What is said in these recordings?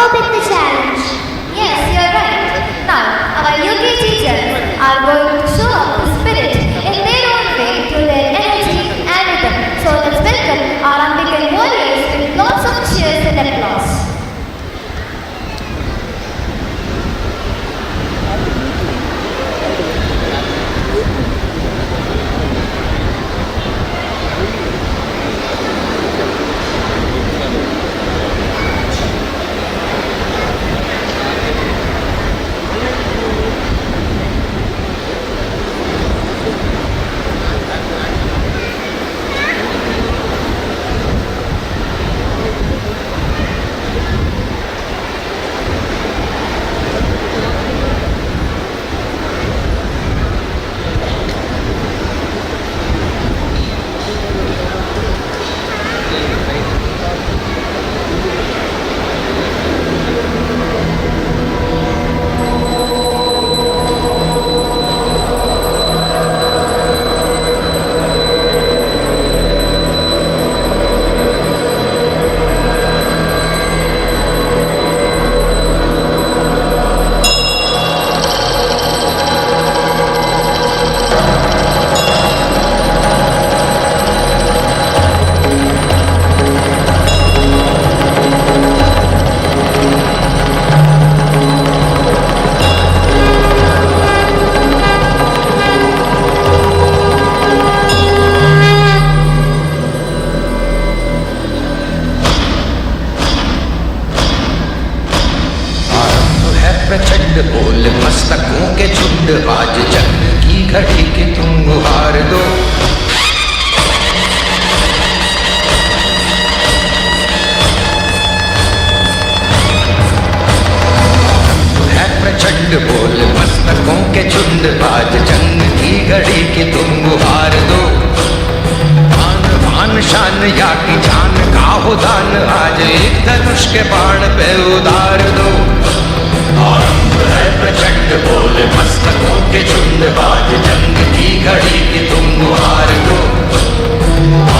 coping the challenge. Yes, you're right. Now, our UK teachers are going to show up the spirit in their own way through their energy and rhythm. So let's welcome our Ambican warriors with lots of cheers and applause. प्रचंड बोल मस्तकों के झुंड आज जंग की घड़ी के तुम गुहार दो। है प्रचंड बोल मस्तकों के झुंड आज जंग की घड़ी के तुम गुहार दो। आन बान शान या की जान का हो दान आज एक धनुष के बाण पे उतार दो। आरंभ है प्रचंड बोल मस्तकों के झुंड आज जंग की घड़ी की तुम गुहार दो।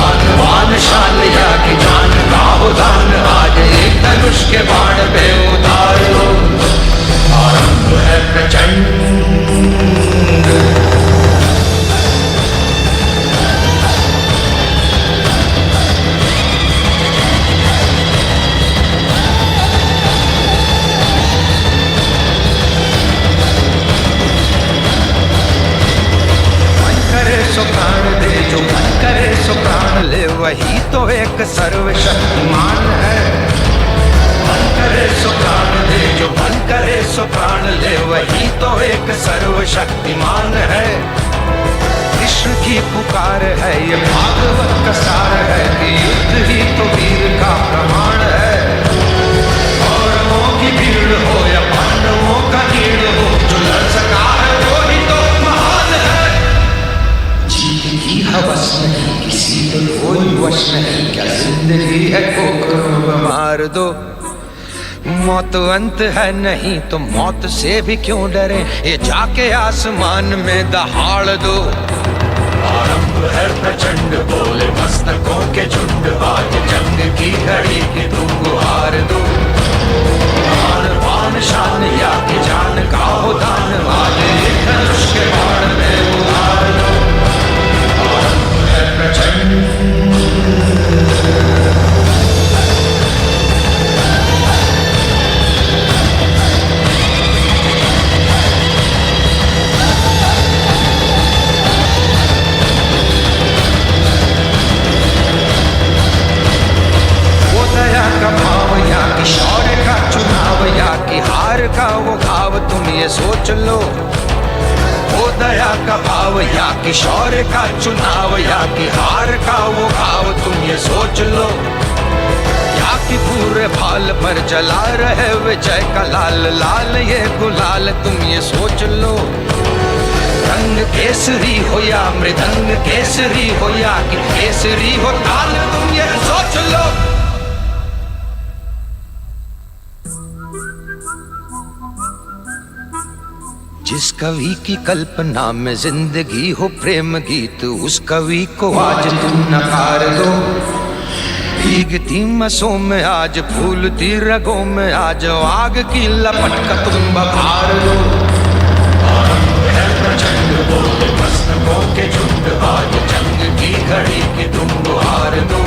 आन बान शान या की जान का हो दान आज एक धनुष के बाण पे उतार दो। आरंभ है प्रचंड। प्राण दे जो मन करे सो प्राण ले वही तो एक सर्वशक्तिमान है। मन करे सो प्राण दे जो मन करे सो प्राण ले वही तो एक सर्वशक्तिमान है। कृष्ण की पुकार है ये भागवत का सार है कि युद्ध ही तो वीर का प्रमाण है। कौरवों की भीड़ हो या पांडवों का नीड़ हो जो लड़ सका है वो ही तो महान है। जीत की हवस नहीं किसी पे कोई वश नहीं क्या जिंदगी है को मार दो। मौत अंत है नहीं तो मौत से भी क्यों डरे ये जाके आसमान में दहाड़ दो। आरंभ है प्रचंड बोले मस्तकों के झुंड आज जंग की घड़ी की तुम गुहार दो। आन बान शान या की जान का हो दान आज एक धनुष के बाण में उतार दो। आरंभ है प्रचंड। शौर्य का चुनाव या कि हार का वो घाव तुम ये सोच लो। वो दया का भाव या कि शौर्य का चुनाव या कि हार का वो घाव तुम ये सोच लो। या कि पूरे भाल पर जला रहे विजय का लाल लाल ये गुलाल तुम ये सोच लो। रंग केसरी हो या मृदंग केसरी हो या कि केसरी हो ताल तुम ये सोच लो। जिस कवि की कल्पना में जिंदगी हो प्रेम गीत उस कवि को आज तुम नकार दो। भीगती मसों में आज फूलती रगों में आज आग की लपट का तुम बखार लो। आरंभ है प्रचंड बोले मस्तकों के झुंड आज जंग की घड़ी की तुम गुहार दो।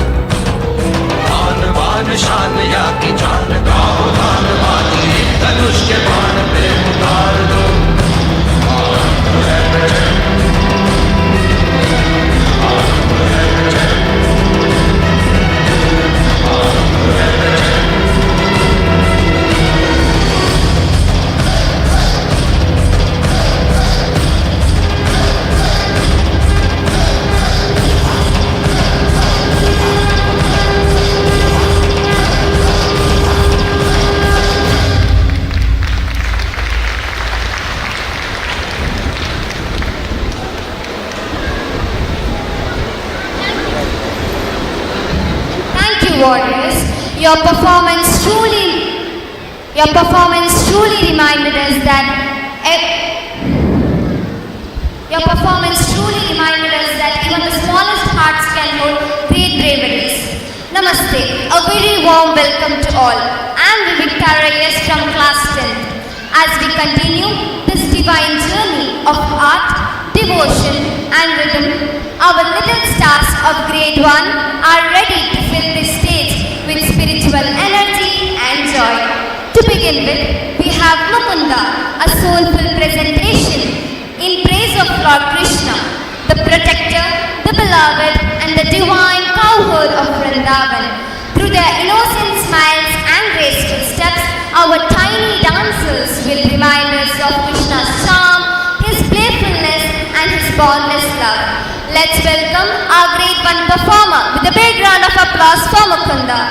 आन बान शान या की जान का हो दान बाजी धनुष के बाण पे उतार दो। आरंभ है प्रचंड, आरंभ है प्रचंड, आरंभ है प्रचंड। Warriors, your performance truly reminded us that even the smallest hearts can hold great braveries. Namaste, a very warm welcome to all. I am Vivekta Reyes from class 10th. As we continue this divine journey of art, devotion and rhythm, our little stars of grade 1 are ready to fill this stage with spiritual energy and joy. To begin with, we have Mukunda, a soulful presentation in praise of Lord Krishna, the protector, the beloved and the divine cowherd of Vrindavan. Through their innocent smiles and graceful steps, our tiny dancers will remind us of Krishna's charm, his playfulness and his boundless love. Let's welcome our grade 1 performer with a big round of applause for Mukunda.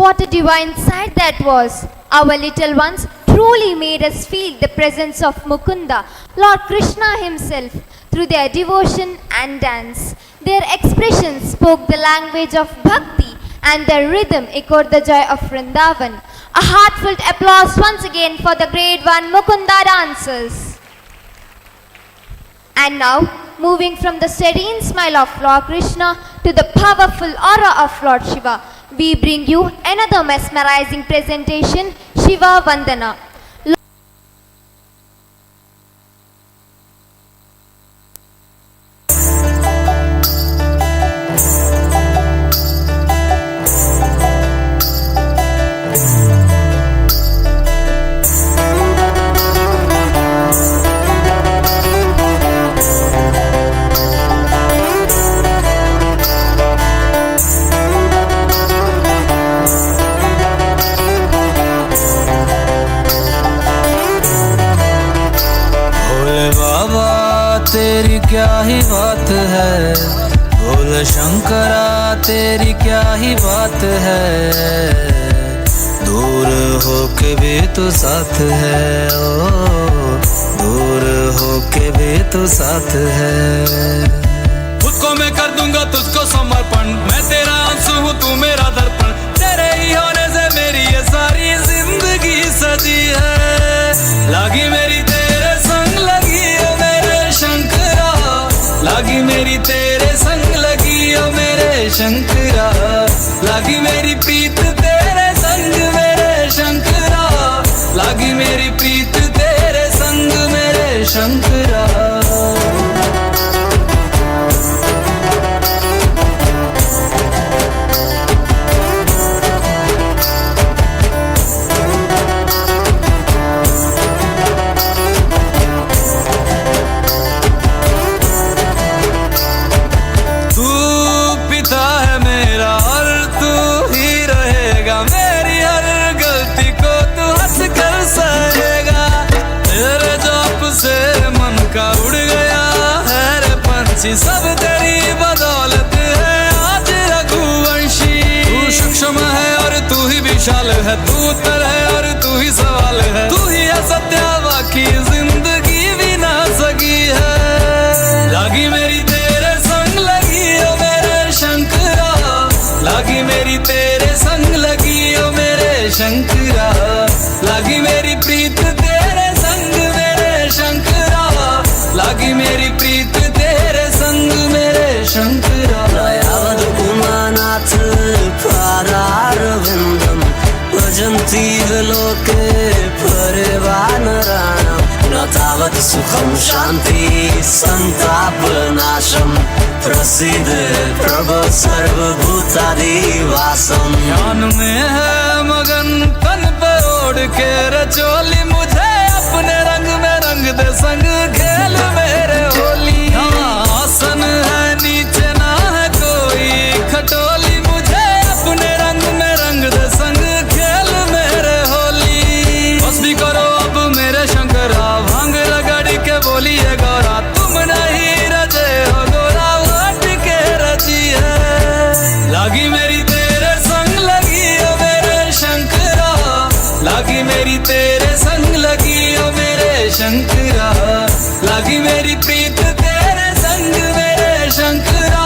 What a divine sight that was! Our little ones truly made us feel the presence of Mukunda, Lord Krishna himself, through their devotion and dance. Their expressions spoke the language of bhakti and their rhythm echoed the joy of Vrindavan. A heartfelt applause once again for the grade 1 Mukunda dancers. And now, moving from the serene smile of Lord Krishna to the powerful aura of Lord Shiva, we bring you another mesmerizing presentation, Shiva Vandana. तेरी क्या ही बात है, भोले शंकरा तेरी क्या ही बात है, दूर होके भी तू साथ है, ओ दूर होके भी तू साथ है। खुद को मैं कर दूंगा तुझको समर्पण, मैं तेरा आंसू हूँ तू मेरा दर्पण, तेरे ही होने से मेरी ये सारी जिंदगी सजी है। लगी मेरी तेरे संग लगी ओ मेरे शंकरा, लगी मेरी तेरे संग लगी ओ मेरे शंकरा, लगी मेरी प्रीत तेरे संग मेरे शंकरा, लगी मेरी प्रीत तेरे संग मेरे शंकरा। सब तेरी बदौलत है आज रघुवंशी, तू सूक्ष्म है और तू ही विशाल है, तू उत्तर है और तू ही सवाल है, तू ही है सत्य बाकी जिंदगी भी ना सकी है। लगी मेरी तेरे संग लगी ओ मेरे शंकरा, लगी मेरी तेरे संग लगी ओ मेरे शंकरा, लगी मेरी प्रीत तेरे संग मेरे शंकरा, लगी मेरी प्रीत तेरे संग मेरे शंकरा। यावद उमानाथ पादारविन्दं भजन्ति लोके परिवानराणां, न तावत् सुखं शान्ति संतापनाशं, प्रसीद प्रभो सर्वभूतादिवासं। ध्यान में है मगन तन पे ओढ़ के रचोली, मुझे अपने रंग में रंग दे संग खेल मेरे होली। आसन है नीचे ना है कोई खटोली, मुझे अपने रंग में रंग दे संग खेल मेरे होली। बस भी करो अब मेरे शंकरा, भांग रगड़ के बोलिए गौरा, तुम नहीं रचे हो गोरा हट के रची है। लगी मेरी तेरे संग लगी ओ मेरे शंकरा, लगी मेरी तेरे संग लगी ओ मेरे शंकरा, लगी मेरी प्रीत तेरे संग मेरे शंकरा,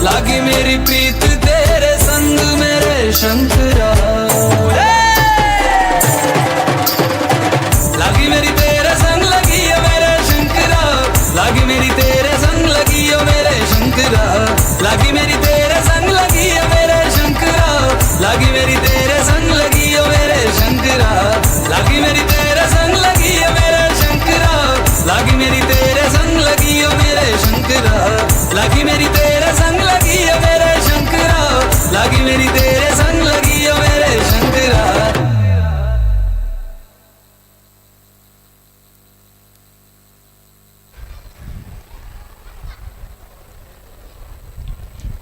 लगी मेरी प्रीत तेरे संग मेरे शंकरा। लगी मेरी तेरे संग लगी ओ मेरे शंकरा, लगी मेरी तेरे संग लगी ओ मेरे शंकरा, लगी मेरी तेरे संग लगी ओ मेरे शंकरा, लगी मेरी तेरे संग लगी ओ मेरे शंकरा, लगी मेरी तेरे संग लगी ओ मेरे शंकरा, लगी मेरी तेरे संग लगी ओ मेरे शंकरा, लगी मेरी तेरे संग लगी ओ मेरे शंकरा, लगी मेरी तेरे संग लगी ओ मेरे Shankara.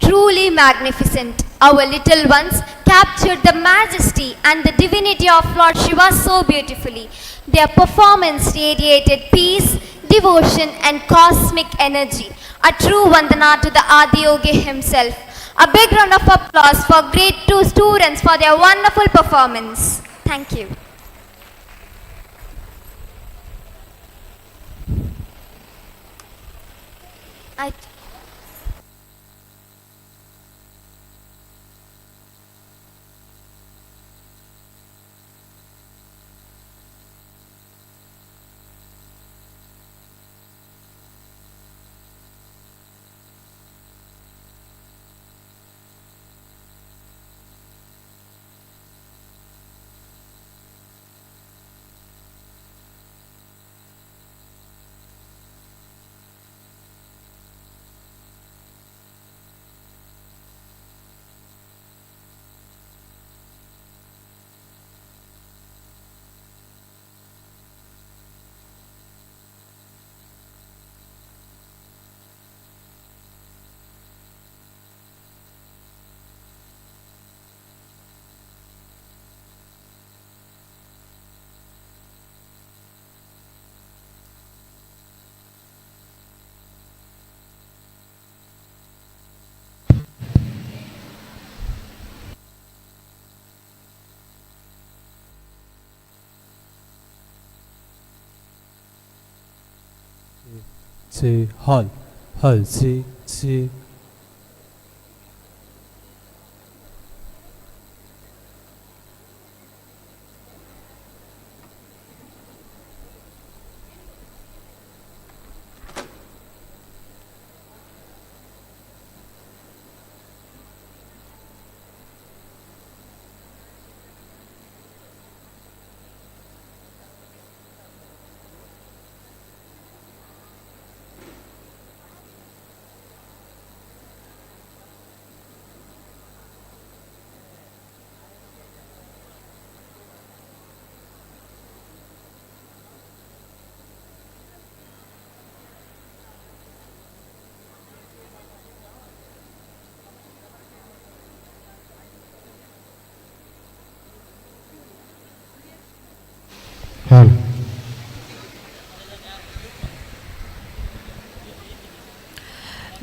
Truly magnificent, our little ones captured the majesty and the divinity of Lord Shiva so beautifully. Their performance radiated peace, devotion and cosmic energy, a true Vandana to the Adiyogi himself. A big round of applause for grade 2 students for their wonderful performance. Thank you. I C hall hall C hall.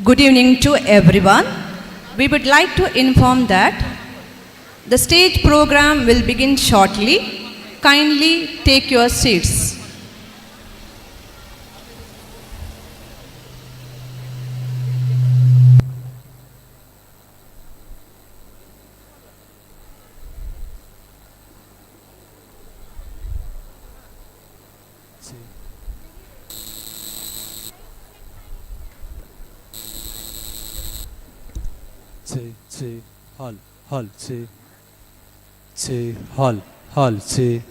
Good evening to everyone. We would like to inform that the stage program will begin shortly. Kindly take your seats. C hall C hall C.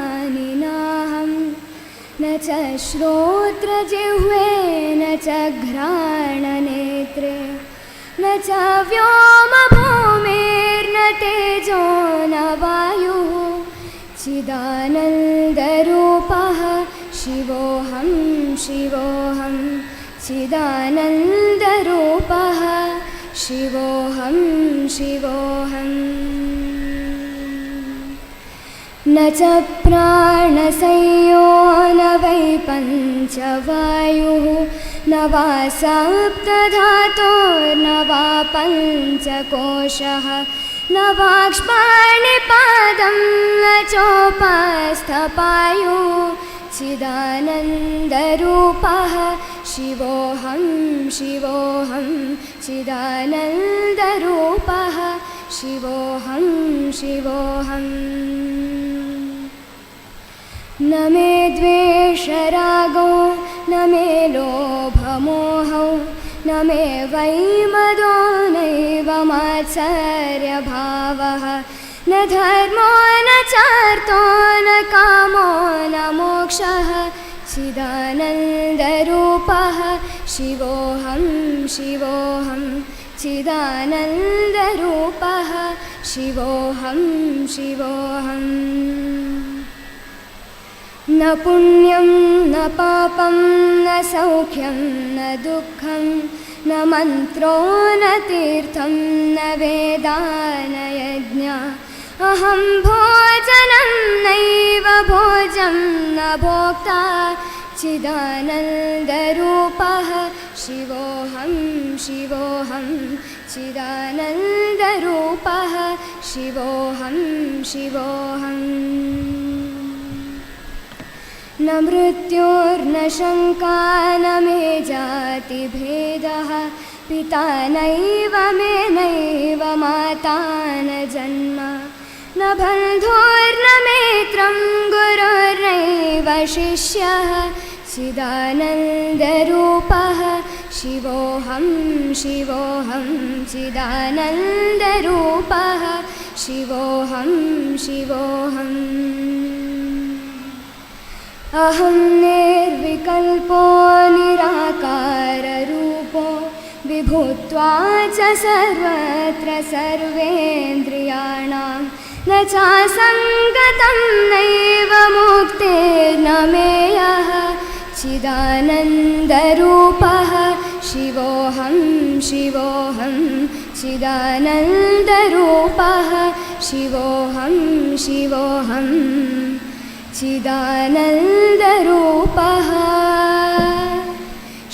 जानामि नाहं न च श्रोत्रजिह्वे न च घ्राणनेत्रे न च व्योमभूमिर्न तेजो न वायुः चिदानन्दरूपः शिवोऽहं शिवोऽहं चिदानन्दरूपः शिवोऽहं शिवोऽहम् न च प्राणसंयो न वै पञ्चवायुः न वा सप्तधातोर्न वा पञ्चकोशः न वाक्ष्पाणिपादं न चोपस्थपायुः चिदानन्दरूपः शिवोऽहं शिवोऽहं चिदानन्दरूपः शिवोऽहं शिवोऽहम् न मे द्वेषरागो न मे लोभमोहौ न मे वैमदो नैव मात्सर्यभावः न धर्मो न चार्थो न कामो न मोक्षः चिदानन्दरूपः शिवोऽहं शिवोऽहं चिदानन्दरूपः शिवोऽहं शिवोऽहम् न पुण्यं न पापं न सौख्यं न दुःखं न मन्त्रो न तीर्थं न वेदा न यज्ञा अहं भोजनं नैव भोजं न भोक्ता चिदानन्दरूपः शिवोऽहं शिवोऽहं चिदानन्दरूपः शिवोऽहं शिवोऽहम् न मृत्युर्न शङ्का न मे जातिभेदः पिता नैव मे नैव माता न जन्म न बन्धुर्न मित्रं गुरुर्नैव शिष्यः चिदानन्दरूपः शिवोऽहं शिवोऽहं चिदानन्दरूपः शिवोऽहं शिवोऽहम् अहं निर्विकल्पो निराकाररूपो विभूत्वा च सर्वत्र सर्वेन्द्रियाणां न चासङ्गतं नैव मुक्तिर्न मेयः चिदानन्दरूपः शिवोऽहं शिवोऽहं चिदानन्दरूपः शिवोऽहं शिवोऽहम् चिदानन्दरूपः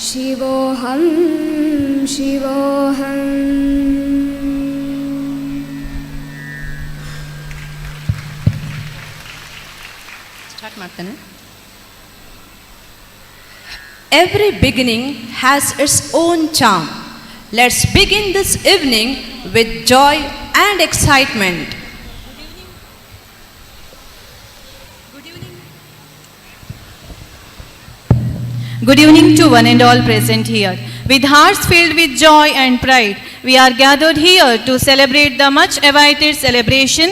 शिवोऽहं शिवोऽहम् Start ಮಾಡ್ತಾನೆ. Every beginning has its own charm. Let's begin this evening with joy and excitement. Good evening to one and all present here. With hearts filled with joy and pride, we are gathered here to celebrate the much awaited celebration,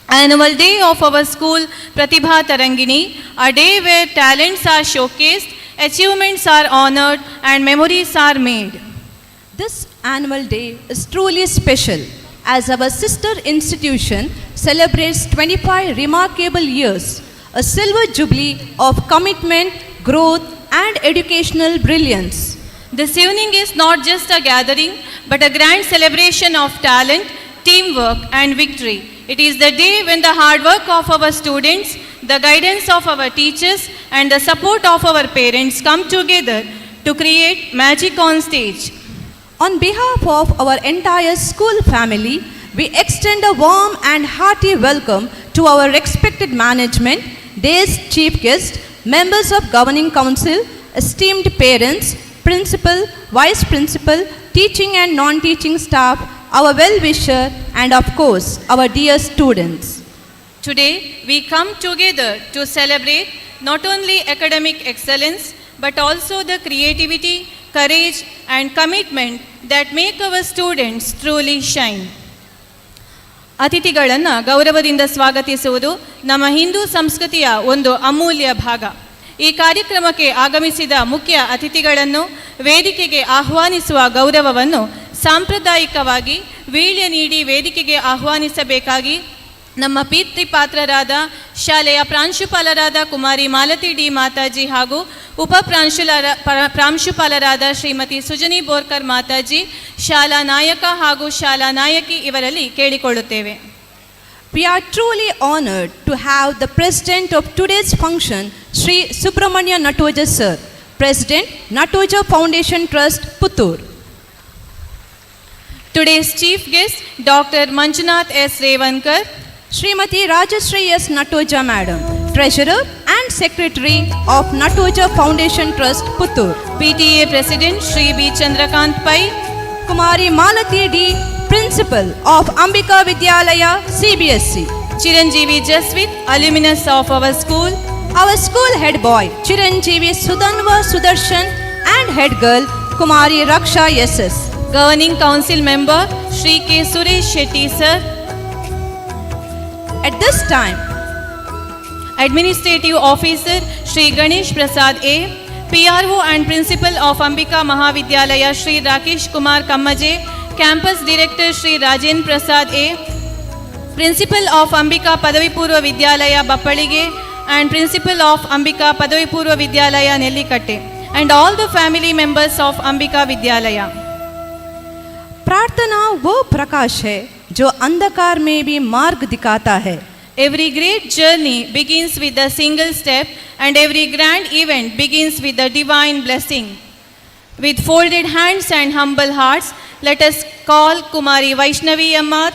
annual day of our school, Pratibha Tarangini, a day where talents are showcased, achievements are honored, and memories are made. This annual day is truly special as our sister institution celebrates 25 remarkable years, a silver jubilee of commitment, growth, and educational brilliance. This evening is not just a gathering, but a grand celebration of talent, teamwork, and victory. It is the day when the hard work of our students, the guidance of our teachers, and the support of our parents come together to create magic on stage. On behalf of our entire school family, we extend a warm and hearty welcome to our respected management, day's chief guest, members of governing council, esteemed parents, principal, vice principal, teaching and non-teaching staff, our well-wisher, and of course, our dear students. Today, we come together to celebrate not only academic excellence, but also the creativity, courage, and commitment that make our students truly shine. ಅತಿಥಿಗಳನ್ನು ಗೌರವದಿಂದ ಸ್ವಾಗತಿಸುವುದು ನಮ್ಮ ಹಿಂದೂ ಸಂಸ್ಕೃತಿಯ ಒಂದು ಅಮೂಲ್ಯ ಭಾಗ. ಈ ಕಾರ್ಯಕ್ರಮಕ್ಕೆ ಆಗಮಿಸಿದ ಮುಖ್ಯ ಅತಿಥಿಗಳನ್ನು ವೇದಿಕೆಗೆ ಆಹ್ವಾನಿಸುವ ಗೌರವವನ್ನು ಸಾಂಪ್ರದಾಯಿಕವಾಗಿ ವೀಳ್ಯ ನೀಡಿ ವೇದಿಕೆಗೆ ಆಹ್ವಾನಿಸಬೇಕಾಗಿ ನಮ್ಮ ಪ್ರೀತಿಪಾತ್ರರಾದ ಶಾಲೆಯ ಪ್ರಾಂಶುಪಾಲರಾದ ಕುಮಾರಿ ಮಾಲತಿ ಡಿ ಮಾತಾಜಿ ಹಾಗೂ ಪ್ರಾಂಶುಪಾಲರಾದ ಶ್ರೀಮತಿ ಸುಜನಿ ಬೋರ್ಕರ್ ಮಾತಾಜಿ, ಶಾಲಾ ನಾಯಕ ಹಾಗೂ ಶಾಲಾ ನಾಯಕಿ ಇವರಲ್ಲಿ ಕೇಳಿಕೊಳ್ಳುತ್ತೇವೆ. We are truly honored to have the president of today's function, Sri Subramanya Nattoja Sir, President, Nattoja Foundation Trust, Puttur. Today's chief guest, Dr. Manjunath S. Revankar, Srimati Rajashri S. Nattoja Madam, Treasurer and Secretary of Nattoja Foundation Trust, Puttur. PTA President, Sri B. Chandrakant Pai, Kumari Malati D., Principal of Ambika Vidyalaya, CBSE. Chiranjeevi Jaswit, alumnus of our school, Our school head boy, Chiranjeevi Sudanva Sudarshan, and head girl, Kumari Raksha SS. Governing Council Member, Sri K. Suresh Shetty Sir, At this time, Administrative Officer, Sri Ganesh Prasad A, PRO and Principal of Ambika Mahavidyalaya, Sri Rakesh Kumar Kammaje, Campus Director, Sri Rajen Prasad A, Principal of Ambika Padavipurva Vidyalaya, Bappalige, and Principal of Ambika Padavipurva Vidyalaya, Nellikatte, and all the family members of Ambika Vidyalaya. प्रार्थना वो प्रकाश है जो अंधकार में भी मार्ग दिखाता है. Every great journey begins with a single step, and every grand event begins with a divine blessing. With folded hands and humble hearts, let us call Kumari Vaishnavi Amma,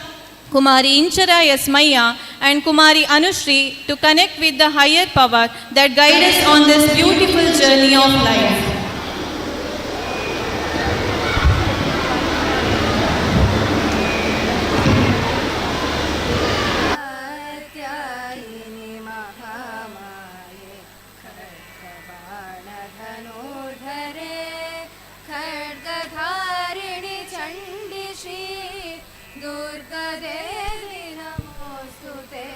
Kumari Inchara Yasmaya, and Kumari Anushri to connect with the higher power that guides us on this beautiful journey of life. Katyayini महामाये खड्गबाणधनुर्धरे खड्गधारिणि Chandi Shri Durgadevi नमोऽस्तुते.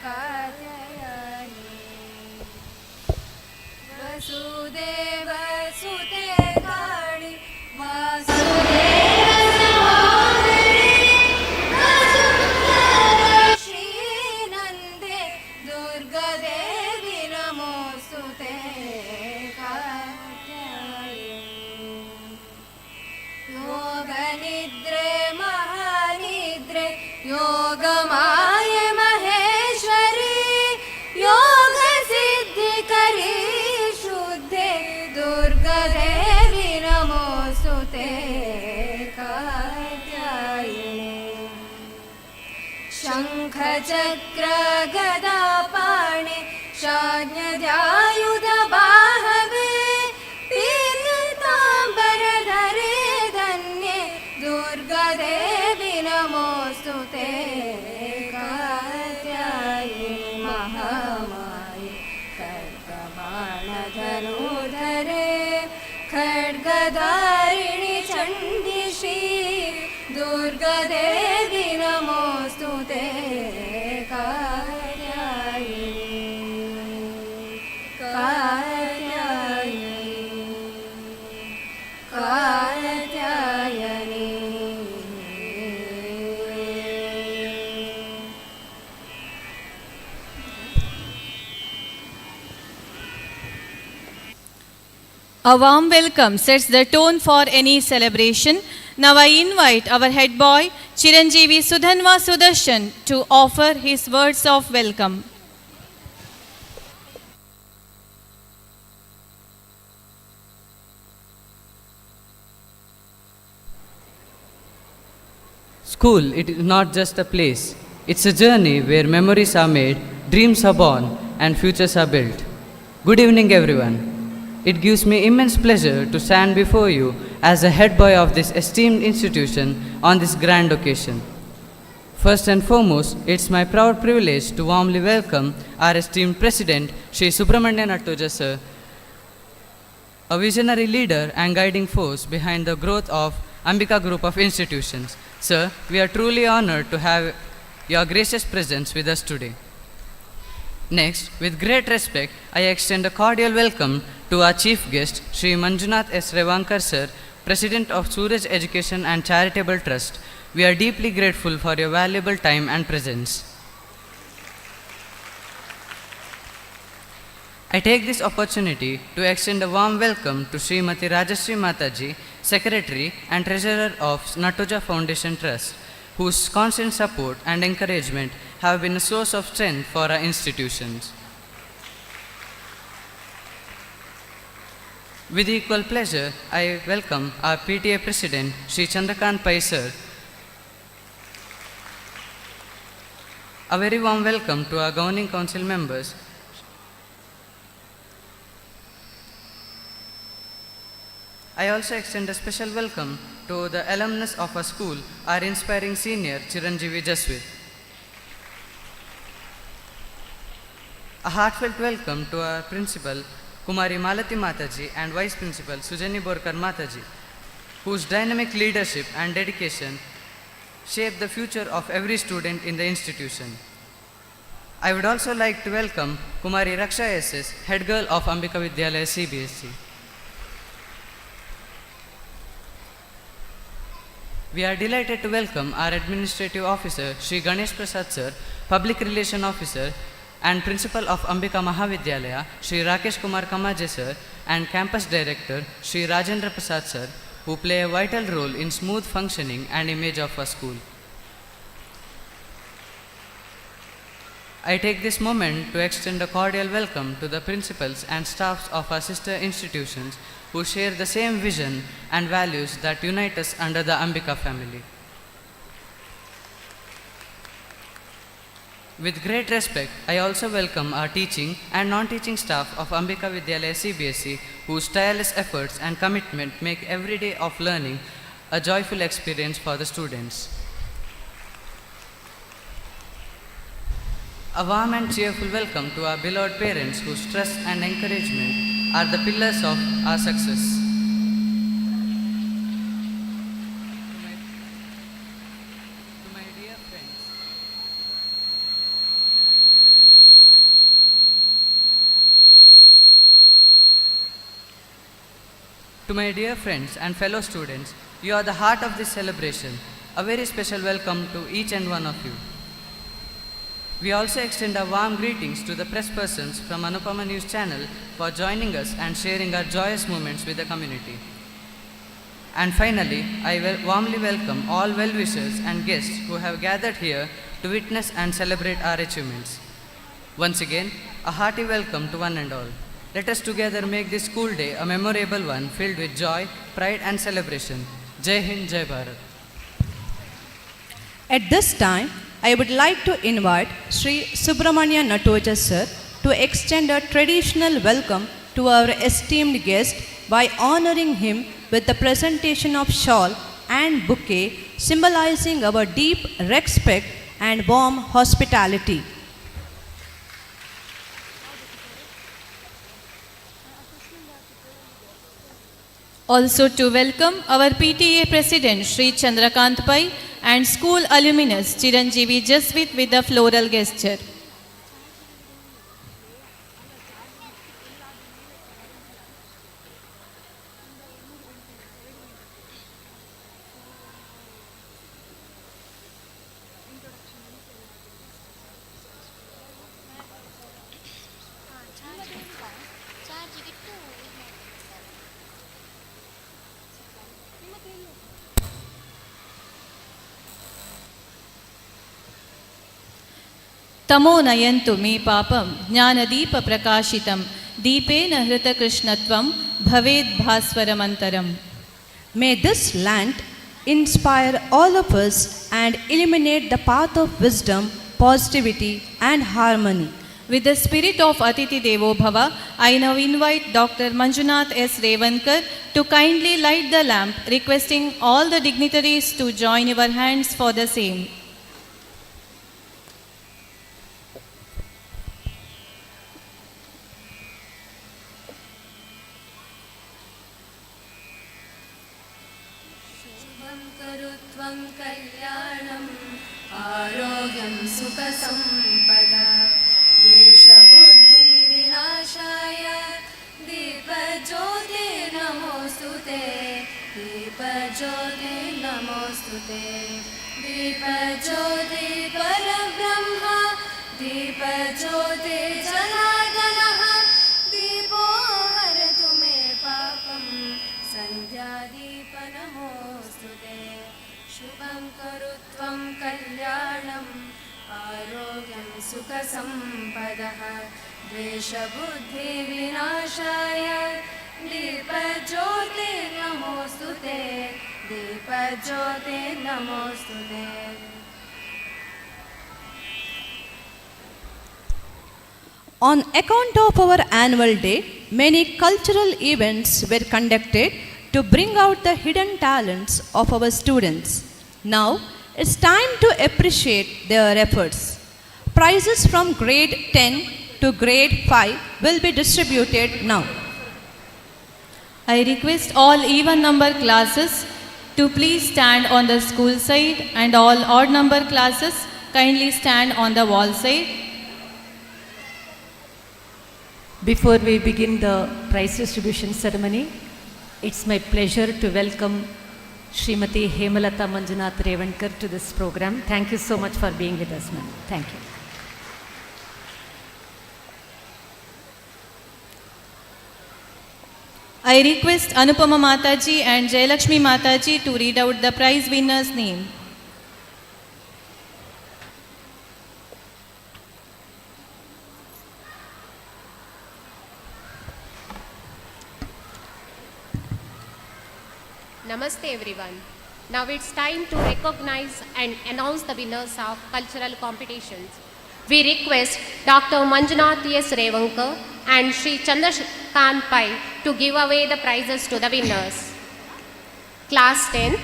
Katyayini वसुदेवसुते काळि श्रीनन्दे Durgadevi नमोऽस्तुते. Katyayini योगनिद्रे महानिद्रे योगमाये Maheshwari योगसिद्धिकरी शुद्धे Durgadevi नमोऽस्तुते. Katyayini शङ्खचक्र गदा पाणि शाज्ञद्यायुध बाहवे पीताम्बरधरे धन्ये Durgadevi नमोऽस्तुते. Katyayini महामाये खड्गबाणधनुर्धरे खड्गधारिणि Chandi Shri Durgadevi नमोऽस्तुते. Katyayini Katyayini Katyayini. A warm welcome sets the tone for any celebration. Now I invite our head boy, Chiranjeevi Sudhanva Sudarshan, to offer his words of welcome. School, it is not just a place. It's a journey where memories are made, dreams are born, and futures are built. Good evening, everyone. It gives me immense pleasure to stand before you as the head boy of this esteemed institution on this grand occasion. First and foremost, it's my proud privilege to warmly welcome our esteemed President, Sri Subramanya Nattoja Sir, a visionary leader and guiding force behind the growth of Ambika Group of Institutions. Sir, we are truly honored to have your gracious presence with us today. Next, with great respect, I extend a cordial welcome to our chief guest, Sri Manjunath S. Revankar Sir, President of Suraj Education and Charitable Trust. We are deeply grateful for your valuable time and presence. I take this opportunity to extend a warm welcome to Srimati Rajashri Mataji, Secretary and Treasurer of Natuja Foundation Trust, whose constant support and encouragement have been a source of strength for our institutions. With equal pleasure, I welcome our PTA President, Sri Chandrakant Pai Sir. A very warm welcome to our Governing Council members. I also extend a special welcome to the alumnus of our school, our inspiring senior Chiranjeevi Jaswit. A heartfelt welcome to our principal Kumari Malati Mataji and Vice Principal Sujani Borkar Mataji, whose dynamic leadership and dedication shape the future of every student in the institution. I would also like to welcome Kumari Raksha SS, head girl of Ambika Vidyalaya CBSE. We are delighted to welcome our Administrative Officer, Sri Ganesh Prasad Sir, Public Relation Officer and Principal of Ambika Mahavidyalaya, Sri Rakesh Kumar Kamaje Sir, and Campus Director, Sri Rajendra Prasad Sir, who play a vital role in smooth functioning and image of our school. I take this moment to extend a cordial welcome to the principals and staffs of our sister institutions who share the same vision and values that unite us under the Ambika family. With great respect, I also welcome our teaching and non-teaching staff of Ambika Vidyalaya CBSE, whose tireless efforts and commitment make every day of learning a joyful experience for the students. A warm and cheerful welcome to our beloved parents whose trust and encouragement are the pillars of our success. To my dear friends and fellow students, you are the heart of this celebration. A very special welcome to each and one of you. We also extend our warm greetings to the press persons from Anupama News Channel for joining us and sharing our joyous moments with the community. And finally, I warmly welcome all well-wishers and guests who have gathered here to witness and celebrate our achievements. Once again, a hearty welcome to one and all. Let us together make this school day a memorable one filled with joy, pride and celebration. Jai Hind, Jai Bharat. At this time, I would like to invite Sri Subramanya Natoja Sir to extend a traditional welcome to our esteemed guest by honoring him with the presentation of shawl and bouquet, symbolizing our deep respect and warm hospitality. Also to welcome our PTA President Sri Chandrakant Pai and school alumnus Chiranjeevi Jaswit with a floral gesture. तमो नयन्तु मे पापं ज्ञानदीपप्रकाशितं Dipen हृतकृष्णत्वं भवेद्भास्वरमन्तरम्. May this land inspire all of us and illuminate the path of wisdom, positivity and harmony. With the spirit of Atiti Devo Bhava, I now invite Dr. Manjunath S. Revankar to kindly light the lamp, requesting all the dignitaries to join your hands for the same. करुत्वा शुभं कल्याणम् आरोग्यं सुखसम्पदा द्वेषबुद्धिविनाशाय दीपज्योतिर्नमोऽस्तुते दीपज्योतिर्नमोऽस्तुते दीपज्योति परब्रह्म दीपज्योतिर्जनार्दनः दीपो हरतु मे पापं सन्ध्यादीपनमोऽस्तुते शुभं करुत्वं कल्याणम् आरोग्यं सुखसम्पदः द्वेषबुद्धिविनाशाय दीपज्योतिर्नमोऽस्तुते दीपज्योतिर्नमोऽस्तुते। On account of our annual day, many cultural events were conducted to bring out the hidden talents of our students. Now, it's time to appreciate their efforts. Prizes from grade 10 to grade 5 will be distributed now. I request all even number classes to please stand on the school side, and all odd number classes kindly stand on the wall side. Before we begin the prize distribution ceremony, it's my pleasure to welcome Srimati Hemalata Manjunath Revankar to this program. Thank you so much for being with us, ma'am. Thank you. I request Anupama Mataji and Jayalakshmi Mataji to read out the prize winner's name. Namaste everyone. Now it's time to recognize and announce the winners of cultural competitions. We request Dr. Manjunath S. Revankar and Sri Chandrakant Pai to give away the prizes to the winners. Class 10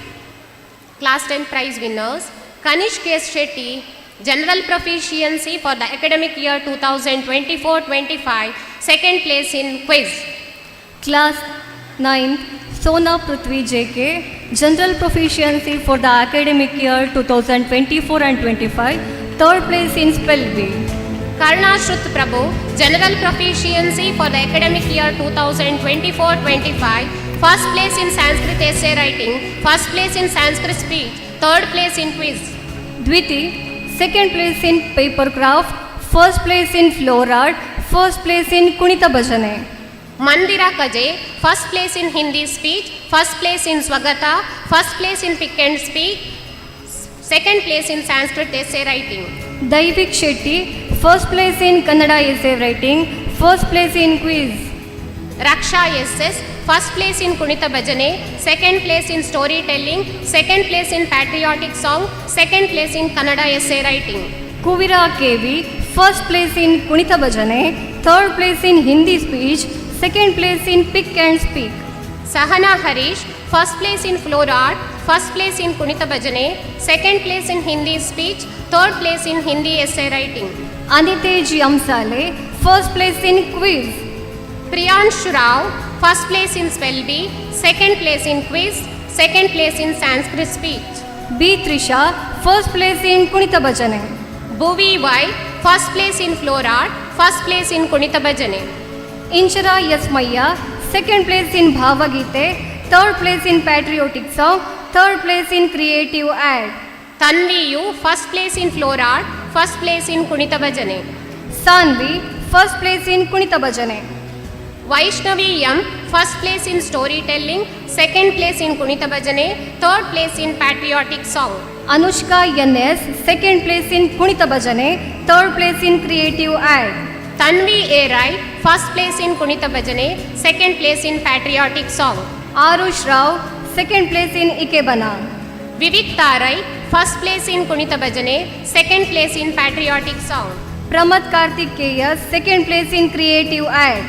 prize winners: Kanishk S. Shetty, General Proficiency for the academic year 2024-25, second place in quiz. Class 9th, Sona Prithvi JK, General Proficiency for the academic year 2024 and 25, third place in Spell Bee. Karna Shruth Prabhu, General Proficiency for the academic year 2024-25, first place in Sanskrit essay writing, first place in Sanskrit speech, third place in quiz. Dviti, second place in paper craft, first place in floor art, first place in Kunita Bhajane. Mandira Kaje, first place in Hindi speech, first place in Swagata, first place in pick and speak, second place in Sanskrit essay writing. Daivik Shetty, first place in Kannada essay writing, first place in quiz. Raksha SS, first place in Kunita Bhajane, second place in storytelling, second place in patriotic song, second place in Kannada essay writing. Kuvira KV, first place in Kunita Bhajane, third place in Hindi speech, second place in pick and speak. Sahana Harish, first place in floor art, first place in Kunita Bhajane, second place in Hindi speech, third place in Hindi essay writing. Anitej Yamsale, first place in quiz. Priyanshu Rao, first place in Spell Bee, second place in quiz, second place in Sanskrit speech. B. Trisha, first place in Kunita Bhajane. Bhuvi Y, first place in floor art, first place in Kunita Bhajane. Inshara Yasmaya, second place in Bhavagite, third place in patriotic song, third place in creative ad. Tanvi U, first place in floor art, first place in Kunita Bhajane. Sanvi, first place in Kunita Bhajane. Vaishnavi M, first place in storytelling, second place in Kunita Bhajane, third place in patriotic song. Anushka NS, second place in Kunita Bhajane, third place in creative ad. Tanvi A. Rai, first place in Kunita Bhajane, second place in patriotic song. Arush Rao, second place in Ikebana. Vivek Tarai, first place in Kunita Bhajane, second place in patriotic song. Pramad Kartikeya, second place in creative ad.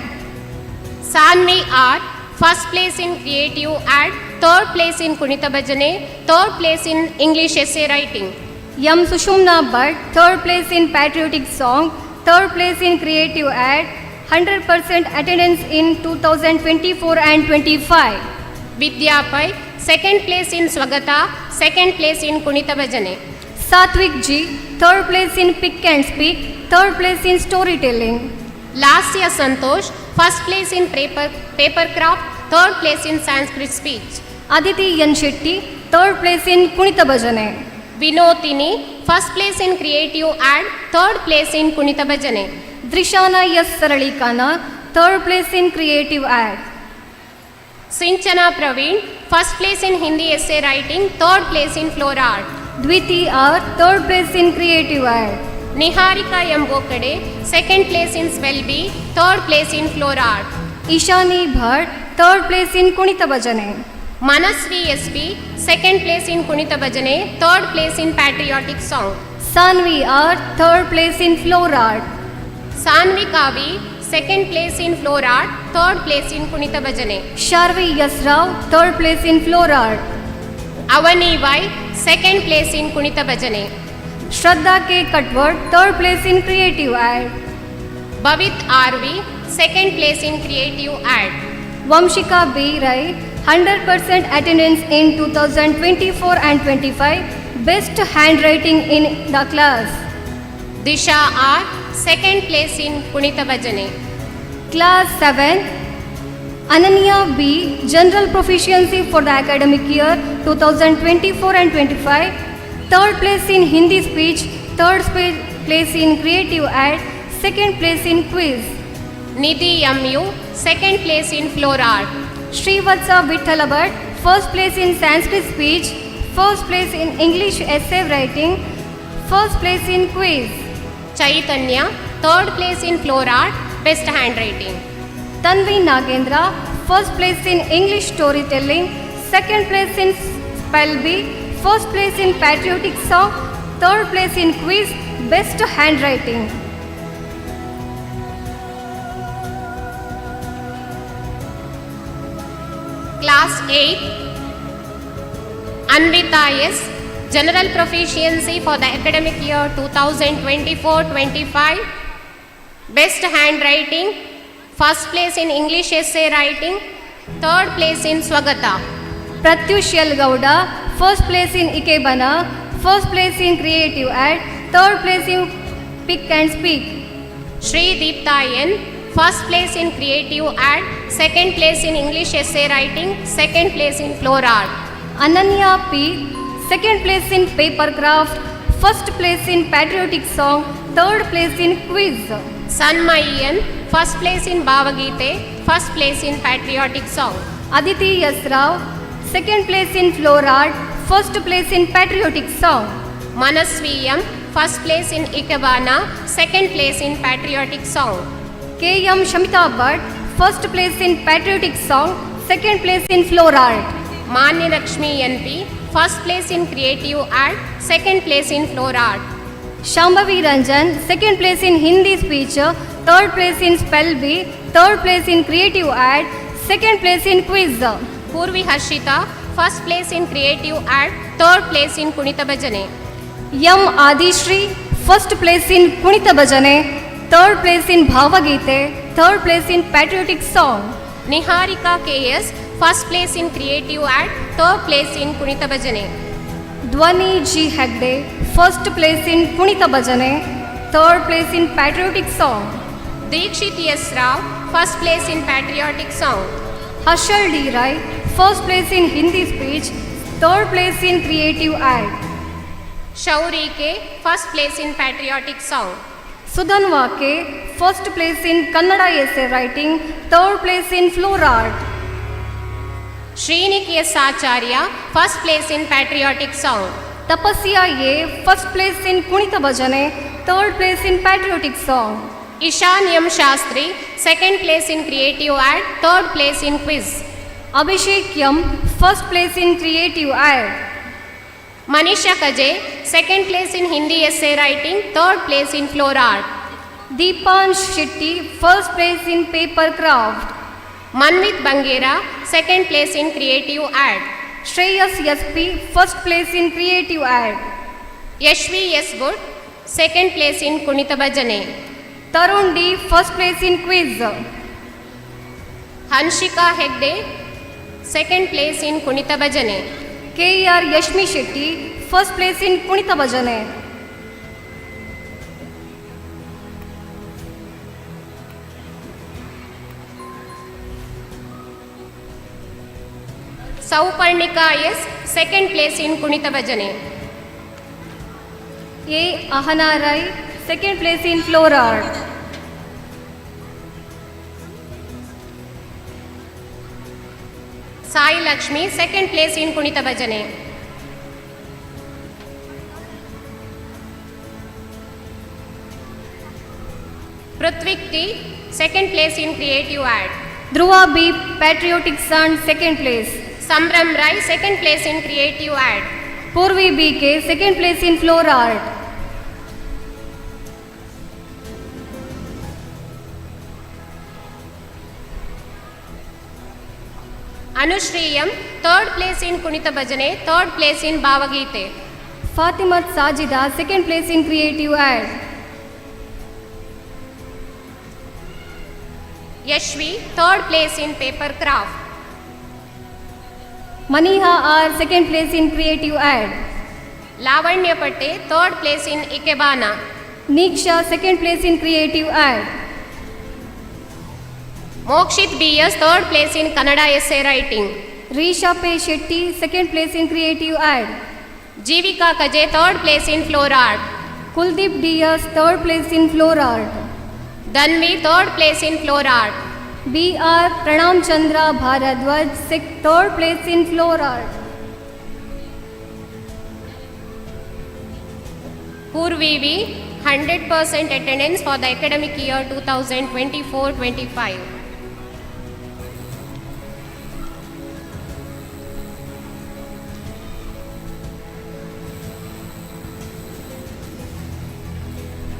Sanvi Art, first place in creative ad, third place in Kunita Bhajane, third place in English essay writing. Yam Sushumna Bhatt, third place in patriotic song, third place in creative ad, 100% attendance in 2024 and 25. Vidya Pai, second place in Swagata, second place in Kunita Bhajane. Satvik G, third place in Pick and Speak, third place in Storytelling. Lasya Santosh, first place in paper craft, third place in Sanskrit speech. Aditi Yan Shetty, third place in Kunita Bhajane. Vinotini, first place in creative ad, third place in Kunita Bhajane. Drishana S. Saralikana, third place in Creative Ad. Sinchana Praveen, first place in Hindi essay writing, third place in floor art. Dviti R, third place in Creative Ad. Niharika M. Bokade, second place in Spell Bee, third place in floor art. Ishani Bhatt, third place in Kunita Bhajane. Manasvi SP, second place in Kunita Bhajane, third place in patriotic song. Sanvi R, third place in Floor Art. Sanvi Kavi, second place in floor art, third place in Kunita Bhajane. Sharvi Yasrao, third place in Floor Art. Avani Y, second place in Kunita Bhajane. Shraddha K. Katwad, third place in Creative Ad. Bhavit RV, second place in creative ad. Vamshika B. Rai, 100% attendance in 2024 and 25, best handwriting in the class. Disha R, second place in Kunita Bhajane. Class 7, Ananya B, general proficiency for the academic year 2024 and 25, third place in Hindi speech, third place in creative ad, second place in quiz. Nidhi MU, second place in floor art. Srivatsa Vitthalabat, first place in Sanskrit speech, first place in English essay writing, first place in quiz. Chaitanya, third place in floor art, best handwriting. Tanvi Nagendra, first place in English storytelling, second place in Spell Bee, first place in patriotic song, third place in quiz, best handwriting. Class 8, Anvita S, general proficiency for the academic year 2024-25, best handwriting, first place in English essay writing, third place in Swagata. Pratyush Gowda, first place in Ikebana, first place in creative ad, third place in Pick and Speak. Shri Deepta N, first place in creative ad, second place in English essay writing, second place in floor art. Ananya P, second place in paper craft, first place in patriotic song, third place in quiz. Sanmayan, first place in Bhavagite, first place in patriotic song. Aditi Yasrao, second place in floor art, first place in patriotic song. Manasviyam, first place in Ikebana, second place in patriotic song. K.M. Shamita Bhatt, first place in patriotic song, second place in floor art. Manya Lakshmi NP, first place in creative art, second place in floor art. Shambhavi Ranjan, second place in Hindi speech, third place in Spell Bee, third place in creative ad, second place in quiz. Purvi Harshita, first place in creative ad, third place in Kunita Bhajane. Yam Adishri, first place in Kunita Bhajane, third place in Bhavagite, third place in patriotic song. Niharika KS, first place in creative ad, third place in Kunita Bhajane. Dwani G. Hegde, first place in Kunita Bhajane, third place in patriotic song. Dikshit S. Rao, first place in patriotic song. Harshal D. Rai, first place in Hindi speech, third place in creative ad. Shauri K, first place in patriotic song. Sudhanva K, first place in Kannada essay writing, third place in floor art. Srinik S. Acharya, first place in patriotic song. Tapasya A, first place in Kunita Bhajane, third place in patriotic song. Ishanyam Shastri, second place in creative ad, third place in quiz. Abhishek Yam, first place in creative ad. Manisha Kaje, second place in Hindi essay writing, third place in floor art. Deepan Shetty, first place in paper craft. Manvit Bangera, second place in creative ad. Shreyas SP, first place in creative ad. Yashvi S. Good, second place in Kunita Bhajane. Tarun D, first place in quiz. Hanshika Hegde, second place in Kunita Bhajane. KR Yashmi Shetty, first place in Kunita Bhajane. Sauparnika S, second place in Kunita Bhajane. A. Ahana Rai, second place in Floor Art. Sai Lakshmi, second place in Kunita Bhajane. Prithvik T, second place in Creative Ad. Dhruva B. Patriotic Son, second place. Sambram Rai, second place in Creative Ad. Purvi BK, second place in Floor Art. Anushriyam, third place in Kunita Bhajane, third place in Bhavagite. Fatimat Sajida, second place in Creative Ad. Yashvi, third place in Paper Craft. Maniha R, second place in Creative Ad. Lavanya Patte, third place in Ikebana. Niksha, second place in Creative Ad. Mokshit BS, third place in Kannada essay writing. Risha P. Shetty, second place in Creative Ad. Jivika Kaje, third place in Floor Art. Kuldeep DS, third place in Floor Art. Dhanvi, third place in Floor Art. B.R. Pranam Chandra Bharadwaj, third place in Floor Art. Purvi V, 100% attendance for the academic year 2024-25.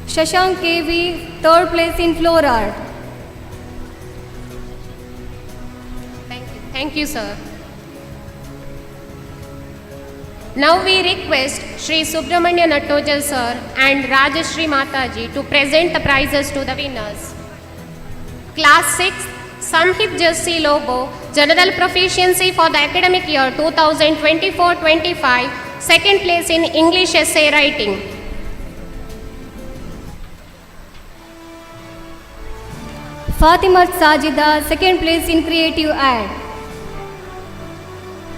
Shashank KV, third place in Floor Art. Thank you, sir. Now we request Shri Subramanya Nattojal sir and Rajashri Mataji to present the prizes to the winners. Class 6, Samhit Jassi Lobo, General Proficiency for the academic year 2024-25, second place in English essay writing. Fatimat Sajida, second place in Creative Ad.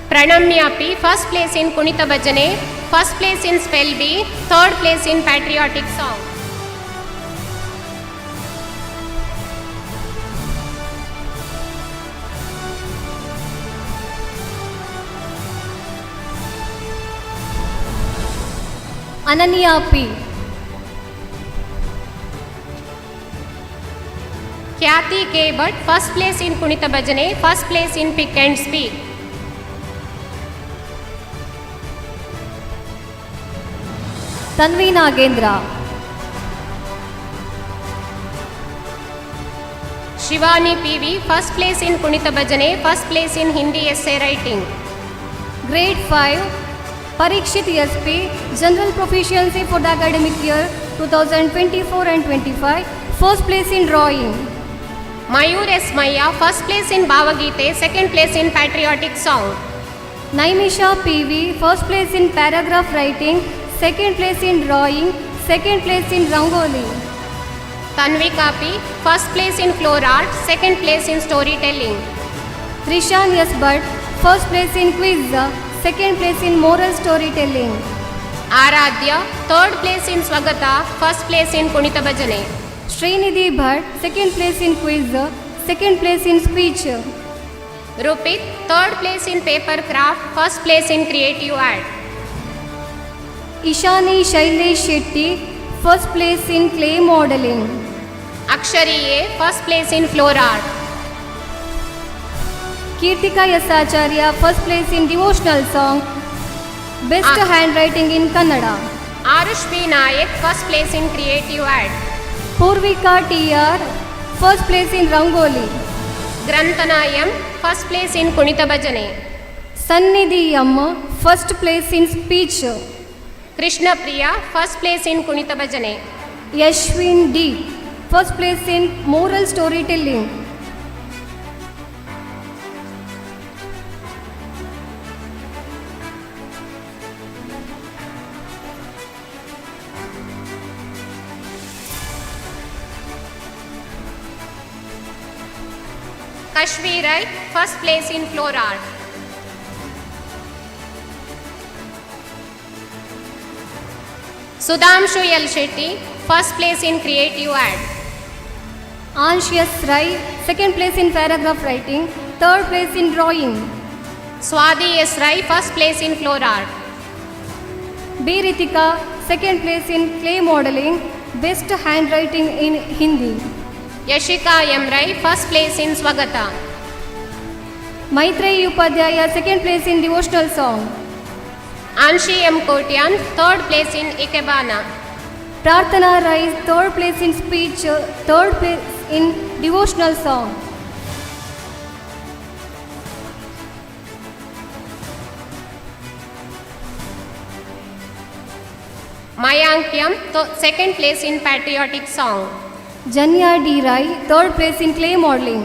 Pranamya P, first place in Kunita Bhajane, first place in Spell Bee, third place in Patriotic Song. Ananya P. Khyati K. Bhatt, first place in Kunita Bhajane, first place in Pick and Speak. Tanvi Nagendra. Shivani PV, first place in Kunita Bhajane, first place in Hindi essay writing. Grade 5, Parikshit SP, General Proficiency for the academic year 2024 and 25, first place in drawing. Mayur S. Maya, first place in Bhavagite, second place in Patriotic Song. Naimisha PV, first place in paragraph writing, second place in drawing, second place in Rangoli. Tanvika P, first place in Floor Art, second place in Storytelling. Trishan S. Bhatt, first place in quiz, second place in moral storytelling. Aradhya, third place in Swagata, first place in Kunita Bhajane. Srinidhi Bhatt, second place in quiz, second place in speech. Rupit, third place in Paper Craft, first place in Creative Art. Ishani Shailesh Shetty, first place in clay modeling. Akshari A, first place in Floor Art. Kirtika Yasacharya, first place in devotional song, best handwriting in Kannada. Arush P. Nayak, first place in Creative Art. Purvika TR, first place in Rangoli. Granthanayam, first place in Kunita Bhajane. Sannidhi M, first place in speech. Krishna Priya, first place in Kunita Bhajane. Yashwin D, first place in moral storytelling. Kashvi Rai, first place in floor art. Sudhamshu L. Shetty, first place in creative ad. Anshius Rai, second place in paragraph writing, third place in drawing. Swadi S. Rai, first place in floor art. B. Ritika, second place in clay modeling, best handwriting in Hindi. Yashika M. Rai, first place in Swagata. Maitreyi Upadhyaya, second place in devotional song. Anshi M. Kotian, third place in Ikebana. Prarthana Rai, third place in speech, third place in devotional song. Mayank M, second place in patriotic song. Janya D. Rai, third place in clay modeling.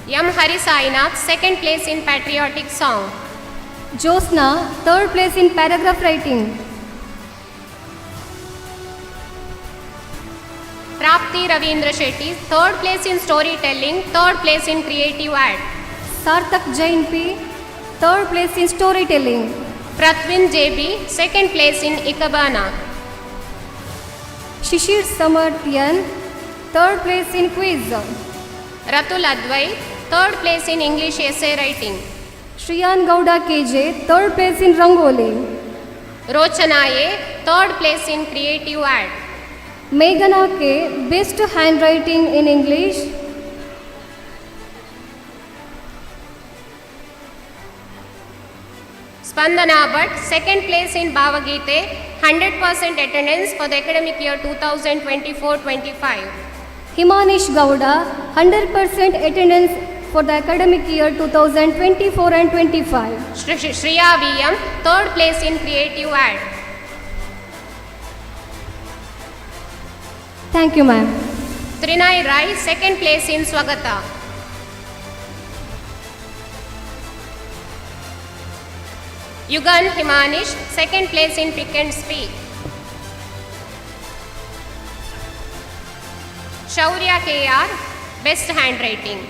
M. Hari Sainath, second place in patriotic song. Josna, third place in paragraph writing. Prapti Ravindra Shetty, third place in storytelling, third place in creative ad. Sarthak Jain P, third place in storytelling. Pratvin JB, second place in Ikebana. Shishir Samartyan, third place in quiz. Ratul Advai, third place in English essay writing. Shriyan Gowda KJ, third place in Rangoli. Rochana A, third place in creative ad. Meghana K, best handwriting in English. Spandana Bhatt, second place in Bhavagite, 100% attendance for the academic year 2024-25. Himanish Gowda, 100% attendance for the academic year 2024 and 25. Shriya VM, third place in creative ad. Thank you, ma'am. Trinay Rai, second place in Swagata. Yugan Himanish, second place in Pick and Speak. Shaurya KR, best handwriting.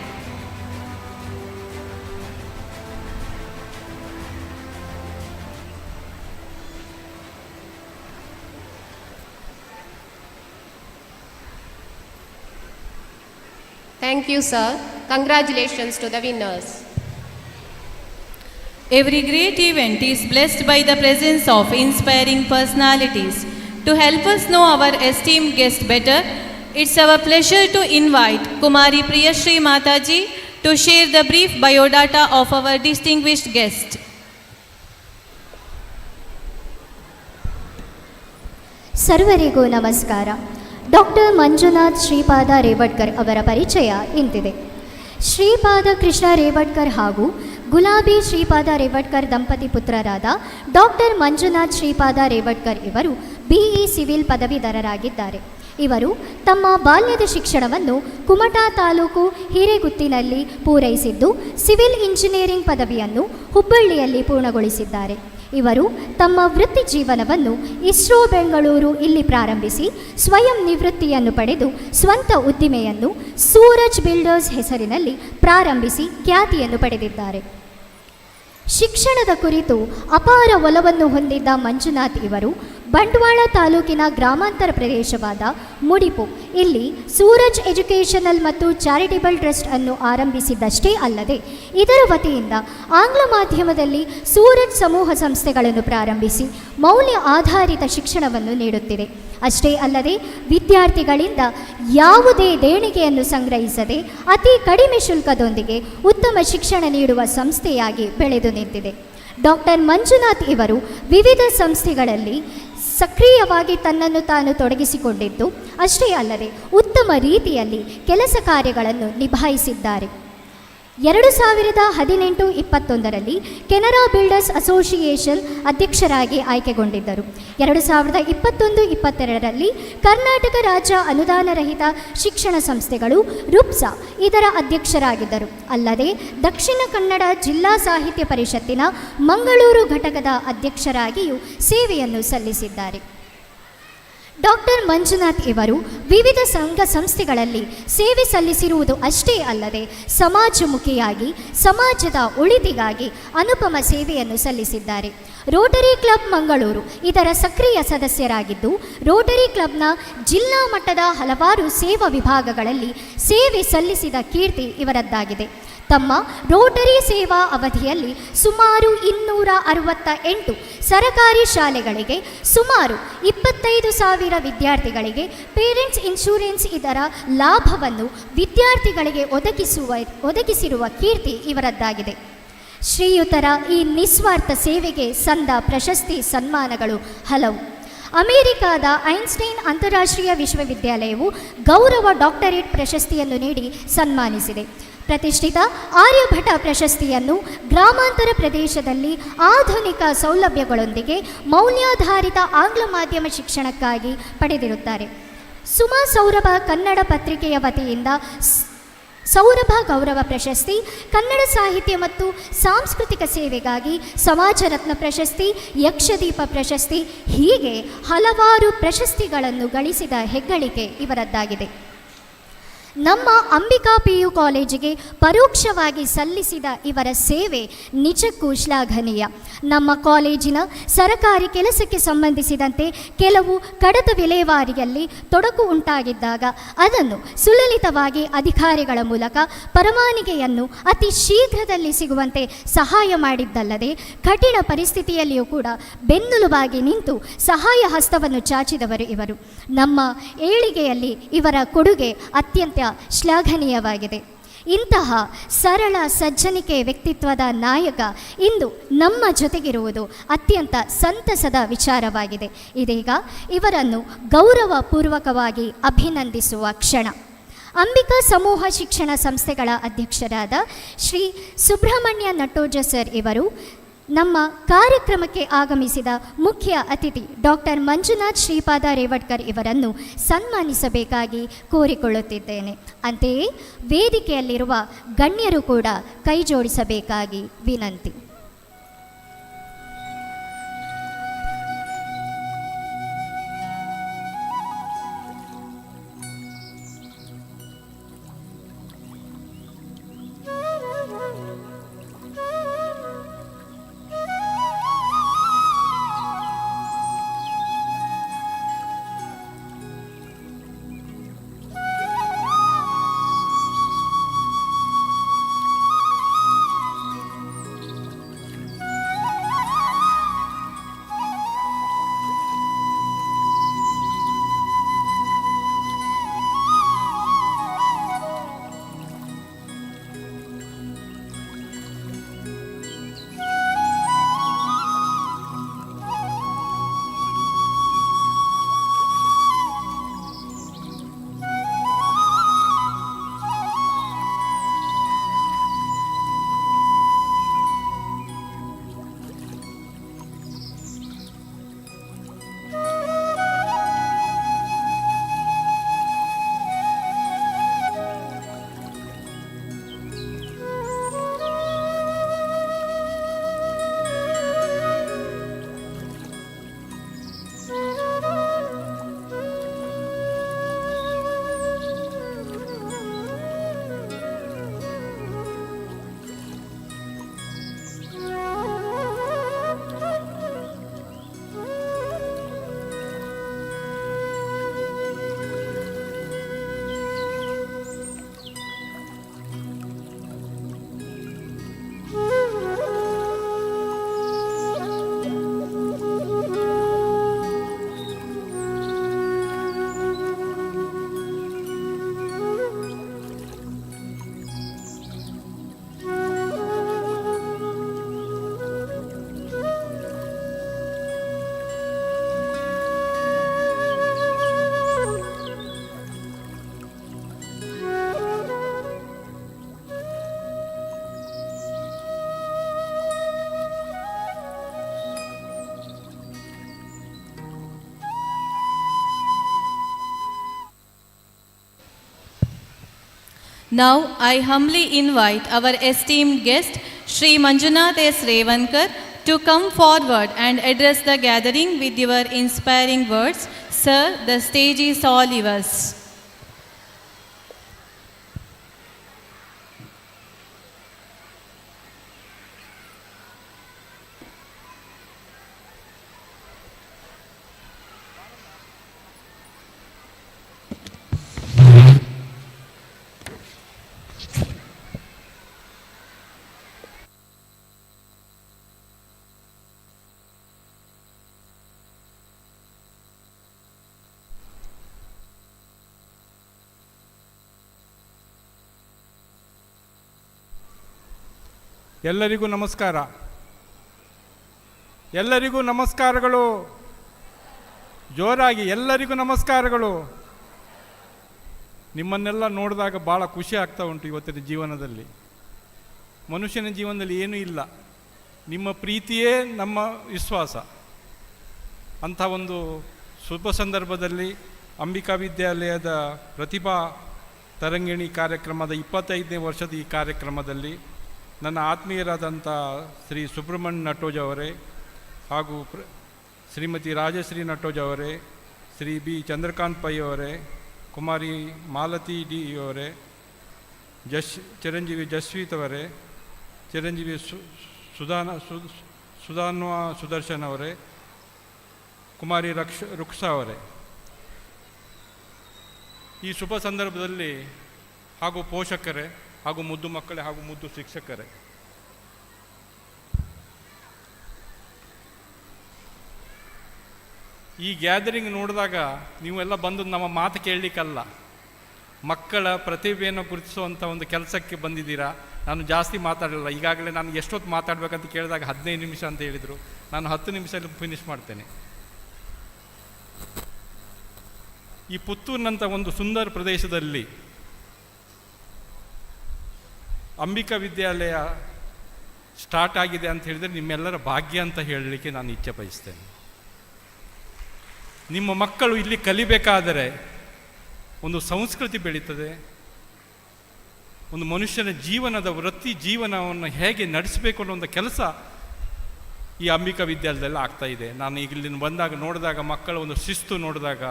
Thank you, sir. Congratulations to the winners. Every great event is blessed by the presence of inspiring personalities. To help us know our esteemed guest better, it's our pleasure to invite Kumari Priyashri Mataji to share the brief biodata of our distinguished guest. ಸರ್ವರಿಗೂ ನಮಸ್ಕಾರ. Doctor Manjunath Shripada ರೇವಡ್ಕರ್ ಅವರ ಪರಿಚಯ ಇಂತಿದೆ. ಶ್ರೀಪಾದ ಕೃಷ್ಣ ರೇವಡ್ಕರ್ ಹಾಗೂ ಗುಲಾಬಿ ಶ್ರೀಪಾದ ರೇವಡ್ಕರ್ ದಂಪತಿ ಪುತ್ರರಾದ doctor Manjunath Shripada ರೇವಡ್ಕರ್ ಇವರು BE civil ಪದವೀಧರರಾಗಿದ್ದಾರೆ. ಇವರು ತಮ್ಮ ಬಾಲ್ಯದ ಶಿಕ್ಷಣವನ್ನು ಕುಮಟಾ ತಾಲೂಕು ಹಿರೇಗುತ್ತಿನಲ್ಲಿ ಪೂರೈಸಿದ್ದು, ಸಿವಿಲ್ ಇಂಜಿನಿಯರಿಂಗ್ ಪದವಿಯನ್ನು ಹುಬ್ಬಳ್ಳಿಯಲ್ಲಿ ಪೂರ್ಣಗೊಳಿಸಿದ್ದಾರೆ. ಇವರು ತಮ್ಮ ವೃತ್ತಿ ಜೀವನವನ್ನು ಇಸ್ರೋ ಬೆಂಗಳೂರು ಇಲ್ಲಿ ಪ್ರಾರಂಭಿಸಿ ಸ್ವಯಂ ನಿವೃತ್ತಿಯನ್ನು ಪಡೆದು ಸ್ವಂತ ಉದ್ದಿಮೆಯನ್ನು ಸೂರಜ್ ಬಿಲ್ಡರ್ಸ್ ಹೆಸರಿನಲ್ಲಿ ಪ್ರಾರಂಭಿಸಿ ಖ್ಯಾತಿಯನ್ನು ಪಡೆದಿದ್ದಾರೆ. ಶಿಕ್ಷಣದ ಕುರಿತು ಅಪಾರ ಒಲವನ್ನು ಹೊಂದಿದ್ದ ಮಂಜುನಾಥ್ ಇವರು ಬಂಟ್ವಾಳ ತಾಲೂಕಿನ ಗ್ರಾಮಾಂತರ ಪ್ರದೇಶವಾದ ಮುಡಿಪು ಇಲ್ಲಿ ಸೂರಜ್ ಎಜುಕೇಷನಲ್ ಮತ್ತು ಚಾರಿಟೇಬಲ್ ಟ್ರಸ್ಟ್ ಅನ್ನು ಆರಂಭಿಸಿದ್ದಷ್ಟೇ ಅಲ್ಲದೆ ಇದರ ವತಿಯಿಂದ ಆಂಗ್ಲ ಮಾಧ್ಯಮದಲ್ಲಿ ಸೂರಜ್ ಸಮೂಹ ಸಂಸ್ಥೆಗಳನ್ನು ಪ್ರಾರಂಭಿಸಿ ಮೌಲ್ಯ ಆಧಾರಿತ ಶಿಕ್ಷಣವನ್ನು ನೀಡುತ್ತಿದೆ. ಅಷ್ಟೇ ಅಲ್ಲದೆ ವಿದ್ಯಾರ್ಥಿಗಳಿಂದ ಯಾವುದೇ ದೇಣಿಗೆಯನ್ನು ಸಂಗ್ರಹಿಸದೆ ಅತಿ ಕಡಿಮೆ ಶುಲ್ಕದೊಂದಿಗೆ ಉತ್ತಮ ಶಿಕ್ಷಣ ನೀಡುವ ಸಂಸ್ಥೆಯಾಗಿ ಬೆಳೆದು ನಿಂತಿದೆ. ಡಾಕ್ಟರ್ ಮಂಜುನಾಥ್ ಇವರು ವಿವಿಧ ಸಂಸ್ಥೆಗಳಲ್ಲಿ ಸಕ್ರಿಯವಾಗಿ ತನ್ನನ್ನು ತಾನು ತೊಡಗಿಸಿಕೊಂಡಿದ್ದು ಅಷ್ಟೇ ಅಲ್ಲದೆ ಉತ್ತಮ ರೀತಿಯಲ್ಲಿ ಕೆಲಸ ಕಾರ್ಯಗಳನ್ನು ನಿಭಾಯಿಸಿದ್ದಾರೆ. 2018-21 ಕೆನರಾ ಬಿಲ್ಡರ್ಸ್ ಅಸೋಸಿಯೇಷನ್ ಅಧ್ಯಕ್ಷರಾಗಿ ಆಯ್ಕೆಗೊಂಡಿದ್ದರು. 2021-22 ಕರ್ನಾಟಕ ರಾಜ್ಯ ಅನುದಾನ ರಹಿತ ಶಿಕ್ಷಣ ಸಂಸ್ಥೆಗಳು ರುಪ್ಸಾ ಇದರ ಅಧ್ಯಕ್ಷರಾಗಿದ್ದರು. ಅಲ್ಲದೆ ದಕ್ಷಿಣ ಕನ್ನಡ ಜಿಲ್ಲಾ ಸಾಹಿತ್ಯ ಪರಿಷತ್ತಿನ ಮಂಗಳೂರು ಘಟಕದ ಅಧ್ಯಕ್ಷರಾಗಿಯೂ ಸೇವೆಯನ್ನು ಸಲ್ಲಿಸಿದ್ದಾರೆ. ಡಾಕ್ಟರ್ ಮಂಜುನಾಥ್ ಇವರು ವಿವಿಧ ಸಂಘ ಸಂಸ್ಥೆಗಳಲ್ಲಿ ಸೇವೆ ಸಲ್ಲಿಸಿರುವುದು ಅಷ್ಟೇ ಅಲ್ಲದೆ ಸಮಾಜಮುಖಿಯಾಗಿ ಸಮಾಜದ ಒಳಿತಿಗಾಗಿ ಅನುಪಮ ಸೇವೆಯನ್ನು ಸಲ್ಲಿಸಿದ್ದಾರೆ. ರೋಟರಿ ಕ್ಲಬ್ ಮಂಗಳೂರು ಇದರ ಸಕ್ರಿಯ ಸದಸ್ಯರಾಗಿದ್ದು, ರೋಟರಿ ಕ್ಲಬ್ನ ಜಿಲ್ಲಾ ಮಟ್ಟದ ಹಲವಾರು ಸೇವಾ ವಿಭಾಗಗಳಲ್ಲಿ ಸೇವೆ ಸಲ್ಲಿಸಿದ ಕೀರ್ತಿ ಇವರದ್ದಾಗಿದೆ. ತಮ್ಮ ರೋಟರಿ ಸೇವಾ ಅವಧಿಯಲ್ಲಿ ಸುಮಾರು 268 ಸರಕಾರಿ ಶಾಲೆಗಳಿಗೆ ಸುಮಾರು 25,000 ವಿದ್ಯಾರ್ಥಿಗಳಿಗೆ ಪೇರೆಂಟ್ಸ್ ಇನ್ಶೂರೆನ್ಸ್ ಇದರ ಲಾಭವನ್ನು ವಿದ್ಯಾರ್ಥಿಗಳಿಗೆ ಒದಗಿಸಿರುವ ಕೀರ್ತಿ ಇವರದ್ದಾಗಿದೆ. ಶ್ರೀಯುತರ ಈ ನಿಸ್ವಾರ್ಥ ಸೇವೆಗೆ ಸಂದ ಪ್ರಶಸ್ತಿ ಸನ್ಮಾನಗಳು ಹಲವು. ಅಮೆರಿಕಾದ ಐನ್ಸ್ಟೈನ್ ಅಂತಾರಾಷ್ಟ್ರೀಯ ವಿಶ್ವವಿದ್ಯಾಲಯವು ಗೌರವ ಡಾಕ್ಟರೇಟ್ ಪ್ರಶಸ್ತಿಯನ್ನು ನೀಡಿ ಸನ್ಮಾನಿಸಿದೆ. ಪ್ರತಿಷ್ಠಿತ ಆರ್ಯಭಟ ಪ್ರಶಸ್ತಿಯನ್ನು ಗ್ರಾಮಾಂತರ ಪ್ರದೇಶದಲ್ಲಿ ಆಧುನಿಕ ಸೌಲಭ್ಯಗಳೊಂದಿಗೆ ಮೌಲ್ಯಾಧಾರಿತ ಆಂಗ್ಲ ಮಾಧ್ಯಮ ಶಿಕ್ಷಣಕ್ಕಾಗಿ ಪಡೆದಿರುತ್ತಾರೆ. ಸುಮಾ ಸೌರಭ ಕನ್ನಡ ಪತ್ರಿಕೆಯ ವತಿಯಿಂದ ಸೌರಭ ಗೌರವ ಪ್ರಶಸ್ತಿ, ಕನ್ನಡ ಸಾಹಿತ್ಯ ಮತ್ತು ಸಾಂಸ್ಕೃತಿಕ ಸೇವೆಗಾಗಿ ಸಮಾಜ ರತ್ನ ಪ್ರಶಸ್ತಿ, ಯಕ್ಷದೀಪ ಪ್ರಶಸ್ತಿ ಹೀಗೆ ಹಲವಾರು ಪ್ರಶಸ್ತಿಗಳನ್ನು ಗಳಿಸಿದ ಹೆಗ್ಗಳಿಕೆ ಇವರದ್ದಾಗಿದೆ. ನಮ್ಮ ಅಂಬಿಕಾ PU ಕಾಲೇಜಿಗೆ ಪರೋಕ್ಷವಾಗಿ ಸಲ್ಲಿಸಿದ ಇವರ ಸೇವೆ ನಿಜಕ್ಕೂ ಶ್ಲಾಘನೀಯ. ನಮ್ಮ ಕಾಲೇಜಿನ ಸರಕಾರಿ ಕೆಲಸಕ್ಕೆ ಸಂಬಂಧಿಸಿದಂತೆ ಕೆಲವು ಕಡತ ವಿಲೇವಾರಿಯಲ್ಲಿ ತೊಡಕು ಉಂಟಾಗಿದ್ದಾಗ ಅದನ್ನು ಸುಲಲಿತವಾಗಿ ಅಧಿಕಾರಿಗಳ ಮೂಲಕ ಪರವಾನಗಿಯನ್ನು ಅತಿ ಶೀಘ್ರದಲ್ಲಿ ಸಿಗುವಂತೆ ಸಹಾಯ ಮಾಡಿದ್ದಲ್ಲದೆ, ಕಠಿಣ ಪರಿಸ್ಥಿತಿಯಲ್ಲಿಯೂ ಕೂಡ ಬೆನ್ನೆಲುಬಾಗಿ ನಿಂತು ಸಹಾಯ ಹಸ್ತವನ್ನು ಚಾಚಿದವರು ಇವರು. ನಮ್ಮ ಏಳಿಗೆಯಲ್ಲಿ ಇವರ ಕೊಡುಗೆ ಅತ್ಯಂತ ಶ್ಲಾಘನೀಯವಾಗಿದೆ. ಇಂತಹ ಸರಳ ಸಜ್ಜನಿಕೆ ವ್ಯಕ್ತಿತ್ವದ ನಾಯಕ ಇಂದು ನಮ್ಮ ಜೊತೆಗಿರುವುದು ಅತ್ಯಂತ ಸಂತಸದ ವಿಚಾರವಾಗಿದೆ. ಇದೀಗ ಇವರನ್ನು ಗೌರವಪೂರ್ವಕವಾಗಿ ಅಭಿನಂದಿಸುವ ಕ್ಷಣ. ಅಂಬಿಕಾ ಸಮೂಹ ಶಿಕ್ಷಣ ಸಂಸ್ಥೆಗಳ ಅಧ್ಯಕ್ಷರಾದ ಶ್ರೀ ಸುಬ್ರಹ್ಮಣ್ಯ ನಟೋಜ ಸರ್ ಇವರು ನಮ್ಮ ಕಾರ್ಯಕ್ರಮಕ್ಕೆ ಆಗಮಿಸಿದ ಮುಖ್ಯ ಅತಿಥಿ ಡಾಕ್ಟರ್ ಮಂಜುನಾಥ್ ಶ್ರೀಪಾದ ರೇವಡ್ಕರ್ ಇವರನ್ನು ಸನ್ಮಾನಿಸಬೇಕಾಗಿ ಕೋರಿಕೊಳ್ಳುತ್ತಿದ್ದೇನೆ. ಅಂತೆಯೇ ವೇದಿಕೆಯಲ್ಲಿರುವ ಗಣ್ಯರು ಕೂಡ ಕೈ ಜೋಡಿಸಬೇಕಾಗಿ ವಿನಂತಿ. Now I humbly invite our esteemed guest, Shri Manjunath S. Revankar, to come forward and address the gathering with your inspiring words. Sir, the stage is all yours. ಎಲ್ಲರಿಗೂ ನಮಸ್ಕಾರ. ಎಲ್ಲರಿಗೂ ನಮಸ್ಕಾರಗಳು. ಜೋರಾಗಿ ಎಲ್ಲರಿಗೂ ನಮಸ್ಕಾರಗಳು. ನಿಮ್ಮನ್ನೆಲ್ಲ ನೋಡಿದಾಗ ಭಾಳ ಖುಷಿ ಆಗ್ತಾ ಉಂಟು. ಇವತ್ತಿನ ಜೀವನದಲ್ಲಿ, ಮನುಷ್ಯನ ಜೀವನದಲ್ಲಿ ಏನೂ ಇಲ್ಲ, ನಿಮ್ಮ ಪ್ರೀತಿಯೇ ನಮ್ಮ ವಿಶ್ವಾಸ. ಅಂಥ ಒಂದು ಶುಭ ಸಂದರ್ಭದಲ್ಲಿ ಅಂಬಿಕಾ ವಿದ್ಯಾಲಯದ ಪ್ರತಿಭಾ ತರಂಗಿಣಿ ಕಾರ್ಯಕ್ರಮದ 25ನೇ ವರ್ಷದ ಈ ಕಾರ್ಯಕ್ರಮದಲ್ಲಿ ನನ್ನ ಆತ್ಮೀಯರಾದಂಥ ಶ್ರೀ ಸುಬ್ರಹ್ಮಣ್ಯ ನಟೋಜ್ ಅವರೇ ಹಾಗೂ ಶ್ರೀಮತಿ ರಾಜಶ್ರೀ ನಟೋಜ್ ಅವರೇ, ಶ್ರೀ ಬಿ ಚಂದ್ರಕಾಂತ್ ಪೈ ಅವರೇ, ಕುಮಾರಿ ಮಾಲತಿ ಡಿ ಅವರೇ, ಚಿರಂಜೀವಿ ಜಸ್ವೀತ್ ಅವರೇ, ಚಿರಂಜೀವಿ ಸುಧಾನ್ವ ಸುದರ್ಶನ್ ಅವರೇ, ಕುಮಾರಿ ರುಕ್ಸಾ ಅವರೇ, ಈ ಶುಭ ಸಂದರ್ಭದಲ್ಲಿ ಹಾಗೂ ಪೋಷಕರೇ ಹಾಗೂ ಮುದ್ದು ಮಕ್ಕಳೇ ಹಾಗೂ ಮುದ್ದು ಶಿಕ್ಷಕರೇ, ಈ ಗ್ಯಾದರಿಂಗ್ ನೋಡಿದಾಗ ನೀವೆಲ್ಲ ಬಂದು ನಮ್ಮ ಮಾತು ಕೇಳಲಿಕ್ಕಲ್ಲ, ಮಕ್ಕಳ ಪ್ರತಿಭೆಯನ್ನು ಗುರುತಿಸುವಂಥ ಒಂದು ಕೆಲಸಕ್ಕೆ ಬಂದಿದ್ದೀರಾ. ನಾನು ಜಾಸ್ತಿ ಮಾತಾಡಲ್ಲ. ಈಗಾಗಲೇ ನಾನು ಎಷ್ಟೊತ್ತು ಮಾತಾಡಬೇಕಂತ ಕೇಳಿದಾಗ 15 ನಿಮಿಷ ಅಂತ ಹೇಳಿದರು. ನಾನು 10 ನಿಮಿಷದಲ್ಲಿ ಫಿನಿಷ್ ಮಾಡ್ತೇನೆ. ಈ ಪುತ್ತೂರಿನಂಥ ಒಂದು ಸುಂದರ ಪ್ರದೇಶದಲ್ಲಿ ಅಂಬಿಕಾ ವಿದ್ಯಾಲಯ ಸ್ಟಾರ್ಟ್ ಆಗಿದೆ ಅಂತ ಹೇಳಿದರೆ ನಿಮ್ಮೆಲ್ಲರ ಭಾಗ್ಯ ಅಂತ ಹೇಳಲಿಕ್ಕೆ ನಾನು ಇಚ್ಛೆ ಬಯಸ್ತೇನೆ. ನಿಮ್ಮ ಮಕ್ಕಳು ಇಲ್ಲಿ ಕಲಿಬೇಕಾದರೆ ಒಂದು ಸಂಸ್ಕೃತಿ ಬೆಳೀತದೆ, ಒಂದು ಮನುಷ್ಯನ ಜೀವನದ ವೃತ್ತಿ ಜೀವನವನ್ನು ಹೇಗೆ ನಡೆಸಬೇಕು ಅನ್ನೋ ಒಂದು ಕೆಲಸ ಈ ಅಂಬಿಕಾ ವಿದ್ಯಾಲಯದಲ್ಲಿ ಆಗ್ತಾ ಇದೆ. ನಾನು ಈಗ ಇಲ್ಲಿ ಬಂದಾಗ ನೋಡಿದಾಗ ಮಕ್ಕಳ ಒಂದು ಶಿಸ್ತು ನೋಡಿದಾಗ,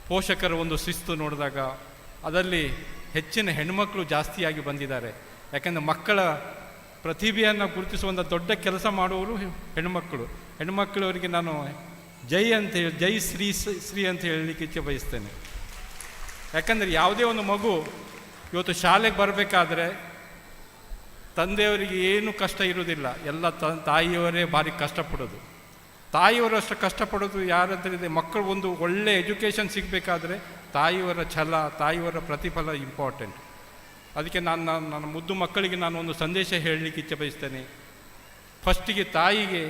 ಪೋಷಕರ ಒಂದು ಶಿಸ್ತು ನೋಡಿದಾಗ, ಅದರಲ್ಲಿ ಹೆಚ್ಚಿನ ಹೆಣ್ಮಕ್ಳು ಜಾಸ್ತಿಯಾಗಿ ಬಂದಿದ್ದಾರೆ. ಯಾಕೆಂದರೆ ಮಕ್ಕಳ ಪ್ರತಿಭೆಯನ್ನು ಗುರುತಿಸುವಂಥ ದೊಡ್ಡ ಕೆಲಸ ಮಾಡುವವರು ಹೆಣ್ಮಕ್ಕಳು. ಹೆಣ್ಮಕ್ಕಳವರಿಗೆ ನಾನು ಜೈ ಅಂತ ಹೇಳಿ, ಜೈ ಶ್ರೀ ಅಂತ ಹೇಳಲಿಕ್ಕೆ ಇಚ್ಛೆ ಬಯಸ್ತೇನೆ. ಯಾಕಂದರೆ ಯಾವುದೇ ಒಂದು ಮಗು ಇವತ್ತು ಶಾಲೆಗೆ ಬರಬೇಕಾದ್ರೆ ತಂದೆಯವರಿಗೆ ಏನು ಕಷ್ಟ ಇರೋದಿಲ್ಲ, ಎಲ್ಲ ತಾಯಿಯವರೇ ಭಾರಿ ಕಷ್ಟಪಡೋದು. ತಾಯಿಯವರು ಅಷ್ಟು ಕಷ್ಟಪಡೋದು ಯಾರಂತೇಳಿದೆ, ಮಕ್ಕಳು ಒಂದು ಒಳ್ಳೆಯ ಎಜುಕೇಷನ್ ಸಿಗಬೇಕಾದ್ರೆ ತಾಯಿಯವರ ಛಲ, ತಾಯಿಯವರ ಪ್ರತಿಫಲ ಇಂಪಾರ್ಟೆಂಟ್. ಅದಕ್ಕೆ ನನ್ನ ಮುದ್ದು ಮಕ್ಕಳಿಗೆ ನಾನು ಒಂದು ಸಂದೇಶ ಹೇಳಲಿಕ್ಕೆ ಇಚ್ಛೆ ಬಯಸ್ತೇನೆ. ಫಸ್ಟಿಗೆ ತಾಯಿಗೆ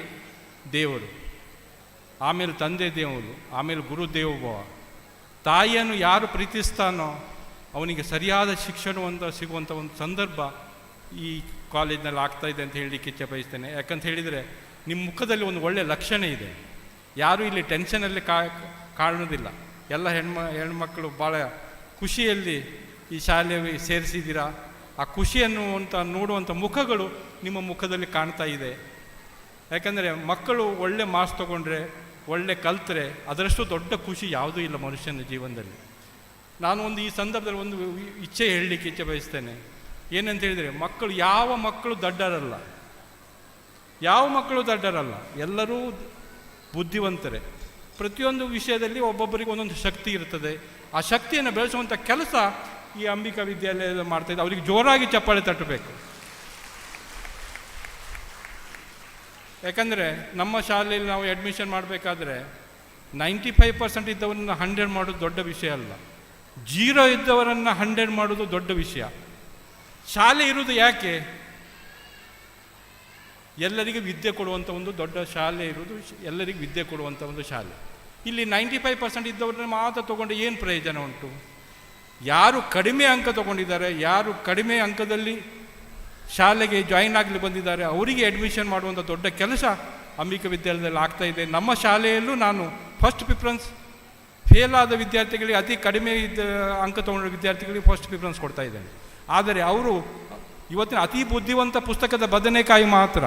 ದೇವರು, ಆಮೇಲೆ ತಂದೆ ದೇವರು, ಆಮೇಲೆ ಗುರು ದೇವೋಭವ. ತಾಯಿಯನ್ನು ಯಾರು ಪ್ರೀತಿಸ್ತಾನೋ ಅವನಿಗೆ ಸರಿಯಾದ ಶಿಕ್ಷಣ ಸಿಗುವಂಥ ಒಂದು ಸಂದರ್ಭ ಈ ಕಾಲೇಜಿನಲ್ಲಿ ಆಗ್ತಾಯಿದೆ ಅಂತ ಹೇಳಲಿಕ್ಕೆ ಇಚ್ಛೆ ಬಯಸ್ತೇನೆ. ಯಾಕಂತ ಹೇಳಿದರೆ ನಿಮ್ಮ ಮುಖದಲ್ಲಿ ಒಂದು ಒಳ್ಳೆಯ ಲಕ್ಷಣ ಇದೆ. ಯಾರೂ ಇಲ್ಲಿ ಟೆನ್ಷನಲ್ಲಿ ಕಾಣೋದಿಲ್ಲ. ಎಲ್ಲ ಹೆಣ್ಮಕ್ಕಳು ಭಾಳ ಖುಷಿಯಲ್ಲಿ ಈ ಶಾಲೆಗೆ ಸೇರಿಸಿದ್ದೀರಾ. ಆ ಖುಷಿಯನ್ನು ನೋಡುವಂಥ ಮುಖಗಳು ನಿಮ್ಮ ಮುಖದಲ್ಲಿ ಕಾಣ್ತಾ ಇದೆ. ಯಾಕಂದರೆ ಮಕ್ಕಳು ಒಳ್ಳೆ ಮಾರ್ಕ್ಸ್ ತೊಗೊಂಡ್ರೆ, ಒಳ್ಳೆ ಕಲ್ತರೆ ಅದರಷ್ಟು ದೊಡ್ಡ ಖುಷಿ ಯಾವುದೂ ಇಲ್ಲ ಮನುಷ್ಯನ ಜೀವನದಲ್ಲಿ. ನಾನು ಈ ಸಂದರ್ಭದಲ್ಲಿ ಒಂದು ಇಚ್ಛೆ ಹೇಳಲಿಕ್ಕೆ ಇಚ್ಛೆ ಬಯಸ್ತೇನೆ. ಏನಂತ ಹೇಳಿದರೆ, ಯಾವ ಮಕ್ಕಳು ದಡ್ಡರಲ್ಲ, ಯಾವ ಮಕ್ಕಳು ದಡ್ಡರಲ್ಲ, ಎಲ್ಲರೂ ಬುದ್ಧಿವಂತರೇ. ಪ್ರತಿಯೊಂದು ವಿಷಯದಲ್ಲಿ ಒಬ್ಬೊಬ್ಬರಿಗೆ ಒಂದೊಂದು ಶಕ್ತಿ ಇರ್ತದೆ. ಆ ಶಕ್ತಿಯನ್ನು ಬೆಳೆಸುವಂಥ ಕೆಲಸ ಈ ಅಂಬಿಕಾ ವಿದ್ಯಾಲಯದಲ್ಲಿ ಮಾಡ್ತಾಯಿದ್ದೆ. ಅವರಿಗೆ ಜೋರಾಗಿ ಚಪ್ಪಾಳೆ ತಟ್ಟಬೇಕು. ಯಾಕಂದರೆ ನಮ್ಮ ಶಾಲೆಯಲ್ಲಿ ನಾವು ಅಡ್ಮಿಷನ್ ಮಾಡಬೇಕಾದ್ರೆ 95% ಇದ್ದವರನ್ನು 100 ಮಾಡೋದು ದೊಡ್ಡ ವಿಷಯ ಅಲ್ಲ, 0 ಇದ್ದವರನ್ನು 100 ಮಾಡೋದು ದೊಡ್ಡ ವಿಷಯ. ಶಾಲೆ ಇರುವುದು ಯಾಕೆ? ಎಲ್ಲರಿಗೂ ವಿದ್ಯೆ ಕೊಡುವಂಥ ಒಂದು ದೊಡ್ಡ ಶಾಲೆ ಇರುವುದು, ಎಲ್ಲರಿಗೂ ವಿದ್ಯೆ ಕೊಡುವಂಥ ಒಂದು ಶಾಲೆ. ಇಲ್ಲಿ 95% ಇದ್ದವ್ರನ್ನ ಮಾತ್ರ ತೊಗೊಂಡು ಏನು ಪ್ರಯೋಜನ ಉಂಟು? ಯಾರು ಕಡಿಮೆ ಅಂಕ ತೊಗೊಂಡಿದ್ದಾರೆ, ಯಾರು ಕಡಿಮೆ ಅಂಕದಲ್ಲಿ ಶಾಲೆಗೆ ಜಾಯಿನ್ ಆಗಲಿ ಬಂದಿದ್ದಾರೆ, ಅವರಿಗೆ ಅಡ್ಮಿಷನ್ ಮಾಡುವಂಥ ದೊಡ್ಡ ಕೆಲಸ ಅಂಬಿಕಾ ವಿದ್ಯಾಲಯದಲ್ಲಿ ಆಗ್ತಾಯಿದೆ. ನಮ್ಮ ಶಾಲೆಯಲ್ಲೂ ನಾನು ಫಸ್ಟ್ ಪ್ರಿಫರೆನ್ಸ್ ಫೇಲ್ ಆದ ವಿದ್ಯಾರ್ಥಿಗಳಿಗೆ, ಅತಿ ಕಡಿಮೆ ಅಂಕ ತೊಗೊಂಡ ವಿದ್ಯಾರ್ಥಿಗಳಿಗೆ ಫಸ್ಟ್ ಪ್ರಿಫರೆನ್ಸ್ ಕೊಡ್ತಾ ಇದ್ದೇನೆ. ಆದರೆ ಅವರು ಇವತ್ತಿನ ಅತಿ ಬುದ್ಧಿವಂತ ಪುಸ್ತಕದ ಬದನೆಕಾಯಿ ಮಾತ್ರ,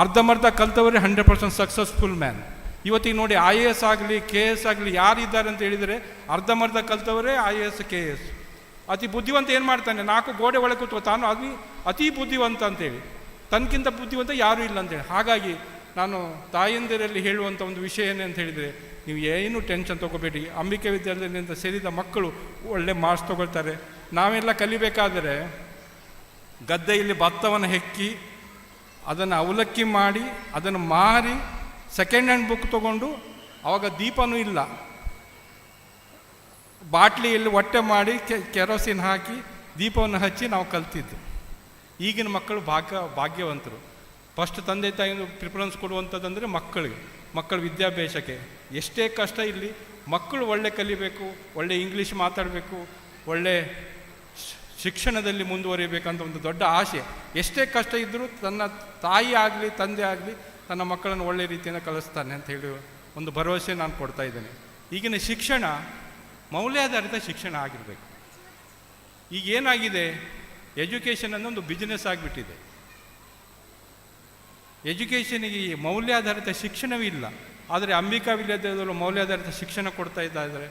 ಅರ್ಧಮರ್ಧ ಕಲ್ತವರೇ 100% ಸಕ್ಸಸ್ಫುಲ್ ಮ್ಯಾನ್. ಇವತ್ತಿಗೆ ನೋಡಿ IAS ಆಗಲಿ KS ಆಗಲಿ ಯಾರಿದ್ದಾರೆ ಅಂತ ಹೇಳಿದರೆ ಅರ್ಧಂಬರ್ಧ ಕಲ್ತವರೇ IAS KS. ಅತಿ ಬುದ್ಧಿವಂತ ಏನು ಮಾಡ್ತಾನೆ, 4 ಗೋಡೆ ಒಳಗೆ ಕೂತ್ಕೋ, ತಾನು ಅತಿ ಬುದ್ಧಿವಂತ ಅಂತೇಳಿ, ತನಗಿಂತ ಬುದ್ಧಿವಂತ ಯಾರೂ ಇಲ್ಲ ಅಂತೇಳಿ. ಹಾಗಾಗಿ ನಾನು ತಾಯಂದಿರಲ್ಲಿ ಹೇಳುವಂಥ ಒಂದು ವಿಷಯ ಏನೇ ಅಂತ ಹೇಳಿದರೆ, ನೀವು ಏನು ಟೆನ್ಷನ್ ತೊಗೋಬೇಡಿ. ಅಂಬಿಕೆ ವಿದ್ಯಾಲಯದಿಂದ ಸೇರಿದ ಮಕ್ಕಳು ಒಳ್ಳೆ ಮಾರ್ಕ್ಸ್ ತೊಗೊಳ್ತಾರೆ. ನಾವೆಲ್ಲ ಕಲಿಬೇಕಾದರೆ ಗದ್ದೆಯಲ್ಲಿ ಭತ್ತವನ್ನು ಹೆಕ್ಕಿ ಅದನ್ನು ಅವಲಕ್ಕಿ ಮಾಡಿ ಅದನ್ನು ಮಾರಿ ಸೆಕೆಂಡ್ ಹ್ಯಾಂಡ್ ಬುಕ್ ತೊಗೊಂಡು, ಆವಾಗ ದೀಪನೂ ಇಲ್ಲ, ಬಾಟ್ಲಿಯಲ್ಲಿ ಹೊಟ್ಟೆ ಮಾಡಿ ಕೆರೋಸಿನ್ ಹಾಕಿ ದೀಪವನ್ನು ಹಚ್ಚಿ ನಾವು ಕಲ್ತಿದ್ದು. ಈಗಿನ ಮಕ್ಕಳು ಭಾಗ್ಯವಂತರು. ಫಸ್ಟ್ ತಂದೆ ತಾಯಿಯನ್ನು ಪ್ರಿಫರೆನ್ಸ್ ಕೊಡುವಂಥದ್ದಂದರೆ ಮಕ್ಕಳ ವಿದ್ಯಾಭ್ಯಾಸಕ್ಕೆ. ಎಷ್ಟೇ ಕಷ್ಟ ಇರಲಿ, ಮಕ್ಕಳು ಒಳ್ಳೆ ಕಲಿಬೇಕು, ಒಳ್ಳೆ ಇಂಗ್ಲೀಷ್ ಮಾತಾಡಬೇಕು, ಒಳ್ಳೆ ಶಿಕ್ಷಣದಲ್ಲಿ ಮುಂದುವರಿಬೇಕಂತ ಒಂದು ದೊಡ್ಡ ಆಸೆ. ಎಷ್ಟೇ ಕಷ್ಟ ಇದ್ದರೂ ತನ್ನ ತಾಯಿ ಆಗಲಿ ತಂದೆ ಆಗಲಿ ತನ್ನ ಮಕ್ಕಳನ್ನು ಒಳ್ಳೆ ರೀತಿಯಿಂದ ಕಲಿಸ್ತಾನೆ ಅಂತ ಹೇಳಿ ಒಂದು ಭರವಸೆ ನಾನು ಕೊಡ್ತಾ ಇದ್ದೇನೆ. ಈಗಿನ ಶಿಕ್ಷಣ ಮೌಲ್ಯಾಧಾರಿತ ಶಿಕ್ಷಣ ಆಗಿರಬೇಕು. ಈಗ ಏನಾಗಿದೆ, ಎಜುಕೇಷನ್ ಅನ್ನೊಂದು ಬಿಸ್ನೆಸ್ ಆಗಿಬಿಟ್ಟಿದೆ. ಎಜುಕೇಷನಿಗೆ ಮೌಲ್ಯಾಧಾರಿತ ಶಿಕ್ಷಣವೂ ಇಲ್ಲ. ಆದರೆ ಅಂಬಿಕಾ ವಿದ್ಯಾಲಯದವರು ಮೌಲ್ಯಾಧಾರಿತ ಶಿಕ್ಷಣ ಕೊಡ್ತಾ ಇದ್ದಾರೆ.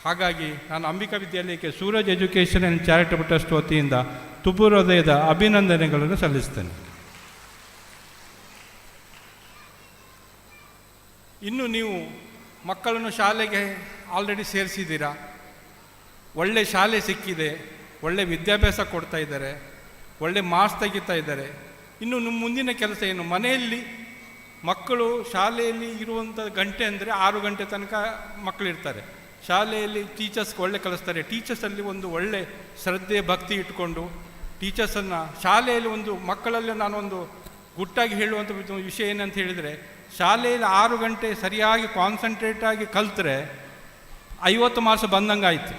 ಹಾಗಾಗಿ ನಾನು ಅಂಬಿಕಾ ವಿದ್ಯಾಲಯಕ್ಕೆ Suraj education and charitable trust ವತಿಯಿಂದ ತುಪು ಹೃದಯದ ಅಭಿನಂದನೆಗಳನ್ನು ಸಲ್ಲಿಸ್ತೇನೆ. ಇನ್ನು ನೀವು ಮಕ್ಕಳನ್ನು ಶಾಲೆಗೆ ಆಲ್ರೆಡಿ ಸೇರಿಸಿದ್ದೀರಾ, ಒಳ್ಳೆ ಶಾಲೆ ಸಿಕ್ಕಿದೆ, ಒಳ್ಳೆ ವಿದ್ಯಾಭ್ಯಾಸ ಕೊಡ್ತಾ ಇದ್ದಾರೆ, ಒಳ್ಳೆ ಮಾರ್ಕ್ಸ್ ತೆಗಿತಾ ಇದ್ದಾರೆ. ಇನ್ನು ನಿಮ್ಮ ಮುಂದಿನ ಕೆಲಸ ಏನು? ಮನೆಯಲ್ಲಿ ಮಕ್ಕಳು ಶಾಲೆಯಲ್ಲಿ ಇರುವಂಥ ಗಂಟೆ ಅಂದರೆ 6 ಗಂಟೆ ತನಕ ಮಕ್ಕಳಿರ್ತಾರೆ. ಶಾಲೆಯಲ್ಲಿ ಟೀಚರ್ಸ್ಗೆ ಒಳ್ಳೆ ಕಲಿಸ್ತಾರೆ. ಟೀಚರ್ಸಲ್ಲಿ ಒಂದು ಒಳ್ಳೆ ಶ್ರದ್ಧೆ ಭಕ್ತಿ ಇಟ್ಕೊಂಡು ಟೀಚರ್ಸನ್ನು ಶಾಲೆಯಲ್ಲಿ ಒಂದು ಮಕ್ಕಳಲ್ಲಿ ನಾನೊಂದು ಗುಟ್ಟಾಗಿ ಹೇಳುವಂಥ ವಿಷಯ ಏನಂತ ಹೇಳಿದರೆ, ಶಾಲೆಯಲ್ಲಿ 6 ಗಂಟೆ ಸರಿಯಾಗಿ ಕಾನ್ಸಂಟ್ರೇಟ್ ಆಗಿ ಕಲಿತ್ರೆ 50 ಮಾರ್ಕ್ಸ್ ಬಂದಂಗೆ ಆಯಿತು.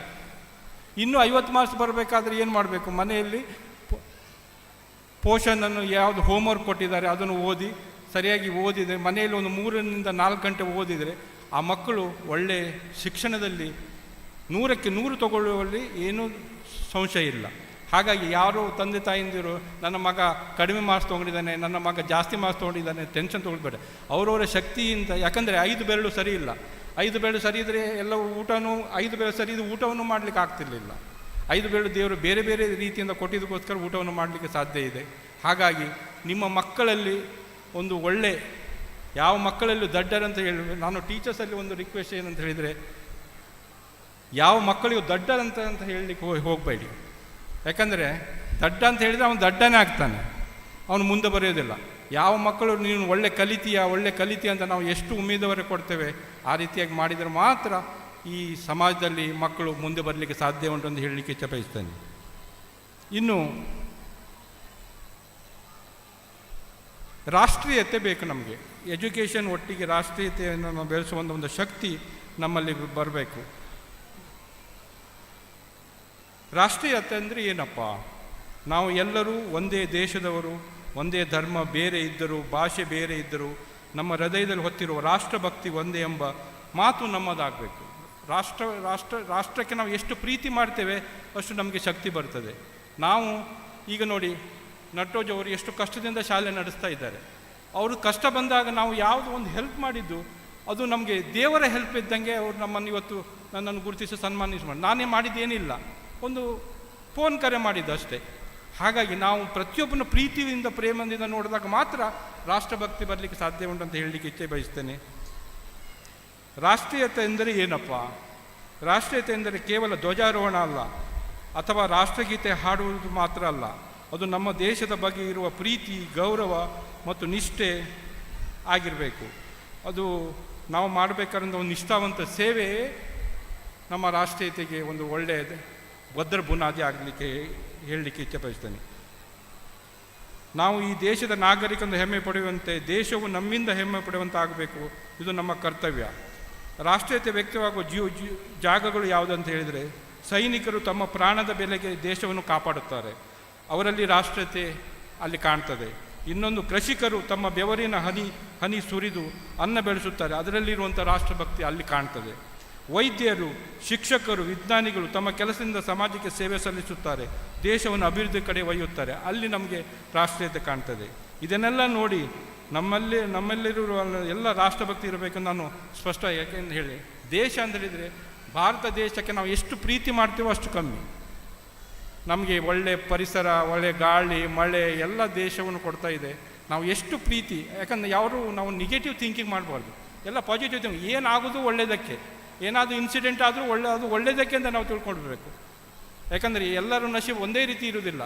ಇನ್ನೂ 50 ಮಾರ್ಕ್ಸ್ ಬರಬೇಕಾದ್ರೆ ಏನು ಮಾಡಬೇಕು? ಮನೆಯಲ್ಲಿ ಪೋಷನನ್ನು ಯಾವುದು ಹೋಮ್ವರ್ಕ್ ಕೊಟ್ಟಿದ್ದಾರೆ ಅದನ್ನು ಓದಿ ಸರಿಯಾಗಿ ಓದಿದರೆ, ಮನೆಯಲ್ಲಿ ಒಂದು 3 ರಿಂದ 4 ಗಂಟೆ ಓದಿದರೆ ಆ ಮಕ್ಕಳು ಒಳ್ಳೆಯ ಶಿಕ್ಷಣದಲ್ಲಿ 100ಕ್ಕೆ 100 ತಗೊಳ್ಳುವಲ್ಲಿ ಏನೂ ಸಂಶಯ ಇಲ್ಲ. ಹಾಗಾಗಿ ಯಾರು ತಂದೆ ತಾಯಿಂದಿರು ನನ್ನ ಮಗ ಕಡಿಮೆ ಮಾರ್ಕ್ಸ್ ತೊಗೊಂಡಿದ್ದಾನೆ, ನನ್ನ ಮಗ ಜಾಸ್ತಿ ಮಾರ್ಕ್ಸ್ ತೊಗೊಂಡಿದ್ದಾನೆ ಟೆನ್ಷನ್ ತೊಗೊಳ್ಬೇಡ. ಅವರವರ ಶಕ್ತಿಯಿಂದ, ಯಾಕಂದರೆ 5 ಬೆರಳು ಸರಿ ಇಲ್ಲ. 5 ಬೆರಳು ಸರಿ ಇದ್ದರೆ ಎಲ್ಲವೂ ಊಟನೂ, 5 ಬೆರಳು ಸರಿ ಇದ್ದು ಊಟವನ್ನು ಮಾಡಲಿಕ್ಕೆ ಆಗ್ತಿರಲಿಲ್ಲ. 5 ಬೆರಳು ದೇವರು ಬೇರೆ ಬೇರೆ ರೀತಿಯಿಂದ ಕೊಟ್ಟಿದ್ದಕ್ಕೋಸ್ಕರ ಊಟವನ್ನು ಮಾಡಲಿಕ್ಕೆ ಸಾಧ್ಯ ಇದೆ. ಹಾಗಾಗಿ ನಿಮ್ಮ ಮಕ್ಕಳಲ್ಲಿ ಒಂದು ಒಳ್ಳೆ, ಯಾವ ಮಕ್ಕಳಲ್ಲೂ ದಡ್ಡರಂತ ಹೇಳಿ, ನಾನು ಟೀಚರ್ಸಲ್ಲಿ ಒಂದು ರಿಕ್ವೆಸ್ಟ್ ಏನಂತ ಹೇಳಿದರೆ, ಯಾವ ಮಕ್ಕಳಿಗೂ ದಡ್ಡರಂತ ಹೇಳಲಿಕ್ಕೆ ಹೋಗಬೇಡಿ. ಯಾಕಂದರೆ ದಡ್ಡ ಅಂತ ಹೇಳಿದರೆ ಅವನು ದಡ್ಡನೇ ಆಗ್ತಾನೆ, ಅವನು ಮುಂದೆ ಬರೆಯೋದಿಲ್ಲ. ಯಾವ ಮಕ್ಕಳು ನೀನು ಒಳ್ಳೆ ಕಲಿತೀಯ ಅಂತ ನಾವು ಎಷ್ಟು ಉಮೇದುವರೆ ಕೊಡ್ತೇವೆ, ಆ ರೀತಿಯಾಗಿ ಮಾಡಿದರೆ ಮಾತ್ರ ಈ ಸಮಾಜದಲ್ಲಿ ಮಕ್ಕಳು ಮುಂದೆ ಬರಲಿಕ್ಕೆ ಸಾಧ್ಯ ಉಂಟು ಅಂತ ಹೇಳಲಿಕ್ಕೆ ಇಚ್ಛೆಪಡಿಸ್ತೇನೆ. ಇನ್ನು ರಾಷ್ಟ್ರೀಯತೆ ಬೇಕು ನಮಗೆ. ಎಜುಕೇಷನ್ ಒಟ್ಟಿಗೆ ರಾಷ್ಟ್ರೀಯತೆಯನ್ನು ನಾವು ಬೆಳೆಸುವಂಥ ಒಂದು ಶಕ್ತಿ ನಮ್ಮಲ್ಲಿ ಬರಬೇಕು. ರಾಷ್ಟ್ರೀಯತೆ ಅಂದರೆ ಏನಪ್ಪ? ನಾವು ಎಲ್ಲರೂ ಒಂದೇ ದೇಶದವರು, ಒಂದೇ ಧರ್ಮ ಬೇರೆ ಇದ್ದರೂ, ಭಾಷೆ ಬೇರೆ ಇದ್ದರೂ ನಮ್ಮ ಹೃದಯದಲ್ಲಿ ಹೊತ್ತಿರುವ ರಾಷ್ಟ್ರಭಕ್ತಿ ಒಂದೇ ಎಂಬ ಮಾತು ನಮ್ಮದಾಗಬೇಕು. ರಾಷ್ಟ್ರಕ್ಕೆ ನಾವು ಎಷ್ಟು ಪ್ರೀತಿ ಮಾಡ್ತೇವೆ ಅಷ್ಟು ನಮಗೆ ಶಕ್ತಿ ಬರ್ತದೆ. ನಾವು ಈಗ ನೋಡಿ, ನಟೋಜ್ ಅವರು ಎಷ್ಟು ಕಷ್ಟದಿಂದ ಶಾಲೆ ನಡೆಸ್ತಾ ಇದ್ದಾರೆ. ಅವರು ಕಷ್ಟ ಬಂದಾಗ ನಾವು ಯಾವುದೋ ಒಂದು ಹೆಲ್ಪ್ ಮಾಡಿದ್ದು ಅದು ನಮಗೆ ದೇವರ ಹೆಲ್ಪ್ ಇದ್ದಂಗೆ. ಅವರು ನಮ್ಮನ್ನು ಇವತ್ತು ನನ್ನನ್ನು ಗುರುತಿಸಿ ಸನ್ಮಾನಿಸಿ ನಾನೇ ಮಾಡಿದ್ದೇನಿಲ್ಲ, ಒಂದು ಫೋನ್ ಕರೆ ಮಾಡಿದ್ದು ಅಷ್ಟೇ. ಹಾಗಾಗಿ ನಾವು ಪ್ರತಿಯೊಬ್ಬನ ಪ್ರೀತಿಯಿಂದ ಪ್ರೇಮದಿಂದ ನೋಡಿದಾಗ ಮಾತ್ರ ರಾಷ್ಟ್ರಭಕ್ತಿ ಬರಲಿಕ್ಕೆ ಸಾಧ್ಯ ಉಂಟು ಅಂತ ಹೇಳಲಿಕ್ಕೆ ಇಚ್ಛೆ ಬಯಸ್ತೇನೆ. ರಾಷ್ಟ್ರೀಯತೆ ಎಂದರೆ ಏನಪ್ಪ? ರಾಷ್ಟ್ರೀಯತೆ ಎಂದರೆ ಕೇವಲ ಧ್ವಜಾರೋಹಣ ಅಲ್ಲ, ಅಥವಾ ರಾಷ್ಟ್ರಗೀತೆ ಹಾಡುವುದು ಮಾತ್ರ ಅಲ್ಲ. ಅದು ನಮ್ಮ ದೇಶದ ಬಗ್ಗೆ ಇರುವ ಪ್ರೀತಿ, ಗೌರವ ಮತ್ತು ನಿಷ್ಠೆ ಆಗಿರಬೇಕು. ಅದು ನಾವು ಮಾಡಬೇಕಾದಂಥ ಒಂದು ನಿಷ್ಠಾವಂತ ಸೇವೆ ನಮ್ಮ ರಾಷ್ಟ್ರೀಯತೆಗೆ ಒಂದು ಒಳ್ಳೆಯ ಭದ್ರ ಬುನಾದಿ ಆಗಲಿಕ್ಕೆ ಹೇಳಲಿಕ್ಕೆ ಇಚ್ಛೆಪಡಿಸ್ತೇನೆ. ನಾವು ಈ ದೇಶದ ನಾಗರಿಕಂದು ಹೆಮ್ಮೆ ಪಡೆಯುವಂತೆ ದೇಶವು ನಮ್ಮಿಂದ ಹೆಮ್ಮೆ ಪಡೆಯುವಂತೆ ಆಗಬೇಕು. ಇದು ನಮ್ಮ ಕರ್ತವ್ಯ. ರಾಷ್ಟ್ರೀಯತೆ ವ್ಯಕ್ತವಾಗುವ ಜಾಗಗಳು ಯಾವುದಂತ ಹೇಳಿದರೆ, ಸೈನಿಕರು ತಮ್ಮ ಪ್ರಾಣದ ಬೆಲೆಗೆ ದೇಶವನ್ನು ಕಾಪಾಡುತ್ತಾರೆ, ಅವರಲ್ಲಿ ರಾಷ್ಟ್ರೀಯತೆ ಅಲ್ಲಿ ಕಾಣ್ತದೆ. ಇನ್ನೊಂದು, ಕೃಷಿಕರು ತಮ್ಮ ಬೆವರಿನ ಹನಿ ಸುರಿದು ಅನ್ನ ಬೆಳೆಸುತ್ತಾರೆ, ಅದರಲ್ಲಿರುವಂಥ ರಾಷ್ಟ್ರಭಕ್ತಿ ಅಲ್ಲಿ ಕಾಣ್ತದೆ. ವೈದ್ಯರು, ಶಿಕ್ಷಕರು, ವಿಜ್ಞಾನಿಗಳು ತಮ್ಮ ಕೆಲಸದಿಂದ ಸಮಾಜಕ್ಕೆ ಸೇವೆ ಸಲ್ಲಿಸುತ್ತಾರೆ, ದೇಶವನ್ನು ಅಭಿವೃದ್ಧಿ ಕಡೆ ಒಯ್ಯುತ್ತಾರೆ, ಅಲ್ಲಿ ನಮಗೆ ರಾಷ್ಟ್ರೀಯತೆ ಕಾಣ್ತದೆ. ಇದನ್ನೆಲ್ಲ ನೋಡಿ ನಮ್ಮಲ್ಲಿರುವ ಎಲ್ಲ ರಾಷ್ಟ್ರಭಕ್ತಿ ಇರಬೇಕು ನಾನು ಸ್ಪಷ್ಟ. ಯಾಕೆಂದು ಹೇಳಿ, ದೇಶ ಅಂತ ಹೇಳಿದರೆ ಭಾರತ ದೇಶಕ್ಕೆ ನಾವು ಎಷ್ಟು ಪ್ರೀತಿ ಮಾಡ್ತೀವೋ ಅಷ್ಟು ಕಮ್ಮಿ. ನಮಗೆ ಒಳ್ಳೆ ಪರಿಸರ, ಒಳ್ಳೆ ಗಾಳಿ, ಮಳೆ ಎಲ್ಲ ದೇಶವನ್ನು ಕೊಡ್ತಾ ಇದೆ. ನಾವು ಎಷ್ಟು ಪ್ರೀತಿ, ಯಾಕಂದರೆ ನಾವು ನೆಗೆಟಿವ್ ಥಿಂಕಿಂಗ್ ಮಾಡಬಾರ್ದು, ಎಲ್ಲ ಪಾಸಿಟಿವ್ ಥಿಂಕಿಂಗ್. ಏನಾಗೋದು ಒಳ್ಳೆಯದಕ್ಕೆ, ಏನಾದರೂ ಇನ್ಸಿಡೆಂಟ್ ಆದರೂ ಅದು ಒಳ್ಳೆಯದಕ್ಕೆ ಅಂತ ನಾವು ತಿಳ್ಕೊಳ್ಬೇಕು. ಯಾಕಂದರೆ ಎಲ್ಲರೂ ನಶೀಬ್ ಒಂದೇ ರೀತಿ ಇರುವುದಿಲ್ಲ,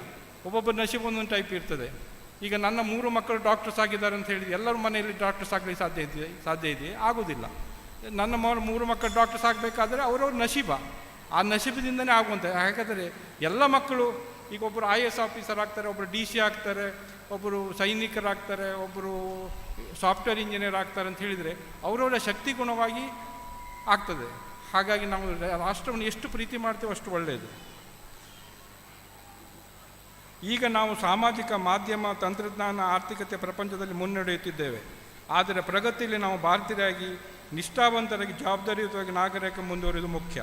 ಒಬ್ಬೊಬ್ಬರ ನಶೀಬ್ ಒಂದೊಂದು ಟೈಪ್ ಇರ್ತದೆ. ಈಗ ನನ್ನ 3 ಮಕ್ಕಳು ಡಾಕ್ಟರ್ಸ್ ಆಗಿದ್ದಾರೆ ಅಂತ ಹೇಳಿದರೆ ಎಲ್ಲರ ಮನೆಯಲ್ಲಿ ಡಾಕ್ಟರ್ಸ್ ಆಗಲಿಕ್ಕೆ ಸಾಧ್ಯ ಇದೆ? ಆಗೋದಿಲ್ಲ. ನನ್ನ 3 ಮಕ್ಕಳು ಡಾಕ್ಟರ್ಸ್ ಆಗಬೇಕಾದ್ರೆ ಅವರವ್ರ ನಶೀಬ, ಆ ನಶೀಬದಿಂದನೇ ಆಗುವಂಥ. ಯಾಕಂದರೆ ಎಲ್ಲ ಮಕ್ಕಳು ಈಗ ಒಬ್ಬರು IAS ಆಫೀಸರ್ ಆಗ್ತಾರೆ, ಒಬ್ಬರು DC ಆಗ್ತಾರೆ, ಒಬ್ಬರು ಸೈನಿಕರಾಗ್ತಾರೆ, ಒಬ್ಬರು ಸಾಫ್ಟ್ವೇರ್ ಇಂಜಿನಿಯರ್ ಆಗ್ತಾರೆ ಅಂತ ಹೇಳಿದರೆ ಅವರವರ ಶಕ್ತಿ ಗುಣವಾಗಿ ಆಗ್ತದೆ. ಹಾಗಾಗಿ ನಾವು ರಾಷ್ಟ್ರವನ್ನು ಎಷ್ಟು ಪ್ರೀತಿ ಮಾಡ್ತೇವೆ ಅಷ್ಟು ಒಳ್ಳೆಯದು. ಈಗ ನಾವು ಸಾಮಾಜಿಕ ಮಾಧ್ಯಮ, ತಂತ್ರಜ್ಞಾನ, ಆರ್ಥಿಕತೆ ಪ್ರಪಂಚದಲ್ಲಿ ಮುನ್ನಡೆಯುತ್ತಿದ್ದೇವೆ. ಆದರೆ ಪ್ರಗತಿಯಲ್ಲಿ ನಾವು ಭಾರತೀಯರಾಗಿ ನಿಷ್ಠಾವಂತರಾಗಿ ಜವಾಬ್ದಾರಿಯುತವಾಗಿ ನಾಗರಿಕ ಮುಂದುವರಿಯುವುದು ಮುಖ್ಯ.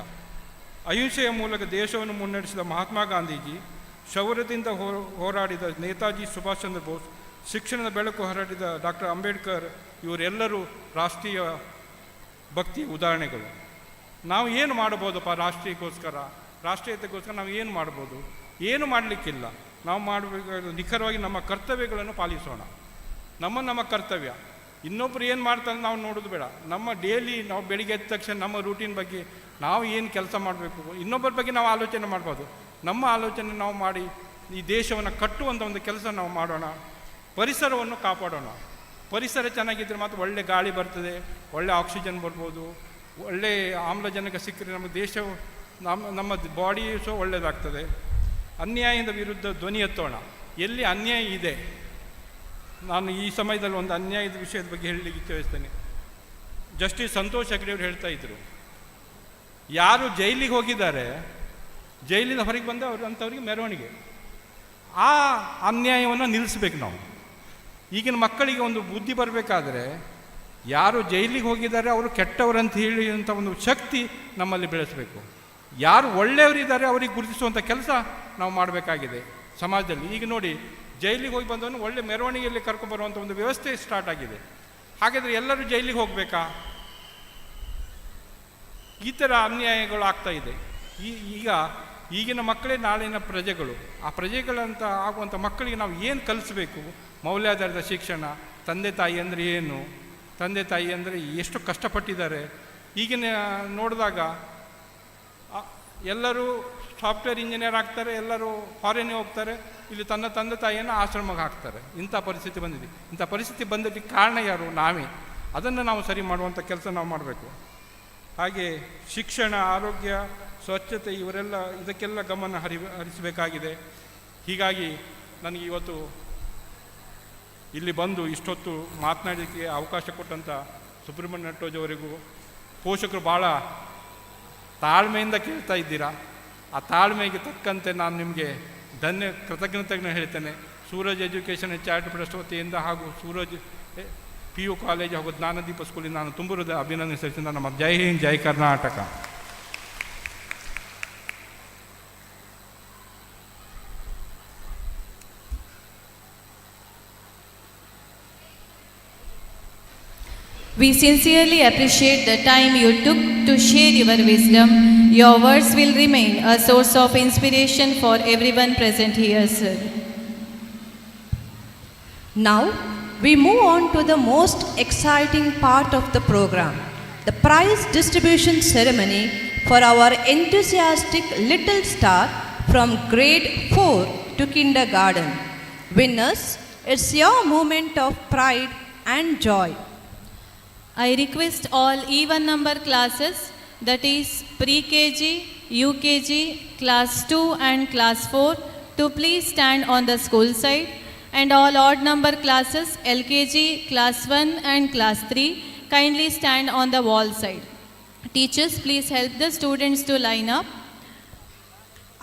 ಅಹಿಂಸೆಯ ಮೂಲಕ ದೇಶವನ್ನು ಮುನ್ನಡೆಸಿದ ಮಹಾತ್ಮ ಗಾಂಧೀಜಿ, ಶೌರ್ಯದಿಂದ ಹೋರಾಡಿದ ನೇತಾಜಿ ಸುಭಾಷ್ ಚಂದ್ರ ಬೋಸ್, ಶಿಕ್ಷಣದ ಬೆಳಕು ಹರಡಿದ ಡಾಕ್ಟರ್ ಅಂಬೇಡ್ಕರ್, ಇವರೆಲ್ಲರೂ ರಾಷ್ಟ್ರೀಯ ಭಕ್ತಿಯ ಉದಾಹರಣೆಗಳು. ನಾವು ಏನು ಮಾಡ್ಬೋದಪ್ಪ ರಾಷ್ಟ್ರೀಯತೆಗೋಸ್ಕರ ನಾವು ಏನು ಮಾಡ್ಬೋದು? ಏನು ಮಾಡಲಿಕ್ಕಿಲ್ಲ. ನಾವು ಮಾಡಬೇಕಾದ ನಿಖರವಾಗಿ ನಮ್ಮ ಕರ್ತವ್ಯಗಳನ್ನು ಪಾಲಿಸೋಣ. ನಮ್ಮ ಕರ್ತವ್ಯ. ಇನ್ನೊಬ್ಬರು ಏನು ಮಾಡ್ತಾರೆ ನಾವು ನೋಡೋದು ಬೇಡ. ನಮ್ಮ ಡೈಲಿ ನಾವು ಬೆಳಿಗ್ಗೆ ಎದ್ದ ತಕ್ಷಣ ನಮ್ಮ ರೂಟೀನ್ ಬಗ್ಗೆ ನಾವು ಏನು ಕೆಲಸ ಮಾಡಬೇಕು, ಇನ್ನೊಬ್ಬರ ಬಗ್ಗೆ ನಾವು ಆಲೋಚನೆ ಮಾಡ್ಬೋದು. ನಮ್ಮ ಆಲೋಚನೆ ನಾವು ಮಾಡಿ ಈ ದೇಶವನ್ನು ಕಟ್ಟುವಂಥ ಒಂದು ಕೆಲಸ ನಾವು ಮಾಡೋಣ. ಪರಿಸರವನ್ನು ಕಾಪಾಡೋಣ. ಪರಿಸರ ಚೆನ್ನಾಗಿದ್ದರೆ ಮಾತ್ರ ಒಳ್ಳೆ ಗಾಳಿ ಬರ್ತದೆ, ಒಳ್ಳೆ ಆಕ್ಸಿಜನ್ ಬರ್ಬೋದು, ಒಳ್ಳೆ ಆಮ್ಲಜನಕ ಸಿಕ್ಕರೆ ನಮ್ಮ ದೇಶವು ನಮ್ಮ ಬಾಡಿ ಸಹ ಒಳ್ಳೆಯದಾಗ್ತದೆ. ಅನ್ಯಾಯದ ವಿರುದ್ಧ ಧ್ವನಿ ಎತ್ತೋಣ. ಎಲ್ಲಿ ಅನ್ಯಾಯ ಇದೆ, ನಾನು ಈ ಸಮಯದಲ್ಲಿ ಒಂದು ಅನ್ಯಾಯದ ವಿಷಯದ ಬಗ್ಗೆ ಹೇಳಲಿಕ್ಕೆ ಇಚ್ಛಿಸ್ತೇನೆ. ಜಸ್ಟಿಸ್ ಸಂತೋಷ್ ಹೆಗ್ಡೆ ಅವರು ಹೇಳ್ತಾ ಇದ್ದರು, ಯಾರು ಜೈಲಿಗೆ ಹೋಗಿದ್ದಾರೆ, ಜೈಲಿಂದ ಹೊರಗೆ ಬಂದ ಅಂಥವ್ರಿಗೆ ಮೆರವಣಿಗೆ. ಆ ಅನ್ಯಾಯವನ್ನು ನಿಲ್ಲಿಸ್ಬೇಕು ನಾವು. ಈಗಿನ ಮಕ್ಕಳಿಗೆ ಒಂದು ಬುದ್ಧಿ ಬರಬೇಕಾದ್ರೆ ಯಾರು ಜೈಲಿಗೆ ಹೋಗಿದ್ದಾರೆ ಅವರು ಕೆಟ್ಟವರಂತ ಹೇಳಿ ಅಂತ ಒಂದು ಶಕ್ತಿ ನಮ್ಮಲ್ಲಿ ಬೆಳೆಸಬೇಕು. ಯಾರು ಒಳ್ಳೆಯವರಿದ್ದಾರೆ ಅವರಿಗೆ ಗುರುತಿಸುವಂಥ ಕೆಲಸ ನಾವು ಮಾಡಬೇಕಾಗಿದೆ ಸಮಾಜದಲ್ಲಿ. ಈಗ ನೋಡಿ, ಜೈಲಿಗೆ ಹೋಗಿ ಬಂದವನು ಒಳ್ಳೆ ಮೆರವಣಿಗೆಯಲ್ಲಿ ಕರ್ಕೊಂಡ್ಬರುವಂಥ ಒಂದು ವ್ಯವಸ್ಥೆ ಸ್ಟಾರ್ಟ್ ಆಗಿದೆ. ಹಾಗಾದರೆ ಎಲ್ಲರೂ ಜೈಲಿಗೆ ಹೋಗಬೇಕಾ? ಈ ಥರ ಅನ್ಯಾಯಗಳು ಆಗ್ತಾ ಇದೆ. ಈಗಿನ ಮಕ್ಕಳೇ ನಾಳಿನ ಪ್ರಜೆಗಳು. ಆ ಪ್ರಜೆಗಳಂತ ಆಗುವಂಥ ಮಕ್ಕಳಿಗೆ ನಾವು ಏನು ಕಲಿಸ್ಬೇಕು? ಮೌಲ್ಯಾಧಾರಿತ ಶಿಕ್ಷಣ. ತಂದೆ ತಾಯಿ ಅಂದರೆ ಏನು, ತಂದೆ ತಾಯಿ ಅಂದರೆ ಎಷ್ಟು ಕಷ್ಟಪಟ್ಟಿದ್ದಾರೆ. ಈಗಿನ ನೋಡಿದಾಗ ಎಲ್ಲರೂ ಸಾಫ್ಟ್ವೇರ್ ಇಂಜಿನಿಯರ್ ಆಗ್ತಾರೆ, ಎಲ್ಲರೂ ಫಾರಿನ್ಗೆ ಹೋಗ್ತಾರೆ, ಇಲ್ಲಿ ತನ್ನ ತಂದೆ ತಾಯಿಯನ್ನು ಆಶ್ರಮಕ್ಕೆ ಹಾಕ್ತಾರೆ. ಇಂಥ ಪರಿಸ್ಥಿತಿ ಬಂದಿದೆ. ಇಂಥ ಪರಿಸ್ಥಿತಿ ಬಂದಿದ್ದಕ್ಕೆ ಕಾರಣ ಯಾರು? ನಾವೇ. ಅದನ್ನು ನಾವು ಸರಿ ಮಾಡುವಂಥ ಕೆಲಸ ನಾವು ಮಾಡಬೇಕು. ಹಾಗೆ ಶಿಕ್ಷಣ, ಆರೋಗ್ಯ, ಸ್ವಚ್ಛತೆ ಇದಕ್ಕೆಲ್ಲ ಗಮನ ಹರಿಸಬೇಕಾಗಿದೆ. ಹೀಗಾಗಿ ನನಗೆ ಇವತ್ತು ಇಲ್ಲಿ ಬಂದು ಇಷ್ಟೊತ್ತು ಮಾತನಾಡಲಿಕ್ಕೆ ಅವಕಾಶ ಕೊಟ್ಟಂಥ ಸುಬ್ರಹ್ಮಣ್ಯ ನಟೋಜ್ ಅವರಿಗೂ, ಪೋಷಕರು ಭಾಳ ತಾಳ್ಮೆಯಿಂದ ಕೇಳ್ತಾ ಇದ್ದೀರಾ. ಆ ತಾಳ್ಮೆಗೆ ತಕ್ಕಂತೆ ನಾನು ನಿಮಗೆ ಕೃತಜ್ಞತೆಗಳನ್ನು ಹೇಳ್ತೇನೆ. ಸೂರಜ್ ಎಜುಕೇಷನ್ ಚಾರಿಟಬಲ್ ಟ್ರಸ್ಟ್ ವತಿಯಿಂದ ಹಾಗೂ ಸೂರಜ್ PU ಕಾಲೇಜ್ ಹಾಗೂ ಜ್ಞಾನದೀಪ ಸ್ಕೂಲಿಂದ ನಾನು ತುಂಬ ಅಭಿನಂದಿಸುತ್ತೇನೆ. ನಮ್ಮ ಜೈ ಹಿಂದ್, ಜೈ Karnataka. We sincerely appreciate the time you took to share your wisdom. Your words will remain a source of inspiration for everyone present here, sir. Now, we move on to the most exciting part of the program, the prize distribution ceremony for our enthusiastic little star from grade 4 to kindergarten. Winners, it's your moment of pride and joy. I request all even number classes, that is pre-KG, UKG, class 2 and class 4, to please stand on the school side, and all odd number classes, LKG, class 1 and class 3, kindly stand on the wall side. Teachers, please help the students to line up.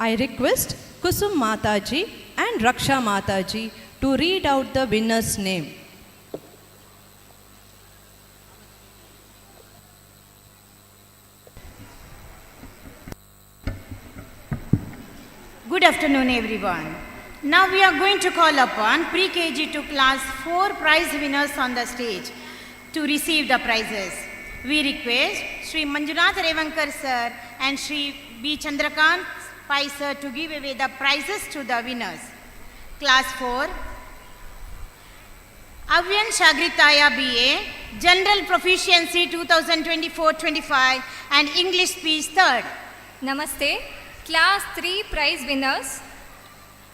I request Kusum Mataji and Raksha Mataji to read out the winner's name. Good afternoon, everyone. Now we are going to call upon pre-KG to class 4 prize winners on the stage to receive the prizes. We request Sri Manjunath Revankar sir and Sri B. Chandrakant Pai sir to give away the prizes to the winners. Class 4, Avyan Shagritaya BA, General Proficiency 2024-25 and English Speech 3rd. Namaste. Class 3 prize winners.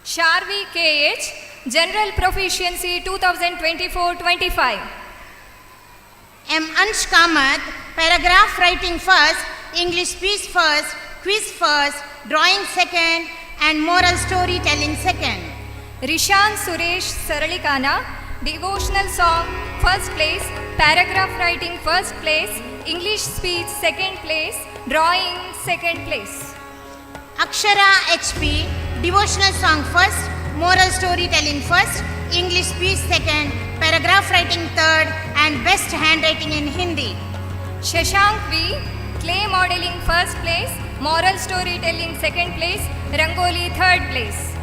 Sharvi KH, General Proficiency 2024-25. M. Ansh Kamath, Paragraph Writing first, English Speech first, Quiz first, Drawing second and Moral Storytelling second. Rishan Suresh Saralikana, Devotional Song first place, Paragraph Writing first place, English Speech second place, Drawing second place. Akshara HP, Devotional Song first, Moral Storytelling first, English Speech second, Paragraph Writing third and Best Handwriting in Hindi. Shashank V, Clay Modeling first place, Moral Storytelling second place, Rangoli third place.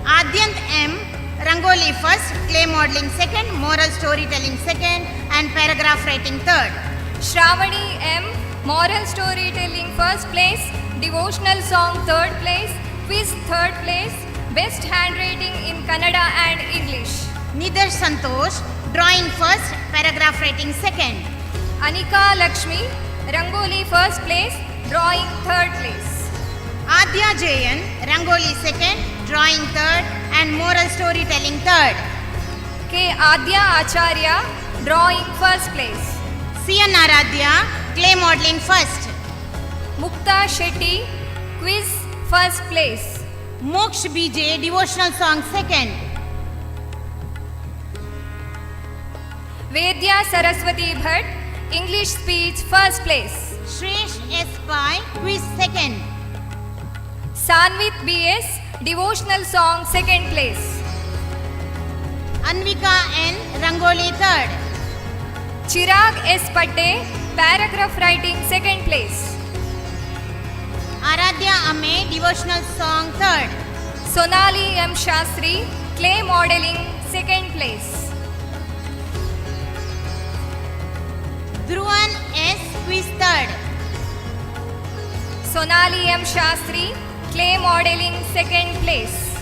Adyant M, Rangoli first, Clay Modeling second, Moral Storytelling second and Paragraph Writing third. Shravani M, Moral Storytelling first place, Devotional Song third place, Quiz third place, Best Handwriting in Kannada and English. Nidar Santosh, Drawing first, Paragraph Writing second. Anika Lakshmi, Rangoli first place, Drawing third place. Adya Jayan, Rangoli second, Drawing third and Moral Storytelling third. K. Adya Acharya, Drawing first place. Sian Aradhya, Clay Modeling first. Mukta Shetty, Quiz first place. Moksh BJ, Devotional Song second. Vedya Saraswati Bhatt, English Speech first place. Shresh S. Pai, Quiz second. Sanvit BS, Devotional Song second place. Anvika N, Rangoli third. Chirag S. Patte, Paragraph Writing second place. Aradhya Ame, Devotional Song third. Sonali M. Shastri, Clay Modeling second place. Dhruvan S. Quiz third. Sonali M. Shastri, Clay Modeling second place.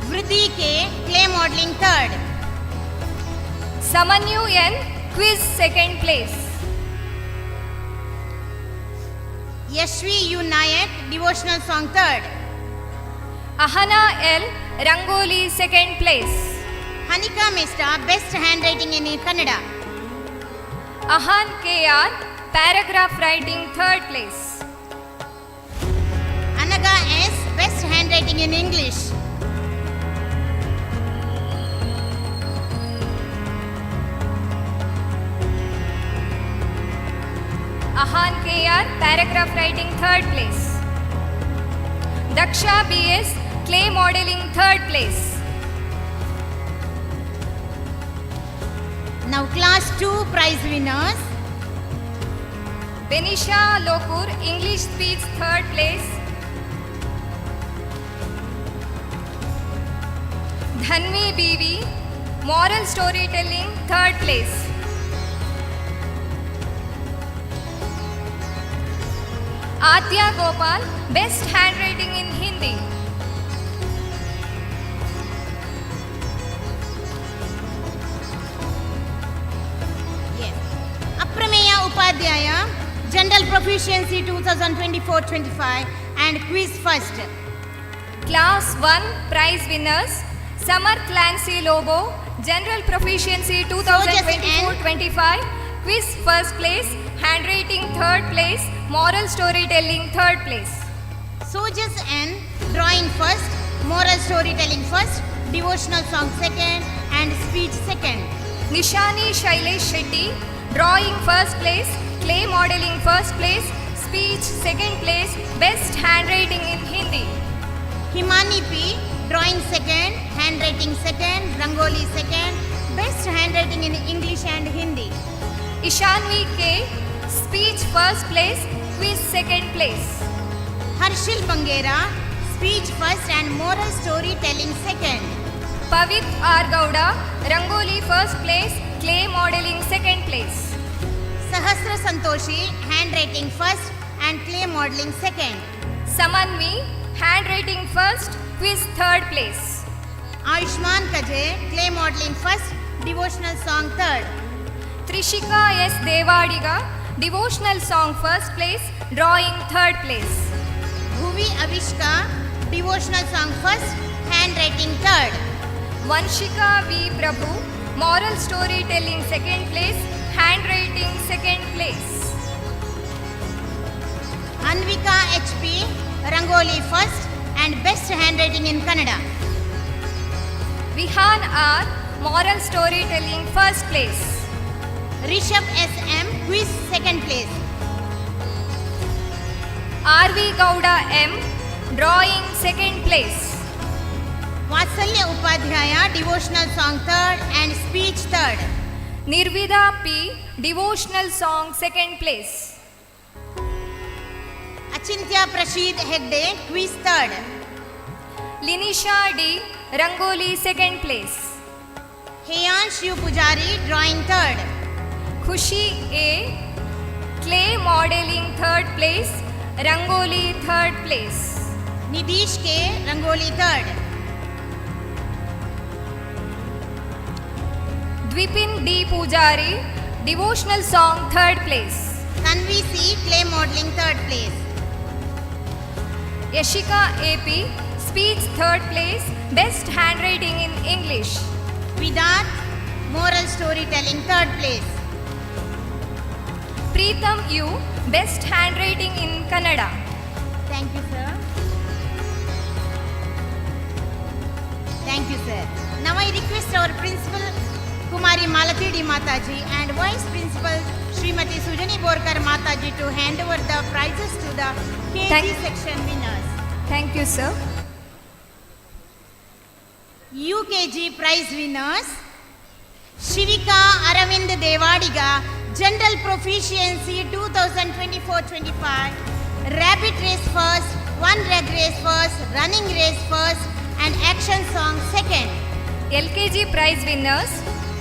Vriddhi K, Clay Modeling third. Samanyu N, Quiz second place. Yashvi U. Nayak, Devotional Song third. Ahana L, Rangoli second place. Hanika Mishra, Best Handwriting in Kannada. Ahan KR, Paragraph Writing third place. Anaga S, Best Handwriting in English. Ahan KR, Paragraph Writing third place. Daksha BS, Clay Modeling third place. Now class 2 prize winners. Benisha Lokur, English Speech third place. Dhanvi BV, Moral Storytelling third place. Adya Gopal, Best Handwriting in Hindi. Yes. Aprameya Upadhyaya, General Proficiency 2024-25 and Quiz first. Class 1 prize winners. Samarth Lancy Lobo, General Proficiency 2024-25, Quiz first place, Handwriting third place, Moral Storytelling third place. Sojas N, Drawing first, Moral Storytelling first, Devotional Song second and Speech second. Nishani Shailesh Shetty, Drawing first place, Clay Modeling first place, Speech second place, Best Handwriting in Hindi. Himani P, Drawing second, Handwriting second, Rangoli second, Best Handwriting in English and Hindi. Ishanvi K, Speech first place, Quiz second place. Harshil Bangera, speech first and moral storytelling second. Pavit R. Gowda, Rangoli first place, clay modeling second place. Sahasra Santoshi, handwriting first and clay modeling second. Samanvi, handwriting first, quiz third place. Ayushman Kaje, clay modeling first, devotional song third. Trishika S. Devadiga, devotional song first place, drawing third place. Bhuvi Avishka, devotional song first, handwriting third. Vanshika V. Prabhu, moral storytelling second place, handwriting second place. Anvika HP, Rangoli first and best handwriting in Kannada. Vihan R. moral storytelling first place. Rishabh SM, quiz second place. R.V. Gowda M. drawing second place. Vatsalya Upadhyaya, devotional song third and speech third. Nirvida P. devotional song second place. Achintya Prashid Hegde, quiz third. Linisha D. Rangoli second place. Heyansh U Pujari, drawing third. Khushi A. clay modeling third place, Rangoli third place. Nidish K, Rangoli third. Dvipin D. Pujari, devotional song third place. Tanvi C, clay modeling third place. Yashika AP, speech third place, best handwriting in English. Vidat, moral storytelling third place. Preetham U, best handwriting in Kannada. Thank you, sir. Thank you, sir. Now I request our principal Kumari Malati D. Mataji and Vice Principal Srimati Sujani Borkar Mataji to hand over the prizes to the KG section winners. Thank you, sir. UKG prize winners: Shivika Aravind Devadiga, General Proficiency 2024-25, Rabbit Race first, One Leg Race first, Running Race first, and Action Song second. LKG prize winners: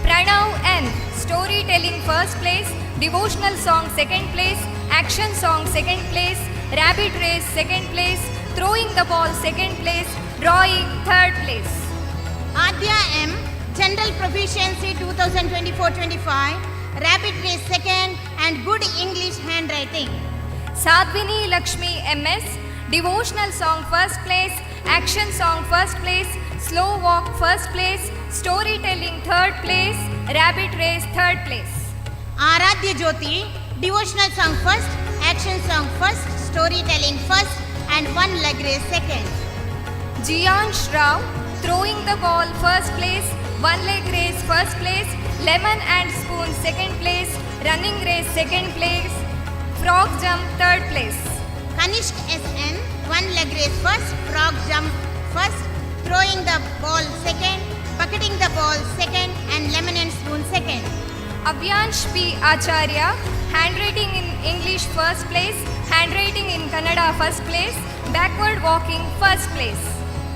Pranav N, storytelling first place, devotional song second place, action song second place, rabbit race second place, throwing the ball second place, drawing third place. Adya M, General Proficiency 2024-25, Rabbit Race second, and Good English Handwriting. Sadhvini Lakshmi MS, devotional song first place, action song first place, slow walk first place, storytelling third place, rabbit race third place. Aradhya Jyoti, devotional song first, action song first, storytelling first, and One Leg Race second. Jiyansh Rao, throwing the ball first place, one leg race first place, lemon and spoon second place, running race second place, frog jump third place. Kanishk SN, One Leg Race first, frog jump first, throwing the ball second, bucketing the ball second, and lemon and spoon second. Abhyansh P. Acharya, handwriting in English first place, handwriting in Kannada first place, backward walking first place.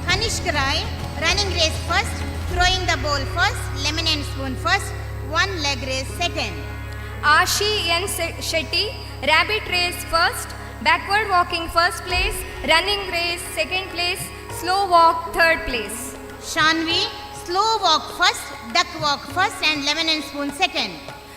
Kanishk Rai, running race first, throwing the ball first, lemon and spoon first, one leg race second. Ashi N. Shetty, rabbit race first, backward walking first place, running race second place, slow walk third place. Shanvi, slow walk first, duck walk first, and lemon and spoon second.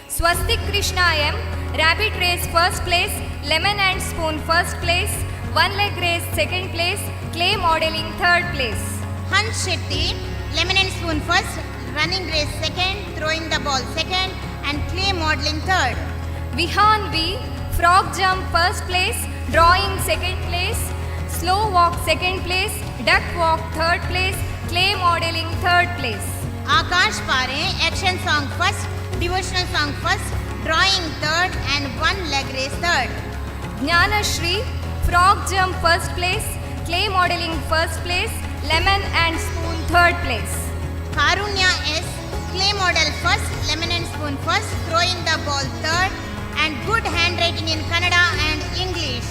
Swastik Krishna M, rabbit race first place, lemon and spoon first place, one leg race second place, clay modeling third place. Hans Shetty, lemon and spoon first, running race second, throwing the ball second, and clay modeling third. Vihan V, frog jump first place, drawing second place, slow walk second place, duck walk third place, clay modeling third place. Akash Pare, action song first, devotional song first, drawing third, and one leg race third. Jnana Shri, frog jump first place, clay modeling first place, lemon and spoon third place. Karunya S, clay model first, lemon and spoon first, throwing the ball third, and good handwriting in Kannada and English.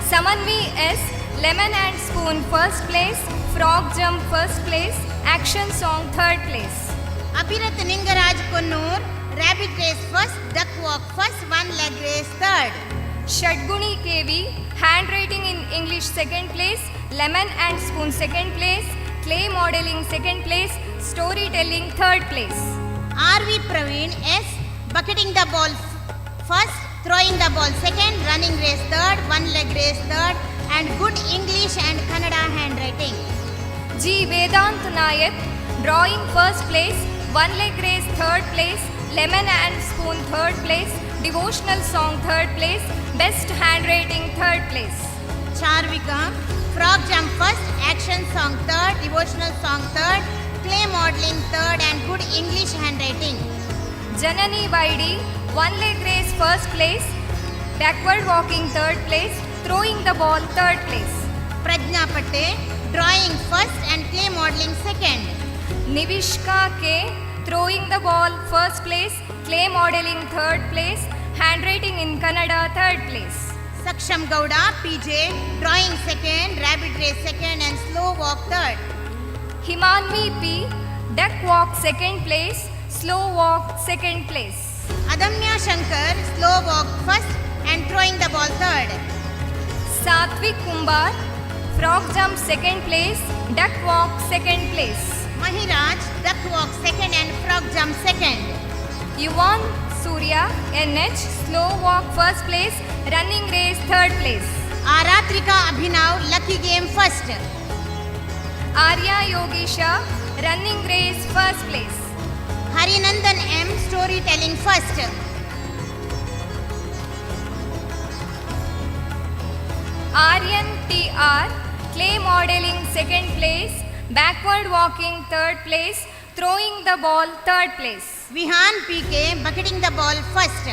Samanvi S, Lemon and Spoon first place, Frog Jump first place, Action Song third place. Apirat Ningaraj Konnur, Rabbit Race first, Duck Walk first, One Leg Race third. Shadguni KV, Handwriting in English second place, Lemon and Spoon second place, Clay Modeling second place, Storytelling third place. RV Praveen S, Bucketing the Ball first, Throwing the Ball second, Running Race third, One Leg Race third, and Good English and Kannada Handwriting. G. Vedant Nayak, Drawing first place, One Leg Race third place, Lemon and Spoon third place, Devotional Song third place, Best Handwriting third place. Charvika, Frog Jump first, Action Song third, Devotional Song third, Clay Modeling third, and Good English Handwriting. Janani Vaidi, One Leg Race first place, Backward Walking third place, Throwing the Ball third place. Prajna Pate, Drawing first and Clay Modeling second. Nivishka K, Throwing the Ball first place, Clay Modeling third place, Handwriting in Kannada third place. Saksham Gowda PJ, Drawing second, Rabbit Race second, and Slow Walk third. Himanvi P, Duck Walk second place, Slow Walk second place. Adamya Shankar, Slow Walk first and Throwing the Ball third. Satvik Kumbar, Frog Jump second place, Duck Walk second place. Mahiraj, Duck Walk second and Frog Jump second. Yuvan Surya NH, Slow Walk first place, Running Race third place. Aratrika Abhinav, Lucky Game first. Arya Yogisha, Running Race first place. Harinandan M, Storytelling first. Aryan TR, Clay Modeling second place, Backward Walking third place, Throwing the Ball third place. Vihan PK, Bucketing the Ball first.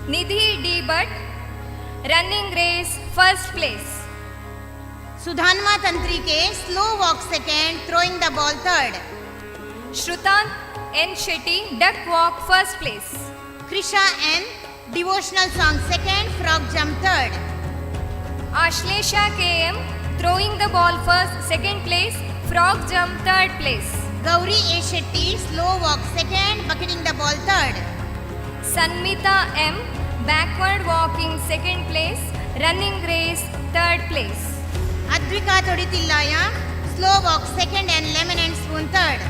Nidhi D Bhatt, Running Race first place. Sudhanma Tantri K, Slow Walk second, Throwing the Ball third. Shrutan N Shetty, Duck Walk first place. Krisha N, Devotional Song second, Frog Jump third. Ashlesha KM, Throwing the Ball first, second place, Frog Jump third place. Gauri A Shetty, Slow Walk second, Bucketing the Ball third. Sanmita M, Backward Walking second place, Running Race third place. Advika Toditillaya, Slow Walk second and Lemon and Spoon third.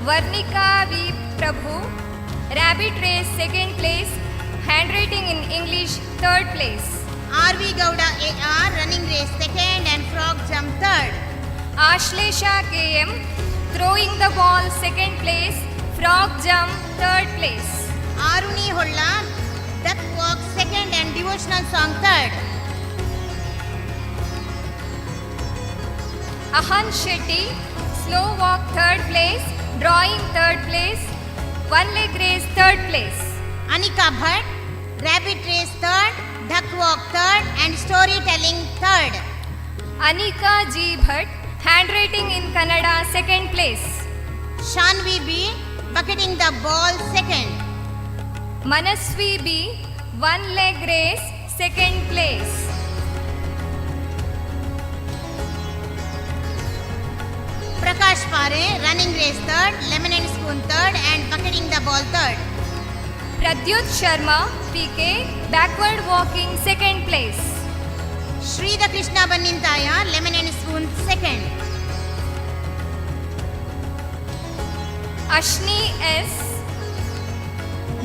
Varnika V Prabhu, Rabbit Race second place, Handwriting in English third place. RV Gowda AR, Running Race second and Frog Jump third. Ashlesha KM, Throwing the Ball second place, Frog Jump third place. Aruni Holla, Duck Walk second and Devotional Song third. Ahan Shetty, Slow Walk third place, Drawing third place, One Leg Race third place. Anika Bhatt, Rabbit Race third, Duck Walk third, and Storytelling third. Anika G Bhatt, Handwriting in Kannada second place. Shanvi B, Bucketing the Ball second. Manasvi B, One Leg Race second place. Prakash Pare, Running Race third, Lemon and Spoon third, and Bucketing the Ball third. Pradyut Sharma PK, Backward Walking second place. Sridha Krishna Bannintaya, Lemon and Spoon second. Ashni S,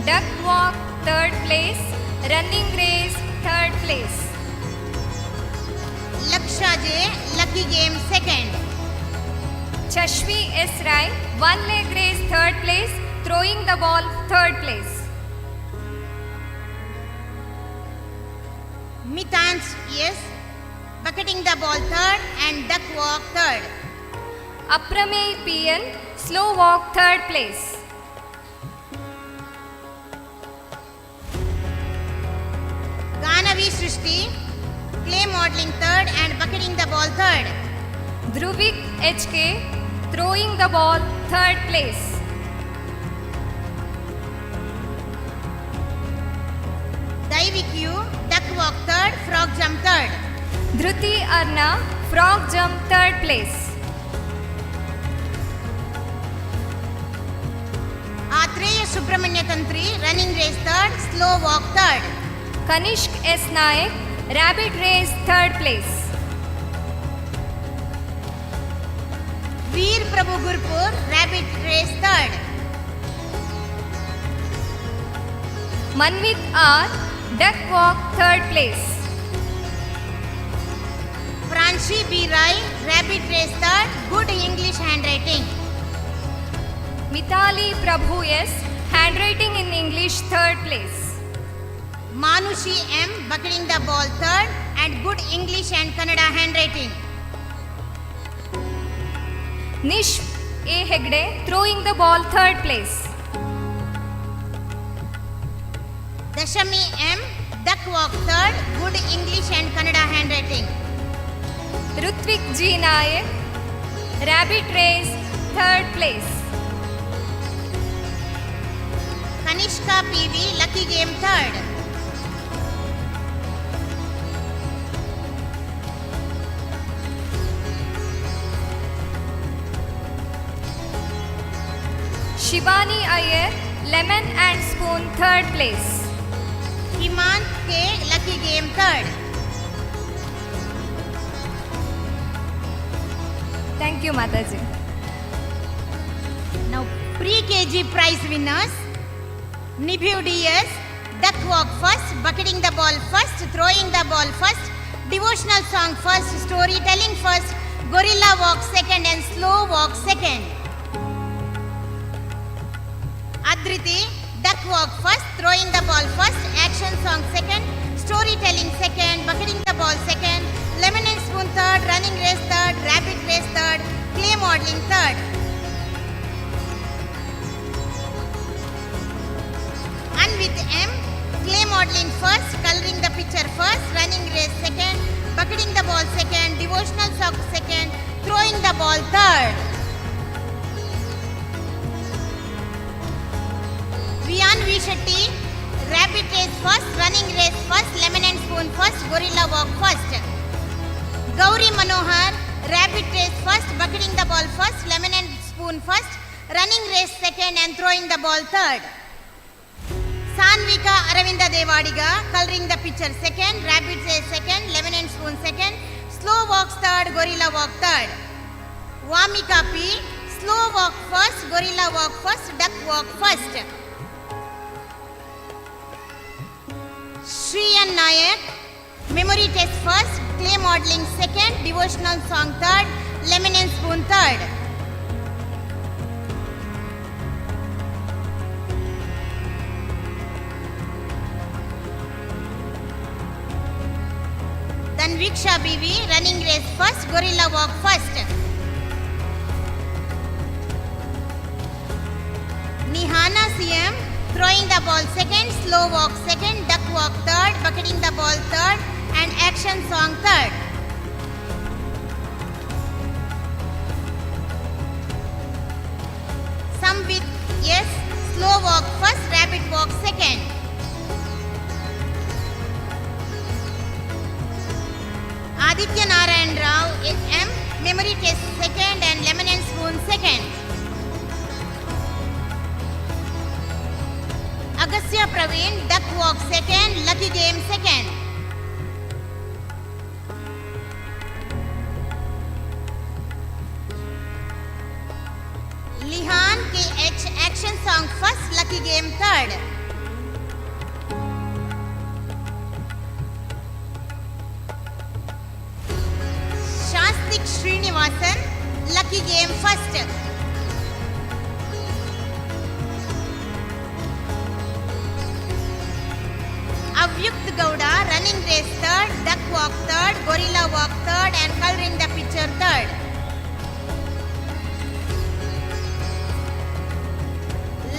Duck Walk third place, Running Race third place. Laksha J, Lucky Game second. Chashvi S Rai, One Leg Race third place, Throwing the Ball third place. Mitansh S, Bucketing the Ball third and Duck Walk third. Apramey PN, Slow Walk third place. Ganavi Srishti, Clay Modeling third and Bucketing the Ball third. Dhruvik HK, Throwing the Ball third place. IVQ, duck walk third, frog jump third. Dhruti Arna, frog jump third place. Atreya Subramanya Tantri, running race third, slow walk third. Kanishk S. Naik, rabbit race third place. Veer Prabhu Gurpur, rabbit race third. Manvit R, duck walk third place. Pranshi B. Rai, rabbit race third, good English handwriting. Mitali Prabhu S, handwriting in English third place. Manushi M, bucketing the ball third, and good English and Kannada handwriting. Nish A. Hegde, throwing the ball third place. Dashami M, duck walk third, good English and Kannada handwriting. Rutvik G. Naik, rabbit race third place. Kanishka PV, lucky game third. Shivani Iyer, lemon and spoon third place. Himant K, lucky game third. Thank you, Mataji. Now pre-KG prize winners. Nibhu DS, duck walk first, bucketing the ball first, throwing the ball first, devotional song first, storytelling first, gorilla walk second and slow walk second. Adriti, duck walk first, throwing the ball first, action song second, storytelling second, bucketing the ball second, lemon and spoon third, running race third, rabbit race third, clay modeling third. Anvit M, clay modeling first, coloring the picture first, running race second, bucketing the ball second, devotional song second, throwing the ball third. Vian V. Shetty, rabbit race first, running race first, lemon and spoon first, gorilla walk first. Gauri Manohar, rabbit race first, bucketing the ball first, lemon and spoon first, running race second and throwing the ball third. Sanvika Aravinda Devadiga, coloring the picture second, rabbit race second, lemon and spoon second, slow walks third, gorilla walk third. Vamika P, slow walk first, gorilla walk first, duck walk first. Shriyan Nayak, memory test first, clay modeling second, devotional song third, lemon and spoon third. Danviksha BV, running race first, gorilla walk first. Nihana CM, throwing the ball second, slow walk second, duck walk third, bucketing the ball third, and action song third. Samvit yes, slow walk first, rabbit walk second. Aditya Narayan Rao M, memory test second and lemon and spoon second. Agastya Praveen, duck walk second, lucky game second. Lihan KH, action song first, lucky game third. Shastik Srinivasan, lucky game first. Avyukt Gowda, running race third, duck walk third, gorilla walk third, and coloring the picture third.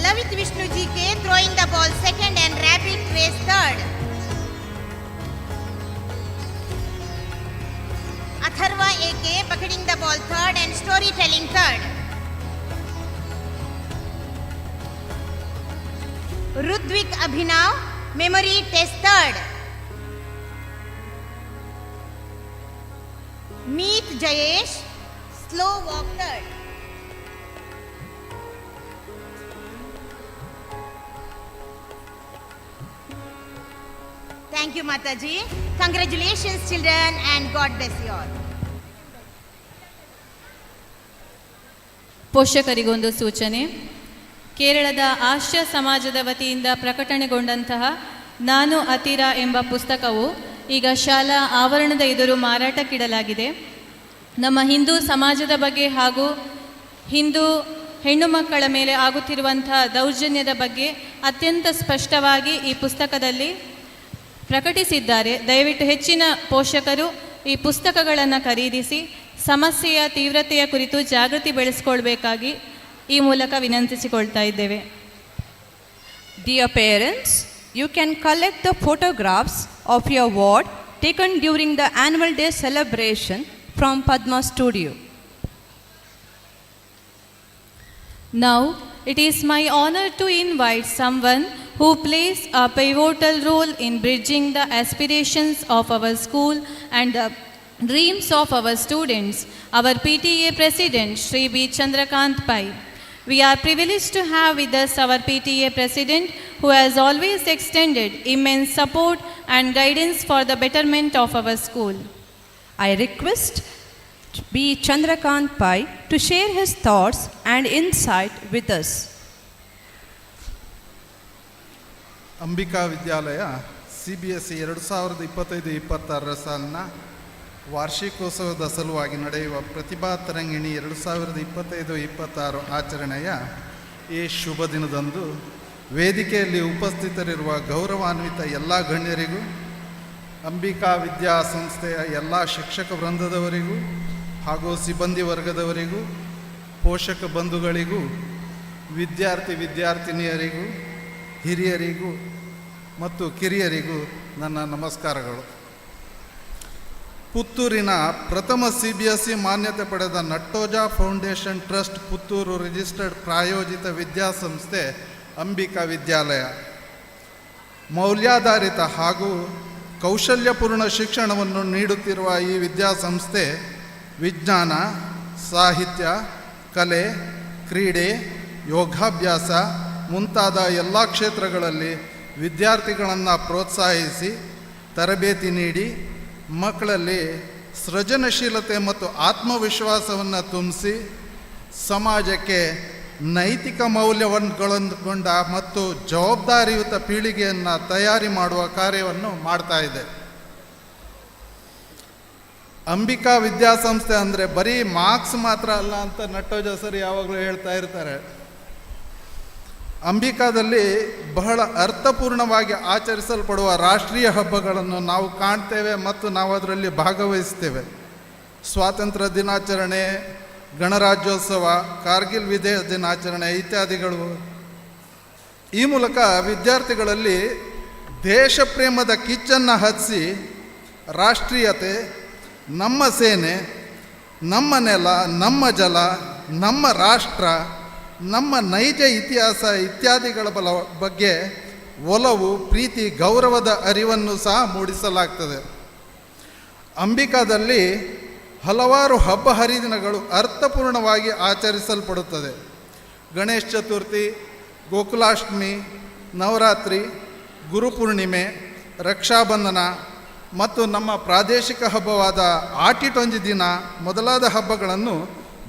Lavit Vishnu GK, throwing the ball second and rabbit race third. Atharva AK, bucketing the ball third and storytelling third. Rudvik Abhinav, memory test third. Meet Jayesh, slow walk third. Thank you, Mataji. Congratulations, children, and God bless you all. ಪೋಷಕರಿಗೊಂದು ಸೂಚನೆ. ಕೇರಳದ ಆಶ್ಯ ಸಮಾಜದ ವತಿಯಿಂದ ಪ್ರಕಟಣೆಗೊಂಡಂತಹ ನಾನು ಅತಿರಾ ಎಂಬ ಪುಸ್ತಕವು ಈಗ ಶಾಲಾ ಆವರಣದ ಎದುರು ಮಾರಾಟಕ್ಕಿಡಲಾಗಿದೆ. ನಮ್ಮ ಹಿಂದೂ ಸಮಾಜದ ಬಗ್ಗೆ ಹಾಗೂ ಹಿಂದೂ ಹೆಣ್ಣು ಮಕ್ಕಳ ಮೇಲೆ ಆಗುತ್ತಿರುವಂಥ ದೌರ್ಜನ್ಯದ ಬಗ್ಗೆ ಅತ್ಯಂತ ಸ್ಪಷ್ಟವಾಗಿ ಈ ಪುಸ್ತಕದಲ್ಲಿ ಪ್ರಕಟಿಸಿದ್ದಾರೆ. ದಯವಿಟ್ಟು ಹೆಚ್ಚಿನ ಪೋಷಕರು ಈ ಪುಸ್ತಕಗಳನ್ನು ಖರೀದಿಸಿ ಸಮಸ್ಯೆಯ ತೀವ್ರತೆಯ ಕುರಿತು ಜಾಗೃತಿ ಬೆಳೆಸ್ಕೊಳ್ಬೇಕಾಗಿ ಈ ಮೂಲಕ ವಿನಂತಿಸಿಕೊಳ್ತಾ ಇದ್ದೇವೆ. Dear parents, you can collect the photographs of your ward taken during the annual day celebration from Padma Studio. Now, it is my honor to invite someone who plays a pivotal role in bridging the aspirations of our school and the dreams of our students, our PTA President, Shri B. Chandrakant Pai. We are privileged to have with us our PTA President, who has always extended immense support and guidance for the betterment of our school. I request B. Chandrakant Pai to share his thoughts and insight with us. Ambika Vidyalaya CBSE 2025-26 ಸಾಲಿನ ವಾರ್ಷಿಕೋತ್ಸವದ ಸಲುವಾಗಿ ನಡೆಯುವ ಪ್ರತಿಭಾ ತರಂಗಿಣಿ 2025-26 ಆಚರಣೆಯ ಈ ಶುಭ ದಿನದಂದು ವೇದಿಕೆಯಲ್ಲಿ ಉಪಸ್ಥಿತರಿರುವ ಗೌರವಾನ್ವಿತ ಎಲ್ಲ ಗಣ್ಯರಿಗೂ, ಅಂಬಿಕಾ ವಿದ್ಯಾಸಂಸ್ಥೆಯ ಎಲ್ಲ ಶಿಕ್ಷಕ ವೃಂದದವರಿಗೂ ಹಾಗೂ ಸಿಬ್ಬಂದಿ ವರ್ಗದವರಿಗೂ, ಪೋಷಕ ಬಂಧುಗಳಿಗೂ, ವಿದ್ಯಾರ್ಥಿನಿಯರಿಗೂ, ಹಿರಿಯರಿಗೂ ಮತ್ತು ಕಿರಿಯರಿಗೂ ನನ್ನ ನಮಸ್ಕಾರಗಳು. ಪುತ್ತೂರಿನ ಪ್ರಥಮ CBSE ಮಾನ್ಯತೆ ಪಡೆದ Nattoja foundation trust Puttur registered ಪ್ರಾಯೋಜಿತ ವಿದ್ಯಾಸಂಸ್ಥೆ ಅಂಬಿಕಾ ವಿದ್ಯಾಲಯ ಮೌಲ್ಯಾಧಾರಿತ ಹಾಗೂ ಕೌಶಲ್ಯಪೂರ್ಣ ಶಿಕ್ಷಣವನ್ನು ನೀಡುತ್ತಿರುವ ಈ ವಿದ್ಯಾಸಂಸ್ಥೆ ವಿಜ್ಞಾನ, ಸಾಹಿತ್ಯ, ಕಲೆ, ಕ್ರೀಡೆ, ಯೋಗಾಭ್ಯಾಸ ಮುಂತಾದ ಎಲ್ಲ ಕ್ಷೇತ್ರಗಳಲ್ಲಿ ವಿದ್ಯಾರ್ಥಿಗಳನ್ನು ಪ್ರೋತ್ಸಾಹಿಸಿ ತರಬೇತಿ ನೀಡಿ ಮಕ್ಕಳಲ್ಲಿ ಸೃಜನಶೀಲತೆ ಮತ್ತು ಆತ್ಮವಿಶ್ವಾಸವನ್ನು ತುಂಬಿಸಿ ಸಮಾಜಕ್ಕೆ ನೈತಿಕ ಮೌಲ್ಯವನ್ನೊಳಗೊಂಡ ಮತ್ತು ಜವಾಬ್ದಾರಿಯುತ ಪೀಳಿಗೆಯನ್ನು ತಯಾರಿ ಮಾಡುವ ಕಾರ್ಯವನ್ನು ಮಾಡ್ತಾ ಇದೆ. ಅಂಬಿಕಾ ವಿದ್ಯಾಸಂಸ್ಥೆ ಅಂದರೆ ಬರೀ ಮಾರ್ಕ್ಸ್ ಮಾತ್ರ ಅಲ್ಲ ಅಂತ ನಟ್ಟೋಜ ಸರ್ ಯಾವಾಗಲೂ ಹೇಳ್ತಾ ಇರ್ತಾರೆ. ಅಂಬಿಕಾದಲ್ಲಿ ಬಹಳ ಅರ್ಥಪೂರ್ಣವಾಗಿ ಆಚರಿಸಲ್ಪಡುವ ರಾಷ್ಟ್ರೀಯ ಹಬ್ಬಗಳನ್ನು ನಾವು ಕಾಣ್ತೇವೆ ಮತ್ತು ನಾವು ಅದರಲ್ಲಿ ಭಾಗವಹಿಸ್ತೇವೆ. ಸ್ವಾತಂತ್ರ್ಯ ದಿನಾಚರಣೆ, ಗಣರಾಜ್ಯೋತ್ಸವ, ಕಾರ್ಗಿಲ್ ವಿಜಯ ದಿನಾಚರಣೆ ಇತ್ಯಾದಿಗಳು. ಈ ಮೂಲಕ ವಿದ್ಯಾರ್ಥಿಗಳಲ್ಲಿ ದೇಶ ಪ್ರೇಮದ ಕಿಚ್ಚನ್ನು ಹಚ್ಚಿಸಿ ರಾಷ್ಟ್ರೀಯತೆ, ನಮ್ಮ ಸೇನೆ, ನಮ್ಮ ನೆಲ, ನಮ್ಮ ಜಲ, ನಮ್ಮ ರಾಷ್ಟ್ರ, ನಮ್ಮ ನೈಜ ಇತಿಹಾಸ ಇತ್ಯಾದಿಗಳ ಬಗ್ಗೆ ಒಲವು, ಪ್ರೀತಿ, ಗೌರವದ ಅರಿವನ್ನು ಸಹ ಮೂಡಿಸಲಾಗ್ತದೆ. ಅಂಬಿಕಾದಲ್ಲಿ ಹಲವಾರು ಹಬ್ಬ ಹರಿದಿನಗಳು ಅರ್ಥಪೂರ್ಣವಾಗಿ ಆಚರಿಸಲ್ಪಡುತ್ತದೆ. ಗಣೇಶ ಚತುರ್ಥಿ, ಗೋಕುಲಾಷ್ಟಮಿ, ನವರಾತ್ರಿ, ಗುರುಪೂರ್ಣಿಮೆ, ರಕ್ಷಾಬಂಧನ ಮತ್ತು ನಮ್ಮ ಪ್ರಾದೇಶಿಕ ಹಬ್ಬವಾದ ಆಟಿಟೊಂಜಿ ದಿನ ಮೊದಲಾದ ಹಬ್ಬಗಳನ್ನು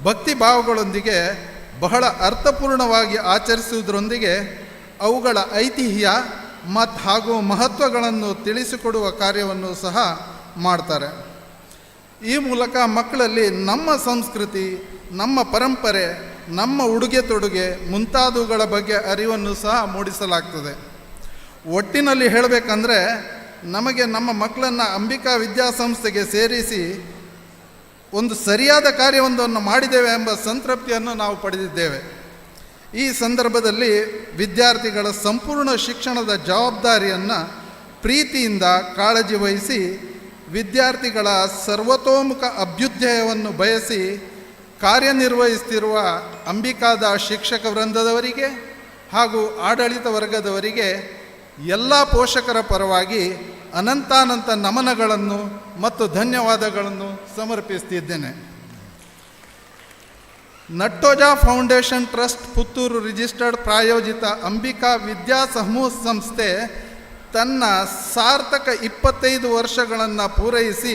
ಭಕ್ತಿ ಭಾವಗಳೊಂದಿಗೆ ಬಹಳ ಅರ್ಥಪೂರ್ಣವಾಗಿ ಆಚರಿಸುವುದರೊಂದಿಗೆ ಅವುಗಳ ಐತಿಹ್ಯ ಮತ್ತು ಹಾಗೂ ಮಹತ್ವಗಳನ್ನು ತಿಳಿಸಿಕೊಡುವ ಕಾರ್ಯವನ್ನು ಸಹ ಮಾಡ್ತಾರೆ. ಈ ಮೂಲಕ ಮಕ್ಕಳಲ್ಲಿ ನಮ್ಮ ಸಂಸ್ಕೃತಿ, ನಮ್ಮ ಪರಂಪರೆ, ನಮ್ಮ ಉಡುಗೆ ತೊಡುಗೆ ಮುಂತಾದವುಗಳ ಬಗ್ಗೆ ಅರಿವನ್ನು ಸಹ ಮೂಡಿಸಲಾಗ್ತದೆ. ಒಟ್ಟಿನಲ್ಲಿ ಹೇಳಬೇಕಂದ್ರೆ ನಮಗೆ ನಮ್ಮ ಮಕ್ಕಳನ್ನು ಅಂಬಿಕಾ ವಿದ್ಯಾಸಂಸ್ಥೆಗೆ ಸೇರಿಸಿ ಒಂದು ಸರಿಯಾದ ಕಾರ್ಯವೊಂದನ್ನು ಮಾಡಿದ್ದೇವೆ ಎಂಬ ಸಂತೃಪ್ತಿಯನ್ನು ನಾವು ಪಡೆದಿದ್ದೇವೆ. ಈ ಸಂದರ್ಭದಲ್ಲಿ ವಿದ್ಯಾರ್ಥಿಗಳ ಸಂಪೂರ್ಣ ಶಿಕ್ಷಣದ ಜವಾಬ್ದಾರಿಯನ್ನು ಪ್ರೀತಿಯಿಂದ ಕಾಳಜಿ ವಹಿಸಿ ವಿದ್ಯಾರ್ಥಿಗಳ ಸರ್ವತೋಮುಖ ಅಭ್ಯುದಯವನ್ನು ಬಯಸಿ ಕಾರ್ಯನಿರ್ವಹಿಸುತ್ತಿರುವ ಅಂಬಿಕಾದ ಶಿಕ್ಷಕ ವೃಂದದವರಿಗೆ ಹಾಗೂ ಆಡಳಿತ ವರ್ಗದವರಿಗೆ ಎಲ್ಲ ಪೋಷಕರ ಪರವಾಗಿ ಅನಂತಾನಂತ ನಮನಗಳನ್ನು ಮತ್ತು ಧನ್ಯವಾದಗಳನ್ನು ಸಮರ್ಪಿಸ್ತಿದ್ದೇನೆ. Nattoja foundation trust Puttur registered ಪ್ರಾಯೋಜಿತ ಅಂಬಿಕಾ ವಿದ್ಯಾ ಸಮೂಹ ಸಂಸ್ಥೆ ತನ್ನ ಸಾರ್ಥಕ 25 ವರ್ಷಗಳನ್ನು ಪೂರೈಸಿ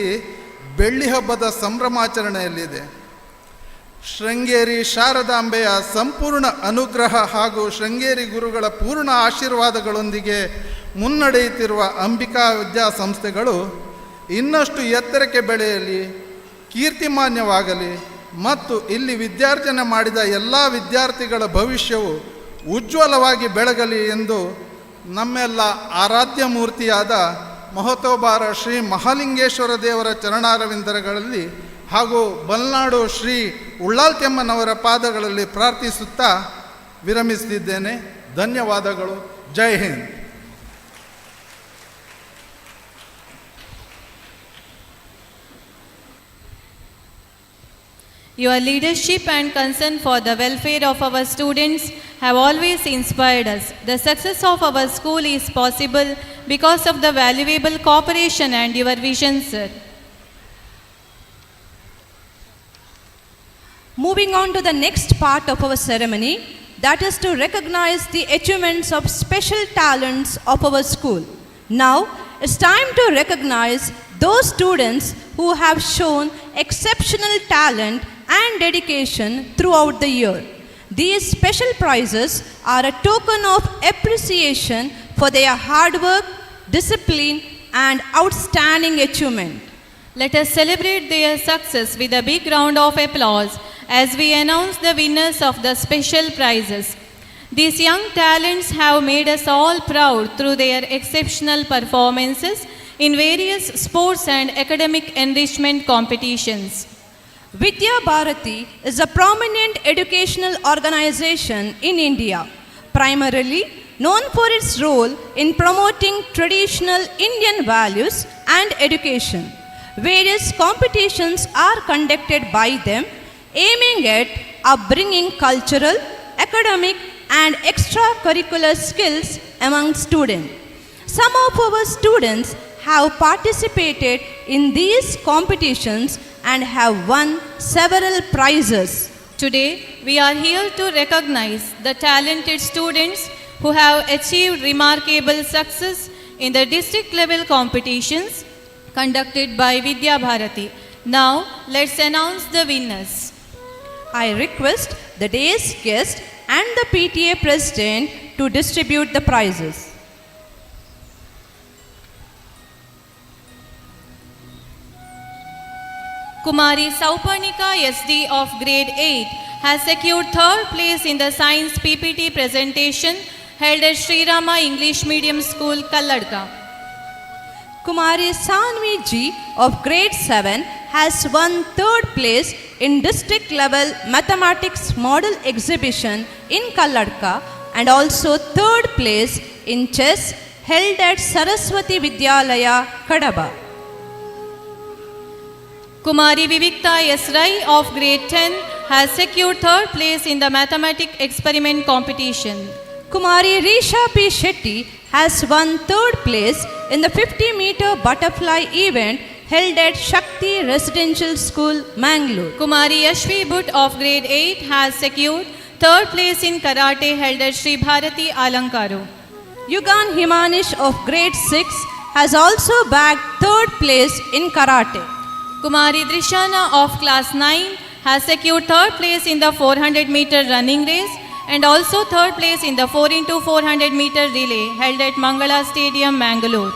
ಬೆಳ್ಳಿ ಹಬ್ಬದ ಸಂಭ್ರಮಾಚರಣೆಯಲ್ಲಿದೆ. ಶೃಂಗೇರಿ ಶಾರದಾಂಬೆಯ ಸಂಪೂರ್ಣ ಅನುಗ್ರಹ ಹಾಗೂ ಶೃಂಗೇರಿ ಗುರುಗಳ ಪೂರ್ಣ ಆಶೀರ್ವಾದಗಳೊಂದಿಗೆ ಮುನ್ನಡೆಯುತ್ತಿರುವ ಅಂಬಿಕಾ ವಿದ್ಯಾಸಂಸ್ಥೆಗಳು ಇನ್ನಷ್ಟು ಎತ್ತರಕ್ಕೆ ಬೆಳೆಯಲಿ, ಕೀರ್ತಿಮಾನ್ಯವಾಗಲಿ ಮತ್ತು ಇಲ್ಲಿ ವಿದ್ಯಾರ್ಜನೆ ಮಾಡಿದ ಎಲ್ಲ ವಿದ್ಯಾರ್ಥಿಗಳ ಭವಿಷ್ಯವು ಉಜ್ವಲವಾಗಿ ಬೆಳಗಲಿ ಎಂದು ನಮ್ಮೆಲ್ಲ ಆರಾಧ್ಯ ಮೂರ್ತಿಯಾದ ಮಹತೋಬಾರ ಶ್ರೀ ಮಹಾಲಿಂಗೇಶ್ವರ ದೇವರ ಚರಣಾರವಿಂದಗಳಲ್ಲಿ ಹಾಗೂ ಬಲ್ನಾಡು ಶ್ರೀ ಉಳ್ಳಾಲ್ತೆಮ್ಮನವರ ಪಾದಗಳಲ್ಲಿ ಪ್ರಾರ್ಥಿಸುತ್ತಾ ವಿರಮಿಸುತ್ತಿದ್ದೇನೆ. ಧನ್ಯವಾದಗಳು. ಜೈ Hind. Your leadership and concern for the welfare of our students have always inspired us. The success of our school is possible because of the valuable cooperation and your vision, sir. Moving on to the next part of our ceremony, that is to recognize the achievements of special talents of our school. Now, it's time to recognize those students who have shown exceptional talent and dedication throughout the year. These special prizes are a token of appreciation for their hard work, discipline, and outstanding achievement. Let us celebrate their success with a big round of applause as we announce the winners of the special prizes. These young talents have made us all proud through their exceptional performances in various sports and academic enrichment competitions. Vidya Bharati is a prominent educational organization in India, primarily known for its role in promoting traditional Indian values and education. Various competitions are conducted by them, aiming at upbringing cultural, academic, and extracurricular skills among students. Some of our students have participated in these competitions and have won several prizes. Today, we are here to recognize the talented students who have achieved remarkable success in the district level competitions conducted by Vidya Bharati. Now, let's announce the winners. I request the day's guest and the PTA president to distribute the prizes. Kumari Sauparnika SD of grade 8 has secured third place in the science PPT presentation held at Sri Rama English Medium School, Kalladka. Kumari Sanvi G of grade 7 has won third place in district level mathematics model exhibition in Kalladka and also third place in chess held at Saraswati Vidyalaya, Kadaba. Kumari Vivikta S. Rai of grade 10 has secured third place in the mathematics experiment competition. Kumari Risha P. Shetty has won third place in the 50-meter butterfly event held at Shakti Residential School, Mangalore. Kumari Yashvi Bhutt of grade 8 has secured third place in karate held at Sri Bharati Alankaru. Yugan Himanish of grade 6 has also bagged third place in karate. Kumari Drishana of class 9 has secured third place in the 400-meter running race and also third place in the 4x400-meter relay held at Mangala Stadium, Mangalore.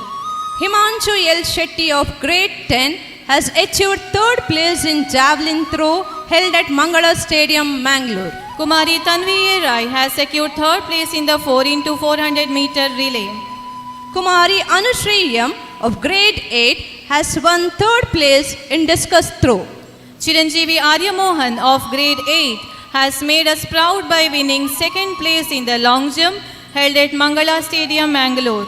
Himanshu L. Shetty of grade 10 has achieved third place in javelin throw held at Mangala Stadium, Mangalore. Kumari Tanvi A. Rai has secured third place in the 4x400-meter relay. Kumari Anushri M. of grade 8 has won third place in discus throw. Chiranjeevi Arya Mohan of grade 8 has made us proud by winning second place in the long jump held at Mangala Stadium, Mangalore.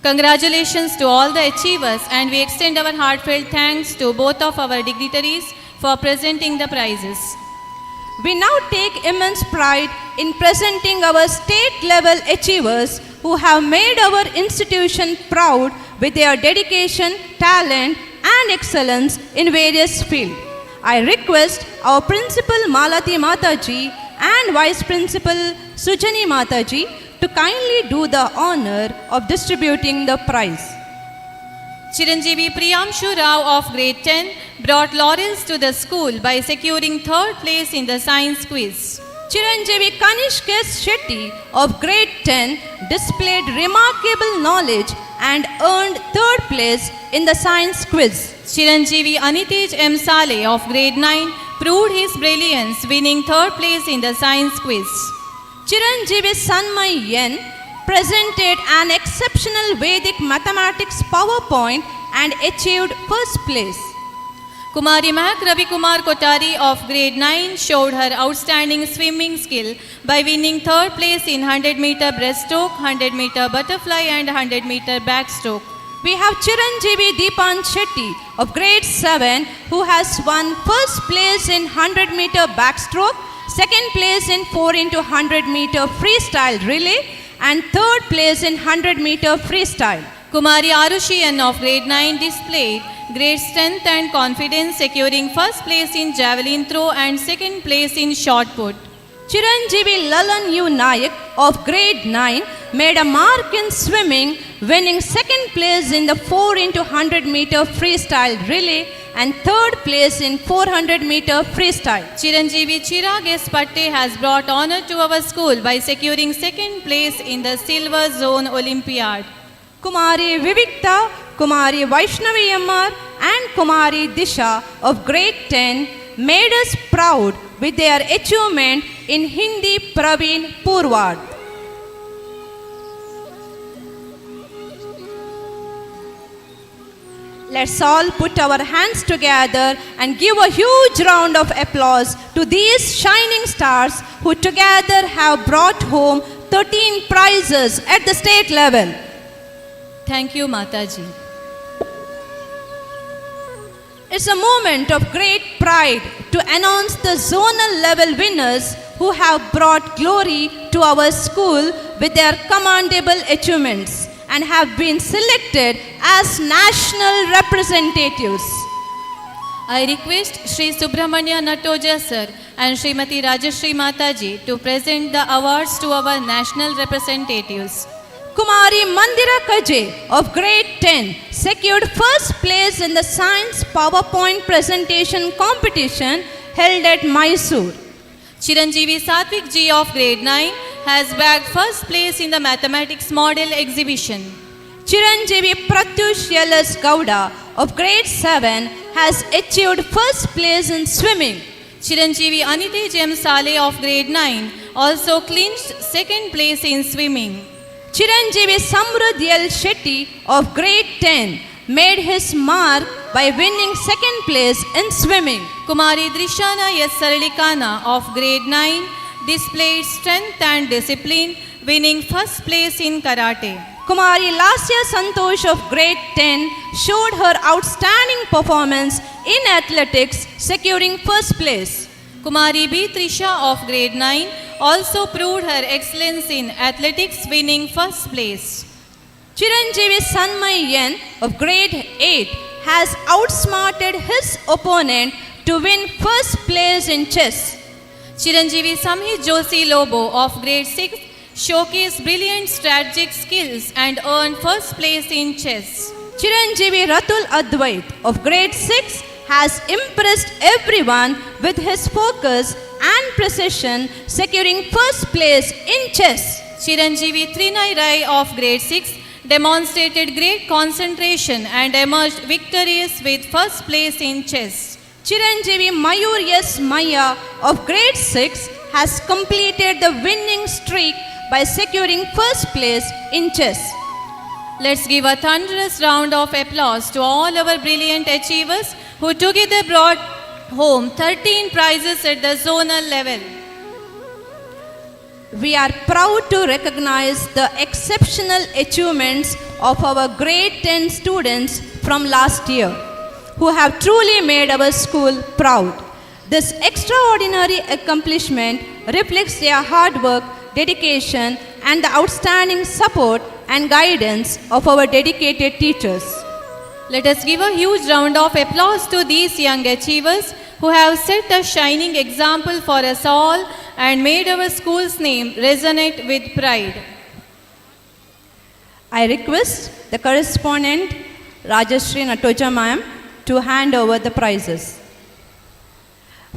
Congratulations to all the achievers, and we extend our heartfelt thanks to both of our dignitaries for presenting the prizes. We now take immense pride in presenting our state level achievers who have made our institution proud with their dedication, talent, and excellence in various fields. I request our Principal Malati Mataji and Vice Principal Sujani Mataji to kindly do the honor of distributing the prize. Chiranjeevi Priyamshu Rao of grade 10 brought laurels to the school by securing third place in the science quiz. Chiranjeevi Kanishkes Shetty of grade 10 displayed remarkable knowledge and earned third place in the science quiz. Chiranjeevi Anitej M. Saleh of grade 9 proved his brilliance, winning third place in the science quiz. Chiranjeevi Sanmay Yen presented an exceptional Vedic mathematics PowerPoint and achieved first place. Kumari Mahak Ravi Kumar Kotari of grade 9 showed her outstanding swimming skill by winning third place in 100-meter breaststroke, 100-meter butterfly and 100-meter backstroke. We have Chiranjeevi Deepan Shetty of grade 7 who has won first place in 100-meter backstroke, second place in 4x100-meter freestyle relay and third place in 100-meter freestyle. Kumari Arushian of grade 9 displayed great strength and confidence, securing first place in javelin throw and second place in shot put. Chiranjeevi Lalan U. Nayak of grade 9 made a mark in swimming, winning second place in the 4x100-meter freestyle relay and third place in 400-meter freestyle. Chiranjeevi Chirag S. Patte has brought honor to our school by securing second place in the Silver Zone Olympiad. Kumari Vivikta, Kumari Vaishnavi Ammar and Kumari Disha of grade 10 made us proud with their achievement in Hindi Praveen Purwad. Let's all put our hands together and give a huge round of applause to these shining stars who together have brought home 13 prizes at the state level. Thank you, Mataji. It's a moment of great pride to announce the zonal level winners who have brought glory to our school with their commendable achievements and have been selected as national representatives. I request Sri Subramanya Nattoja sir and Srimati Rajashri Mataji to present the awards to our national representatives. Kumari Mandira Kaje of grade 10 secured first place in the science PowerPoint presentation competition held at Mysore. Chiranjeevi Satvik Ji of grade 9 has bagged first place in the mathematics model exhibition. Chiranjeevi Pratyush Yalas Gowda of grade 7 has achieved first place in swimming. Chiranjeevi Anitej M. Saleh of grade 9 also clinched second place in swimming. Chiranjeevi Samrudh L. Shetty of grade 10 made his mark by winning second place in swimming. Kumari Drishana S. Saralikana of grade 9 displayed strength and discipline, winning first place in karate. Kumari Lasya Santosh of grade 10 showed her outstanding performance in athletics, securing first place. Kumari B. Trisha of grade 9 also proved her excellence in athletics, winning first place. Chiranjeevi Sanmay Yen of grade 8 has outsmarted his opponent to win first place in chess. Chiranjeevi Samhit Joshi Lobo of grade 6 showcased brilliant strategic skills and earned first place in chess. Chiranjeevi Ratul Advait of grade 6 has impressed everyone with his focus and precision, securing first place in chess. Chiranjeevi Trinay Rai of grade 6 demonstrated great concentration and emerged victorious with first place in chess. Chiranjeevi Mayur S. Maya of grade 6 has completed the winning streak by securing first place in chess. Let's give a thunderous round of applause to all our brilliant achievers who together brought home 13 prizes at the zonal level. We are proud to recognize the exceptional achievements of our grade 10 students from last year, who have truly made our school proud. This extraordinary accomplishment reflects their hard work, dedication, and the outstanding support and guidance of our dedicated teachers. Let us give a huge round of applause to these young achievers who have set a shining example for us all and made our school's name resonate with pride. I request the correspondent Rajashri Nattoja ma'am to hand over the prizes.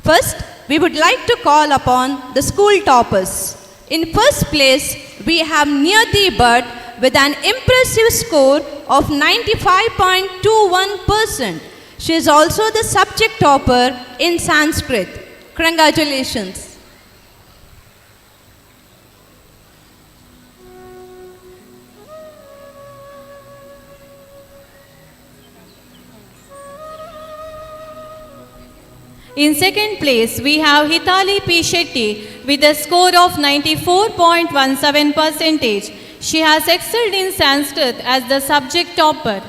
First, we would like to call upon the school toppers. In first place, we have Niyati Bhatt with an impressive score of 95.21%. She is also the subject topper in Sanskrit. Congratulations. In second place, we have Hitali P. Shetty with a score of 94.17%. She has excelled in Sanskrit as the subject topper.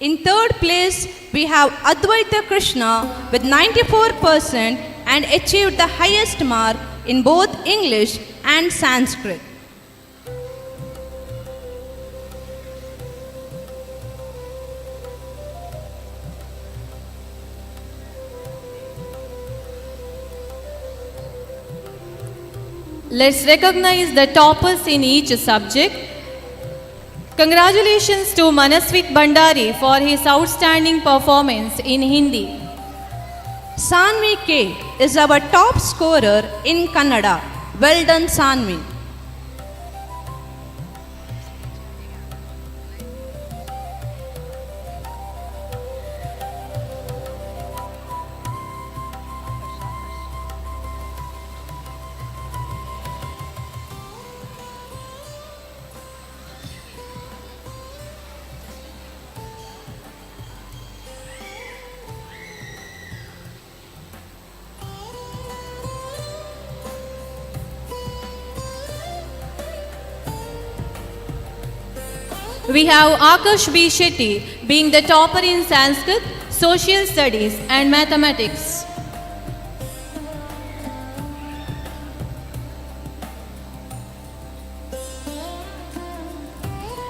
In third place, we have Advaita Krishna with 94% and achieved the highest mark in both English and Sanskrit. Let's recognize the toppers in each subject. Congratulations to Manaswit Bhandari for his outstanding performance in Hindi. Sanvi K is our top scorer in Kannada. Well done, Sanvi. We have Akash B. Shetty being the topper in Sanskrit, Social Studies and Mathematics.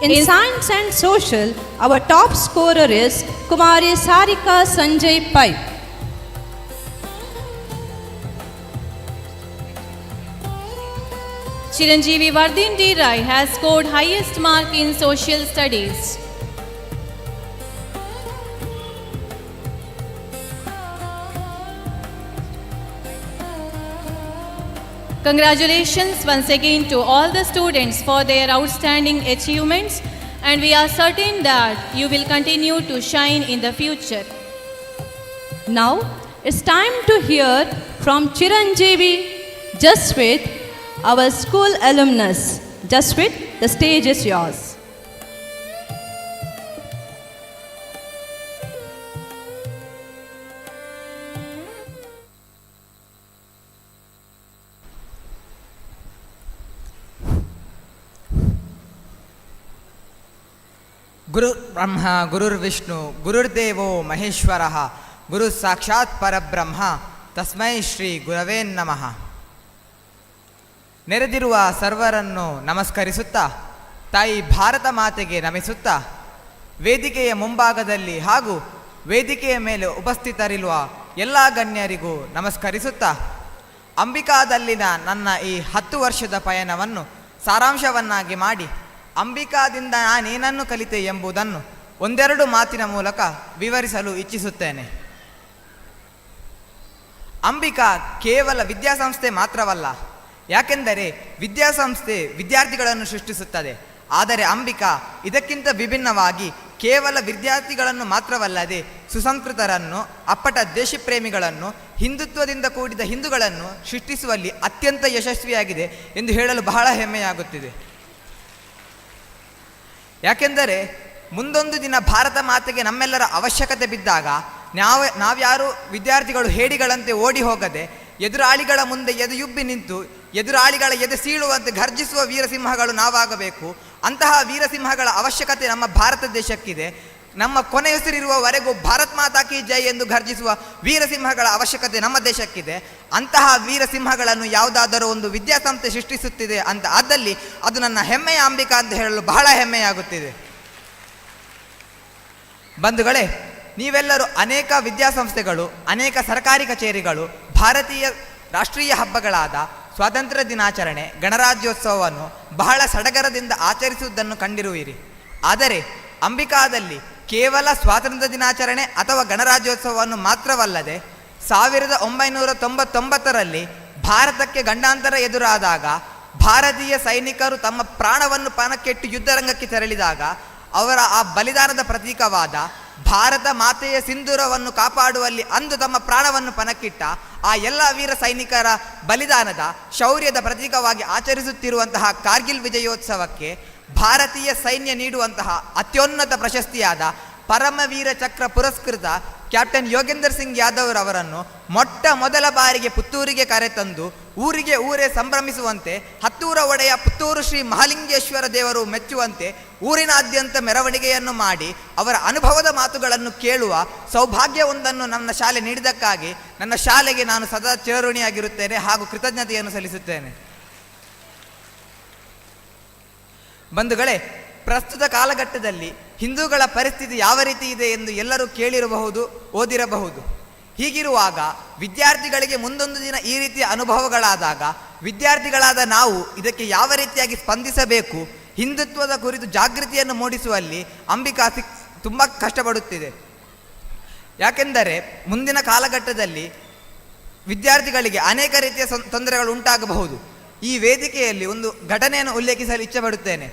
In Science and Social, our top scorer is Kumari Sarika Sanjay Pai. Chiranjeevi Vardin D. Rai has scored highest mark in Social Studies. Congratulations once again to all the students for their outstanding achievements, and we are certain that you will continue to shine in the future. Now, it's time to hear from Chiranjeevi Jaswit, our school alumnus. Jaswit, the stage is yours. गुरु ब्रह्मा गुरुर्विष्णु गुरुर्देवो महेश्वरः गुरु साक्षात् परब्रह्म तस्मै ಶ್ರೀ ಗುರವೇ ನಮಃ. ನೆರೆದಿರುವ ಸರ್ವರನ್ನು ನಮಸ್ಕರಿಸುತ್ತಾ, ತಾಯಿ ಭಾರತ ಮಾತೆಗೆ ನಮಿಸುತ್ತಾ, ವೇದಿಕೆಯ ಮುಂಭಾಗದಲ್ಲಿ ಹಾಗೂ ವೇದಿಕೆಯ ಮೇಲೆ ಉಪಸ್ಥಿತರಿರುವ ಎಲ್ಲ ಗಣ್ಯರಿಗೂ ನಮಸ್ಕರಿಸುತ್ತಾ, ಅಂಬಿಕಾದಲ್ಲಿನ ನನ್ನ ಈ 10 ವರ್ಷದ ಪಯಣವನ್ನು ಸಾರಾಂಶವನ್ನಾಗಿ ಮಾಡಿ ಅಂಬಿಕಾದಿಂದ ನಾನೇನನ್ನು ಕಲಿತೆ ಎಂಬುದನ್ನು ಒಂದೆರಡು ಮಾತಿನ ಮೂಲಕ ವಿವರಿಸಲು ಇಚ್ಛಿಸುತ್ತೇನೆ. ಅಂಬಿಕಾ ಕೇವಲ ವಿದ್ಯಾಸಂಸ್ಥೆ ಮಾತ್ರವಲ್ಲ, ಯಾಕೆಂದರೆ ವಿದ್ಯಾಸಂಸ್ಥೆ ವಿದ್ಯಾರ್ಥಿಗಳನ್ನು ಸೃಷ್ಟಿಸುತ್ತದೆ. ಆದರೆ ಅಂಬಿಕಾ ಇದಕ್ಕಿಂತ ವಿಭಿನ್ನವಾಗಿ ಕೇವಲ ವಿದ್ಯಾರ್ಥಿಗಳನ್ನು ಮಾತ್ರವಲ್ಲದೆ ಸುಸಂಸ್ಕೃತರನ್ನು, ಅಪ್ಪಟ ದೇಶಪ್ರೇಮಿಗಳನ್ನು, ಹಿಂದುತ್ವದಿಂದ ಕೂಡಿದ ಹಿಂದೂಗಳನ್ನು ಸೃಷ್ಟಿಸುವಲ್ಲಿ ಅತ್ಯಂತ ಯಶಸ್ವಿಯಾಗಿದೆ ಎಂದು ಹೇಳಲು ಬಹಳ ಹೆಮ್ಮೆಯಾಗುತ್ತಿದೆ. ಯಾಕೆಂದರೆ ಮುಂದೊಂದು ದಿನ ಭಾರತ ಮಾತೆಗೆ ನಮ್ಮೆಲ್ಲರ ಅವಶ್ಯಕತೆ ಬಿದ್ದಾಗ ನಾವ್ಯಾರು ವಿದ್ಯಾರ್ಥಿಗಳು ಹೇಡಿಗಳಂತೆ ಓಡಿ ಹೋಗದೆ ಎದುರಾಳಿಗಳ ಮುಂದೆ ಎದೆಯುಬ್ಬಿ ನಿಂತು ಎದುರಾಳಿಗಳ ಎದೆ ಸೀಳುವಂತೆ ಗರ್ಜಿಸುವ ವೀರಸಿಂಹಗಳು ನಾವಾಗಬೇಕು. ಅಂತಹ ವೀರಸಿಂಹಗಳ ಅವಶ್ಯಕತೆ ನಮ್ಮ ಭಾರತ ದೇಶಕ್ಕಿದೆ. ನಮ್ಮ ಕೊನೆಯುಸಿರಿರುವವರೆಗೂ ಭಾರತ್ ಮಾತಾ ಕಿ ಜೈ ಎಂದು ಘರ್ಜಿಸುವ ವೀರಸಿಂಹಗಳ ಅವಶ್ಯಕತೆ ನಮ್ಮ ದೇಶಕ್ಕಿದೆ. ಅಂತಹ ವೀರಸಿಂಹಗಳನ್ನು ಯಾವುದಾದರೂ ಒಂದು ವಿದ್ಯಾಸಂಸ್ಥೆ ಸೃಷ್ಟಿಸುತ್ತಿದೆ ಅಂತ ಆದಲ್ಲಿ ಅದು ನನ್ನ ಹೆಮ್ಮೆಯ ಅಂಬಿಕಾ ಅಂತ ಹೇಳಲು ಬಹಳ ಹೆಮ್ಮೆಯಾಗುತ್ತಿದೆ. ಬಂಧುಗಳೇ, ನೀವೆಲ್ಲರೂ ಅನೇಕ ವಿದ್ಯಾಸಂಸ್ಥೆಗಳು, ಅನೇಕ ಸರ್ಕಾರಿ ಕಚೇರಿಗಳು ಭಾರತೀಯ ರಾಷ್ಟ್ರೀಯ ಹಬ್ಬಗಳಾದ ಸ್ವಾತಂತ್ರ್ಯ ದಿನಾಚರಣೆ, ಗಣರಾಜ್ಯೋತ್ಸವವನ್ನು ಬಹಳ ಸಡಗರದಿಂದ ಆಚರಿಸುವುದನ್ನು ಕಂಡಿರುವಿರಿ. ಆದರೆ ಅಂಬಿಕಾದಲ್ಲಿ ಕೇವಲ ಸ್ವಾತಂತ್ರ್ಯ ದಿನಾಚರಣೆ ಅಥವಾ ಗಣರಾಜ್ಯೋತ್ಸವವನ್ನು ಮಾತ್ರವಲ್ಲದೆ 1999ರಲ್ಲಿ ಭಾರತಕ್ಕೆ ಗಂಡಾಂತರ ಎದುರಾದಾಗ ಭಾರತೀಯ ಸೈನಿಕರು ತಮ್ಮ ಪ್ರಾಣವನ್ನು ಪಣಕ್ಕಿಟ್ಟು ಯುದ್ಧರಂಗಕ್ಕೆ ತೆರಳಿದಾಗ ಅವರ ಆ ಬಲಿದಾನದ ಪ್ರತೀಕವಾದ ಭಾರತ ಮಾತೆಯ ಸಿಂಧೂರವನ್ನು ಕಾಪಾಡುವಲ್ಲಿ ಅಂದು ತಮ್ಮ ಪ್ರಾಣವನ್ನು ಪಣಕ್ಕಿಟ್ಟ ಆ ಎಲ್ಲ ವೀರ ಸೈನಿಕರ ಬಲಿದಾನದ ಶೌರ್ಯದ ಪ್ರತೀಕವಾಗಿ ಆಚರಿಸುತ್ತಿರುವಂತಹ ಕಾರ್ಗಿಲ್ ವಿಜಯೋತ್ಸವಕ್ಕೆ ಭಾರತೀಯ ಸೈನ್ಯ ನೀಡುವಂತಹ ಅತ್ಯುನ್ನತ ಪ್ರಶಸ್ತಿಯಾದ ಪರಮವೀರ ಚಕ್ರ ಪುರಸ್ಕೃತ ಕ್ಯಾಪ್ಟನ್ ಯೋಗೇಂದ್ರ ಸಿಂಗ್ ಯಾದವ್ ರವರನ್ನು ಮೊಟ್ಟ ಮೊದಲ ಬಾರಿಗೆ ಪುತ್ತೂರಿಗೆ ಕರೆತಂದು ಊರಿಗೆ ಊರೇ ಸಂಭ್ರಮಿಸುವಂತೆ, ಹತ್ತೂರ ಒಡೆಯ ಪುತ್ತೂರು ಶ್ರೀ ಮಹಾಲಿಂಗೇಶ್ವರ ದೇವರು ಮೆಚ್ಚುವಂತೆ ಊರಿನಾದ್ಯಂತ ಮೆರವಣಿಗೆಯನ್ನು ಮಾಡಿ ಅವರ ಅನುಭವದ ಮಾತುಗಳನ್ನು ಕೇಳುವ ಸೌಭಾಗ್ಯವೊಂದನ್ನು ನನ್ನ ಶಾಲೆ ನೀಡಿದ್ದಕ್ಕಾಗಿ ನನ್ನ ಶಾಲೆಗೆ ನಾನು ಸದಾ ಚಿರಋಣಿಯಾಗಿರುತ್ತೇನೆ ಹಾಗೂ ಕೃತಜ್ಞತೆಯನ್ನು ಸಲ್ಲಿಸುತ್ತೇನೆ. ಬಂಧುಗಳೇ, ಪ್ರಸ್ತುತ ಕಾಲಘಟ್ಟದಲ್ಲಿ ಹಿಂದೂಗಳ ಪರಿಸ್ಥಿತಿ ಯಾವ ರೀತಿ ಇದೆ ಎಂದು ಎಲ್ಲರೂ ಕೇಳಿರಬಹುದು, ಓದಿರಬಹುದು. ಹೀಗಿರುವಾಗ ವಿದ್ಯಾರ್ಥಿಗಳಿಗೆ ಮುಂದೊಂದು ದಿನ ಈ ರೀತಿಯ ಅನುಭವಗಳಾದಾಗ ವಿದ್ಯಾರ್ಥಿಗಳಾದ ನಾವು ಇದಕ್ಕೆ ಯಾವ ರೀತಿಯಾಗಿ ಸ್ಪಂದಿಸಬೇಕು, ಹಿಂದುತ್ವದ ಕುರಿತು ಜಾಗೃತಿಯನ್ನು ಮೂಡಿಸುವಲ್ಲಿ ಅಂಬಿಕಾ ತುಂಬ ಕಷ್ಟಪಡುತ್ತಿದೆ. ಯಾಕೆಂದರೆ ಮುಂದಿನ ಕಾಲಘಟ್ಟದಲ್ಲಿ ವಿದ್ಯಾರ್ಥಿಗಳಿಗೆ ಅನೇಕ ರೀತಿಯ ತೊಂದರೆಗಳು ಉಂಟಾಗಬಹುದು. ಈ ವೇದಿಕೆಯಲ್ಲಿ ಒಂದು ಘಟನೆಯನ್ನು ಉಲ್ಲೇಖಿಸಲು ಇಚ್ಛೆಪಡುತ್ತೇನೆ.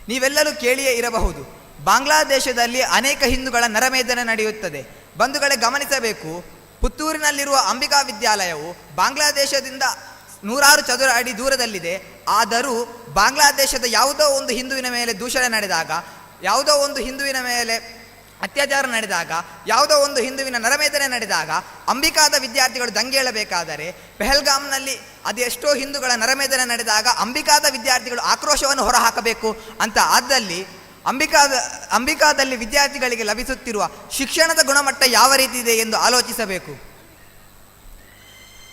ನೀವೆಲ್ಲರೂ ಕೇಳಿಯೇ ಇರಬಹುದು, ಬಾಂಗ್ಲಾದೇಶದಲ್ಲಿ ಅನೇಕ ಹಿಂದೂಗಳ ನರಮೇಧನೆ ನಡೆಯುತ್ತದೆ. ಬಂಧುಗಳೇ, ಗಮನಿಸಬೇಕು, ಪುತ್ತೂರಿನಲ್ಲಿರುವ ಅಂಬಿಕಾ ವಿದ್ಯಾಲಯವು ಬಾಂಗ್ಲಾದೇಶದಿಂದ 100 ಚದುರ ಅಡಿ ದೂರದಲ್ಲಿದೆ. ಆದರೂ ಬಾಂಗ್ಲಾದೇಶದ ಯಾವುದೋ ಒಂದು ಹಿಂದುವಿನ ಮೇಲೆ ದೂಷಣೆ ನಡೆದಾಗ, ಯಾವುದೋ ಒಂದು ಹಿಂದುವಿನ ಮೇಲೆ ಅತ್ಯಾಚಾರ ನಡೆದಾಗ, ಯಾವುದೋ ಒಂದು ಹಿಂದುವಿನ ನರಮೇಧನೆ ನಡೆದಾಗ ಅಂಬಿಕಾದ ವಿದ್ಯಾರ್ಥಿಗಳು ದಂಗೆಯೇಳಬೇಕಾದರೆ, ಪೆಹಲ್ಗಾಮ್ನಲ್ಲಿ ಅದೆಷ್ಟೋ ಹಿಂದೂಗಳ ನರಮೇಧನೆ ನಡೆದಾಗ ಅಂಬಿಕಾದ ವಿದ್ಯಾರ್ಥಿಗಳು ಆಕ್ರೋಶವನ್ನು ಹೊರಹಾಕಬೇಕು ಅಂತ ಆದಲ್ಲಿ ಅಂಬಿಕಾದಲ್ಲಿ ವಿದ್ಯಾರ್ಥಿಗಳಿಗೆ ಲಭಿಸುತ್ತಿರುವ ಶಿಕ್ಷಣದ ಗುಣಮಟ್ಟ ಯಾವ ರೀತಿ ಇದೆ ಎಂದು ಆಲೋಚಿಸಬೇಕು.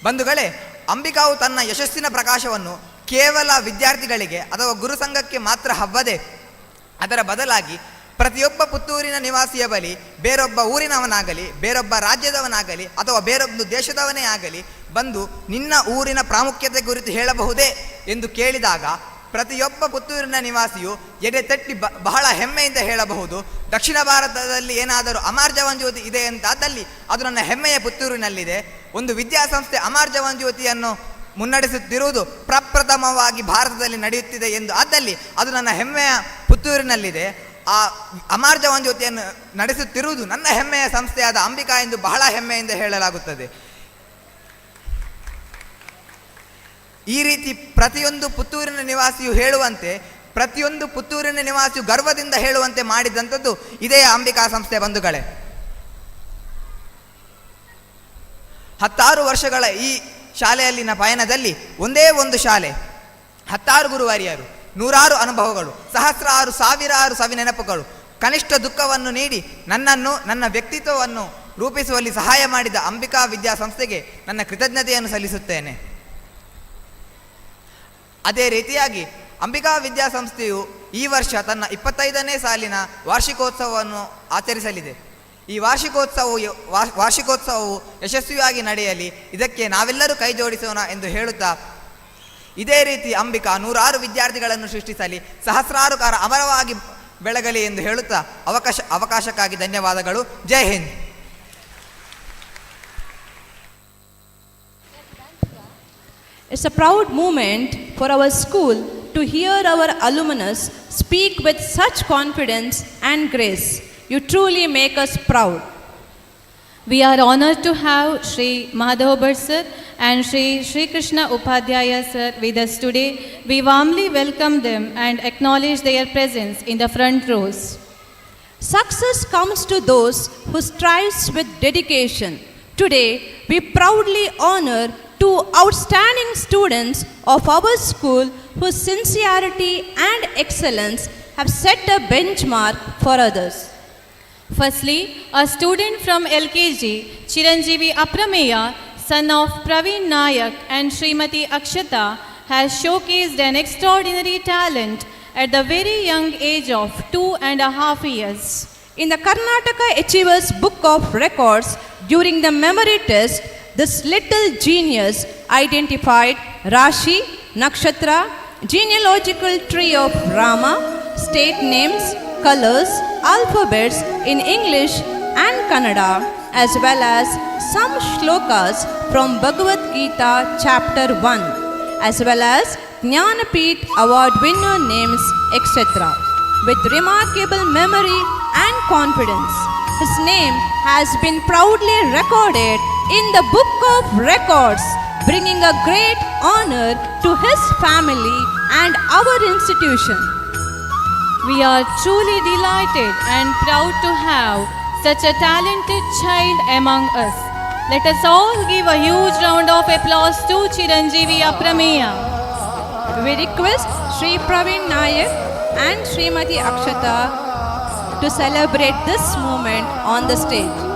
ಬಂಧುಗಳೇ, ಅಂಬಿಕಾವು ತನ್ನ ಯಶಸ್ಸಿನ ಪ್ರಕಾಶವನ್ನು ಕೇವಲ ವಿದ್ಯಾರ್ಥಿಗಳಿಗೆ ಅಥವಾ ಗುರುಸಂಘಕ್ಕೆ ಮಾತ್ರ ಹಬ್ಬದೆ ಅದರ ಬದಲಾಗಿ ಪ್ರತಿಯೊಬ್ಬ ಪುತ್ತೂರಿನ ನಿವಾಸಿಯ ಬಳಿ ಬೇರೊಬ್ಬ ಊರಿನವನಾಗಲಿ, ಬೇರೊಬ್ಬ ರಾಜ್ಯದವನಾಗಲಿ ಅಥವಾ ಬೇರೊಂದು ದೇಶದವನೇ ಆಗಲಿ ಬಂದು ನಿನ್ನ ಊರಿನ ಪ್ರಾಮುಖ್ಯತೆ ಕುರಿತು ಹೇಳಬಹುದೇ ಎಂದು ಕೇಳಿದಾಗ ಪ್ರತಿಯೊಬ್ಬ ಪುತ್ತೂರಿನ ನಿವಾಸಿಯು ಎದೆ ತಟ್ಟಿ ಬಹಳ ಹೆಮ್ಮೆಯಿಂದ ಹೇಳಬಹುದು, ದಕ್ಷಿಣ ಭಾರತದಲ್ಲಿ ಏನಾದರೂ ಅಮರ್ ಜವಾನ್ ಜ್ಯೋತಿ ಇದೆ ಅಂತಾದಲ್ಲಿ ಅದು ನನ್ನ ಹೆಮ್ಮೆಯ ಪುತ್ತೂರಿನಲ್ಲಿದೆ. ಒಂದು ವಿದ್ಯಾಸಂಸ್ಥೆ ಅಮರ್ ಜವಾನ್ ಜ್ಯೋತಿಯನ್ನು ಮುನ್ನಡೆಸುತ್ತಿರುವುದು ಪ್ರಪ್ರಥಮವಾಗಿ ಭಾರತದಲ್ಲಿ ನಡೆಯುತ್ತಿದೆ ಎಂದು ಆದಲ್ಲಿ ಅದು ನನ್ನ ಹೆಮ್ಮೆಯ ಪುತ್ತೂರಿನಲ್ಲಿದೆ. ಆ ಅಮರ್ ಜವಾನ್ ಜ್ಯೋತಿಯನ್ನು ನಡೆಸುತ್ತಿರುವುದು ನನ್ನ ಹೆಮ್ಮೆಯ ಸಂಸ್ಥೆಯಾದ ಅಂಬಿಕಾ ಎಂದು ಬಹಳ ಹೆಮ್ಮೆಯಿಂದ ಹೇಳಲಾಗುತ್ತದೆ. ಈ ರೀತಿ ಪ್ರತಿಯೊಂದು ಪುತ್ತೂರಿನ ನಿವಾಸಿಯು ಹೇಳುವಂತೆ, ಪ್ರತಿಯೊಂದು ಪುತ್ತೂರಿನ ನಿವಾಸಿಯು ಗರ್ವದಿಂದ ಹೇಳುವಂತೆ ಮಾಡಿದಂಥದ್ದು ಇದೇ ಅಂಬಿಕಾ ಸಂಸ್ಥೆ. ಬಂಧುಗಳೇ, 10 ವರ್ಷಗಳ ಈ ಶಾಲೆಯಲ್ಲಿನ ಪಯಣದಲ್ಲಿ ಒಂದೇ ಒಂದು ಶಾಲೆ, 10 ಗುರುವರಿಯರು, 100 ಅನುಭವಗಳು, ಸಹಸ್ರಾರು ಸಾವಿರಾರು ಸವಿನೆನಪುಗಳು, ಕನಿಷ್ಠ ದುಃಖವನ್ನು ನೀಡಿ ನನ್ನನ್ನು, ನನ್ನ ವ್ಯಕ್ತಿತ್ವವನ್ನು ರೂಪಿಸುವಲ್ಲಿ ಸಹಾಯ ಮಾಡಿದ ಅಂಬಿಕಾ ವಿದ್ಯಾಸಂಸ್ಥೆಗೆ ನನ್ನ ಕೃತಜ್ಞತೆಯನ್ನು ಸಲ್ಲಿಸುತ್ತೇನೆ. ಅದೇ ರೀತಿಯಾಗಿ ಅಂಬಿಕಾ ವಿದ್ಯಾಸಂಸ್ಥೆಯು ಈ ವರ್ಷ ತನ್ನ 25ನೇ ಸಾಲಿನ ವಾರ್ಷಿಕೋತ್ಸವವನ್ನು ಆಚರಿಸಲಿದೆ. ಈ ವಾರ್ಷಿಕೋತ್ಸವವು ಯಶಸ್ವಿಯಾಗಿ ನಡೆಯಲಿ, ಇದಕ್ಕೆ ನಾವೆಲ್ಲರೂ ಕೈ ಜೋಡಿಸೋಣ ಎಂದು ಹೇಳುತ್ತಾ, ಇದೇ ರೀತಿ ಅಂಬಿಕಾ 100 ವಿದ್ಯಾರ್ಥಿಗಳನ್ನು ಸೃಷ್ಟಿಸಲಿ, ಸಹಸ್ರಾರು ಕಾರ ಅಮರವಾಗಿ ಬೆಳಗಲಿ ಎಂದು ಹೇಳುತ್ತಾ ಅವಕಾಶಕ್ಕಾಗಿ ಧನ್ಯವಾದಗಳು. ಜೈ Hind. It's a proud moment for our school to hear our alumnus speak with such confidence and grace. You truly make us proud. We are honored to have Shri Madhav sir and Shri Krishna Upadhyaya sir with us today. We warmly welcome them and acknowledge their presence in the front rows. Success comes to those who strive with dedication. Today, we proudly honor 2 outstanding students of our school whose sincerity and excellence have set a benchmark for others. Firstly, a student from LKG, Chiranjeevi Aprameya, son of Praveen Nayak and Srimati Akshata, has showcased an extraordinary talent at the very young age of 2.5 years. In the Karnataka Achievers Book of Records, during the memory test, this little genius identified Rashi, Nakshatra, genealogical tree of Rama, state names, colors, alphabets in English and Kannada, as well as some shlokas from Bhagavad Gita chapter 1, as well as Jnanapeeth award winner names, etc. With remarkable memory and confidence, his name has been proudly recorded in the Book of Records, bringing a great honor to his family and our institution. We are truly delighted and proud to have such a talented child among us. Let us all give a huge round of applause to Chiranjeevi Aprameya. We request Sri Praveen Nayak and Srimati Akshata to celebrate this moment on the stage.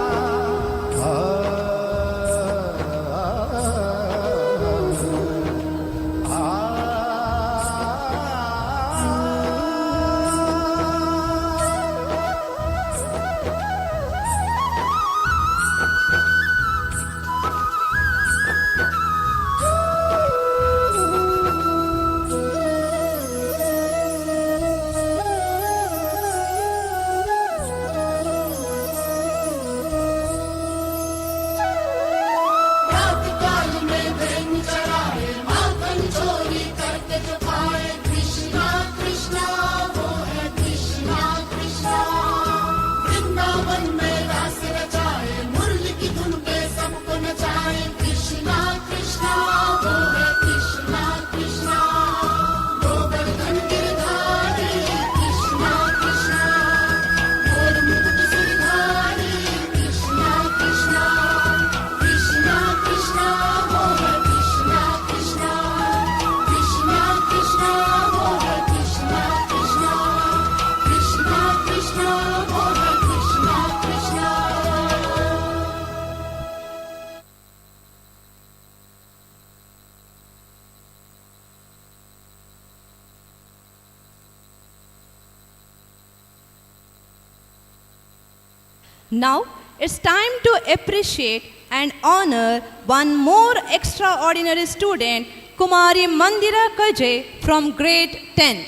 Now it's time to appreciate and honor one more extraordinary student, Kumari Mandira Kaje from grade 10.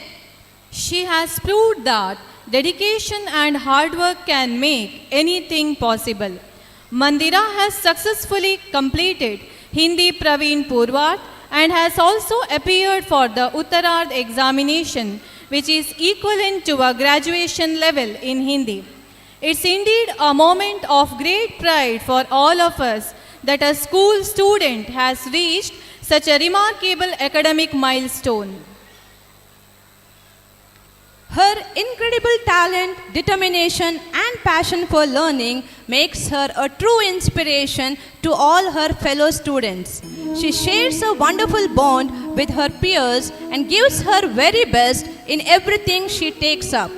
She has proved that dedication and hard work can make anything possible. Mandira has successfully completed Hindi Praveen Purvat and has also appeared for the Uttarard examination, which is equivalent to a graduation level in Hindi. It's indeed a moment of great pride for all of us that a school student has reached such a remarkable academic milestone. Her incredible talent, determination, and passion for learning makes her a true inspiration to all her fellow students. She shares a wonderful bond with her peers and gives her very best in everything she takes up.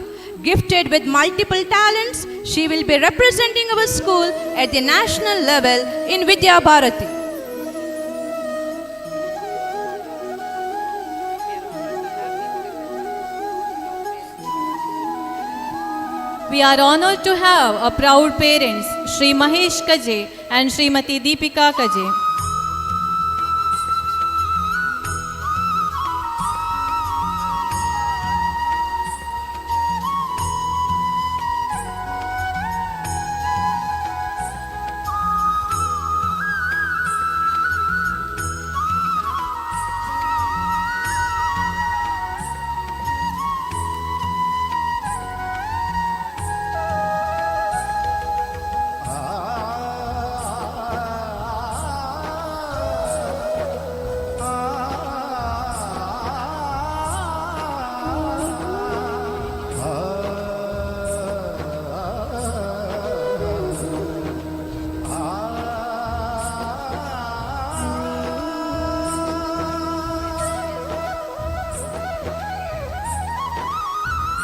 Gifted with multiple talents, she will be representing our school at the national level in Vidya Bharati. We are honored to have a proud parents, Shri Mahesh Kaje and Srimati Deepika Kaje.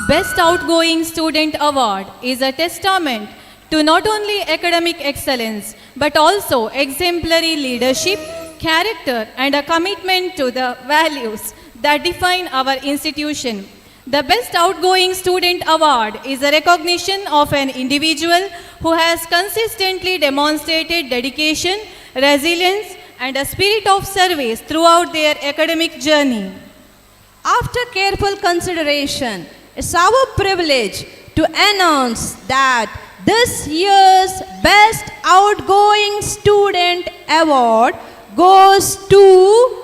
Best Outgoing Student Award is a testament to not only academic excellence but also exemplary leadership, character, and a commitment to the values that define our institution. The Best Outgoing Student Award is a recognition of an individual who has consistently demonstrated dedication, resilience, and a spirit of service throughout their academic journey. After careful consideration, it's our privilege to announce that this year's Best Outgoing Student Award goes to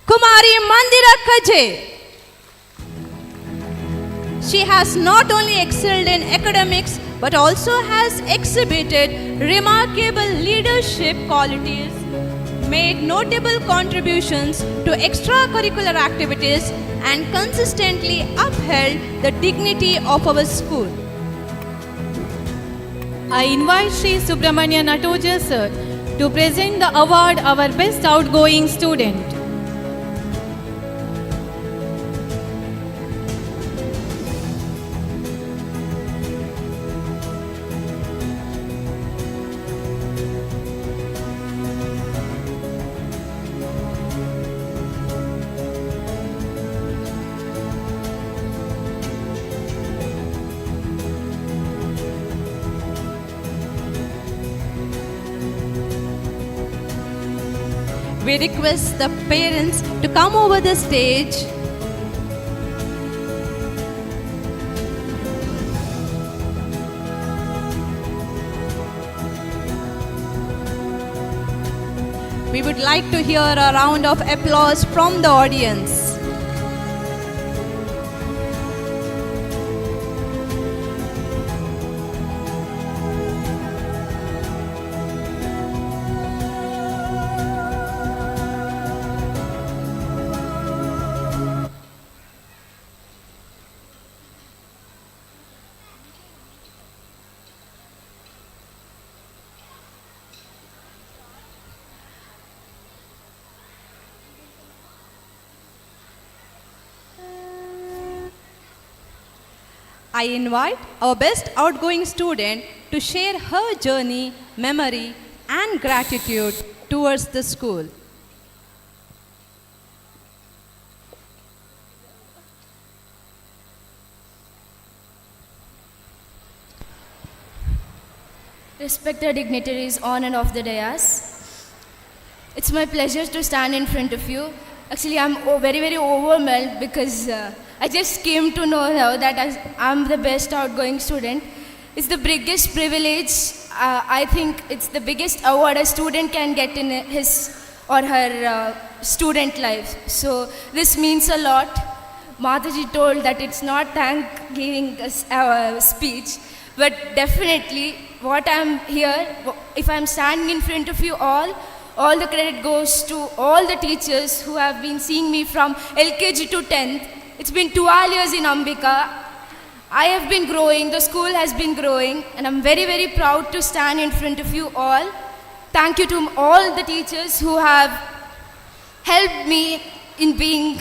Kumari Mandira Kaje. She has not only excelled in academics but also has exhibited remarkable leadership qualities, made notable contributions to extracurricular activities, and consistently upheld the dignity of our school. I invite Sri Subramanya Nattoja sir to present the award our Best Outgoing Student. We request the parents to come over the stage. We would like to hear a round of applause from the audience. I invite our best outgoing student to share her journey, memory, and gratitude towards the school. Respected dignitaries on and off the dais, it's my pleasure to stand in front of you. Actually, I'm very overwhelmed because I just came to know now that I'm the best outgoing student. It's the biggest privilege. I think it's the biggest award a student can get in his or her student life. So this means a lot. Mataji told that it's not thank-giving speech, but definitely what I'm here, if I'm standing in front of you all the credit goes to all the teachers who have been seeing me from LKG to 10th. It's been 12 years in Ambika. I have been growing, the school has been growing, and I'm very proud to stand in front of you all. Thank you to all the teachers who have helped me in being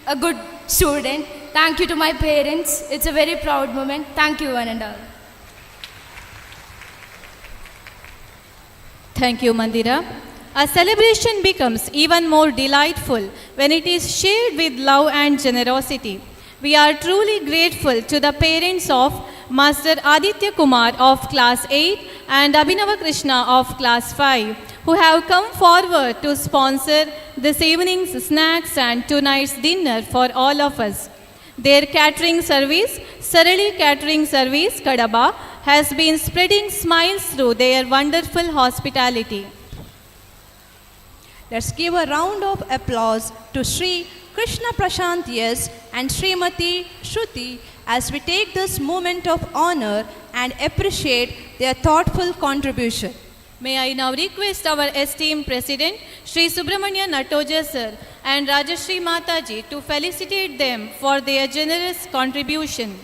a good student. Thank you to my parents. It's a very proud moment. Thank you, one and all. Thank you, Mandira. A celebration becomes even more delightful when it is shared with love and generosity. We are truly grateful to the parents of Master Aditya Kumar of Class 8 and Abhinava Krishna of Class 5 who have come forward to sponsor this evening's snacks and tonight's dinner for all of us. Their catering service, Sarali Catering Service, Kadaba, has been spreading smiles through their wonderful hospitality. Let's give a round of applause to Sri Krishna Prashant Yes and Srimati Shruti as we take this moment of honor and appreciate their thoughtful contribution. May I now request our esteemed President, Sri Subramanya Nattoja sir and Rajashri Mataji to felicitate them for their generous contribution.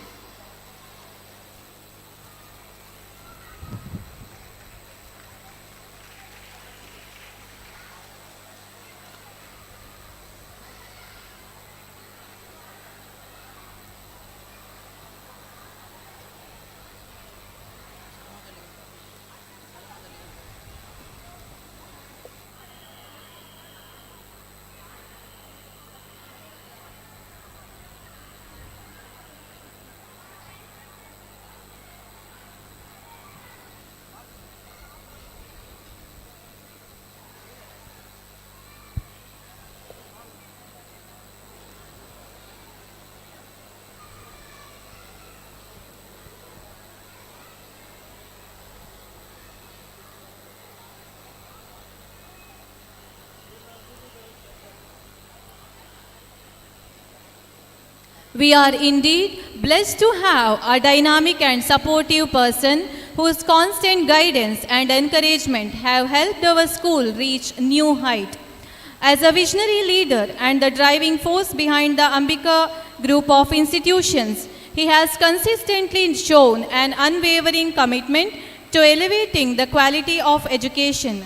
We are indeed blessed to have a dynamic and supportive person whose constant guidance and encouragement have helped our school reach new height. As a visionary leader and the driving force behind the Ambika group of institutions, he has consistently shown an unwavering commitment to elevating the quality of education.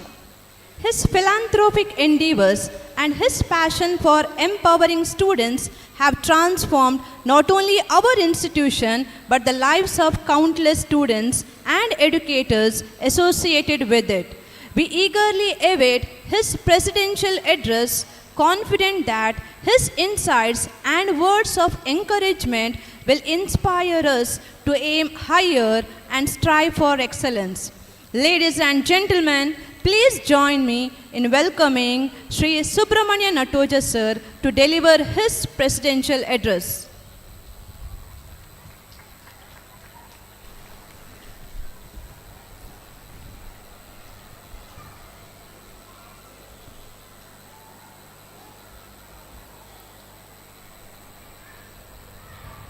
His philanthropic endeavors and his passion for empowering students have transformed not only our institution but the lives of countless students and educators associated with it. We eagerly await his presidential address, confident that his insights and words of encouragement will inspire us to aim higher and strive for excellence. Ladies and gentlemen, please join me in welcoming Sri Subramanya Nattoja sir to deliver his presidential address.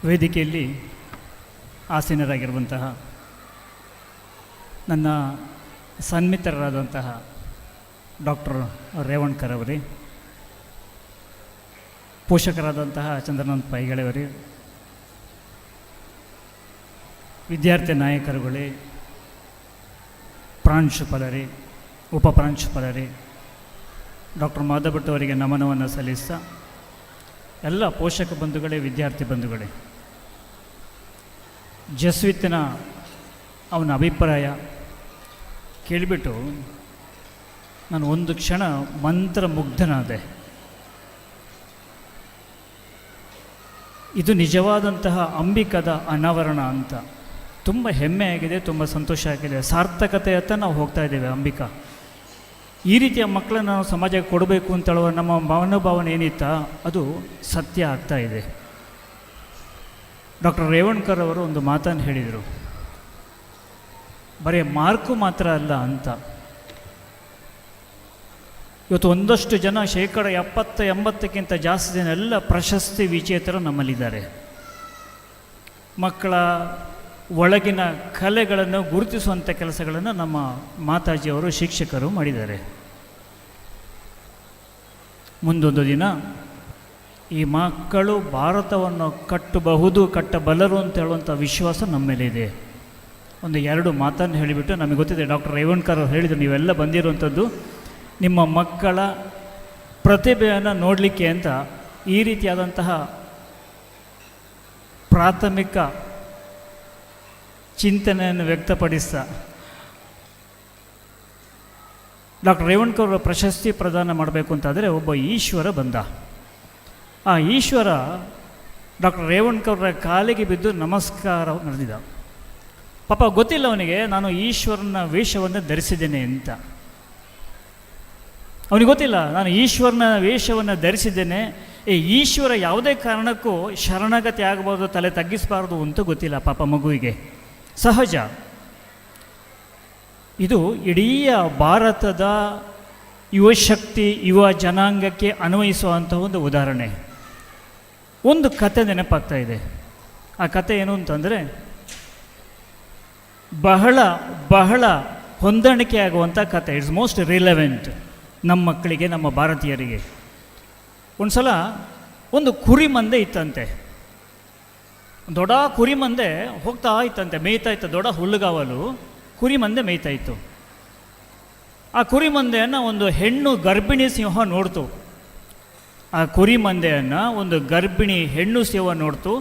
ವೇದಿಕೆಯಲ್ಲಿ ಆಸೀನರಾಗಿರುವಂತಹ ನನ್ನ ಸನ್ಮಿತ್ರರಾದಂತಹ doctor Revankar ಅವರೇ, ಪೋಷಕರಾದಂತಹ ಚಂದ್ರನಾಥ್ ಪೈಗಳವರೇ, ವಿದ್ಯಾರ್ಥಿ ನಾಯಕರುಗಳೇ, ಪ್ರಾಂಶುಪಾಲರೇ, ಉಪಪ್ರಾಂಶುಪಾಲರೇ, doctor Madhav Bhat ಅವರಿಗೆ ನಮನವನ್ನು ಸಲ್ಲಿಸ್ತಾ, ಎಲ್ಲ ಪೋಷಕ ಬಂಧುಗಳೇ, ವಿದ್ಯಾರ್ಥಿ ಬಂಧುಗಳೇ, ಜಸ್ವಿತ್ತಿನ ಅವನ ಅಭಿಪ್ರಾಯ ಕೇಳಿಬಿಟ್ಟು ನಾನು ಒಂದು ಕ್ಷಣ ಮಂತ್ರಮುಗ್ಧನಾದೆ. ಇದು ನಿಜವಾದಂತಹ ಅಂಬಿಕದ ಅನಾವರಣ ಅಂತ ತುಂಬ ಹೆಮ್ಮೆಯಾಗಿದೆ, ತುಂಬ ಸಂತೋಷ ಆಗಿದೆ. ಸಾರ್ಥಕತೆಯತ್ತ ನಾವು ಹೋಗ್ತಾ ಇದ್ದೇವೆ. ಅಂಬಿಕಾ ಈ ರೀತಿಯ ಮಕ್ಕಳನ್ನು ನಾವು ಸಮಾಜಕ್ಕೆ ಕೊಡಬೇಕು ಅಂತ ಹೇಳುವ ನಮ್ಮ ಮನೋಭಾವನೆ ಏನಿತ್ತ ಅದು ಸತ್ಯ ಆಗ್ತಾ ಇದೆ. ಡಾಕ್ಟರ್ ರೇವಣ್ಕರ್ ಅವರು ಒಂದು ಮಾತನ್ನು ಹೇಳಿದರು, ಬರೀ ಮಾರ್ಕು ಮಾತ್ರ ಅಲ್ಲ ಅಂತ. ಇವತ್ತು ಒಂದಷ್ಟು ಜನ 70-80ಕ್ಕಿಂತ ಜಾಸ್ತಿ ಜನ ಎಲ್ಲ ಪ್ರಶಸ್ತಿ ವಿಜೇತರು ನಮ್ಮಲ್ಲಿದ್ದಾರೆ. ಮಕ್ಕಳ ಒಳಗಿನ ಕಲೆಗಳನ್ನು ಗುರುತಿಸುವಂಥ ಕೆಲಸಗಳನ್ನು ನಮ್ಮ ಮಾತಾಜಿಯವರು ಶಿಕ್ಷಕರು ಮಾಡಿದ್ದಾರೆ. ಮುಂದೊಂದು ದಿನ ಈ ಮಕ್ಕಳು ಭಾರತವನ್ನು ಕಟ್ಟಬಹುದು, ಕಟ್ಟಬಲ್ಲರು ಅಂತ ಹೇಳುವಂಥ ವಿಶ್ವಾಸ ನಮ್ಮ ಮೇಲೆ ಇದೆ. ಒಂದು 2 ಮಾತನ್ನು ಹೇಳಿಬಿಟ್ಟು, ನಮಗೆ ಗೊತ್ತಿದೆ ಡಾಕ್ಟರ್ ರೇವಣ್ಕರ್ ಅವರು ಹೇಳಿದರು, ನೀವೆಲ್ಲ ಬಂದಿರುವಂಥದ್ದು ನಿಮ್ಮ ಮಕ್ಕಳ ಪ್ರತಿಭೆಯನ್ನು ನೋಡಲಿಕ್ಕೆ ಅಂತ ಈ ರೀತಿಯಾದಂತಹ ಪ್ರಾಥಮಿಕ ಚಿಂತನೆಯನ್ನು ವ್ಯಕ್ತಪಡಿಸ್ತಾ ಡಾಕ್ಟರ್ ರೇವಣ್ಕರ್ ಅವರ ಪ್ರಶಸ್ತಿ ಪ್ರದಾನ ಮಾಡಬೇಕು ಅಂತಾದರೆ ಒಬ್ಬ ಈಶ್ವರ ಬಂದ. ಆ ಈಶ್ವರ ಡಾಕ್ಟರ್ ರೇವಣ್ಕರ್ ಅವರ ಕಾಲಿಗೆ ಬಿದ್ದು ನಮಸ್ಕಾರ ನಡೆದಿದ್ದ. ಪಾಪ ಗೊತ್ತಿಲ್ಲ ಅವನಿಗೆ ನಾನು ಈಶ್ವರನ ವೇಷವನ್ನು ಧರಿಸಿದ್ದೇನೆ ಅಂತ. ಅವನಿಗೆ ಗೊತ್ತಿಲ್ಲ ನಾನು ಈಶ್ವರನ ವೇಷವನ್ನು ಧರಿಸಿದ್ದೇನೆ, ಈಶ್ವರ ಯಾವುದೇ ಕಾರಣಕ್ಕೂ ಶರಣಾಗತಿ ಆಗಬಾರ್ದು, ತಲೆ ತಗ್ಗಿಸಬಾರ್ದು ಅಂತ ಗೊತ್ತಿಲ್ಲ ಪಾಪ ಮಗುವಿಗೆ. ಸಹಜ. ಇದು ಇಡೀ ಭಾರತದ ಯುವಶಕ್ತಿ, ಯುವ ಜನಾಂಗಕ್ಕೆ ಅನ್ವಯಿಸುವಂಥ ಒಂದು ಉದಾಹರಣೆ. ಒಂದು ಕತೆ ನೆನಪಾಗ್ತಾ ಇದೆ. ಆ ಕತೆ ಏನು ಅಂತಂದರೆ, ಬಹಳ ಹೊಂದಾಣಿಕೆ ಆಗುವಂಥ ಕತೆ. ಇಟ್ಸ್ ಮೋಸ್ಟ್ ರಿಲೆವೆಂಟ್ ನಮ್ಮ ಮಕ್ಕಳಿಗೆ, ನಮ್ಮ ಭಾರತೀಯರಿಗೆ. ಒಂದು ಸಲ ಒಂದು ಕುರಿ ಮಂದೆ ಇತ್ತಂತೆ. ದೊಡ್ಡ ಕುರಿ ಮಂದೆ ಹೋಗ್ತಾ ಇತ್ತಂತೆ, ಮೇಯ್ತಾ ಇತ್ತು. ದೊಡ್ಡ ಹುಲ್ಲುಗಾವಲು ಕುರಿ ಮಂದೆ ಮೇಯ್ತಾ ಇತ್ತು. ಆ ಕುರಿ ಮಂದೆಯನ್ನು ಒಂದು ಹೆಣ್ಣು ಗರ್ಭಿಣಿ ಸಿಂಹ ನೋಡ್ತು. ಆ ಕುರಿ ಮಂದೆಯನ್ನು ಒಂದು ಗರ್ಭಿಣಿ ಹೆಣ್ಣು ಸಿಂಹ ನೋಡ್ತು.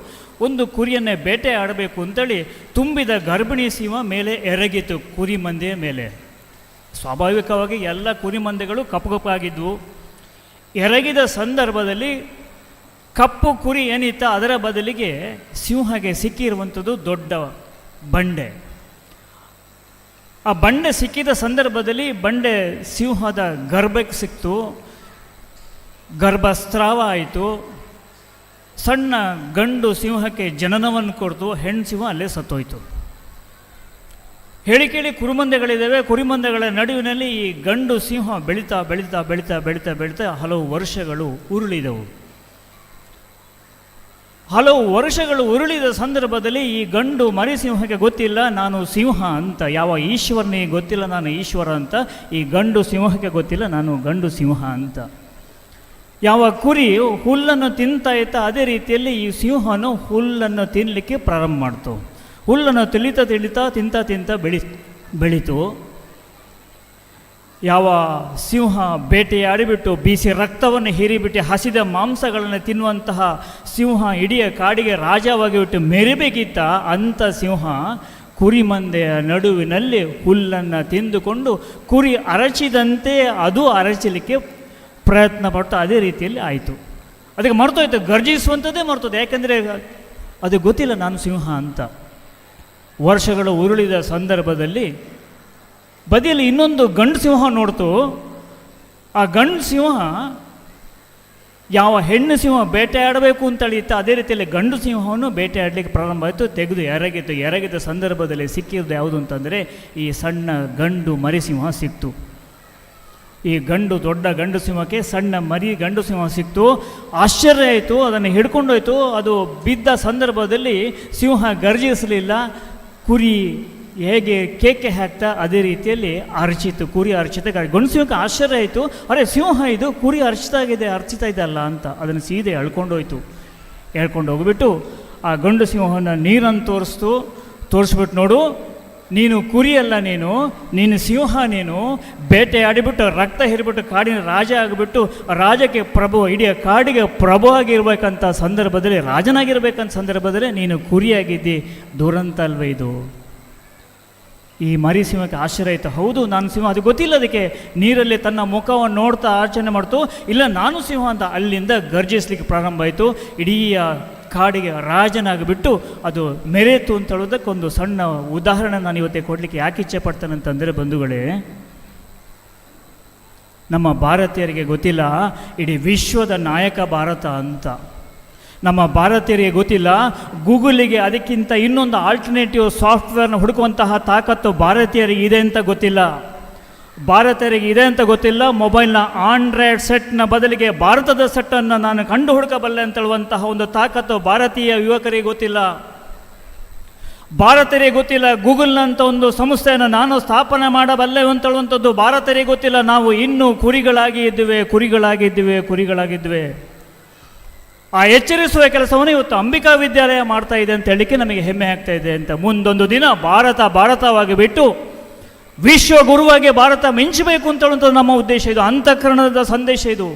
ಒಂದು ಕುರಿಯನ್ನೇ ಬೇಟೆ ಆಡಬೇಕು ಅಂತೇಳಿ ತುಂಬಿದ ಗರ್ಭಿಣಿ ಸಿಂಹ ಮೇಲೆ ಎರಗಿತು ಕುರಿ ಮಂದೆಯ ಮೇಲೆ. ಸ್ವಾಭಾವಿಕವಾಗಿ ಎಲ್ಲ ಕುರಿ ಮಂದೆಗಳು ಕಪ್ಪು ಕಪ್ಪಾಗಿದ್ವು. ಎರಗಿದ ಸಂದರ್ಭದಲ್ಲಿ ಕಪ್ಪು ಕುರಿ ಏನಿತ್ತ ಅದರ ಬದಲಿಗೆ ಸಿಂಹಗೆ ಸಿಕ್ಕಿರುವಂಥದ್ದು ದೊಡ್ಡ ಬಂಡೆ. ಆ ಬಂಡೆ ಸಿಕ್ಕಿದ ಸಂದರ್ಭದಲ್ಲಿ ಬಂಡೆ ಸಿಂಹದ ಗರ್ಭಕ್ಕೆ ಸಿಕ್ತು, ಗರ್ಭಸ್ರಾವ ಆಯಿತು. ಸಣ್ಣ ಗಂಡು ಸಿಂಹಕ್ಕೆ ಜನನವನ್ನು ಕೊಡ್ತು, ಹೆಣ್ಣು ಸಿಂಹ ಅಲ್ಲೇ ಸತ್ತೋಯ್ತು. ಹೇಳಿ ಕೇಳಿ ಕುರಿಮಂದೆಗಳಿದ್ದಾವೆ. ಕುರಿಮಂದೆಗಳ ನಡುವಿನಲ್ಲಿ ಈ ಗಂಡು ಸಿಂಹ ಬೆಳೀತಾ ಬೆಳೀತಾ ಬೆಳೀತಾ ಬೆಳೀತಾ ಬೆಳೀತಾ ಹಲವು ವರ್ಷಗಳು ಉರುಳಿದವು. ಹಲವು ವರ್ಷಗಳು ಉರುಳಿದ ಸಂದರ್ಭದಲ್ಲಿ ಈ ಗಂಡು ಮರಿಸಿಂಹಕ್ಕೆ ಗೊತ್ತಿಲ್ಲ ನಾನು ಸಿಂಹ ಅಂತ, ಯಾವ ಈಶ್ವರನಿಗೆ ಗೊತ್ತಿಲ್ಲ ನಾನು ಈಶ್ವರ ಅಂತ, ಈ ಗಂಡು ಸಿಂಹಕ್ಕೆ ಗೊತ್ತಿಲ್ಲ ನಾನು ಗಂಡು ಸಿಂಹ ಅಂತ. ಯಾವ ಕುರಿ ಹುಲ್ಲನ್ನು ತಿಂತಾ ಇತ್ತ ಅದೇ ರೀತಿಯಲ್ಲಿ ಈ ಸಿಂಹನು ಹುಲ್ಲನ್ನು ತಿನ್ನಲಿಕ್ಕೆ ಪ್ರಾರಂಭ ಮಾಡ್ತು. ಹುಲ್ಲನ್ನು ತಿಂತಾ ಬೆಳೀತು. ಯಾವ ಸಿಂಹ ಬೇಟೆಯಾಡಿಬಿಟ್ಟು ಬೀಸಿ ರಕ್ತವನ್ನು ಹೀರಿಬಿಟ್ಟು ಹಸಿದ ಮಾಂಸಗಳನ್ನು ತಿನ್ನುವಂತಹ ಸಿಂಹ ಇಡೀ ಕಾಡಿಗೆ ರಾಜವಾಗಿ ಬಿಟ್ಟು ಮೆರಿಬೇಕಿತ್ತ, ಅಂಥ ಸಿಂಹ ಕುರಿ ಮಂದೆಯ ನಡುವಿನಲ್ಲಿ ಹುಲ್ಲನ್ನು ತಿಂದುಕೊಂಡು ಕುರಿ ಅರಚಿದಂತೆ ಅದು ಅರಚಲಿಕ್ಕೆ ಪ್ರಯತ್ನ ಪಟ್ಟು ಅದೇ ರೀತಿಯಲ್ಲಿ ಆಯಿತು. ಅದಕ್ಕೆ ಮರ್ತೋಯ್ತು, ಗರ್ಜಿಸುವಂಥದ್ದೇ ಮರ್ತೋದು, ಯಾಕೆಂದರೆ ಅದು ಗೊತ್ತಿಲ್ಲ ನಾನು ಸಿಂಹ ಅಂತ. ವರ್ಷಗಳು ಉರುಳಿದ ಸಂದರ್ಭದಲ್ಲಿ ಬದಿಯಲ್ಲಿ ಇನ್ನೊಂದು ಗಂಡು ಸಿಂಹ ನೋಡ್ತು. ಆ ಗಂಡು ಸಿಂಹ ಯಾವ ಹೆಣ್ಣು ಸಿಂಹ ಬೇಟೆಯಾಡಬೇಕು ಅಂತೇಳಿ ಇತ್ತು ಅದೇ ರೀತಿಯಲ್ಲಿ ಗಂಡು ಸಿಂಹವನ್ನು ಬೇಟೆಯಾಡಲಿಕ್ಕೆ ಪ್ರಾರಂಭ ಆಯಿತು. ತೆಗೆದು ಎರಗಿದ ಸಂದರ್ಭದಲ್ಲಿ ಸಿಕ್ಕಿದ್ದು ಯಾವುದು ಅಂತಂದರೆ ಈ ಸಣ್ಣ ಗಂಡು ಮರಿಸಿಂಹ ಸಿಕ್ತು. ಈ ದೊಡ್ಡ ಗಂಡು ಸಿಂಹಕ್ಕೆ ಸಣ್ಣ ಮರಿ ಗಂಡು ಸಿಂಹ ಸಿಕ್ತು. ಆಶ್ಚರ್ಯ ಆಯಿತು, ಅದನ್ನು ಹಿಡ್ಕೊಂಡೋಯ್ತು. ಅದು ಬಿದ್ದ ಸಂದರ್ಭದಲ್ಲಿ ಸಿಂಹ ಗರ್ಜಿಸಲಿಲ್ಲ. ಕುರಿ ಹೇಗೆ ಕೇಕೆ ಹಾಕ್ತಾ ಅದೇ ರೀತಿಯಲ್ಲಿ ಅರಚಿತು, ಕುರಿ ಅರಚಿತ. ಗಂಡು ಸಿಂಹಕ್ಕೆ ಆಶ್ಚರ್ಯ ಆಯಿತು, ಅರೆ ಸಿಂಹ ಇದು ಕುರಿ ಅರ್ಚಿತಾ ಇದೆ ಅಲ್ಲ ಅಂತ. ಅದನ್ನು ಸೀದೆ ಎಳ್ಕೊಂಡು ಹೋಗ್ಬಿಟ್ಟು ಆ ಗಂಡು ಸಿಂಹವನ್ನು ನೀರನ್ನು ತೋರಿಸ್ಬಿಟ್ಟು, ನೋಡು ನೀನು ಕುರಿಯಲ್ಲ, ನೀನು ಸಿಂಹ, ನೀನು ಬೇಟೆಯಾಡಿಬಿಟ್ಟು ರಕ್ತ ಹಿರಿಬಿಟ್ಟು ಕಾಡಿನ ರಾಜ ಆಗಿಬಿಟ್ಟು ರಾಜಕ್ಕೆ ಪ್ರಭು, ಇಡೀ ಕಾಡಿಗೆ ಪ್ರಭು ಆಗಿರ್ಬೇಕಂತ ಸಂದರ್ಭದಲ್ಲಿ, ರಾಜನಾಗಿರ್ಬೇಕಂತ ಸಂದರ್ಭದಲ್ಲಿ ನೀನು ಕುರಿಯಾಗಿದ್ದಿ, ದುರಂತ ಅಲ್ವೇ ಇದು. ಈ ಮರಿ ಸಿಂಹಕ್ಕೆ ಆಶ್ಚರ್ಯ ಆಯಿತು, ಹೌದು ನಾನು ಸಿಂಹ, ಅದು ಗೊತ್ತಿಲ್ಲ ಅದಕ್ಕೆ. ನೀರಲ್ಲಿ ತನ್ನ ಮುಖವನ್ನು ನೋಡ್ತಾ ಆಚರಣೆ ಮಾಡ್ತು, ಇಲ್ಲ ನಾನು ಸಿಂಹ ಅಂತ ಅಲ್ಲಿಂದ ಗರ್ಜಿಸ್ಲಿಕ್ಕೆ ಪ್ರಾರಂಭ ಆಯಿತು. ಇಡೀ ಕಾಡಿಗೆ ರಾಜನಾಗಿಬಿಟ್ಟು ಅದು ಮೆರೆತು ಅಂತ ಹೇಳೋದಕ್ಕೊಂದು ಸಣ್ಣ ಉದಾಹರಣೆ ನಾನು ಇವತ್ತೇ ಕೊಡಲಿಕ್ಕೆ ಯಾಕೆ ಇಚ್ಛೆ ಪಡ್ತೇನೆ ಅಂತಂದರೆ, ಬಂಧುಗಳೇ, ನಮ್ಮ ಭಾರತೀಯರಿಗೆ ಗೊತ್ತಿಲ್ಲ ಇಡೀ ವಿಶ್ವದ ನಾಯಕ ಭಾರತ ಅಂತ. ನಮ್ಮ ಭಾರತೀಯರಿಗೆ ಗೊತ್ತಿಲ್ಲ ಗೂಗಲಿಗೆ ಅದಕ್ಕಿಂತ ಇನ್ನೊಂದು ಆಲ್ಟರ್ನೇಟಿವ್ ಸಾಫ್ಟ್ವೇರ್ನ ಹುಡುಕುವಂತಹ ತಾಕತ್ತು ಭಾರತೀಯರಿಗೆ ಇದೆ ಅಂತ ಗೊತ್ತಿಲ್ಲ. ಮೊಬೈಲ್ನ ಆಂಡ್ರಾಯ್ಡ್ ಸೆಟ್ನ ಬದಲಿಗೆ ಭಾರತದ ಸೆಟ್ಟನ್ನು ನಾನು ಕಂಡು ಹುಡುಕಬಲ್ಲೆ ಅಂತೇಳುವಂತಹ ಒಂದು ತಾಕತ್ತು ಭಾರತೀಯ ಯುವಕರಿಗೆ ಗೊತ್ತಿಲ್ಲ. ಭಾರತೀಯರಿಗೆ ಗೊತ್ತಿಲ್ಲ ಗೂಗಲ್ನಂಥ ಒಂದು ಸಂಸ್ಥೆಯನ್ನು ನಾನು ಸ್ಥಾಪನೆ ಮಾಡಬಲ್ಲೆ ಅಂತೇಳುವಂಥದ್ದು ಭಾರತೀಯರಿಗೆ ಗೊತ್ತಿಲ್ಲ. ನಾವು ಇನ್ನೂ ಕುರಿಗಳಾಗಿದ್ದಿವೆ. ಆ ಎಚ್ಚರಿಸುವ ಕೆಲಸವನ್ನು ಇವತ್ತು ಅಂಬಿಕಾ ವಿದ್ಯಾಲಯ ಮಾಡ್ತಾ ಇದೆ ಅಂತ ಹೇಳಲಿಕ್ಕೆ ನಮಗೆ ಹೆಮ್ಮೆ ಆಗ್ತಾ ಇದೆ ಅಂತ. ಮುಂದೊಂದು ದಿನ ಭಾರತವಾಗಿ ಬಿಟ್ಟು ವಿಶ್ವ ಗುರುವಾಗಿ ಭಾರತ ಮಿಂಚಬೇಕು ಅಂತ ಹೇಳುವಂಥದ್ದು ನಮ್ಮ ಉದ್ದೇಶ. ಇದು ಅಂತಃಕರಣದ ಸಂದೇಶ, ಇದು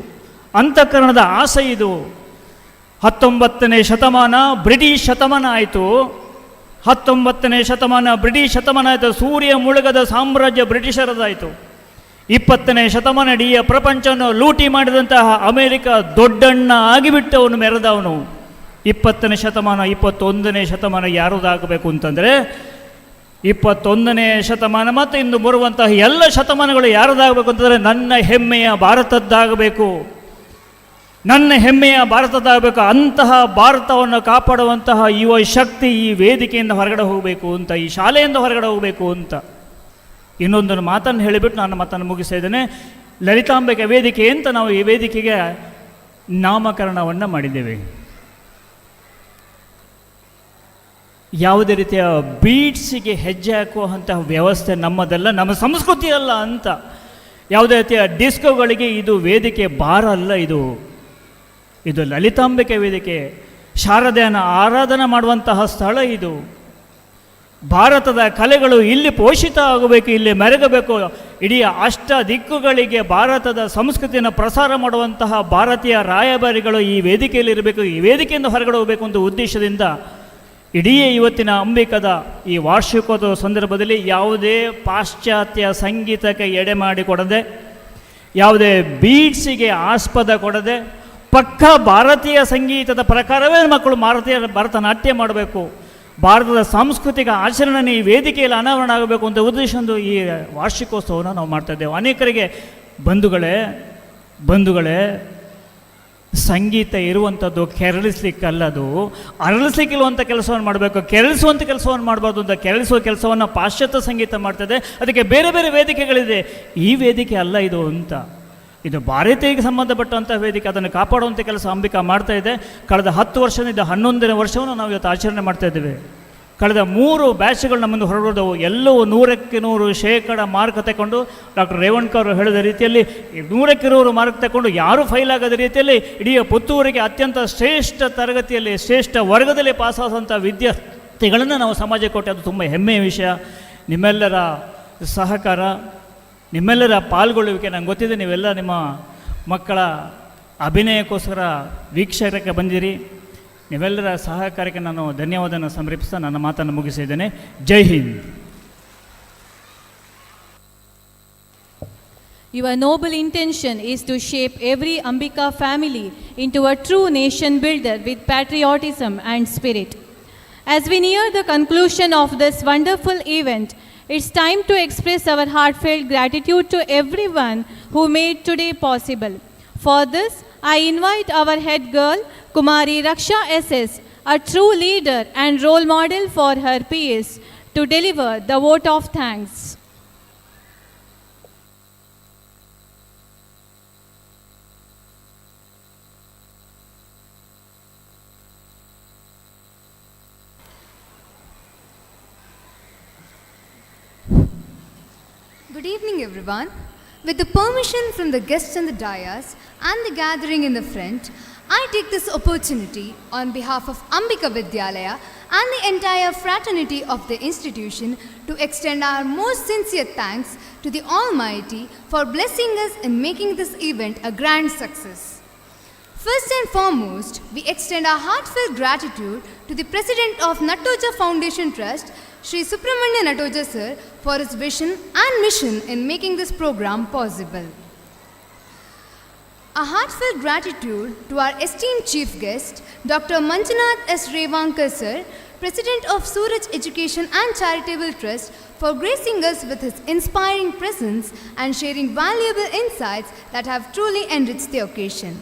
ಅಂತಃಕರಣದ ಆಸೆ. ಇದು 19ನೇ ಶತಮಾನ ಬ್ರಿಟಿಷ್ ಶತಮಾನ ಆಯಿತು. 19ನೇ ಶತಮಾನ ಬ್ರಿಟಿಷ್ ಶತಮಾನ ಆಯಿತು. ಸೂರ್ಯ ಮುಳುಗದ ಸಾಮ್ರಾಜ್ಯ ಬ್ರಿಟಿಷರದಾಯಿತು. 20ನೇ ಶತಮಾನ ಇಡೀ ಪ್ರಪಂಚವನ್ನು ಲೂಟಿ ಮಾಡಿದಂತಹ ಅಮೇರಿಕ ದೊಡ್ಡಣ್ಣ ಆಗಿಬಿಟ್ಟು ಅವನು ಮೆರೆದವನು. 20ನೇ ಶತಮಾನ 21ನೇ ಶತಮಾನ ಯಾರದಾಗಬೇಕು ಅಂತಂದರೆ 21ನೇ ಶತಮಾನ ಮತ್ತು ಇನ್ನು ಬರುವಂತಹ ಎಲ್ಲ ಶತಮಾನಗಳು ಯಾರದಾಗಬೇಕು ಅಂತಂದರೆ ನನ್ನ ಹೆಮ್ಮೆಯ ಭಾರತದ್ದಾಗಬೇಕು. ಅಂತಹ ಭಾರತವನ್ನು ಕಾಪಾಡುವಂತಹ ಯುವ ಶಕ್ತಿ ಈ ವೇದಿಕೆಯಿಂದ ಹೊರಗಡೆ ಹೋಗಬೇಕು ಅಂತ, ಈ ಶಾಲೆಯಿಂದ ಹೊರಗಡೆ ಹೋಗಬೇಕು ಅಂತ. ಇನ್ನೊಂದನ್ನು ಮಾತನ್ನು ಹೇಳಿಬಿಟ್ಟು ನಾನು ಮಾತನ್ನು ಮುಗಿಸ್ತಾ ಇದ್ದೇನೆ. ಲಲಿತಾಂಬಿಕೆ ವೇದಿಕೆ ಅಂತ ನಾವು ಈ ವೇದಿಕೆಗೆ ನಾಮಕರಣವನ್ನು ಮಾಡಿದ್ದೇವೆ. ಯಾವುದೇ ರೀತಿಯ ಬೀಟ್ಸಿಗೆ ಹೆಜ್ಜೆ ಹಾಕುವಂತಹ ವ್ಯವಸ್ಥೆ ನಮ್ಮದಲ್ಲ, ನಮ್ಮ ಸಂಸ್ಕೃತಿ ಅಲ್ಲ ಅಂತ. ಯಾವುದೇ ರೀತಿಯ ಡಿಸ್ಕೋಗಳಿಗೆ ಇದು ವೇದಿಕೆ ಬಾರ ಅಲ್ಲ. ಇದು ಲಲಿತಾಂಬಿಕೆ ವೇದಿಕೆ, ಶಾರದೆಯನ್ನು ಆರಾಧನೆ ಮಾಡುವಂತಹ ಸ್ಥಳ. ಇದು ಭಾರತದ ಕಲೆಗಳು ಇಲ್ಲಿ ಪೋಷಿತ ಆಗಬೇಕು, ಇಲ್ಲಿ ಮೆರಗಬೇಕು. ಇಡೀ ಅಷ್ಟ ದಿಕ್ಕುಗಳಿಗೆ ಭಾರತದ ಸಂಸ್ಕೃತಿಯನ್ನು ಪ್ರಸಾರ ಮಾಡುವಂತಹ ಭಾರತೀಯ ರಾಯಭಾರಿಗಳು ಈ ವೇದಿಕೆಯಲ್ಲಿ ಇರಬೇಕು, ಈ ವೇದಿಕೆಯಿಂದ ಹೊರಗಡೆ ಹೋಗಬೇಕು ಅಂತ ಉದ್ದೇಶದಿಂದ ಇಡೀ ಇವತ್ತಿನ ಅಂಬಿಕದ ಈ ವಾರ್ಷಿಕೋತ್ಸವ ಸಂದರ್ಭದಲ್ಲಿ ಯಾವುದೇ ಪಾಶ್ಚಾತ್ಯ ಸಂಗೀತಕ್ಕೆ ಎಡೆ ಮಾಡಿಕೊಡದೆ, ಯಾವುದೇ ಬೀಟ್ಸಿಗೆ ಆಸ್ಪದ ಕೊಡದೆ, ಪಕ್ಕಾ ಭಾರತೀಯ ಸಂಗೀತದ ಪ್ರಕಾರವೇ ಮಕ್ಕಳು ಭರತನಾಟ್ಯ ಮಾಡಬೇಕು, ಭಾರತದ ಸಾಂಸ್ಕೃತಿಕ ಆಚರಣೆ ಈ ವೇದಿಕೆಯಲ್ಲಿ ಅನಾವರಣ ಆಗಬೇಕು ಅಂತ ಉದ್ದೇಶದಿಂದ ಈ ವಾರ್ಷಿಕೋತ್ಸವವನ್ನು ನಾವು ಮಾಡ್ತಾ ಇದ್ದೇವೆ. ಅನೇಕರಿಗೆ ಬಂಧುಗಳೇ ಸಂಗೀತ ಇರುವಂಥದ್ದು ಕೆರಳಿಸ್ಲಿಕ್ಕಲ್ಲದು, ಅರಳಿಸ್ಲಿಕ್ಕಿರುವಂಥ ಕೆಲಸವನ್ನು ಮಾಡಬೇಕು, ಕೆರಳಿಸುವಂಥ ಕೆಲಸವನ್ನು ಮಾಡಬಾರ್ದು ಅಂತ. ಕೆರಳಿಸುವ ಕೆಲಸವನ್ನು ಪಾಶ್ಚಾತ್ಯ ಸಂಗೀತ ಮಾಡ್ತದೆ, ಅದಕ್ಕೆ ಬೇರೆ ಬೇರೆ ವೇದಿಕೆಗಳಿದೆ. ಈ ವೇದಿಕೆ ಅಲ್ಲ ಇದು ಅಂತ. ಇದು ಭಾರತೀಯಕ್ಕೆ ಸಂಬಂಧಪಟ್ಟಂಥ ವೇದಿಕೆ, ಅದನ್ನು ಕಾಪಾಡುವಂಥ ಕೆಲಸ ಅಂಬಿಕಾ ಮಾಡ್ತಾ ಇದೆ. ಕಳೆದ 10 ವರ್ಷದಿಂದ 11ನೇ ವರ್ಷವನ್ನು ನಾವು ಇವತ್ತು ಆಚರಣೆ ಮಾಡ್ತಾ ಇದ್ದೇವೆ. ಕಳೆದ 3 ಬ್ಯಾಚ್ಗಳು ನಮ್ಮನ್ನು ಹೊರಡೋದವು. ಎಲ್ಲವೂ 100ಕ್ಕೆ 100% ಮಾರ್ಕ್ ತಗೊಂಡು, ಡಾಕ್ಟರ್ ರೇವಣ್ಕರ್ ಹೇಳಿದ ರೀತಿಯಲ್ಲಿ 100ಕ್ಕೆ 100 ಮಾರ್ಕ್ ತಗೊಂಡು ಯಾರೂ ಫೈಲ್ ಆಗದ ರೀತಿಯಲ್ಲಿ ಇಡೀ ಪುತ್ತೂರಿಗೆ ಅತ್ಯಂತ ಶ್ರೇಷ್ಠ ತರಗತಿಯಲ್ಲಿ ಶ್ರೇಷ್ಠ ವರ್ಗದಲ್ಲಿ ಪಾಸಾದಂಥ ವಿದ್ಯಾರ್ಥಿಗಳನ್ನು ನಾವು ಸಮಾಜಕ್ಕೆ ಕೊಟ್ಟೆ. ಅದು ತುಂಬ ಹೆಮ್ಮೆಯ ವಿಷಯ. ನಿಮ್ಮೆಲ್ಲರ ಸಹಕಾರ, ನಿಮ್ಮೆಲ್ಲರ ಪಾಲ್ಗೊಳ್ಳುವಿಕೆ, ನಂಗೆ ಗೊತ್ತಿದೆ ನೀವೆಲ್ಲ ನಿಮ್ಮ ಮಕ್ಕಳ ಅಭಿನಯಕ್ಕೋಸ್ಕರ ವೀಕ್ಷಕರಿಗೆ ಬಂದಿರಿ. ನೀವೆಲ್ಲರ ಸಹಕಾರಕ್ಕೆ ನಾನು ಧನ್ಯವಾದನ ಸಮರ್ಪಿಸ್ತಾ ನನ್ನ ಮಾತನ್ನು ಮುಗಿಸಿದ್ದೇನೆ. ಜೈ Hind. Your noble intention is to shape every Ambika family into a true nation builder with patriotism and spirit. As we near the conclusion of this wonderful event, it's time to express our heartfelt gratitude to everyone who made today possible. For this, I invite our head girl, Kumari Raksha SS, a true leader and role model for her peers, to deliver the vote of thanks. Good evening, everyone. With the permission from the guests on the dais and the gathering in the front, I take this opportunity on behalf of Ambika Vidyalaya and the entire fraternity of the institution to extend our most sincere thanks to the Almighty for blessing us in making this event a grand success. First and foremost, we extend our heartfelt gratitude to the President of Nattoja Foundation Trust, Shri Subramanya Nattoja Sir, for his vision and mission in making this program possible. A heartfelt gratitude to our esteemed chief guest, Dr. Manjunath S. Revankar Sir, President of Suraj Education and Charitable Trust, for gracing us with his inspiring presence and sharing valuable insights that have truly enriched the occasion.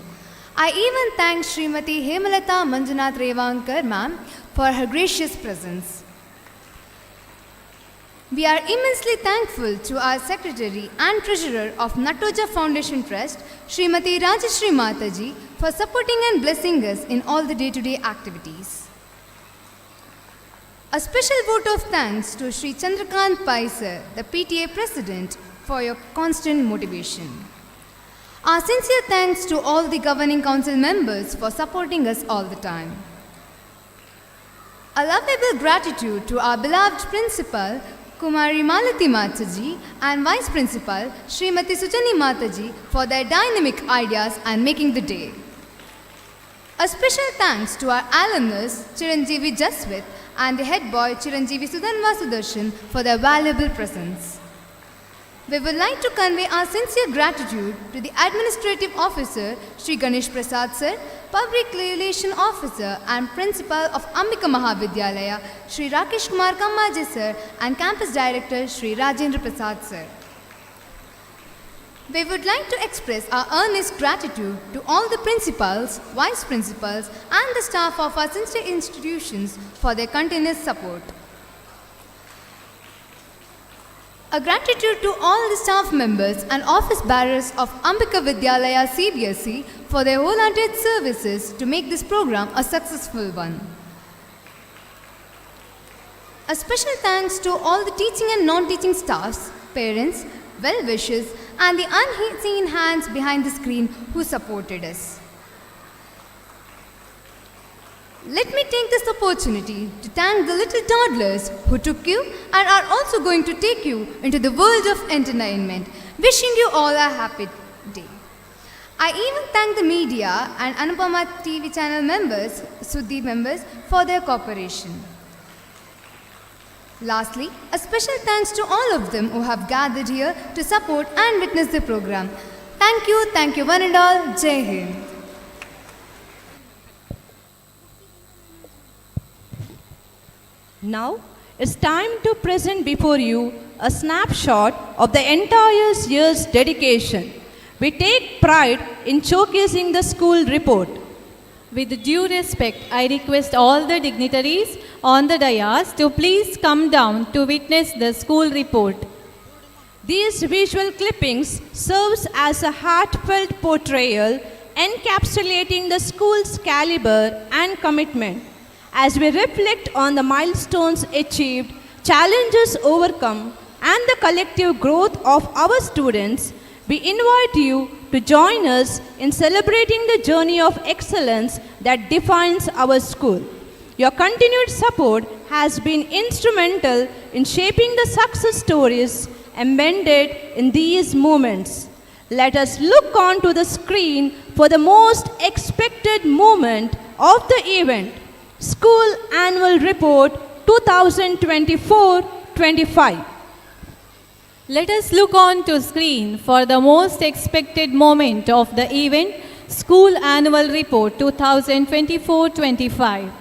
I even thank Srimati Hemalata Manjunath Revankar ma'am for her gracious presence. We are immensely thankful to our Secretary and Treasurer of Nattoja Foundation Trust, Srimati Rajashri Mataji, for supporting and blessing us in all the day-to-day activities. A special vote of thanks to Sri Chandrakant Pai Sir, the PTA President, for your constant motivation. Our sincere thanks to all the Governing Council members for supporting us all the time. A lovable gratitude to our beloved Principal, Kumari Malati Mataji, and Vice Principal, Srimati Sujani Mataji, for their dynamic ideas and making the day. A special thanks to our alumnus, Chiranjeevi Jaswit, and the head boy, Chiranjeevi Sudanva Sudarshan, for their valuable presence. We would like to convey our sincere gratitude to the Administrative Officer, Sri Ganesh Prasad Sir, Public Relation Officer and Principal of Ambika Mahavidyalaya, Sri Rakesh Kumar Kammaji Sir, and Campus Director, Sri Rajendra Prasad Sir. We would like to express our earnest gratitude to all the principals, vice principals, and the staff of our sister institutions for their continuous support. A gratitude to all the staff members and office bearers of Ambika Vidyalaya CBSE for their wholehearted services to make this program a successful one. A special thanks to all the teaching and non-teaching staffs, parents, well-wishers, and the unseen hands behind the screen who supported us. Let me take this opportunity to thank the little toddlers who took you and are also going to take you into the world of entertainment, wishing you all a happy day. I even thank the media and Anupama TV channel members, Suddhi members, for their cooperation. Lastly, a special thanks to all of them who have gathered here to support and witness the program. Thank you one and all. Jai Hind. Now, it's time to present before you a snapshot of the entire year's dedication. We take pride in showcasing the school report. With due respect, I request all the dignitaries on the dais to please come down to witness the school report. These visual clippings serves as a heartfelt portrayal encapsulating the school's caliber and commitment. As we reflect on the milestones achieved, challenges overcome, and the collective growth of our students, we invite you to join us in celebrating the journey of excellence that defines our school. Your continued support has been instrumental in shaping the success stories embedded in these moments. Let us look onto the screen for the most expected moment of the event, School Annual Report 2024-25. Let us look on to screen for the most expected moment of the event, School Annual Report 2024-25.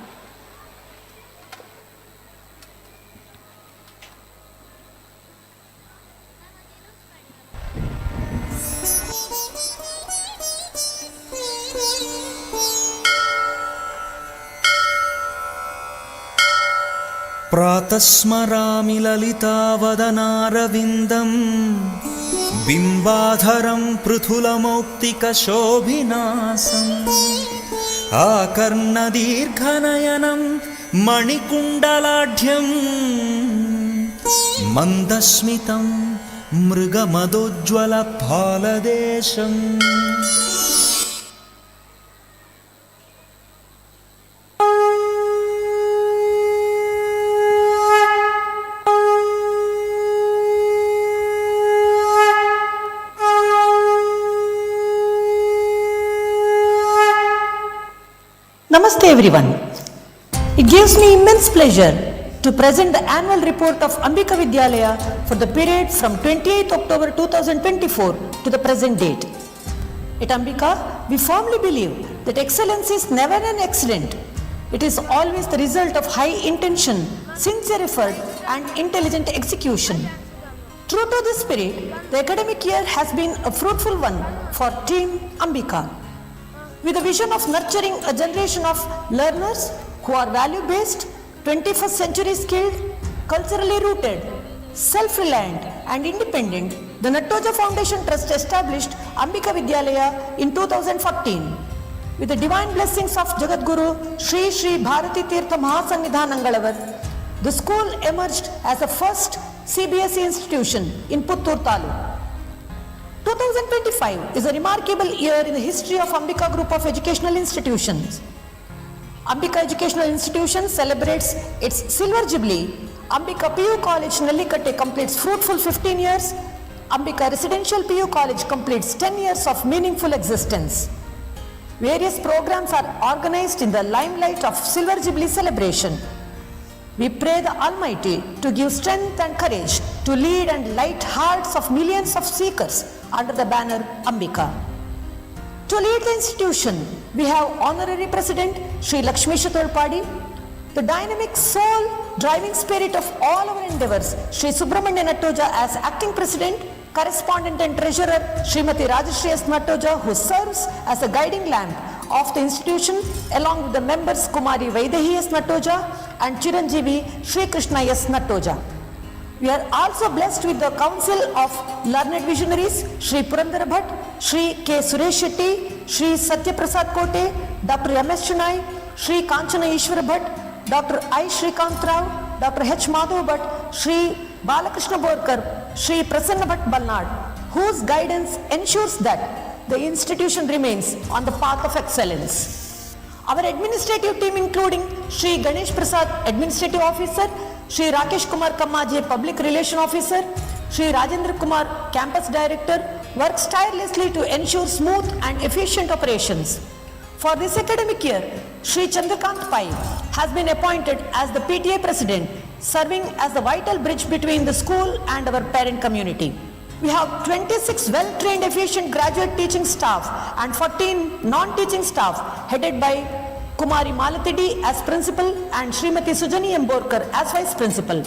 प्रातस्मरामि ललितावदनारविन्दं बिम्बाधरं पृथुलमौक्तिकशोभिनासम् आकर्णदीर्घनयनं मणिकुण्डलाढ्यं मन्दस्मितं मृगमदोज्ज्वलफालदेशम् Namaste everyone. It gives me immense pleasure to present the annual report of Ambika Vidyalaya for the period from 28th October 2024 to the present date. At Ambika, we firmly believe that excellence is never an accident. It is always the result of high intention, sincere effort and intelligent execution. True to this spirit, the academic year has been a fruitful one for Team Ambika. With a vision of nurturing a generation of learners who are value-based, 21st century skilled, culturally rooted, self-reliant and independent, the Nattoja Foundation Trust established Ambika Vidyalaya in 2014. With the divine blessings of Jagadguru Sri Sri Bharati Tirtha Mahasannidhanangalavar, the school emerged as the first CBSE institution in Puttur Taluk. 2025 is a remarkable year in the history of Ambika Group of Educational Institutions. Ambika Educational Institution celebrates its Silver Jubilee. Ambika PU College Nellikatte completes fruitful 15 years. Ambika Residential PU College completes 10 years of meaningful existence. Various programs are organized in the limelight of Silver Jubilee celebration. We pray the Almighty to give strength and courage to lead and light hearts of millions of seekers under the banner Ambika. To lead the institution, we have Honorary President Sri Lakshmisha Tolpadi, the dynamic soul, driving spirit of all our endeavors, Sri Subramanya Nattoja as Acting President, Correspondent and Treasurer Srimati Rajashri S. Nattoja, who serves as a guiding lamp of the institution, along with the members Kumari Vaidehi S. Nattoja and Chiranjeevi Sri Krishna S. Nattoja. We are also blessed with the council of learned visionaries Sri Purandara Bhatt, Sri K. Suresh Shetty, Sri Satya Prasad Kote, Dr. M.S. Chennai, Sri Kanchana Ishwara Bhatt, Dr. I. Shrikant Rao, Dr. H. Madhav Bhatt, Sri Balakrishna Borkar, Sri Prasanna Bhatt Balnad, whose guidance ensures that the institution remains on the path of excellence. Our administrative team, including Sri Ganesh Prasad, Administrative Officer, Sri Rakesh Kumar Kammaje, Public Relation Officer, Sri Rajendra Kumar, Campus Director, works tirelessly to ensure smooth and efficient operations. For this academic year, Sri Chandrakant Pai has been appointed as the PTA President, serving as the vital bridge between the school and our parent community. We have 26 well-trained, efficient graduate teaching staff and 14 non-teaching staff headed by Kumari Malatidi as Principal and Srimati Sujani M. Borkar as Vice Principal.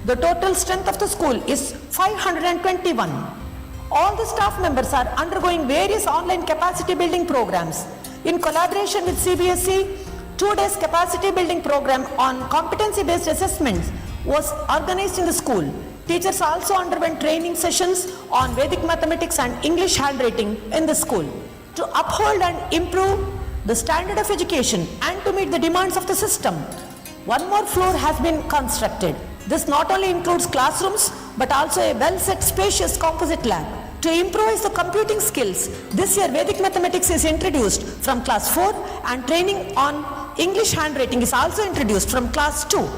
The total strength of the school is 521. All the staff members are undergoing various online capacity building programs. In collaboration with CBSE, 2 days capacity building program on competency-based assessments was organized in the school. Teachers also underwent training sessions on Vedic mathematics and English handwriting in the school. To uphold and improve the standard of education and to meet the demands of the system, one more floor has been constructed. This not only includes classrooms but also a well-set spacious composite lab. To improvise the computing skills, this year Vedic mathematics is introduced from class 4 and training on English handwriting is also introduced from class 2.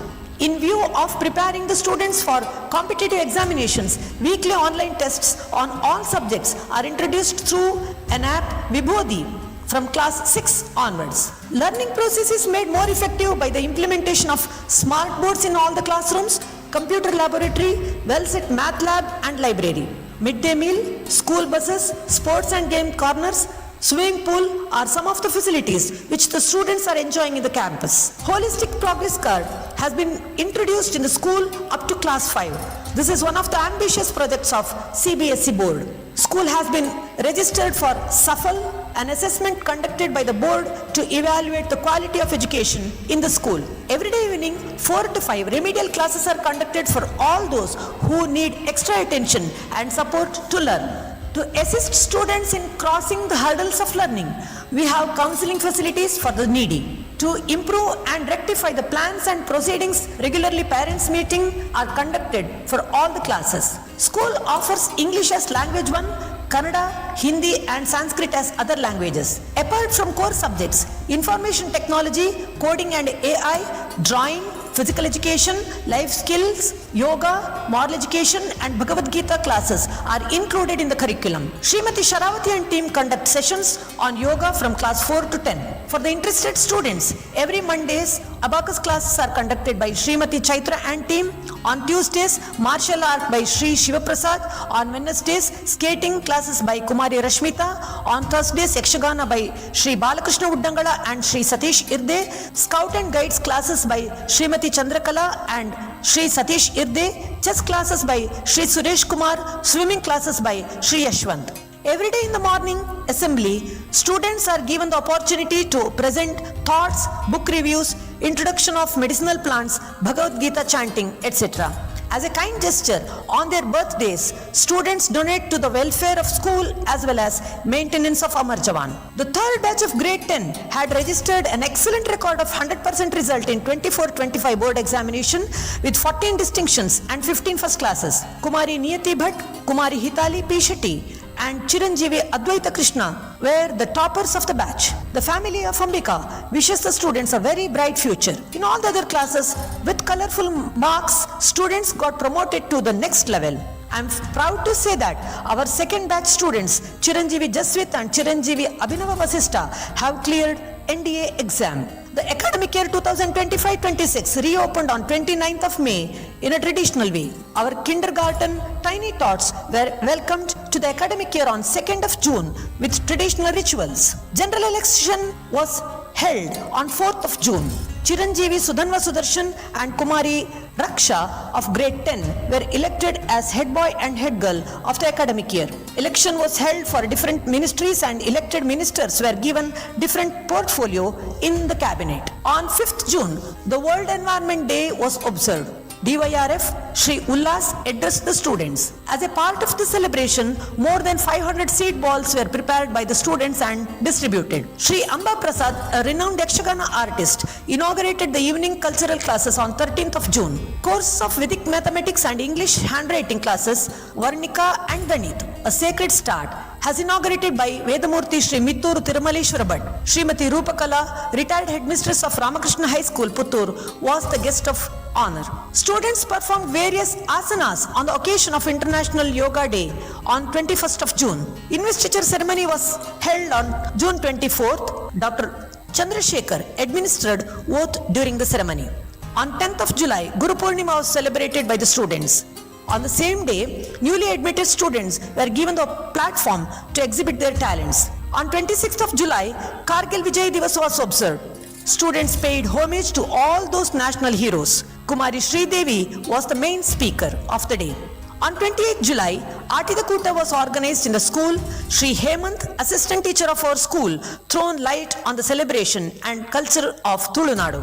In view of preparing the students for competitive examinations, weekly online tests on all subjects are introduced through an app Vibhodhi from class 6 onwards. Learning process is made more effective by the implementation of smart boards in all the classrooms, computer laboratory, well-set math lab and library. Midday meal, school buses, sports and game corners, swimming pool are some of the facilities which the students are enjoying in the campus. Holistic progress card has been introduced in the school up to class 5. This is one of the ambitious projects of CBSE board. School has been registered for SAFAL, an assessment conducted by the board to evaluate the quality of education in the school. Every day evening 4 to 5 remedial classes are conducted for all those who need extra attention and support to learn. To assist students in crossing the hurdles of learning, we have counseling facilities for the needy. To improve and rectify the plans and proceedings, regularly parents meeting are conducted for all the classes. School offers English as language 1, Kannada, Hindi and Sanskrit as other languages. Apart from core subjects, information technology, coding and AI, drawing, physical education, life skills, yoga, moral education and Bhagavad Gita classes are included in the curriculum. Srimati Sharavati and team conduct sessions on yoga from class 4 to 10. For the interested students, every Mondays, abacus classes are conducted by Srimati Chaitra and team. On Tuesdays, martial art by Sri Shivaprasad. On Wednesdays, skating classes by Kumari Rashmita. On Thursdays, Yakshagana by Sri Balakrishna Uddangala and Sri Satish Irde. Scout and guides classes by Srimati Chandrakala and Sri Satish Irde. Chess classes by Sri Suresh Kumar. Swimming classes by Sri Yashwant. Every day in the morning assembly, students are given the opportunity to present thoughts, book reviews, introduction of medicinal plants, Bhagavad Gita chanting, etc. As a kind gesture, on their birthdays, students donate to the welfare of school as well as maintenance of Amar Jawan. The third batch of grade 10 had registered an excellent record of 100% result in 24-25 board examination with 14 distinctions and 15 first classes. Kumari Niyati Bhatt, Kumari Hitali P. Shetty and Chiranjeevi Advaita Krishna were the toppers of the batch. The family of Ambika wishes the students a very bright future. In all the other classes, with colorful marks, students got promoted to the next level. I am proud to say that our second batch students, Chiranjeevi Jaswit and Chiranjeevi Abhinava Vasista, have cleared NDA exam. The academic year 2025-26 reopened on 29th of May in a traditional way. Our kindergarten tiny tots were welcomed to the academic year on 2nd of June with traditional rituals. General election was held on 4th of June. Chiranjeevi Sudhanva Sudarshan and Kumari Raksha of grade 10 were elected as head boy and head girl of the academic year. Election was held for different ministries and elected ministers were given different portfolio in the cabinet. On 5th June, the World Environment Day was observed. DYRF Shri Ullas addressed the students. As a part of the celebration, more than 500 seed balls were prepared by the students and distributed. Shri Amba Prasad, a renowned Yakshagana artist, inaugurated the evening cultural classes on 13th of June. Course of Vedic mathematics and English handwriting classes, Varnika and Ganit, a sacred start, has inaugurated by Vedamurti Shri Mitturu Tirumaleshwara Bhatt. Srimati Rupakala, retired headmistress of Ramakrishna High School, Puttur, was the guest of honor. Students performed various asanas on the occasion of International Yoga Day on 21st of June. Investiture ceremony was held on June 24th. Dr. Chandrasekhar administered oath during the ceremony. On 10th of July, Guru Purnima was celebrated by the students. On the same day, newly admitted students were given the platform to exhibit their talents. On 26th of July, Kargil Vijay Divas was observed. Students paid homage to all those national heroes. Kumari Sridevi was the main speaker of the day. On 28th July, Artida was organized in the school. Shri Hemant, assistant teacher of our school, thrown light on the celebration and culture of Tulunadu.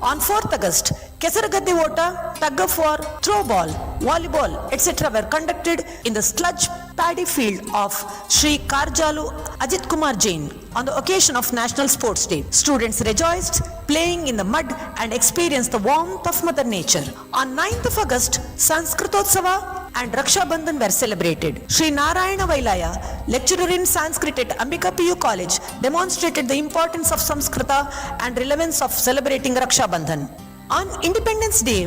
On 4th August, Kesaragadde Ota, tug of war, throw ball, volleyball, etc. were conducted in the sludge paddy field of Sri Karjalu Ajit Kumar Jain on the occasion of National Sports Day. Students rejoiced, playing in the mud and experienced the warmth of Mother Nature. On 9th of August, Sanskritotsav and Raksha Bandhan were celebrated. Sri Narayana Vailaya, lecturer in Sanskrit at Ambika PU College, demonstrated the importance of Samskrita and relevance of celebrating Raksha Bandhan. On Independence Day,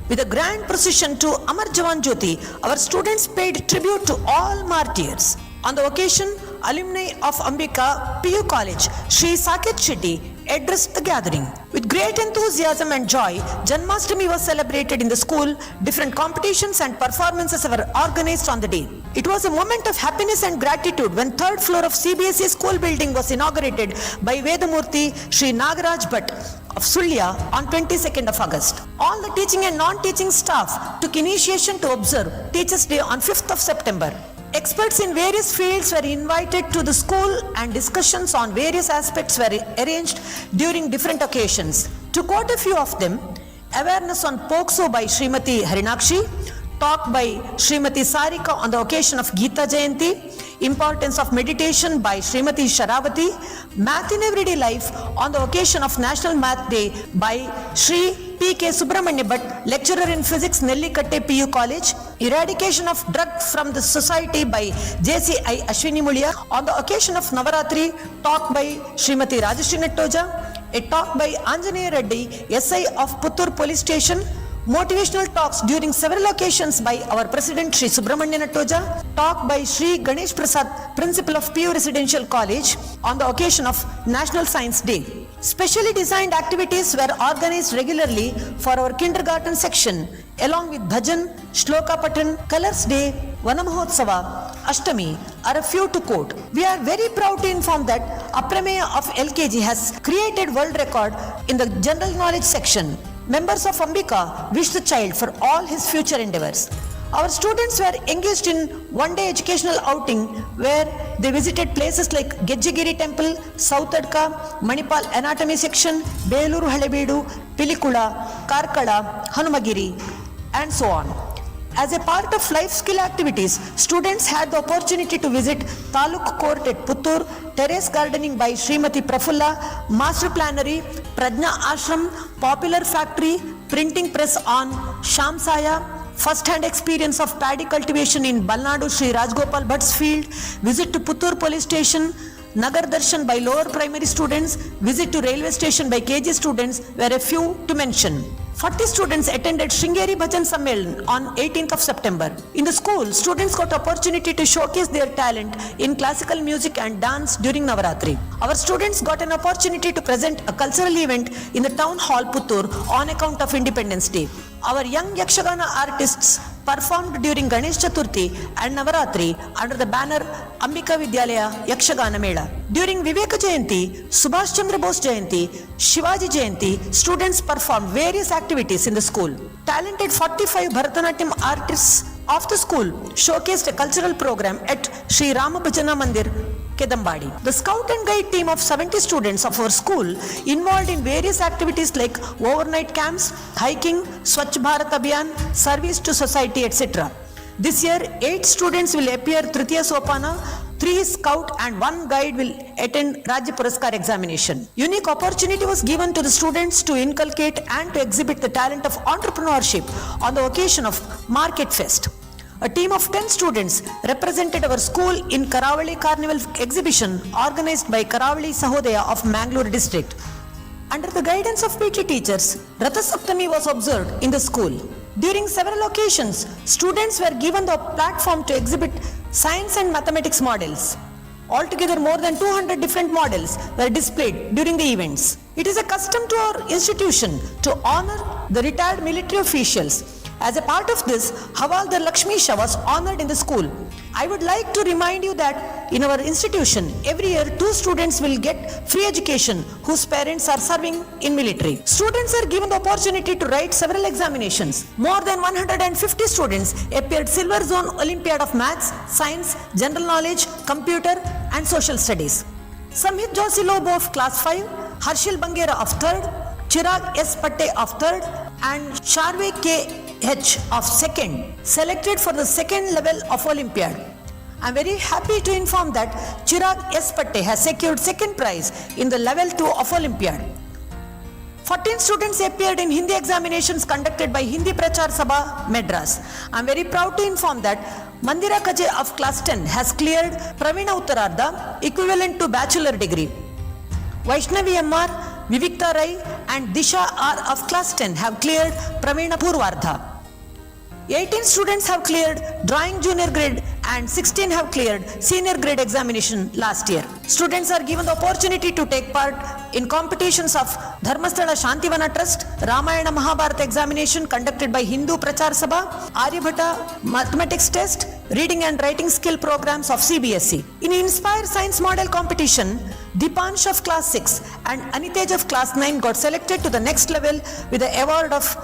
with a grand procession to Amar Jawan Jyoti, our students paid tribute to all martyrs. On the occasion, alumni of Ambika PU College, Sri Saket Shetty, addressed the gathering. With great enthusiasm and joy, Janmashtami was celebrated in the school. Different competitions and performances were organized on the day. It was a moment of happiness and gratitude when third floor of CBSE school building was inaugurated by Vedamurti Sri Nagaraj Bhatt of Sulya on 22nd of August. All the teaching and non-teaching staff took initiation to observe Teachers' Day on 5th of September. Experts in various fields were invited to the school and discussions on various aspects were arranged during different occasions. To quote a few of them, awareness on POCSO by Srimati Harinakshi, talk by Srimati Sarika on the occasion of Geeta Jayanti, importance of meditation by Srimati Sharavati, math in everyday life on the occasion of National Math Day by Sri P.K. Subramanya Bhatt, lecturer in physics, Nellikatte PU College, eradication of drug from the society by JCI Ashwini Mulia, on the occasion of Navaratri, talk by Srimati Rajashri Nattoja, a talk by Anjaneya Reddy, SI of Puttur Police Station, motivational talks during several occasions by our President Sri Subramanya Nattoja, talk by Sri Ganesh Prasad, Principal of PU Residential College on the occasion of National Science Day. Specially designed activities were organized regularly for our kindergarten section along with Bhajan, Shloka Patan, Colors Day, Vanamahotsava, Ashtami are a few to quote. We are very proud to inform that Aprameya of LKG has created world record in the general knowledge section. Members of Ambika wish the child for all his future endeavors. Our students were engaged in one-day educational outing where they visited places like Gejjagiri Temple, South Adka, Manipal Anatomy Section, Beluru Halebeedu, Pilikula, Karkala, Hanumagiri, and so on. As a part of life skill activities, students had the opportunity to visit Taluk Court at Puttur, terrace gardening by Srimati Prafulla, master plannery, Prajna Ashram, popular factory, printing press on Shamsaya, first-hand experience of paddy cultivation in Balnadu Sri Rajgopal Bhatt's field, visit to Puttur police station, Nagar Darshan by lower primary students, visit to railway station by KG students were a few to mention. 40 students attended Sringeri Bhajan Sammelan on 18th of September. In the school, students got opportunity to showcase their talent in classical music and dance during Navaratri. Our students got an opportunity to present a cultural event in the town hall Puttur on account of Independence Day. Our young Yakshagana artists performed during Ganesh Chaturthi and Navaratri under the banner Ambika Vidyalaya Yakshagana Mela. During Viveka Jayanti, Subhash Chandra Bose Jayanti, Shivaji Jayanti, students performed various activities in the school. Talented 45 Bharatanatyam artists of the school showcased a cultural program at Sri Ramabhajana Mandir, Kedambadi. The scout and guide team of 70 students of our school involved in various activities like overnight camps, hiking, Swachh Bharat Abhiyan, service to society, etc. This year, 8 students will appear Tritiya Sopana, 3 scout and 1 guide will attend Rajya Puraskar examination. Unique opportunity was given to the students to inculcate and to exhibit the talent of entrepreneurship on the occasion of Market Fest. A team of 10 students represented our school in Karavali Carnival exhibition organized by Karavali Sahodaya of Mangalore district. Under the guidance of PT teachers, Ratha Saptami was observed in the school. During several occasions, students were given the platform to exhibit science and mathematics models. Altogether, more than 200 different models were displayed during the events. It is a custom to our institution to honor the retired military officials. As a part of this, Havaldar Lakshmi Shah was honored in the school. I would like to remind you that in our institution, every year 2 students will get free education whose parents are serving in military. Students are given the opportunity to write several examinations. More than 150 students appeared Silver Zone Olympiad of Maths, Science, General Knowledge, Computer and Social Studies. Samhit Joshi Lobo of Class 5, Harshil Bangera of 3rd, Chirag S. Patte of 3rd, and Sharve K.H. of second, selected for the second level of Olympiad. I am very happy to inform that Chirag S. Patte has secured second prize in the level 2 of Olympiad. 14 students appeared in Hindi examinations conducted by Hindi Prachar Sabha, Madras. I am very proud to inform that Mandira Kaje of class 10 has cleared Praveena Uttarardha, equivalent to bachelor degree. Vaishnavi M.R., Vivikta Rai and Disha R of class 10 have cleared Praveena Purvardha. 18 students have cleared drawing junior grade and 16 have cleared senior grade examination last year. Students are given the opportunity to take part in competitions of Dharmasthala Shantivana Trust, Ramayana Mahabharata examination conducted by Hindu Prachar Sabha, Aryabhata Mathematics Test, reading and writing skill programs of CBSE. In Inspire Science Model competition, Dipansh of class 6 and Anitej of class 9 got selected to the next level with the award of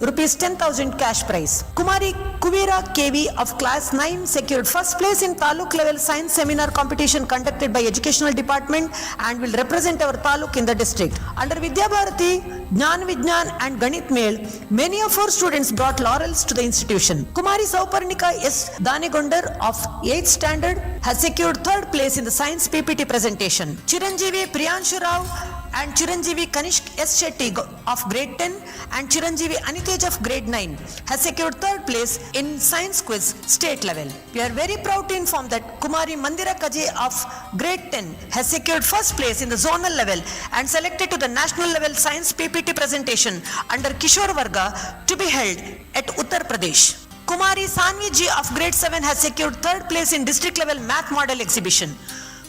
rupees 10,000 cash prize. Kumari Kuvira KV of class 9 secured first place in Taluk level science seminar competition conducted by Educational Department and will represent our Taluk in the district. Under Vidya Bharati, Jnan Vijnan and Ganit Mel, many of our students brought laurels to the institution. Kumari Sauparnika S. Danegondar of 8th standard has secured third place in the science PPT presentation. Chiranjeevi Priyanshu Rao and Chiranjeevi Kanishk S. Shetty of grade 10 and Chiranjeevi Anitej of grade 9 has secured third place in science quiz state level. We are very proud to inform that Kumari Mandira Kaje of grade 10 has secured first place in the zonal level and selected to the national level science PPT presentation under Kishore Varga to be held at Uttar Pradesh. Kumari Sanvi Ji of grade 7 has secured third place in district level math model exhibition.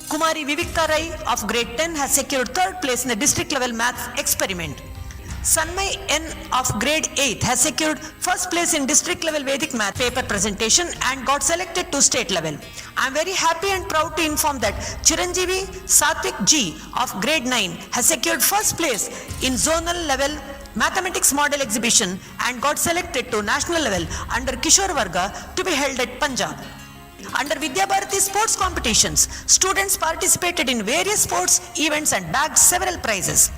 Kumari Vivikta Rai of grade 10 has secured third place in the district level math experiment. Sanmay N of grade 8 has secured first place in district level Vedic math paper presentation and got selected to state level. I am very happy and proud to inform that Chiranjeevi Satvik G of grade 9 has secured first place in zonal level mathematics model exhibition and got selected to national level under Kishore Varga to be held at Punjab. Under Vidya Bharati sports competitions, students participated in various sports events and bagged several prizes.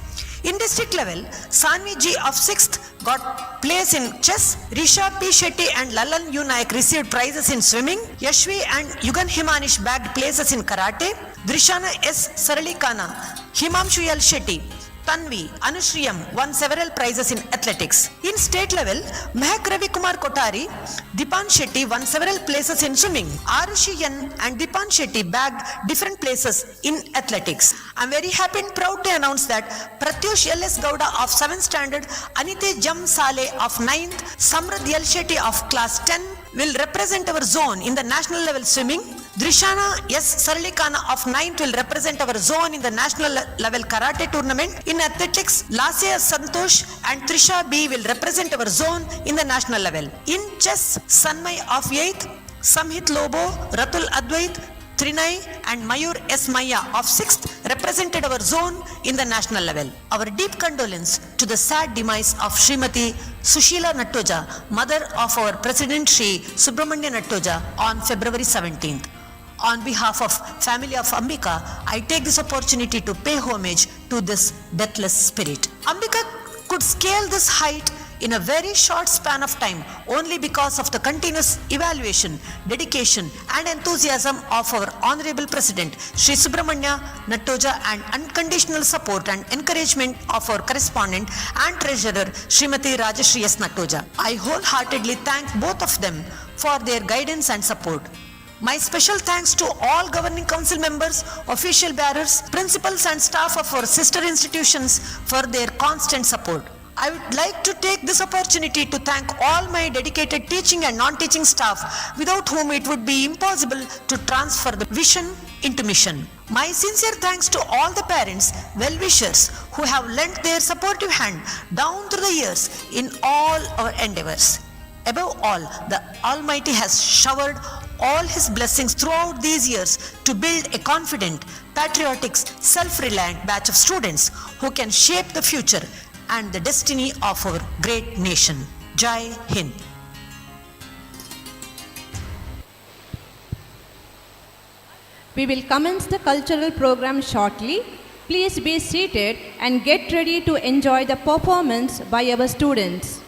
In district level, Sanvi G of 6th got place in chess, Risha P. Shetty and Lalan U. Nayak received prizes in swimming, Yashvi and Yugan Himanish bagged places in karate, Drishana S. Saralikana, Himamshu L. Shetty, Tanvi, Anushriyam won several prizes in athletics. In state level, Mehak Ravi Kumar Kotari, Dipan Shetty won several places in swimming. Arushi N and Dipan Shetty bagged different places in athletics. I am very happy and proud to announce that Pratyush L.S. Gowda of 7th standard, Anite Jam Saleh of 9th, Samrad L. Shetty of class 10 will represent our zone in the national level swimming. Drishana S. Saralikana of 9th will represent our zone in the national level karate tournament. In athletics, Lasya Santosh and Trisha B will represent our zone in the national level. In chess, Sanmay of 8th, Samhit Lobo, Ratul Advait, Trinai and Mayur S. Maya of 6th represented our zone in the national level. Our deep condolence to the sad demise of Srimati Sushila Nattoja, mother of our President Shri Subramanya Nattoja on February 17th. On behalf of family of Ambika, I take this opportunity to pay homage to this deathless spirit. Ambika could scale this height in a very short span of time only because of the continuous evaluation, dedication and enthusiasm of our Honorable President Shri Subramanya Nattoja and unconditional support and encouragement of our correspondent and treasurer Srimati Rajashri S. Nattoja. I wholeheartedly thank both of them for their guidance and support. My special thanks to all governing council members, official bearers, principals and staff of our sister institutions for their constant support. I would like to take this opportunity to thank all my dedicated teaching and non-teaching staff without whom it would be impossible to transfer the vision into mission. My sincere thanks to all the parents, well-wishers who have lent their supportive hand down through the years in all our endeavors. Above all, the Almighty has showered all His blessings throughout these years to build a confident, patriotic, self-reliant batch of students who can shape the future and the destiny of our great nation. Jai Hind. We will commence the cultural program shortly. Please be seated and get ready to enjoy the performance by our students.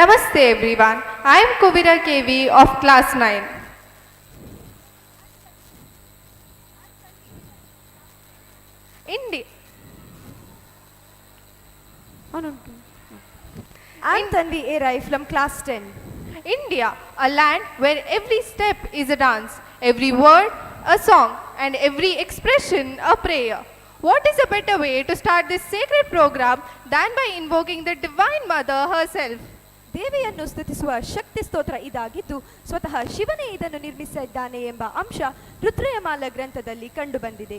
Namaste everyone. I am Kuvira KV of class 9. India. I am Tanvi Erai from class 10. India, a land where every step is a dance, every word a song, and every expression a prayer. What is a better way to start this sacred program than by invoking the Divine Mother herself? ದೇವಿಯನ್ನು ಸ್ತುತಿಸುವ ಶಕ್ತಿ ಸ್ತೋತ್ರ ಇದಾಗಿದ್ದು ಸ್ವತಃ ಶಿವನೇ ಇದನ್ನು ನಿರ್ಮಿಸಿದ್ದಾನೆ ಎಂಬ ಅಂಶ ರುದ್ರಯಮಾಲ ಗ್ರಂಥದಲ್ಲಿ ಕಂಡುಬಂದಿದೆ.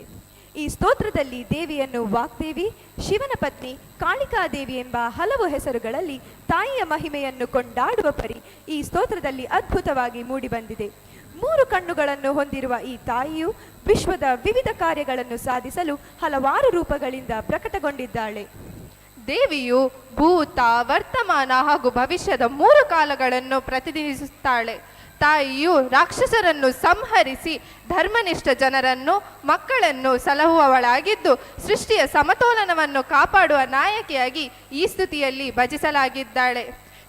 ಈ ಸ್ತೋತ್ರದಲ್ಲಿ ದೇವಿಯನ್ನು ವಾಗ್ದೇವಿ, ಶಿವನ ಪತ್ನಿ, ಕಾಳಿಕಾದೇವಿ ಎಂಬ ಹಲವು ಹೆಸರುಗಳಲ್ಲಿ ತಾಯಿಯ ಮಹಿಮೆಯನ್ನು ಕೊಂಡಾಡುವ ಪರಿ ಈ ಸ್ತೋತ್ರದಲ್ಲಿ ಅದ್ಭುತವಾಗಿ ಮೂಡಿಬಂದಿದೆ. 3 ಕಣ್ಣುಗಳನ್ನು ಹೊಂದಿರುವ ಈ ತಾಯಿಯು ವಿಶ್ವದ ವಿವಿಧ ಕಾರ್ಯಗಳನ್ನು ಸಾಧಿಸಲು ಹಲವಾರು ರೂಪಗಳಿಂದ ಪ್ರಕಟಗೊಂಡಿದ್ದಾಳೆ. ದೇವಿಯು ಭೂತ, ವರ್ತಮಾನ ಹಾಗೂ ಭವಿಷ್ಯದ 3 ಕಾಲಗಳನ್ನು ಪ್ರತಿನಿಧಿಸುತ್ತಾಳೆ. ತಾಯಿಯು ರಾಕ್ಷಸರನ್ನು ಸಂಹರಿಸಿ ಧರ್ಮನಿಷ್ಠ ಜನರನ್ನು, ಮಕ್ಕಳನ್ನು ಸಲಹುವವಳಾಗಿದ್ದು ಸೃಷ್ಟಿಯ ಸಮತೋಲನವನ್ನು ಕಾಪಾಡುವ ನಾಯಕಿಯಾಗಿ ಈ ಸ್ತುತಿಯಲ್ಲಿ ಭಜಿಸಲಾಗಿದ್ದಾಳೆ.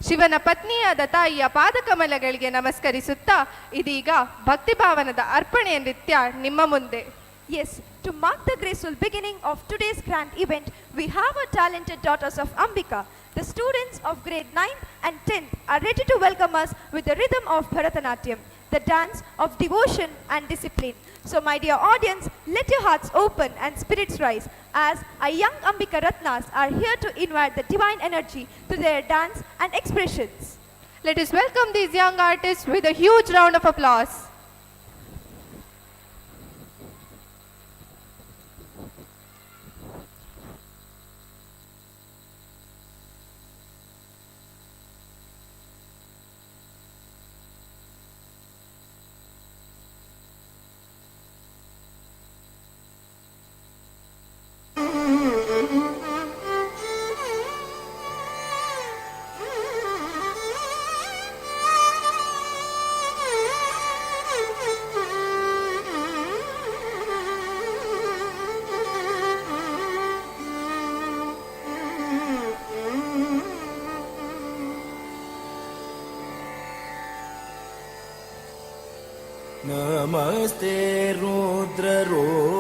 ಶಿವನ ಪತ್ನಿಯಾದ ತಾಯಿಯ ಪಾದಕಮಲಗಳಿಗೆ ನಮಸ್ಕರಿಸುತ್ತಾ ಇದೀಗ ಭಕ್ತಿಭಾವನದ ಅರ್ಪಣೆಯ ನೃತ್ಯ ನಿಮ್ಮ ಮುಂದೆ. Yes, to mark the graceful beginning of today's grand event, we have our talented daughters of Ambika. The students of grade 9 and 10 are ready to welcome us with the rhythm of Bharatanatyam, the dance of devotion and discipline. So my dear audience, let your hearts open and spirits rise as our young Ambika Ratnas are here to invite the divine energy to their dance and expressions. Let us welcome these young artists with a huge round of applause. नमस्ते रुद्ररूपिणी नमस्ते रुद्ररूपिणी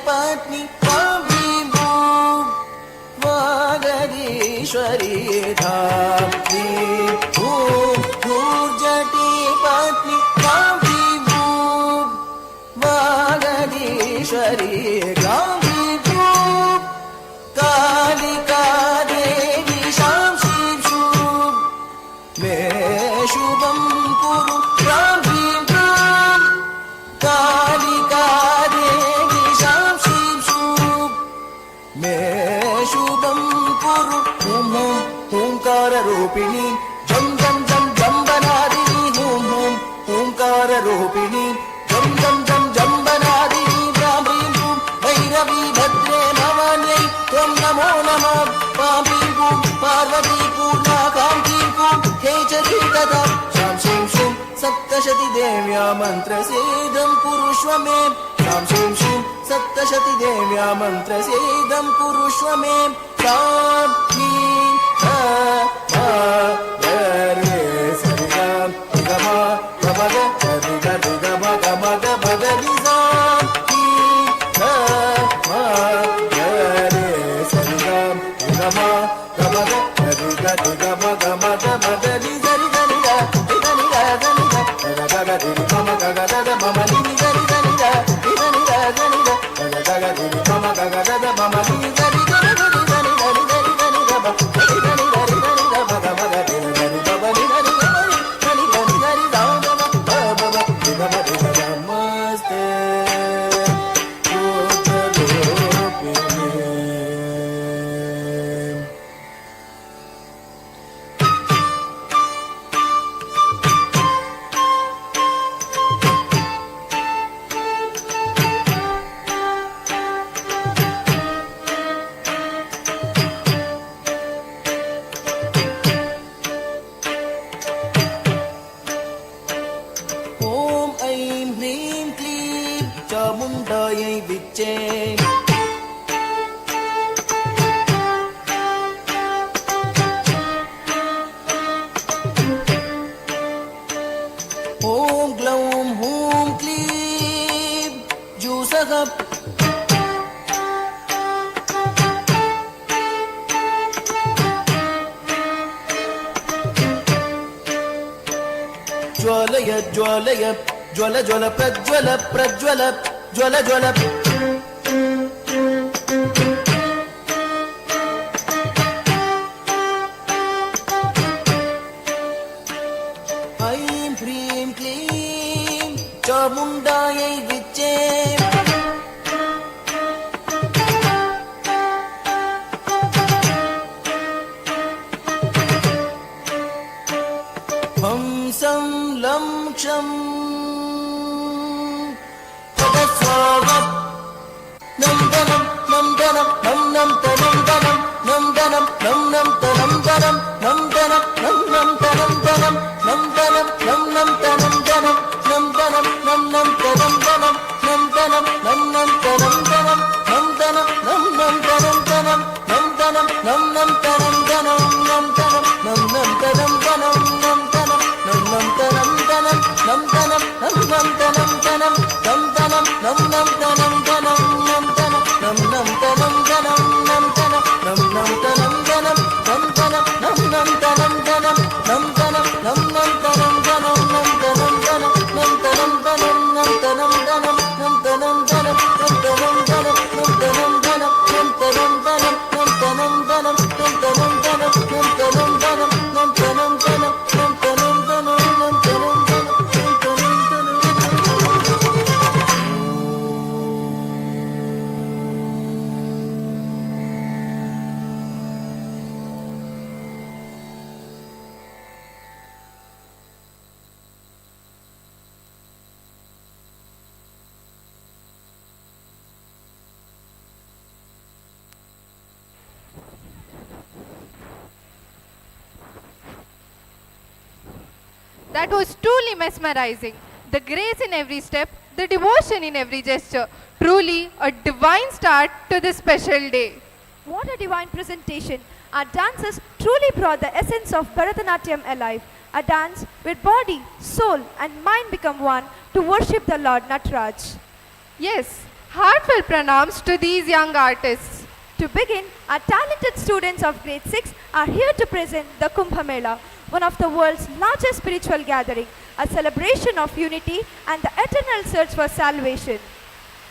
पत्नी भूम वागदीश्वरी धात्री भूम भूर्जटी पत्नी भूम वागदीश्वरी गांधी भूम कालिका देवी शाम शिव शुभ मे शुभम कुरु गांधी भूम कालिका देवी शाम शिव शुभ मे शुभम कुरु हुम हुम ओंकार रूपिणी जम जम जम जम्बनादिनी हुम हुम ओंकार रूपिणी जम जम जम जम्बनादिनी ब्राह्मी भूम भैरवी भद्रे भवान्यै त्वं नमो नमः पापी भूम पार्वती पूर्णा कान्ती भूम खेचरी तथा शां शिं शुं सप्तशती देव्या मन्त्रसेदं कुरुष्व मे शां शिं शुं सप्तशती देव्या मन्त्रसेदं कुरुष्व मे सां ह्रीं रे सरिगां गमा गमग सरिगा गम गमग बदली सां ह्रीं रे सरिगां गमा गमग सरिगा गम गमग बदली सरिगा निगा निगा निगा गगा दिरि गम गगा गगा मम निनि सरि निगा निगा निगा निगा गगा दिरि गम गगा गगा मम निनि सरि निगा निगा निगा निगा निगा निगा निगा निगा गगा गगा दिरि निगा निगा निगा निगा निगा निगा नमस्ते ॐ ऐं ह्रीं क्लीं चामुण्डायै विच्चे ॐ ग्लौं हूं क्लीं जूसः ज्वालय ज्वालय ज्वल ज्वल प्रज्वल प्रज्वल ज्वल ज्वल ऐं ह्रीं क्लीं चामुण्डायै विच्चे हंसं लं क्षं पदस्वागत नन्दनं नन्दनं नन्दनं तनं नन्दनं नन्दनं तनं तनं नन्दनं नन्दनं तनं तनं नन्दनं नन्दनं तनं तनं नन्दनं नन्दनं तनं तनं नन्दनं नन्दनं तनं तनं नन्दनं नन्दनं तनं तनं नन्दनं नन्दनं तनं तनं नन्दनं नन्दनं तनं तनं नन्दनं नन्दनं तनं तनं नन्दनं नन्दनं तनं तनं नन्दनं नन्दनं तनं तनं नन्दनं नन्दनं तनं तनं नन्दनं नन्दनं तनं तनं नन्दनं नन्दनं तनं तनं नन्दनं नन्दनं तनं तनं नन्दनं तनं नन्दनं तनं नन्दनं तनं नन्दनं तनं नन्दनं तनं नन्दनं तनं नन्दनं तनं नन्दनं तनं नन्दनं तनं नन्दनं तनं नन्दनं तनं नन्दनं तनं That was truly mesmerizing. The grace in every step, the devotion in every gesture. Truly a divine start to this special day. What a divine presentation. Our dancers truly brought the essence of Bharatanatyam alive. A dance where body, soul and mind become one to worship the Lord Nataraj. Yes, Heartfelt pranams to these young artists. To begin, our talented students of grade 6 are here to present the Kumbh Mela, one of the world's largest spiritual gathering, a celebration of unity and the eternal search for salvation.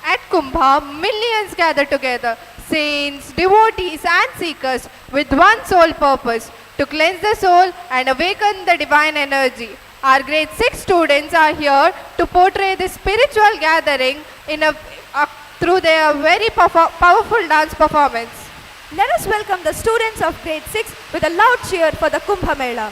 At Kumbha, millions gather together, saints, devotees and seekers with one sole purpose, to cleanse the soul and awaken the divine energy. Our grade 6 students are here to portray this spiritual gathering through their very powerful dance performance. Let us welcome the students of grade 6 with a loud cheer for the Kumbh Mela.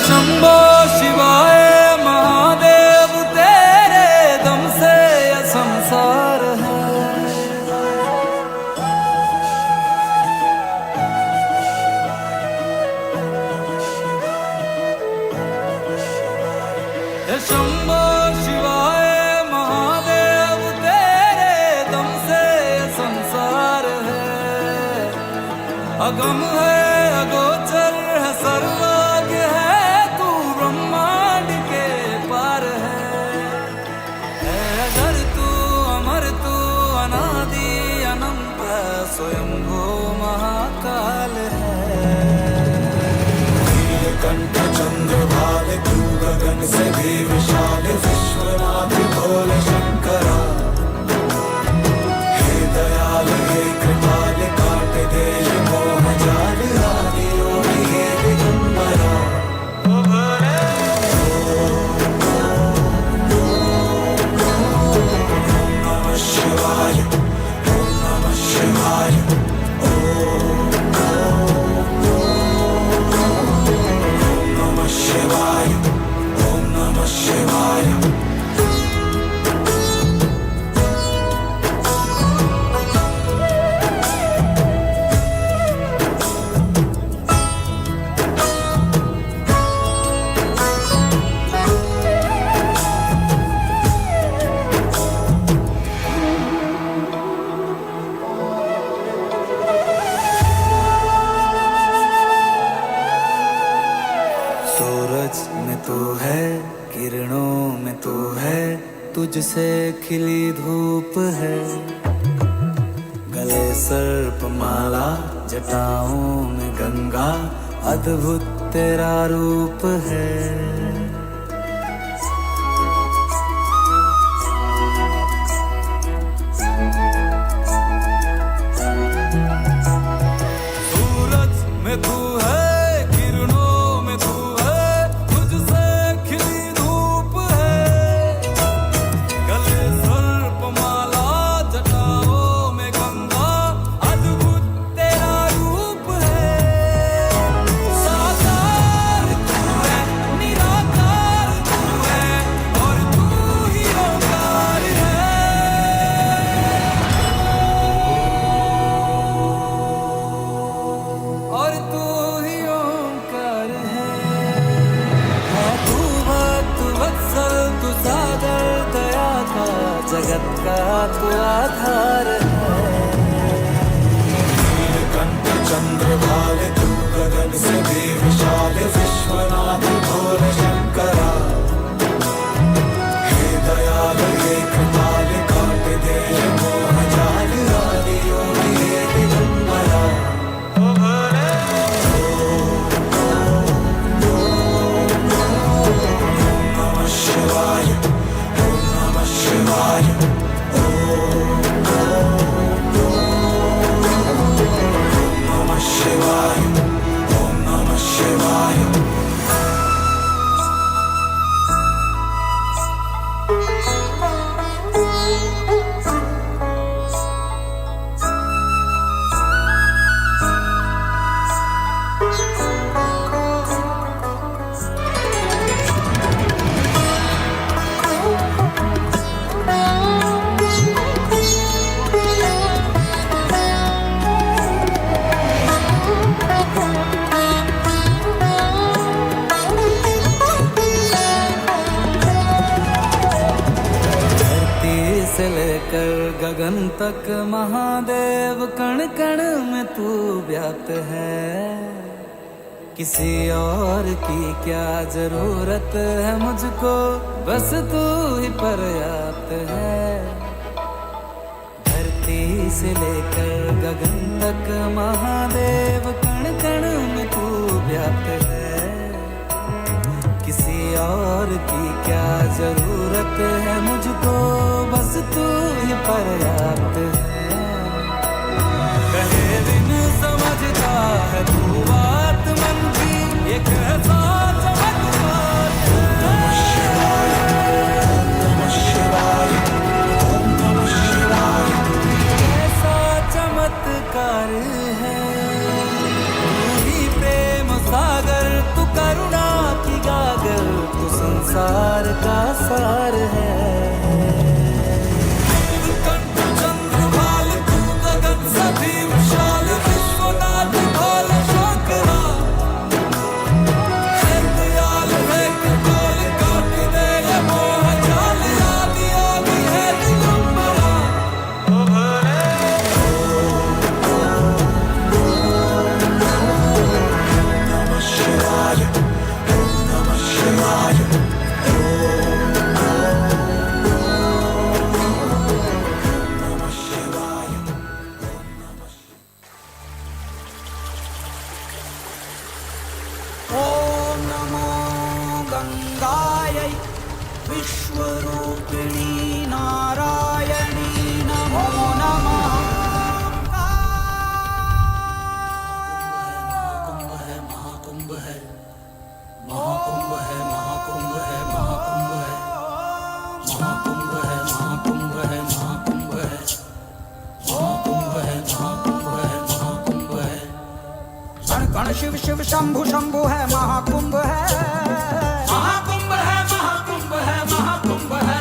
Shambho शिवाय महादेव तेरे दम से ये संसार है। शंभो शिवाय महादेव तेरे दम से ये संसार है। अगम है अगोचर है सर्वज्ञ है, तू ब्रह्मांड के पार है। अगर तू अमर तू अनादि अनंत स्वयं वो महाकाल है। कंठ चंद्र भाल तू गगन से भी विशाल, विश्वनाथ भोले शंकरा। हे दयाल हे कृपाल काट दे ये मोह जाल, आदि योगी हे दिगंबरा। शिवाय ओम नमः शिवाय ओम नमः शिवाय ओम नमः शिवाय। सूरज में तू है, किरणों में तू है, तुझसे खिली धूप है। गले सर्प माला, जटाओं में गंगा, अद्भुत तेरा रूप है। सूरज में तू है, किरणों में तू है, तुझसे खिली धूप है। गले सर्प माला, जटाओं में गंगा, अद्भुत तेरा रूप है। साकार तू है, निराकार लेकर गगन तक महादेव कण कण में तू व्याप्त है। किसी और की क्या जरूरत है मुझको, बस तू ही पर्याप्त है। धरती से लेकर गगन तक महादेव कण कण में तू व्याप्त है। किसी और की क्या जरूरत है मुझको, बस तू ही पर्याप्त है। कहे दिन समझता है तू बात मन की, ये कैसा चमत्कार है। नमः शिवाय, नमः शिवाय, नमः शिवाय। कैसा चमत्कार है, तू ही प्रेम सागर, तू करुणा की गागर, तू संसार का सार है। शिव शिव शंभु शंभु है, महाकुंभ है, महाकुंभ है, महाकुंभ है, महाकुंभ है।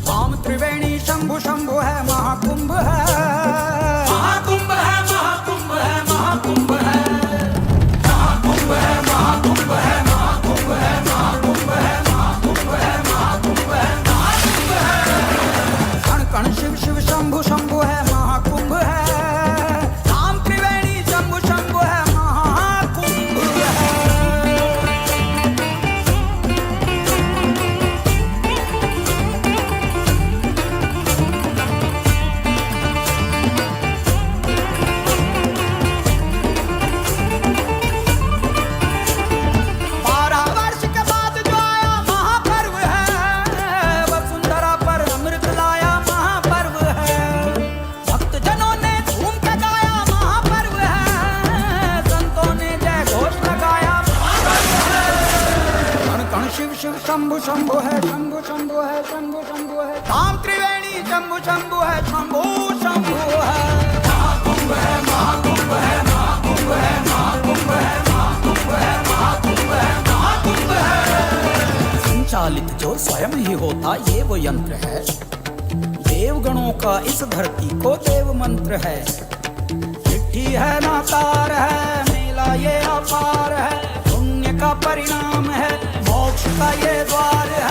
राम त्रिवेणी शंभु शंभु है, महाकुंभ है, महाकुंभ है, महाकुंभ है, महाकुंभ है। महाकुंभ है, महाकुंभ है, महाकुंभ है, महाकुंभ है, महाकुंभ है, महाकुंभ है, महाकुंभ है। कण कण शिव शिव शंभु शंभु है, महाकुंभ है। राम त्रिवेणी शंभु शंभु है, शंभु शंभु है, शंभु शंभु है, शंभु शंभु है। राम त्रिवेणी शंभु शंभु है, शंभु शंभु है। महाकुंभ है, महाकुंभ है, महाकुंभ है, महाकुंभ है, महाकुंभ है, महाकुंभ है, महाकुंभ है। संचालित जो स्वयं ही होता ये वो यंत्र है। देवगणों का इस धरती को देव मंत्र है। चिट्ठी है नाकार है, मेला ये अपार है। पुण्य का परिणाम है, मोक्ष का ये द्वार है।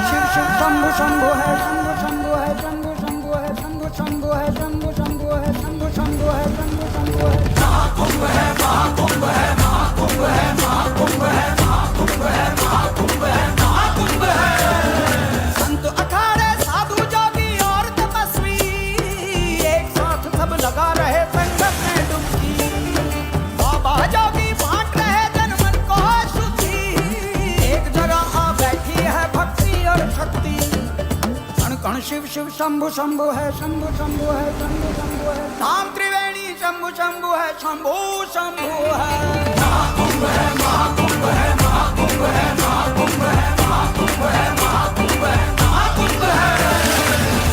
शिव शिव शंभु शंभु है, शंभु शंभु है, शंभु शंभु है, शंभु शंभु है, शंभु शंभु है, शंभु शंभु है, शंभु शंभु है। महाकुंभ है, महाकुंभ है, महाकुंभ है, महाकुंभ है, महाकुंभ है, महाकुंभ है, महाकुंभ है। संत अखाड़े साधु जोगी और तपस्वी एक साथ सब लगा रहे संगत में डुबकी। बाबा जोगी बांट रहे जन मन को शुद्धि, एक जगह आ बैठी है भक्ति और शक्ति। कण कण शिव शिव शंभु शंभु है, शंभु शंभु है, शंभु शंभु है। राम त्रिवेणी शंभु शंभु है, शंभु शंभु है। महाकुंभ है, महाकुंभ है, महाकुंभ है, महाकुंभ है, महाकुंभ है, महाकुंभ है, महाकुंभ है।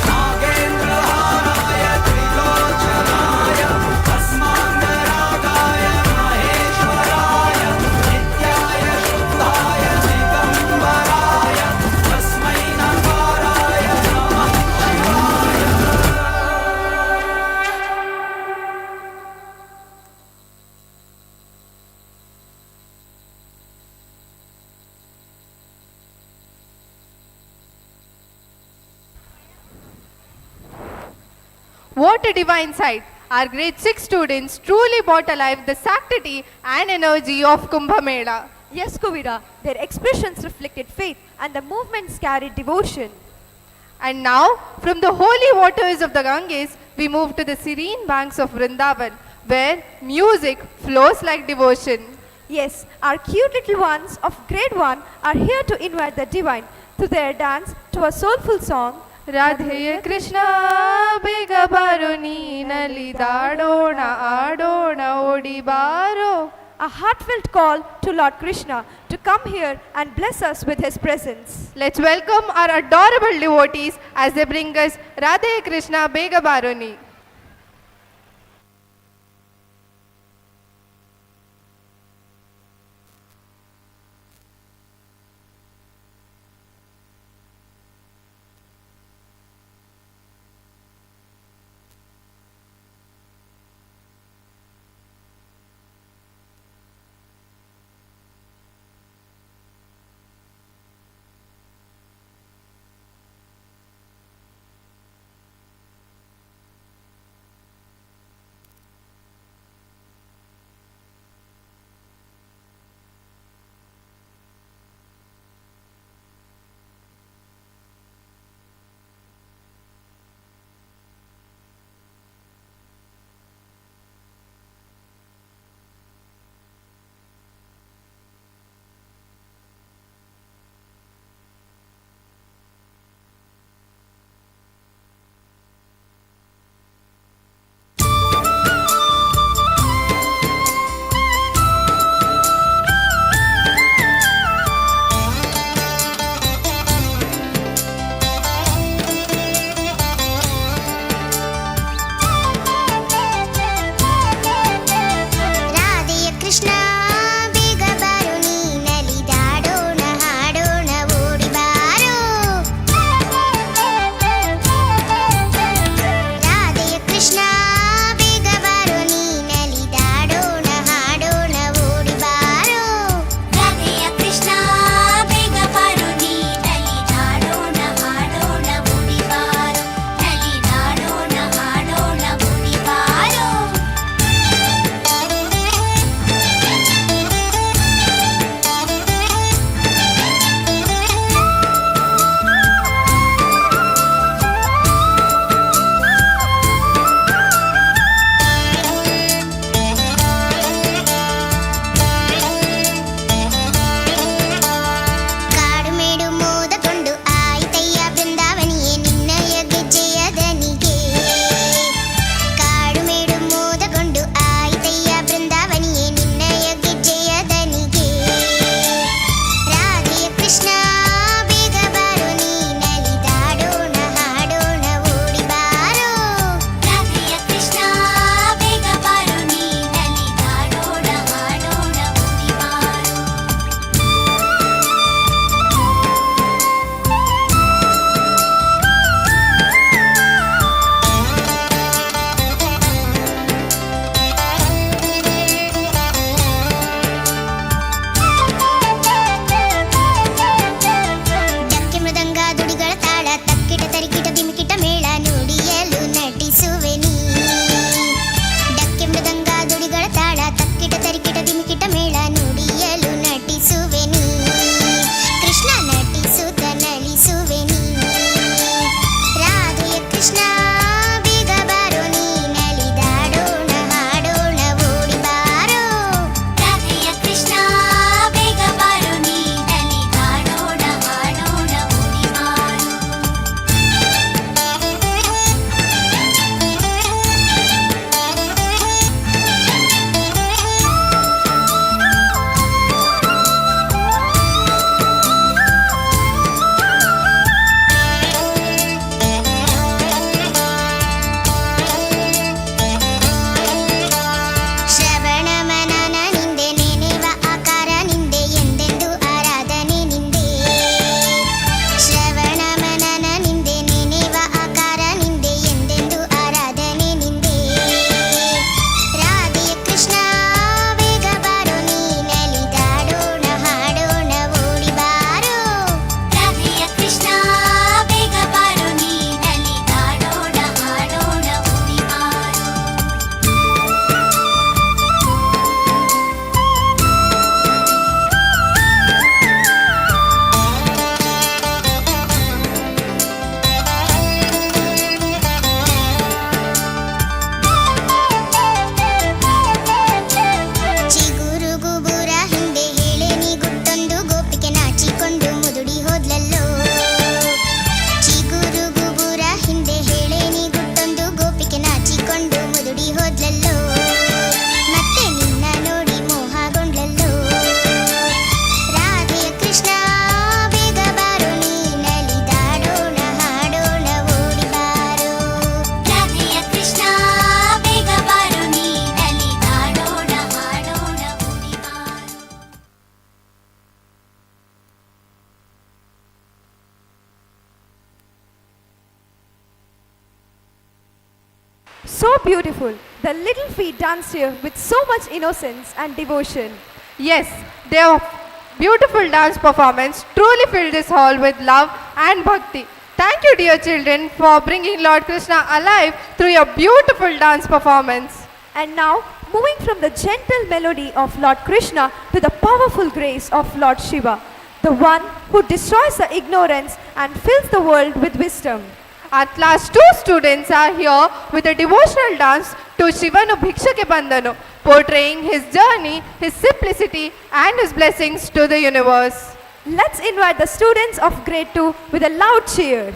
नागेंद्र हाराय त्रिलोचनाय भस्मांगरागाय महेश्वराय नित्याय शुद्धाय दिगंबराय तस्मै नकाराय नमः शिवाय। What a divine sight! Our grade 6 students truly brought alive the sanctity and energy of Kumbh Mela. Yes, Kuvira, their expressions reflected faith and the movements carried devotion. And now, from the holy waters of the Ganges, we move to the serene banks of Vrindavan, where music flows like devotion. Yes, our cute little ones of grade 1 are here to invite the divine to their dance to a soulful song. Radhe Krishna bega baro neenali daadona aadona odi baro. A heartfelt call to Lord Krishna to come here and bless us with his presence. Let's welcome our adorable devotees as they bring us Radhe Krishna bega baroni. beautiful. The little feet danced here with so much innocence and devotion. Yes, their beautiful dance performance truly filled this hall with love and bhakti. Thank you, dear children, for bringing Lord Krishna alive through your beautiful dance performance. And now, moving from the gentle melody of Lord Krishna to the powerful grace of Lord Shiva, the one who destroys the ignorance and fills the world with wisdom. At last, 2 students are here with a devotional dance to Shivanu Bhikshake Bandhanu, portraying his journey, his simplicity, and his blessings to the universe. Let's invite the students of grade 2 with a loud cheer.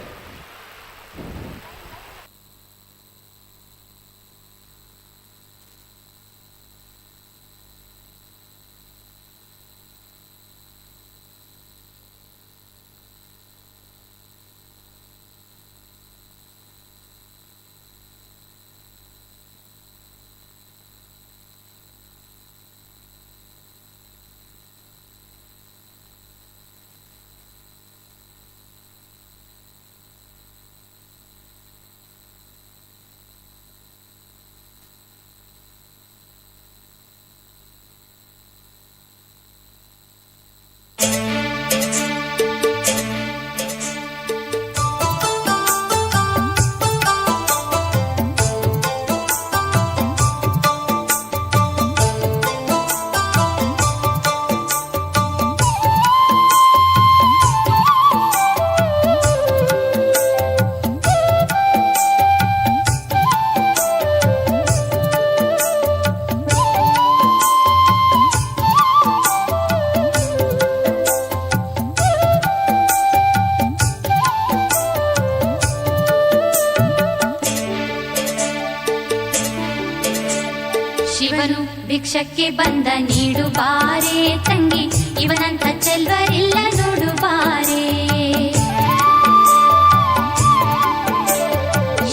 ಶಿವನು ಭಿಕ್ಷಕ್ಕೆ ಬಂದ ನೀಡು ಬಾರೆ ತಂಗಿ, ಇವನಂತ ಚೆಲ್ವರಿಲ್ಲ ನೋಡು ಬಾರೆ.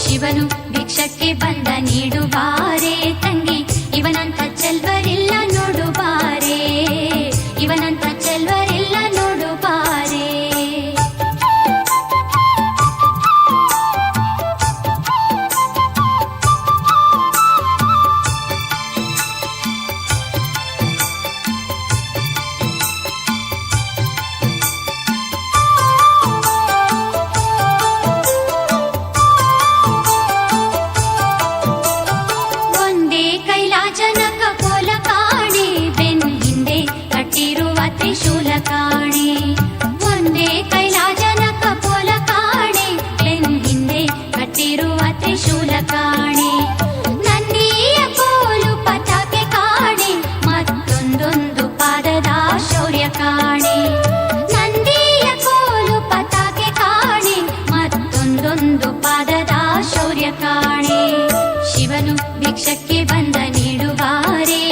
ಶಿವನು ಭಿಕ್ಷಕ್ಕೆ ಬಂದ ನೀಡು ಬಾರೆ ತಂಗಿ, ಇವನಂತ ಚೆಲ್ವರಿಲ್ಲ ನೋಡು ಬಾರೆ, ಇವನಂತ ಚೆಲ್ವರಿಲ್ಲ ನೋಡು ಬಾರೆ. ಭಿಕ್ಷಕ್ಕೆ ಬಂದ ನೀಡು ಬಾರೆ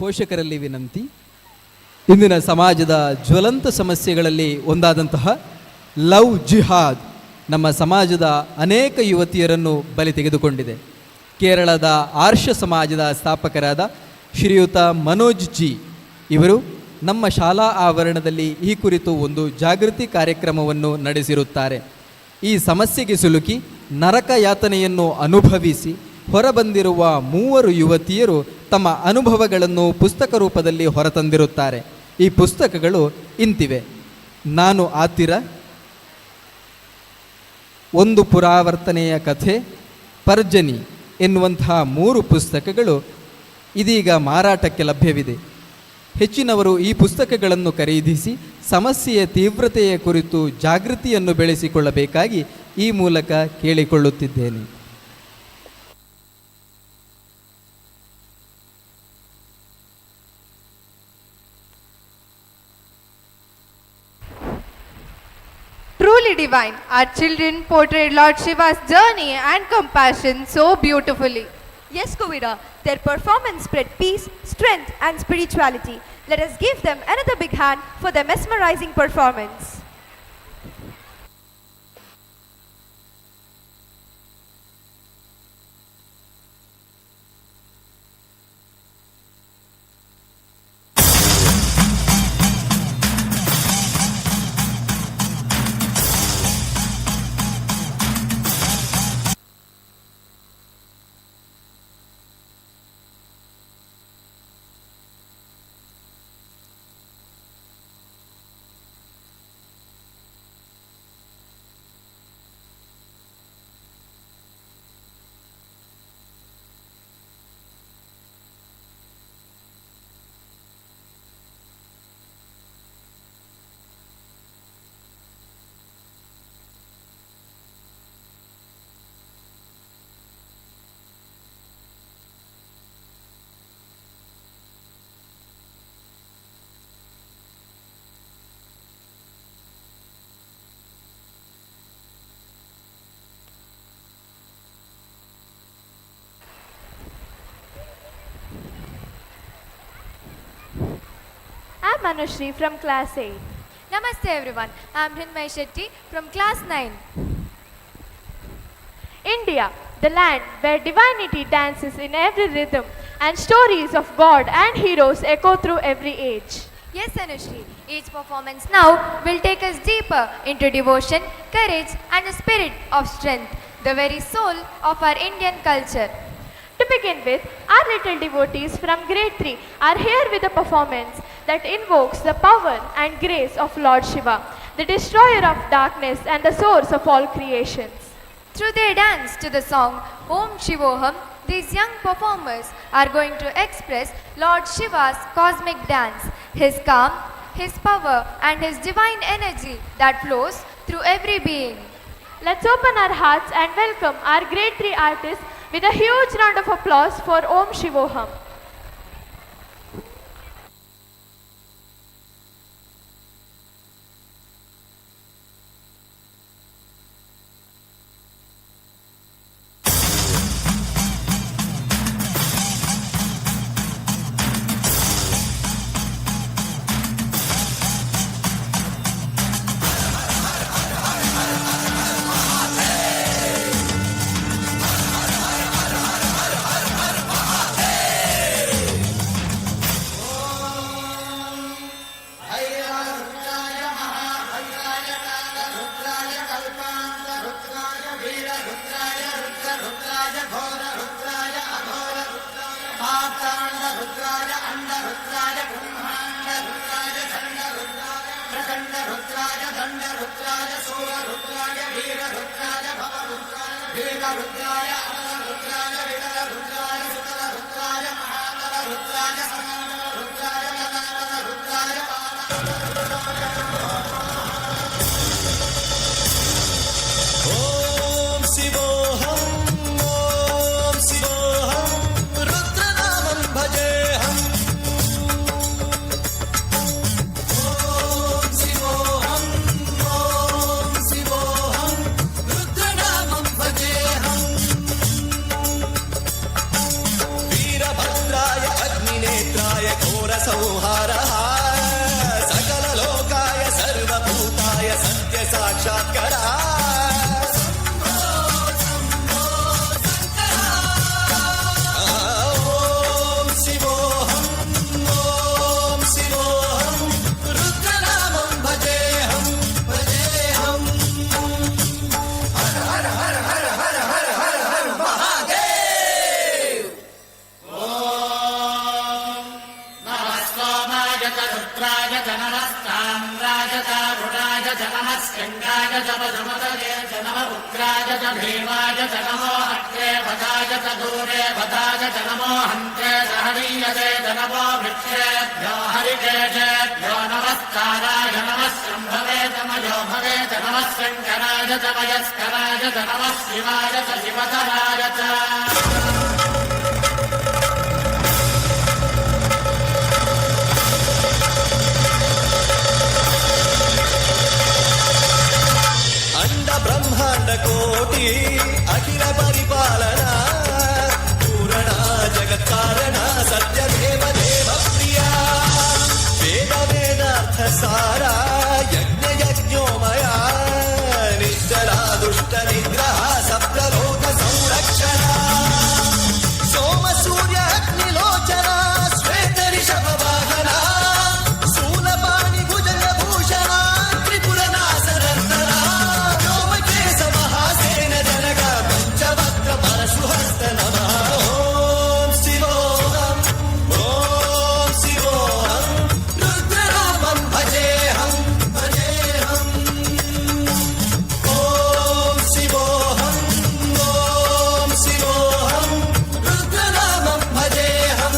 ಪೋಷಕರಲ್ಲಿ ವಿನಂತಿ. ಇಂದಿನ ಸಮಾಜದ ಜ್ವಲಂತ ಸಮಸ್ಯೆಗಳಲ್ಲಿ ಒಂದಾದಂತಹ ಲವ್ ಜಿಹಾದ್ ನಮ್ಮ ಸಮಾಜದ ಅನೇಕ ಯುವತಿಯರನ್ನು ಬಲಿ ತೆಗೆದುಕೊಂಡಿದೆ. ಕೇರಳದ ಆರ್ಷ ಸಮಾಜದ ಸ್ಥಾಪಕರಾದ ಶ್ರೀಯುತ ಮನೋಜ್ ಜಿ ಇವರು ನಮ್ಮ ಶಾಲಾ ಆವರಣದಲ್ಲಿ ಈ ಕುರಿತು ಒಂದು ಜಾಗೃತಿ ಕಾರ್ಯಕ್ರಮವನ್ನು ನಡೆಸಿರುತ್ತಾರೆ. ಈ ಸಮಸ್ಯೆಗೆ ಸಿಲುಕಿ ನರಕ ಯಾತನೆಯನ್ನು ಅನುಭವಿಸಿ ಹೊರಬಂದಿರುವ 3 ಯುವತಿಯರು ತಮ್ಮ ಅನುಭವಗಳನ್ನು ಪುಸ್ತಕ ರೂಪದಲ್ಲಿ ಹೊರತಂದಿರುತ್ತಾರೆ. ಈ ಪುಸ್ತಕಗಳು ಇಂತಿವೆ: ನಾನು ಆತಿರ, ಒಂದು ಪುರಾವರ್ತನೆಯ ಕಥೆ, ಪರ್ಜನಿ ಎನ್ನುವಂತಹ 3 ಪುಸ್ತಕಗಳು ಇದೀಗ ಮಾರಾಟಕ್ಕೆ ಲಭ್ಯವಿದೆ. ಹೆಚ್ಚಿನವರು ಈ ಪುಸ್ತಕಗಳನ್ನು ಖರೀದಿಸಿ ಸಮಸ್ಯೆಯ ತೀವ್ರತೆಯ ಕುರಿತು ಜಾಗೃತಿಯನ್ನು ಬೆಳೆಸಿಕೊಳ್ಳಬೇಕಾಗಿ ಈ ಮೂಲಕ ಕೇಳಿಕೊಳ್ಳುತ್ತಿದ್ದೇನೆ. Truly divine, our children portrayed Lord Shiva's journey and compassion so beautifully. Yes, Kuvira, their performance spread peace, strength, and spirituality. Let us give them another big hand for their mesmerizing performance. I'm Anushri from class 8. Namaste everyone, I'm Hrinmay Shetty from class 9. India, the land where divinity dances in every rhythm and stories of God and heroes echo through every age. Yes, Anushri, each performance now will take us deeper into devotion, courage and the spirit of strength, the very soul of our Indian culture. To begin with, our little devotees from grade 3 are here with a performance that invokes the power and grace of Lord Shiva, the destroyer of darkness and the source of all creations. Through their dance to the song Om Shivoham, these young performers are going to express Lord Shiva's cosmic dance, his calm, his power and his divine energy that flows through every being. Let's open our hearts and welcome our grade 3 artists with a huge round of applause for Om Shivoham. संहारः सकललोकाय सर्वभूताय सत्य साक्षात्कारः स्कंदाय च पशुपतये च नमः उग्राय च भीमाय च नमो अग्रे भदाय च दूरे भदाय च नमो हन्ते सहनीयते च नमो वृक्षेभ्यो हरिकेशेभ्यो नमस्काराय नमः शम्भवे च मयो भवे च नमः शङ्कराय च मयस्कराय च नमः शिवाय च शिवतराय च ब्रह्मांड कोटि अखिल परिपालना पूरणा जगत् कारणा सत्य देव देव प्रिया वेद वेदार्थ सारा यज्ञ यज्ञोमया निश्चला दुष्ट निग्रह सप्तलोक संरक्षणा सोम सूर्य अग्निलोचना श्वेत ऋषभ वाहना शूलपाणि भुजंग भूषणा त्रिपुर नासनर्तना परशुहस्त नमः ओम शिवोहम रुद्ररूपम भजेहम ओम शिवोहम रुद्रनामं भजेहम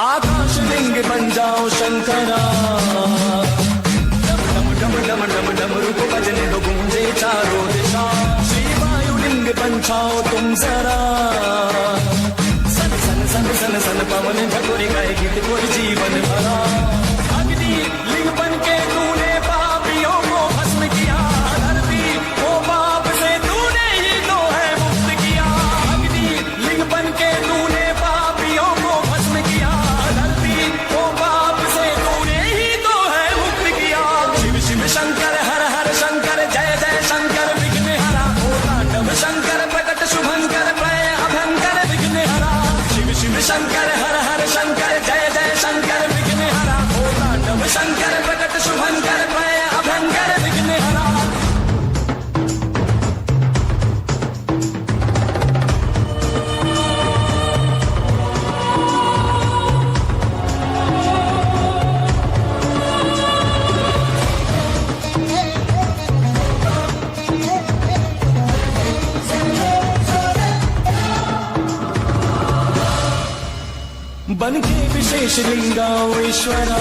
आकाशलिंग बन जाओ शंकरा, डम डम डम डम डम डम रूप बजने दो गूंजे चारों दिशा। श्री वायुलिंग बन जाओ तुम जरा, सन सन सन सन सन पवन झकोरी गाए गीत कोई जीवन भरा। अग्नि लिंग बन के तूने पापियों को भस्म किया, धरती वो पाप से तूने ही तो है मुक्त किया। अग्नि लिंग बन के तूने पापियों को भस्म किया, धरती बन के विशेष लिंगा ईश्वरा,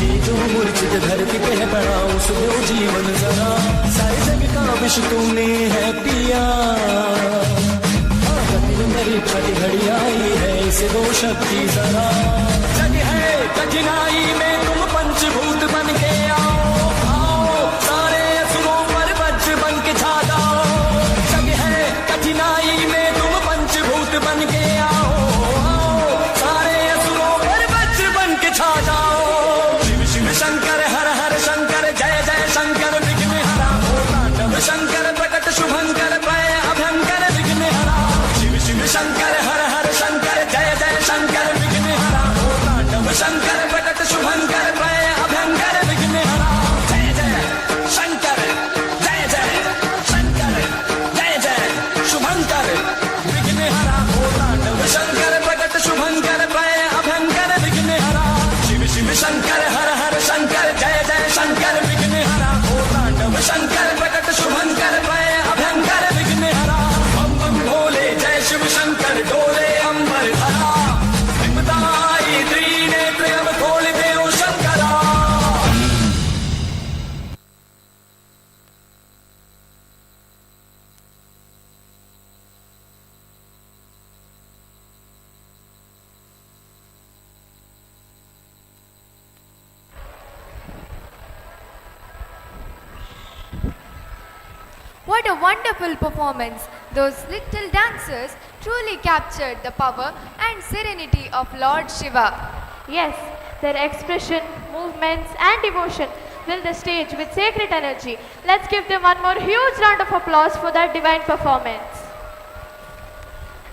ये जो मूर्छित धरती पे है पड़ा उसको जीवन जरा, सारे जग का विष तूने है पिया, मेरी छठी घड़ी आई है इसे दो शक्ति जरा, जग है कठिनाई में तुम पंचभूत बन के आओ, आओ सारे असुरों पर वज्र बन के छा जाओ, जग है कठिनाई में तुम पंचभूत बन के आओ, आओ सारे असुरों पर वज्र बन के छा जाओ, शिव शिव शंकर हर हर शंकर जय जय शंकर विघ्न हरा, तांडव शंकर प्रकट शुभंकर भय अभयंकर विघ्न हरा, शिव शंकर हर हर शंकर जय जय शंकर विघ्न हरा, तांडव शंकर प्रकट शुभंकर भय अभयंकर विघ्न हरा, जय जय शंकर जय जय शंकर जय जय शुभंकर विघ्न हरा, तांडव शंकर प्रकट शुभंकर भय अभयंकर विघ्न हरा, शिव शिव शंकर हर हर शंकर जय जय शंकर विघ्न हरा, तांडव शंकर प्रकट शुभंकर भय अभयंकर विघ्न हरा, बम बम भोले जय शिव शंकर डोले अंबर धरा, विपदाई त्रिनेत्र अब खोल दे ओ Shankara. What a wonderful performance! Those little dancers truly captured the power and serenity of Lord Shiva. Yes, their expression, movements, and devotion fill the stage with sacred energy. Let's give them one more huge round of applause for their divine performance.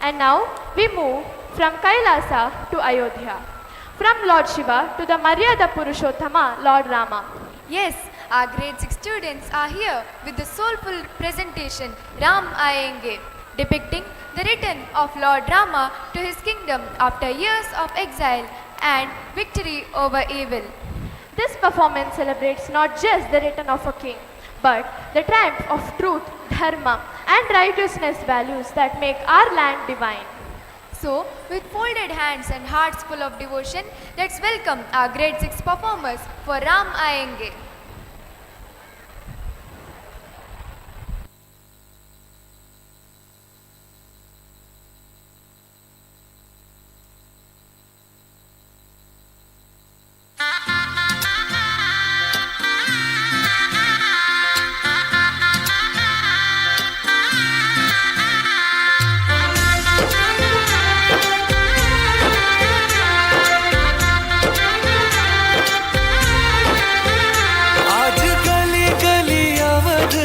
And now we move from Kailasa to Ayodhya, from Lord Shiva to the Maryada Purushottama, Lord Rama. Yes, our grade 6 students are here with the soulful presentation Ram Aayenge, depicting the return of Lord Rama to his kingdom after years of exile and victory over evil. This performance celebrates not just the return of a king, but the triumph of truth, dharma, and righteousness values that make our land divine. So, with folded hands and hearts full of devotion, let's welcome our grade 6 performers for Ram Aayenge.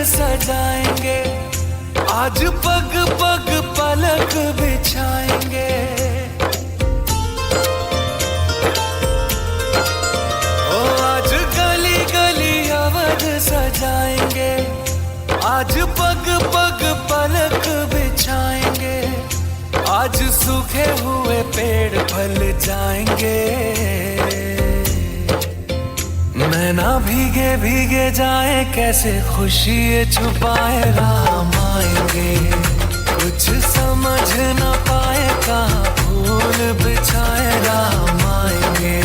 सजाएंगे, आज पग पग पलक बिछाएंगे, ओ आज गली गली अवध सजाएंगे, आज पग पग पलक बिछाएंगे, आज सूखे हुए पेड़ फल जाएंगे, नैना भीगे भीगे जाए कैसे खुशी ये छुपाए राम आएंगे, कुछ समझ न पाए कहाँ फूल बिछाए राम आएंगे,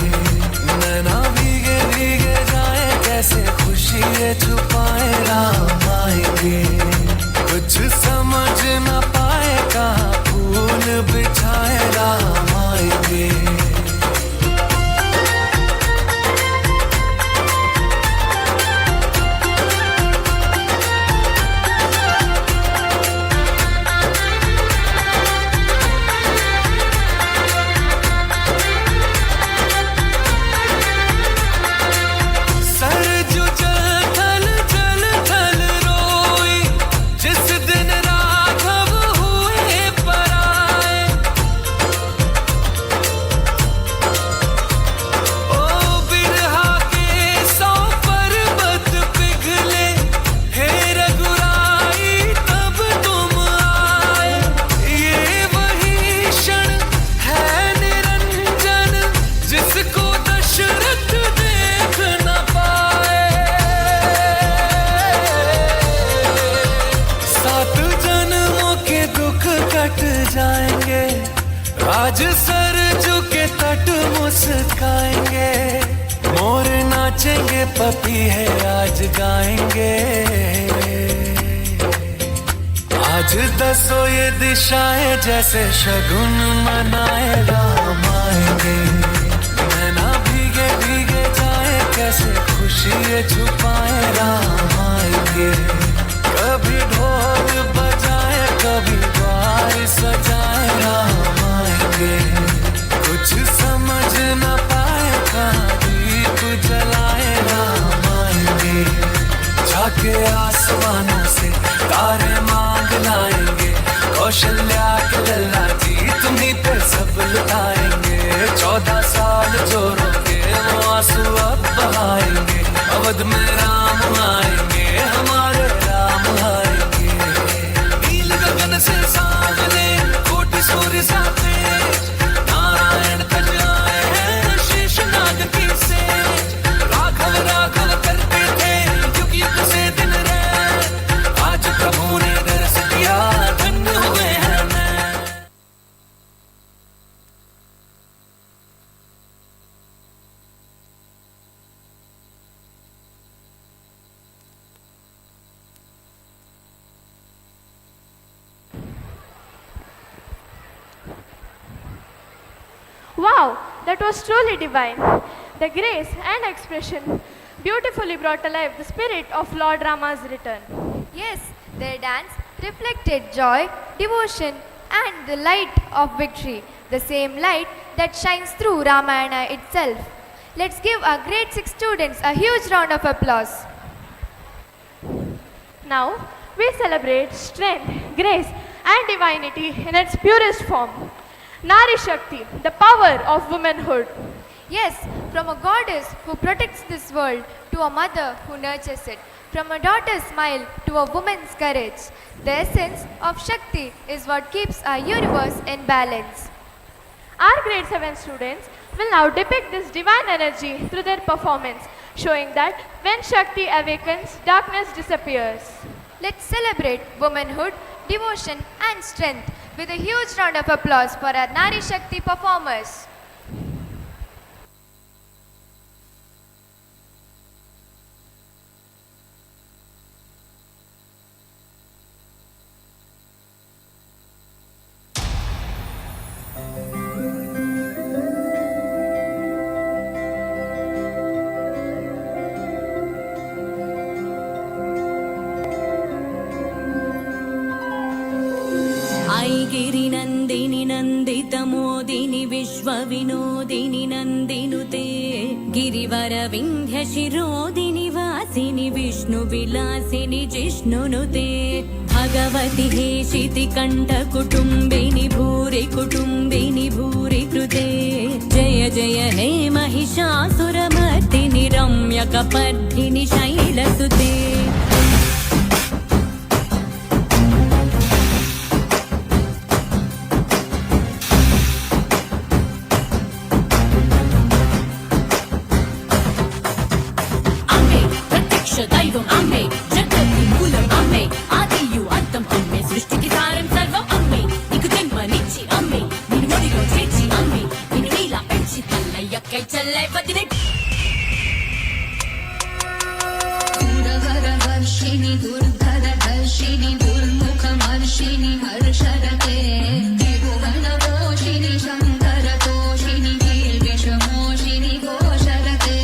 नैना भीगे भीगे जाए कैसे खुशी ये छुपाए राम आएंगे, कुछ समझ न पाए कहाँ फूल बिछाए राम आएंगे। आज सरजू के तट मुस्काएंगे, मोर नाचेंगे, पपी है आज गाएंगे। आज दसो ये दिशाएं जैसे शगुन मनाए, राम आएंगे। नैना भीगे भीगे जाए, कैसे खुशी ये छुपाए, राम आएंगे। कभी ढोल बजाए, कभी द्वार सजाए, राम आएंगे। कुछ समझ न पाए, कहाँ दीप जलाए, राम आएंगे। जाके आसमानों से तारे मांग लाएंगे, कौशल्या के लल्ला जी तुम्हीं पे सब लुटाएंगे। 14 साल जो रोके वो आंसू अब बहाएंगे, अवध में राम आएंगे, हमारे राम आएंगे। नील गगन से सामने कोटि सूर्य साथे, नारायण तज आए हैं शेष नाग की से। राघव राघव करते थे युग युग से दिन रात, आज प्रभु ने दर्श दिया, धन्य हुए हैं मैं। Wow, that was truly divine. The grace and expression beautifully brought alive the spirit of Lord Rama's return. Yes, their dance reflected joy, devotion, and the light of victory, the same light that shines through Ramayana itself. Let's give our grade 6 students a huge round of applause. Now, we celebrate strength, grace, and divinity in its purest form. Nari Shakti, the power of womanhood. Yes, from a goddess who protects this world to a mother who nurtures it, from a daughter's smile to a woman's courage. The essence of Shakti is what keeps our universe in balance. Our grade 7 students will now depict this divine energy through their performance, showing that when Shakti awakens, darkness disappears. Let's celebrate womanhood, devotion, and strength with a huge round of applause for our Nari Shakti performers. गिरिनन्दिनि नन्दितमोदिनि विश्वविनोदिनि नन्दिनुते गिरिवरविन्ध्यशिरोदिनि वासिनि विष्णुविलासिनि जिष्णुनुते भगवति हेशिति कण्ठकुटुम्बिनि भूरि कुटुम्बिनि भूरि कृते जय जय हे महिषासुरमर्दिनि रम्यकपर्दिनि शैलसुते दैवं अम्मे जगति मूलम् अम्मे आदियु अंतं अम्मे सृष्टिकी सारं सर्वं अम्मे नीकु जन्मनिच्చి अम्मे निन्नु मुडिलो చేర్చి अम्मे निन्नु नीला పెంచి తల్లయ్యకై చల్లై వదిలే दूरवरवर्षिणि दुर्धरदर्शिनि दुर्मुखमर्षिणि हर्षरते त्रिभुवनपोषिणि शङ्करतोषिणि वीर्यशमोषिणि घोषरते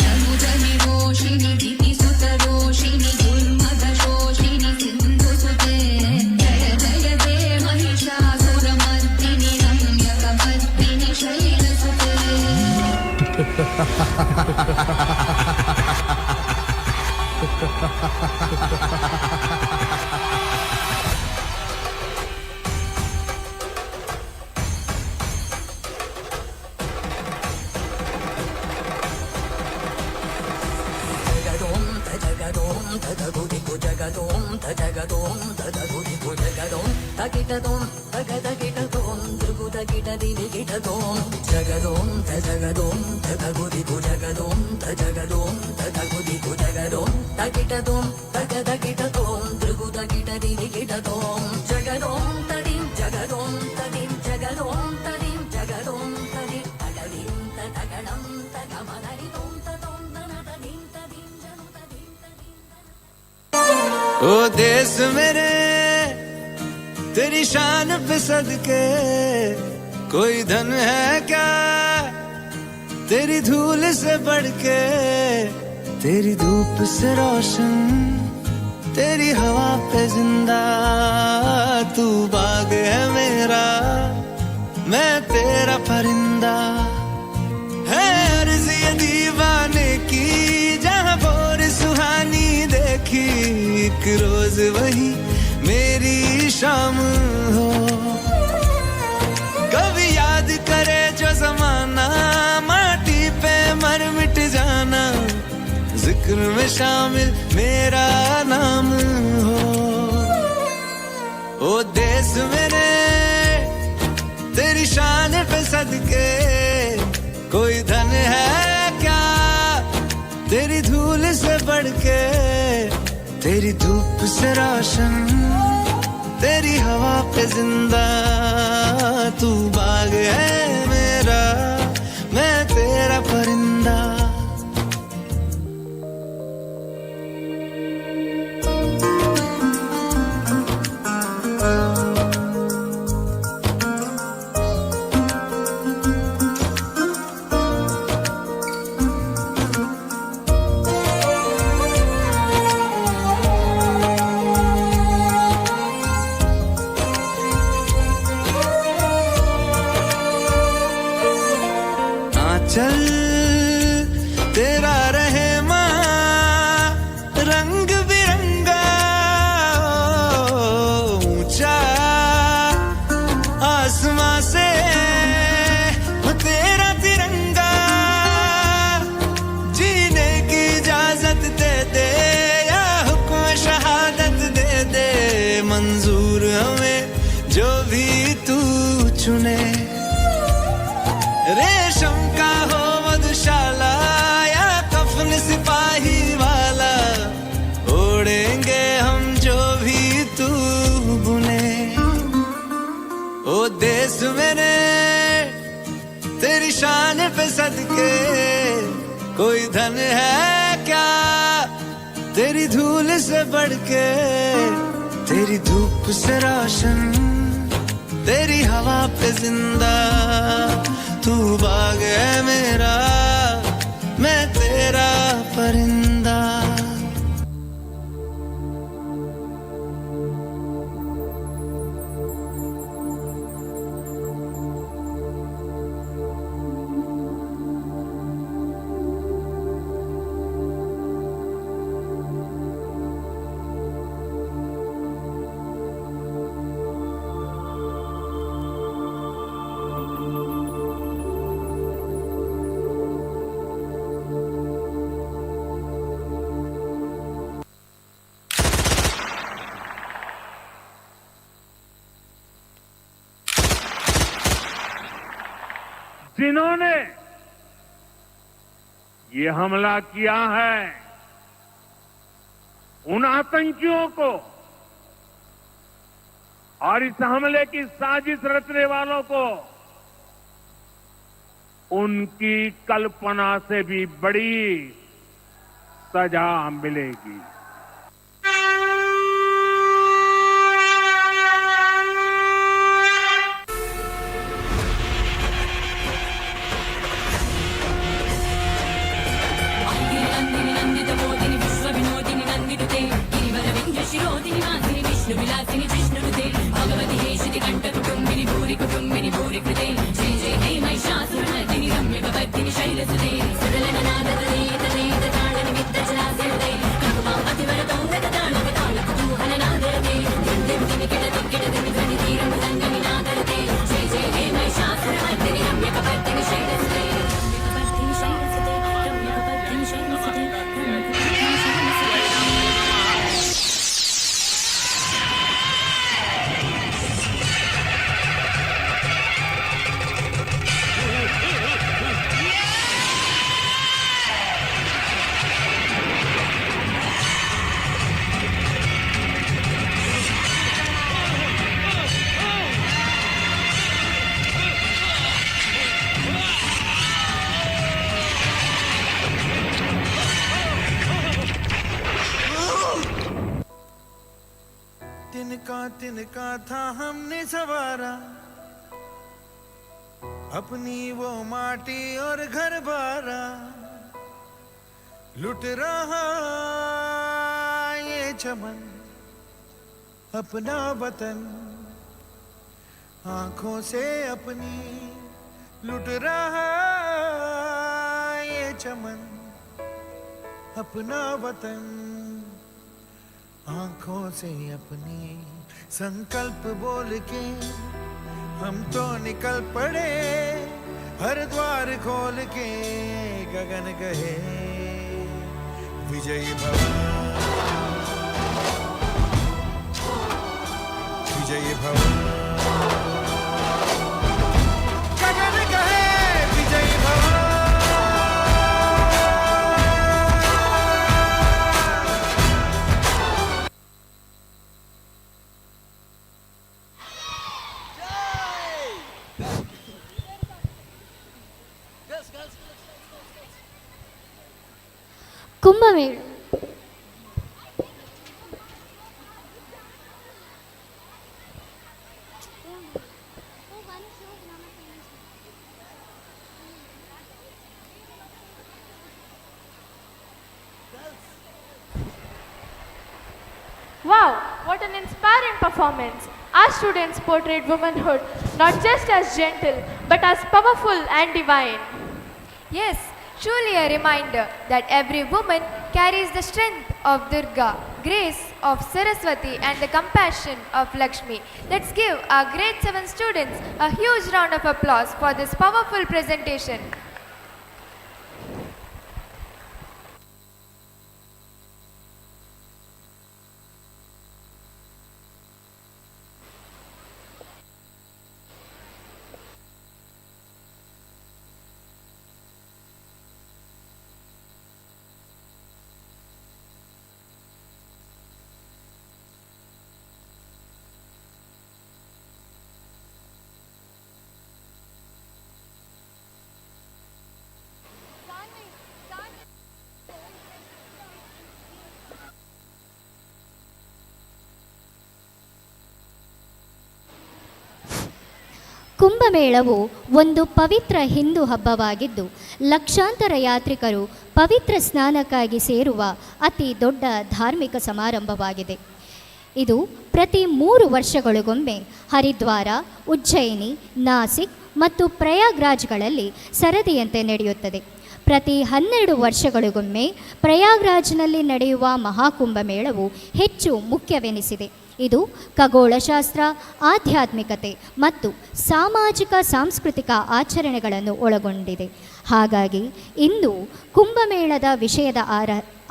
जनुजनिरोषिणि दितिसुतरोषिणि दुर्मदशोषिणि सिन्धुसुते जय जय दे महिषासुरमर्दिनि रम्यकपर्दिनि शैलसुते तकिटदों तगदकिटदों द्रुगुदकिटदिनिकिटदों जगदों तजगदों तगुदिगु जगदों तजगदों तगुदिगु जगदों तकिटदों तगदकिटदों द्रुगुदकिटदिनिकिटदों जगदों तदिं जगदों तदिं जगदों तदिं ओ देश मेरे तेरी शान पे सदके, कोई धन है क्या तेरी धूल से बढ़ के, तेरी धूप से रोशन तेरी हवा पे जिंदा, तू बाग है मेरा मैं तेरा परिंदा, है अर्ज़ ये दीवाने की जहाँ बोर सुहानी देखी, एक रोज वही मेरी शाम हो, कभी याद करे जो जमाना माटी पे मर मिट जाना, जिक्र में शामिल मेरा नाम हो। ओ देश मेरे तेरी शान पे सदके, कोई धन है क्या तेरी धूल से बढ़ के, तेरी धूप से रोशन तेरी हवा पे जिंदा, तू बाग है मेरा मैं तेरा परिंदा। चल तेरा रहे माँ रंग बिरंगा, ऊंचा आसमां से तेरा तिरंगा, जीने की इजाजत दे दे या हुक्म शहादत दे दे, मंजूर हमें जो भी तू चुने, रेशम का हो मधुशाला या कफन सिपाही वाला, ओढ़ेंगे हम जो भी तू बुने। ओ देश मेरे तेरी शान पे सदके, कोई धन है क्या तेरी धूल से बढ़ के, तेरी धूप से रोशन तेरी हवा पे जिंदा, तू बाग है मेरा मैं तेरा परिंदा। जिन्होंने ये हमला किया है उन आतंकियों को और इस हमले की साजिश रचने वालों को उनकी कल्पना से भी बड़ी सजा मिलेगी। शिरोदिनी माधुरी विष्णु विलासिनी जिष्णुनुते भगवती हेशिति कंठ कुटुम्बिनी भूरि कृते जय जय हे महिषासुरमर्दिनि रम्य भवद्दिनि शैलसुते सुरलननादतने तने ताडनिमित्त जलासुते कंकुमां जिनका था हमने सवारा, अपनी वो माटी और घर बारा, लुट रहा ये चमन अपना वतन, आंखों से अपनी लुट रहा ये चमन अपना वतन, आंखों से अपनी। संकल्प बोल के हम तो निकल पड़े, हर द्वार खोल के गगन कहे विजयी भव, विजयी भव, गगन कहे विजयी भव। कुंभमेಳ Wow, what an inspiring performance. Our students portrayed womanhood not just as gentle but as powerful and divine. Yes, truly a reminder that every woman carries the strength of Durga, grace of Saraswati and the compassion of Lakshmi. Let's give our grade 7 students a huge round of applause for this powerful presentation. ಕುಂಭಮೇಳವು ಒಂದು ಪವಿತ್ರ ಹಿಂದೂ ಹಬ್ಬವಾಗಿದ್ದು, ಲಕ್ಷಾಂತರ ಯಾತ್ರಿಕರು ಪವಿತ್ರ ಸ್ನಾನಕ್ಕಾಗಿ ಸೇರುವ ಅತಿ ದೊಡ್ಡ ಧಾರ್ಮಿಕ ಸಮಾರಂಭವಾಗಿದೆ. ಇದು ಪ್ರತಿ 3 ವರ್ಷಗಳಿಗೊಮ್ಮೆ ಹರಿದ್ವಾರ, ಉಜ್ಜಯಿನಿ, ನಾಸಿಕ್ ಮತ್ತು ಪ್ರಯಾಗ್ರಾಜ್ಗಳಲ್ಲಿ ಸರದಿಯಂತೆ ನಡೆಯುತ್ತದೆ. ಪ್ರತಿ 12 ವರ್ಷಗಳಿಗೊಮ್ಮೆ ಪ್ರಯಾಗ್ರಾಜ್ನಲ್ಲಿ ನಡೆಯುವ ಮಹಾಕುಂಭಮೇಳವು ಹೆಚ್ಚು ಮುಖ್ಯವೆನಿಸಿದೆ. ಇದು ಖಗೋಳಶಾಸ್ತ್ರ, ಆಧ್ಯಾತ್ಮಿಕತೆ ಮತ್ತು ಸಾಮಾಜಿಕ ಸಾಂಸ್ಕೃತಿಕ ಆಚರಣೆಗಳನ್ನು ಒಳಗೊಂಡಿದೆ. ಹಾಗಾಗಿ ಇಂದು ಕುಂಭಮೇಳದ ವಿಷಯದ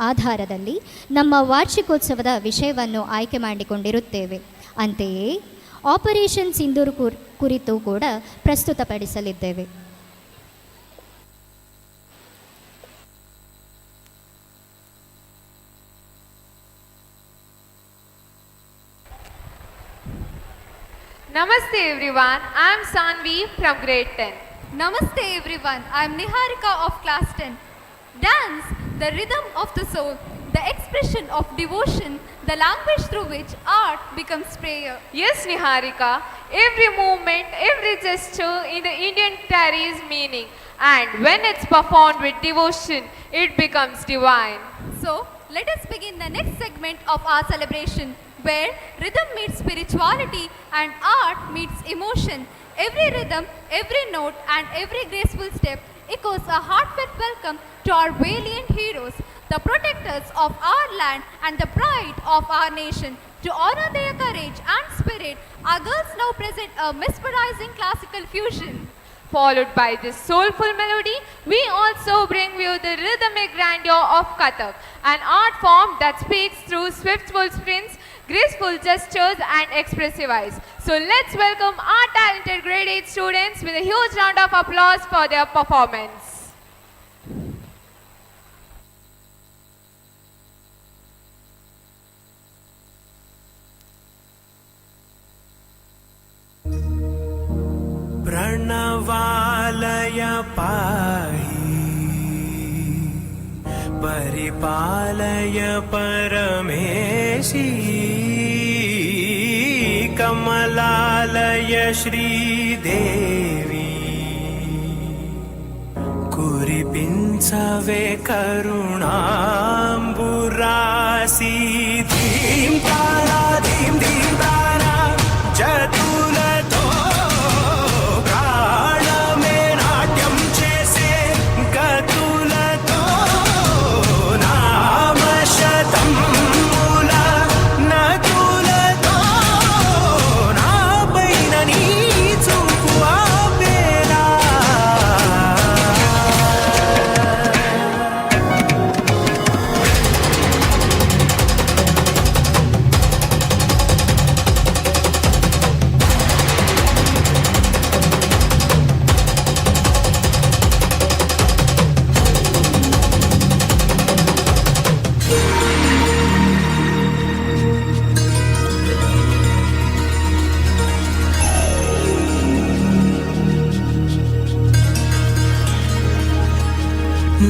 ಆಧಾರದಲ್ಲಿ ನಮ್ಮ ವಾರ್ಷಿಕೋತ್ಸವದ ವಿಷಯವನ್ನು ಆಯ್ಕೆ ಮಾಡಿಕೊಂಡಿರುತ್ತೇವೆ. ಅಂತೆಯೇ ಆಪರೇಷನ್ ಸಿಂಧೂರ್ ಕುರಿತು ಕೂಡ ಪ್ರಸ್ತುತಪಡಿಸಲಿದ್ದೇವೆ. Namaste everyone, I am Sanvi from grade 10. Namaste everyone, I am Niharika of class 10. Dance, the rhythm of the soul, the expression of devotion, the language through which art becomes prayer. Yes, Niharika, every movement, every gesture in the Indian carries meaning, and when it's performed with devotion, it becomes divine. So, let us begin the next segment of our celebration, where rhythm meets spirituality and art meets emotion. Every rhythm, every note and every graceful step echoes a heartfelt welcome to our valiant heroes, the protectors of our land and the pride of our nation. To honor their courage and spirit, our girls now present a mesmerizing classical fusion. Followed by this soulful melody, we also bring you the rhythmic grandeur of Kathak, an art form that speaks through swiftful sprints, graceful gestures and expressive eyes. So let's welcome our talented grade 8 students with a huge round of applause for their performance. प्रणवालय पाहि परिपालय परमेशी कमलालय श्रीदेवी कुरिपिंचवे करुणांबुरासी धीं तारा चतुलतो प्राणमे नाट्यं चेसे गतुलतो नाम शतं मूल नतुलतो ना पैननी चुकुआ बेला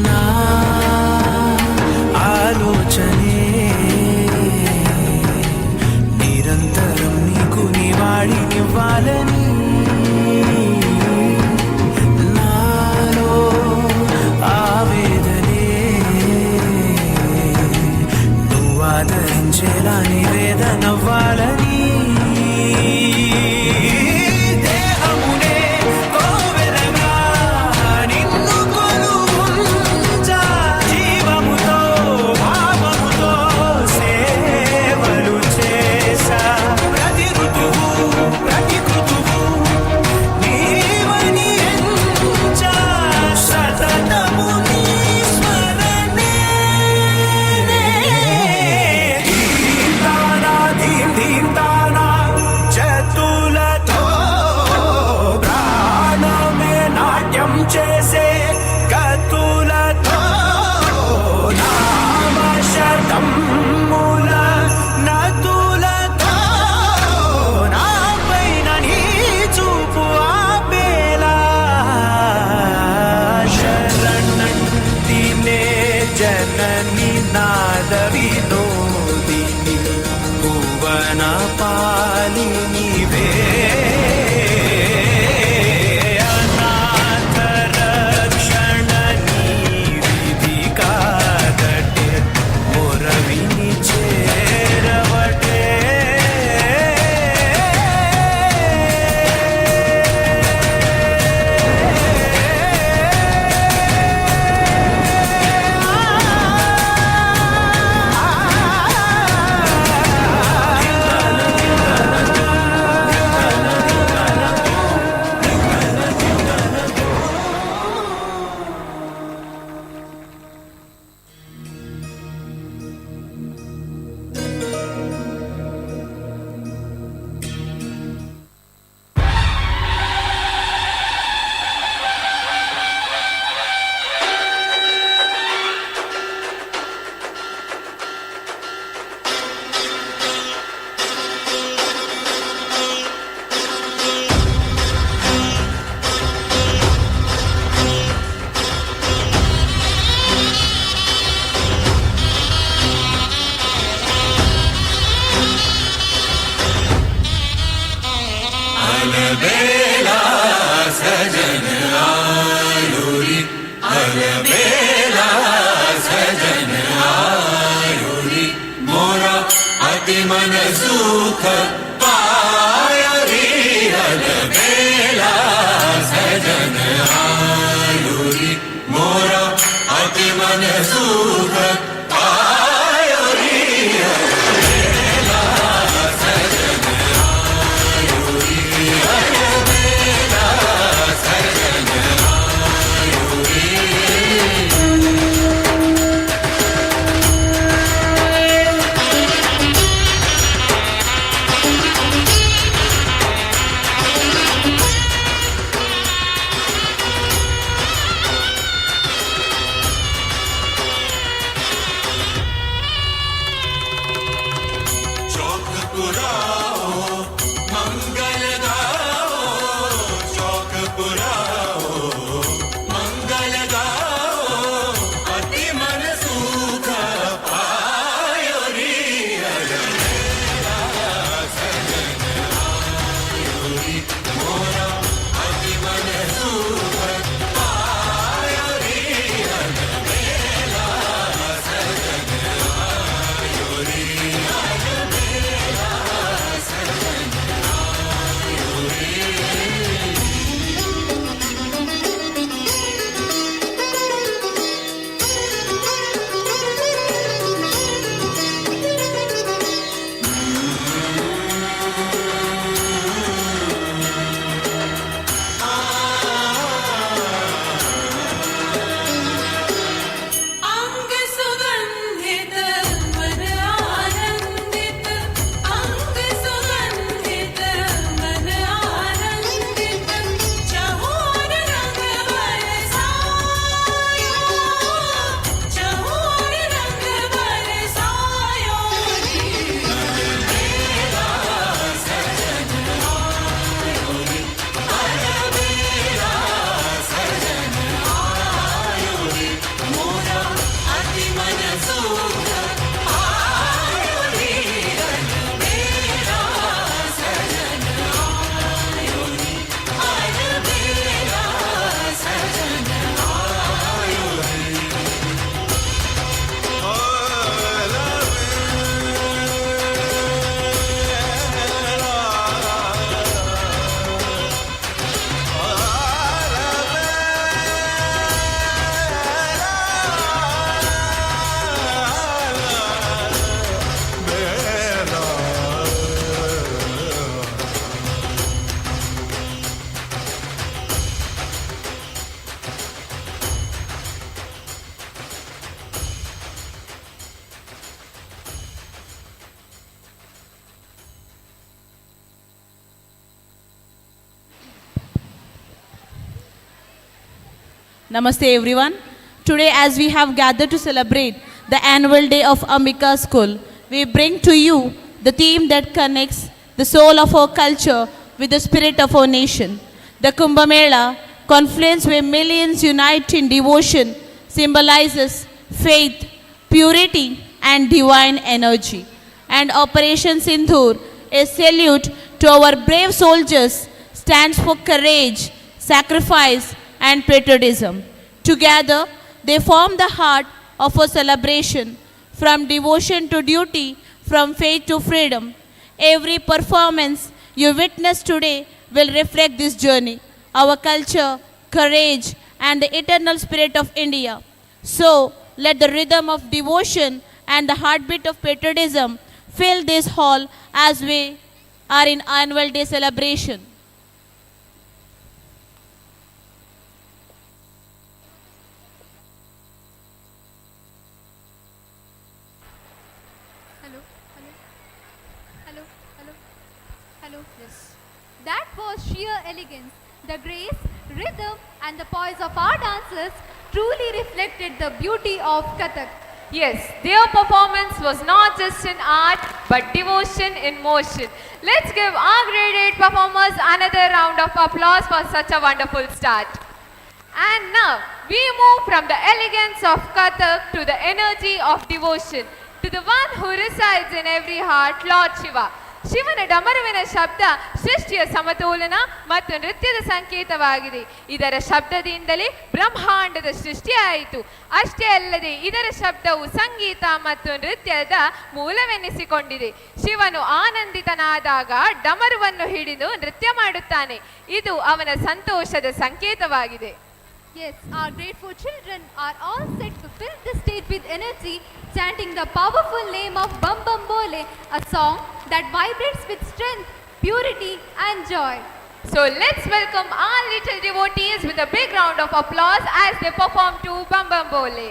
నా ఆలోచనే నిరంతరం నీకు నివాళినివ్వాలని నాలో ఆవేదనే నువ్వు ఆదరించేలా నివేదనవ్వాలని చేసే గతులతో నామ శతం మూల నతులతో నా పైన నీ చూపు ఆపేలా శరణంటినే జనని నాద వినోదిని భువన పాలినివే अलबेला सजन आयुरी अलबेला सजन आयुरी मोरा अति मन सुख पायरी अलबेला सजन आयुरी मोरा अति मन सुख Thank you. Namaste everyone. Today as we have gathered to celebrate the annual day of Ambika School, we bring to you the theme that connects the soul of our culture with the spirit of our nation. The Kumbh Mela, confluence where millions unite in devotion, symbolizes faith, purity and divine energy. And Operation Sindhur, a salute to our brave soldiers, stands for courage, sacrifice and patriotism. Together, they form the heart of a celebration, from devotion to duty, from faith to freedom. Every performance you witness today will reflect this journey, our culture, courage, and the eternal spirit of India. So, let the rhythm of devotion and the heartbeat of patriotism fill this hall as we are in annual day celebration. That was sheer elegance. The grace, rhythm, and the poise of our dancers truly reflected the beauty of Kathak. Yes, their performance was not just in art but devotion in motion. Let's give our grade 8 performers another round of applause for such a wonderful start. And now, we move from the elegance of Kathak to the energy of devotion, to the one who resides in every heart, Lord Shiva. ಶಿವನ ಡಮರುವಿನ ಶಬ್ದ ಸೃಷ್ಟಿಯ ಸಮತೋಲನ ಮತ್ತು ನೃತ್ಯದ ಸಂಕೇತವಾಗಿದೆ. ಇದರ ಶಬ್ದದಿಂದಲೇ ಬ್ರಹ್ಮಾಂಡದ ಸೃಷ್ಟಿಯಾಯಿತು. ಅಷ್ಟೇ ಅಲ್ಲದೆ ಇದರ ಶಬ್ದವು ಸಂಗೀತ ಮತ್ತು ನೃತ್ಯದ ಮೂಲವೆನಿಸಿಕೊಂಡಿದೆ. ಶಿವನು ಆನಂದಿತನಾದಾಗ ಡಮರುವನ್ನು ಹಿಡಿದು ನೃತ್ಯ ಮಾಡುತ್ತಾನೆ. ಇದು ಅವನ ಸಂತೋಷದ ಸಂಕೇತವಾಗಿದೆ. Yes, our grateful children are all set to fill the stage with energy, chanting the powerful name of Bam Bam Bole, a song that vibrates with strength, purity and joy. So let's welcome our little devotees with a big round of applause as they perform to Bam Bam Bole.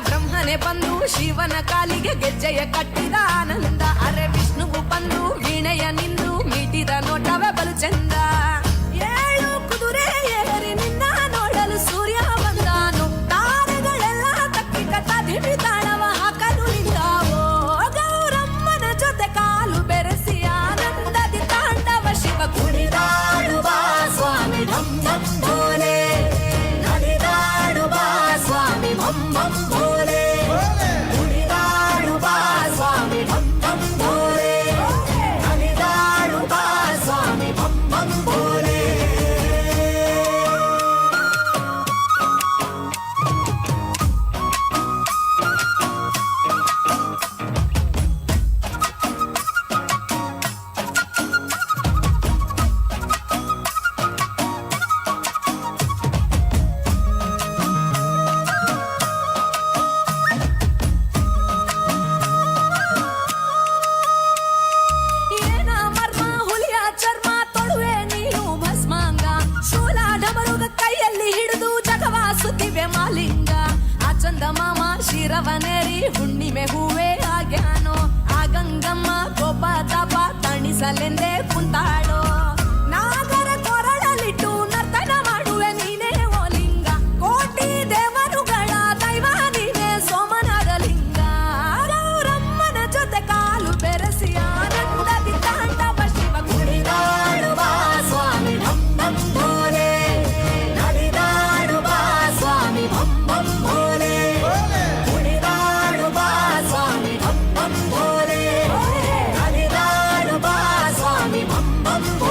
ಬ್ರಹ್ಮನೆ ಬಂದು ಶಿವನ ಕಾಲಿಗೆ ಗೆಜ್ಜೆಯ ಕಟ್ಟಿದ ಆನಂದ. ಅರೆ ವಿಷ್ಣುವು ಬಂದು ವೀಣೆಯ ನಿಂದು ಮೀಟಿದ ನೋಟವೇ ಬಲು ಚಂದ. ಏಳು ಕುದುರೆ ಏರಿ ನಿನ್ನ ನೋಡಲು ಸೂರ್ಯ ಬಂದಾನು. ತಾರೆಗಳೆಲ್ಲ ತಕ್ಕಿ ಕಥ ದಿವಿ ತಾಳವ ಹಾಕಲು ನಿಂತಾವೋ. ಗೌರಮ್ಮನ ಜೊತೆ ಕಾಲು ಬೆರೆಸಿ ಆನಂದದಿ ತಾಂಡವ ಶಿವ ಕುಣಿದಾಡುವ ಸ್ವಾಮಿ ಢಂ ಢಂ ಭೋಲೆ. ನಲಿದಾಡುವ ಸ್ವಾಮಿ ಭಂ ಭಂ ಭೋಲೆ. ಕುಣಿದಾಡುವ ಸ್ವಾಮಿ ಢಂ ಢಂ ಭೋಲೆ. ನಲಿದಾಡುವ ಸ್ವಾಮಿ ಭಂ ಭಂ ಭೋಲೆ. ಏನ ಮರ್ಮ ಹುಲಿಯ ಚರ್ಮ ತೊಡುವೆ ನೀನು ಭಸ್ಮಾಂಗ. ಶೂಲ ಢಮರುಗ ಕೈಯಲ್ಲಿ ಹಿಡಿದು ಜಗವ ಸುತ್ತಿವೆ ಮಾಲಿಂಗ. ಆ ಚಂದ ಮಾಮ ಶಿರವನೇರಿ ಹುಣ್ಣಿಮೆ ಹೂವೇ ಆಗ್ಯಾನೋ. ಆ ಗಂಗಮ್ಮ ಕೋಪ ತಾಪ ತಣಿಸಲೆಂದೇ ಕುಂತಾಳೋ. ನಾಗರ ಕೊರಳಲಿಟ್ಟು ನರ್ತನ ಮಾಡುವೆ ನೀನೇ ಓ ಲಿಂಗ. ಕೋಟಿ ದೇವರುಗಳ ದೈವ ನೀನೇ ಸೋಮನಾದ ಲಿಂಗ. ಗೌರಮ್ಮನ ಜೊತೆ ಕಾಲು ಬೆರೆಸಿ ಆನಂದದಿ ತಾಂಡವ ಶಿವ ಕುಣಿದಾಡುವ ಸ್ವಾಮಿ ಢಂ ಢಂ ಭೋಲೆ. ನಲಿದಾಡುವ ಸ್ವಾಮಿ ಭಂ ಭಂ ಭೋಲೆ. ಕುಣಿದಾಡುವ ಸ್ವಾಮಿ ಢಂ ಢಂ ಭೋಲೆ. ನಲಿದಾಡುವ ಸ್ವಾಮಿ ಭಂ ಭಂ Bhole.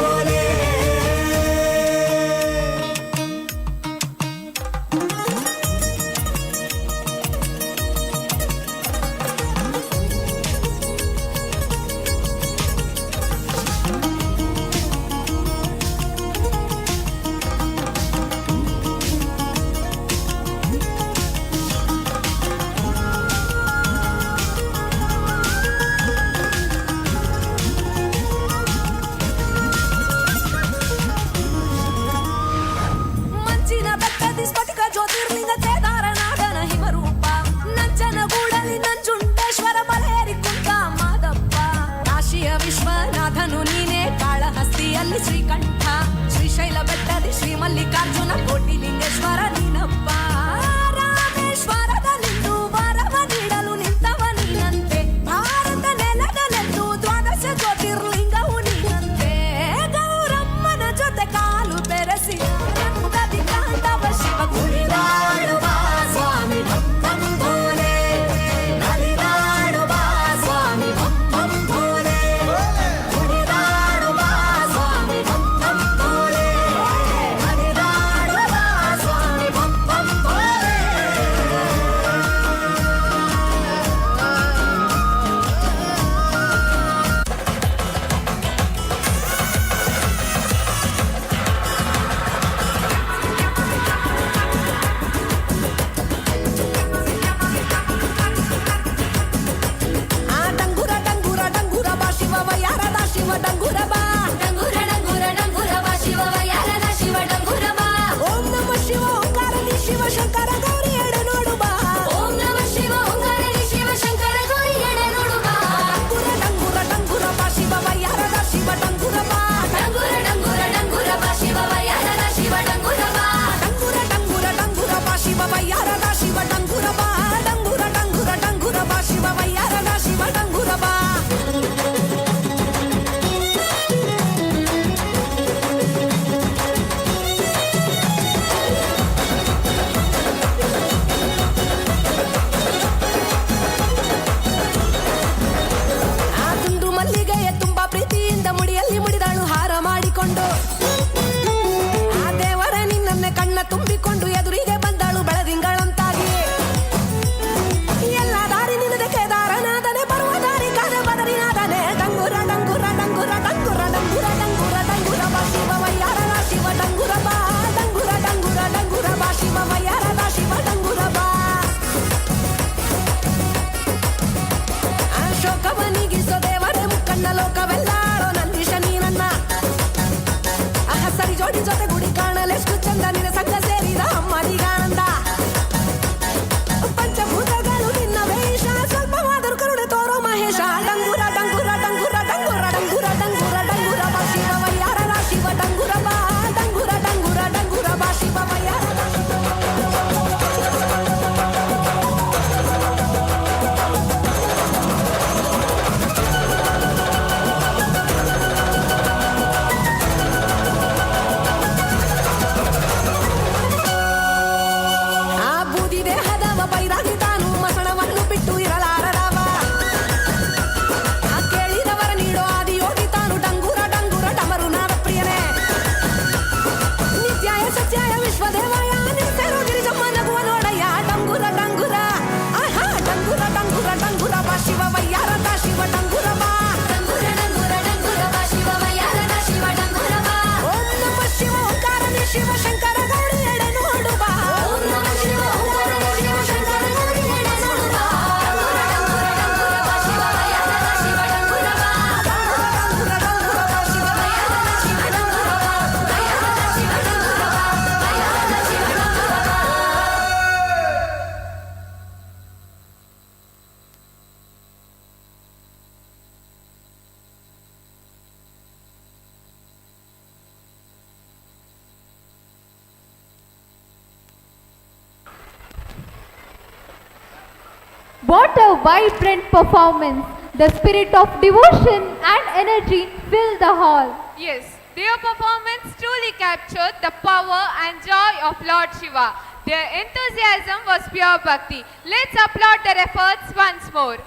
What a vibrant performance! The spirit of devotion and energy filled the hall. Yes, their performance truly captured the power and joy of Lord Shiva. Their enthusiasm was pure bhakti. Let's applaud their efforts once more.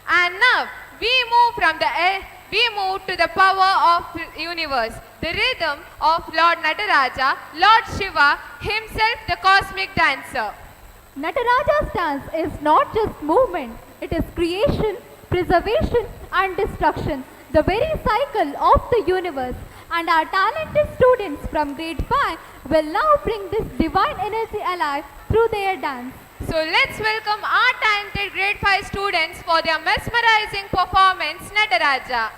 And now we move to the power of universe, the rhythm of Lord Nataraja, Lord Shiva, himself the cosmic dancer. Nataraja's dance is not just movement, it is creation, preservation and destruction, the very cycle of the universe. And our talented students from grade 5 will now bring this divine energy alive through their dance. So let's welcome our talented grade 5 students for their mesmerizing performance, Nataraja.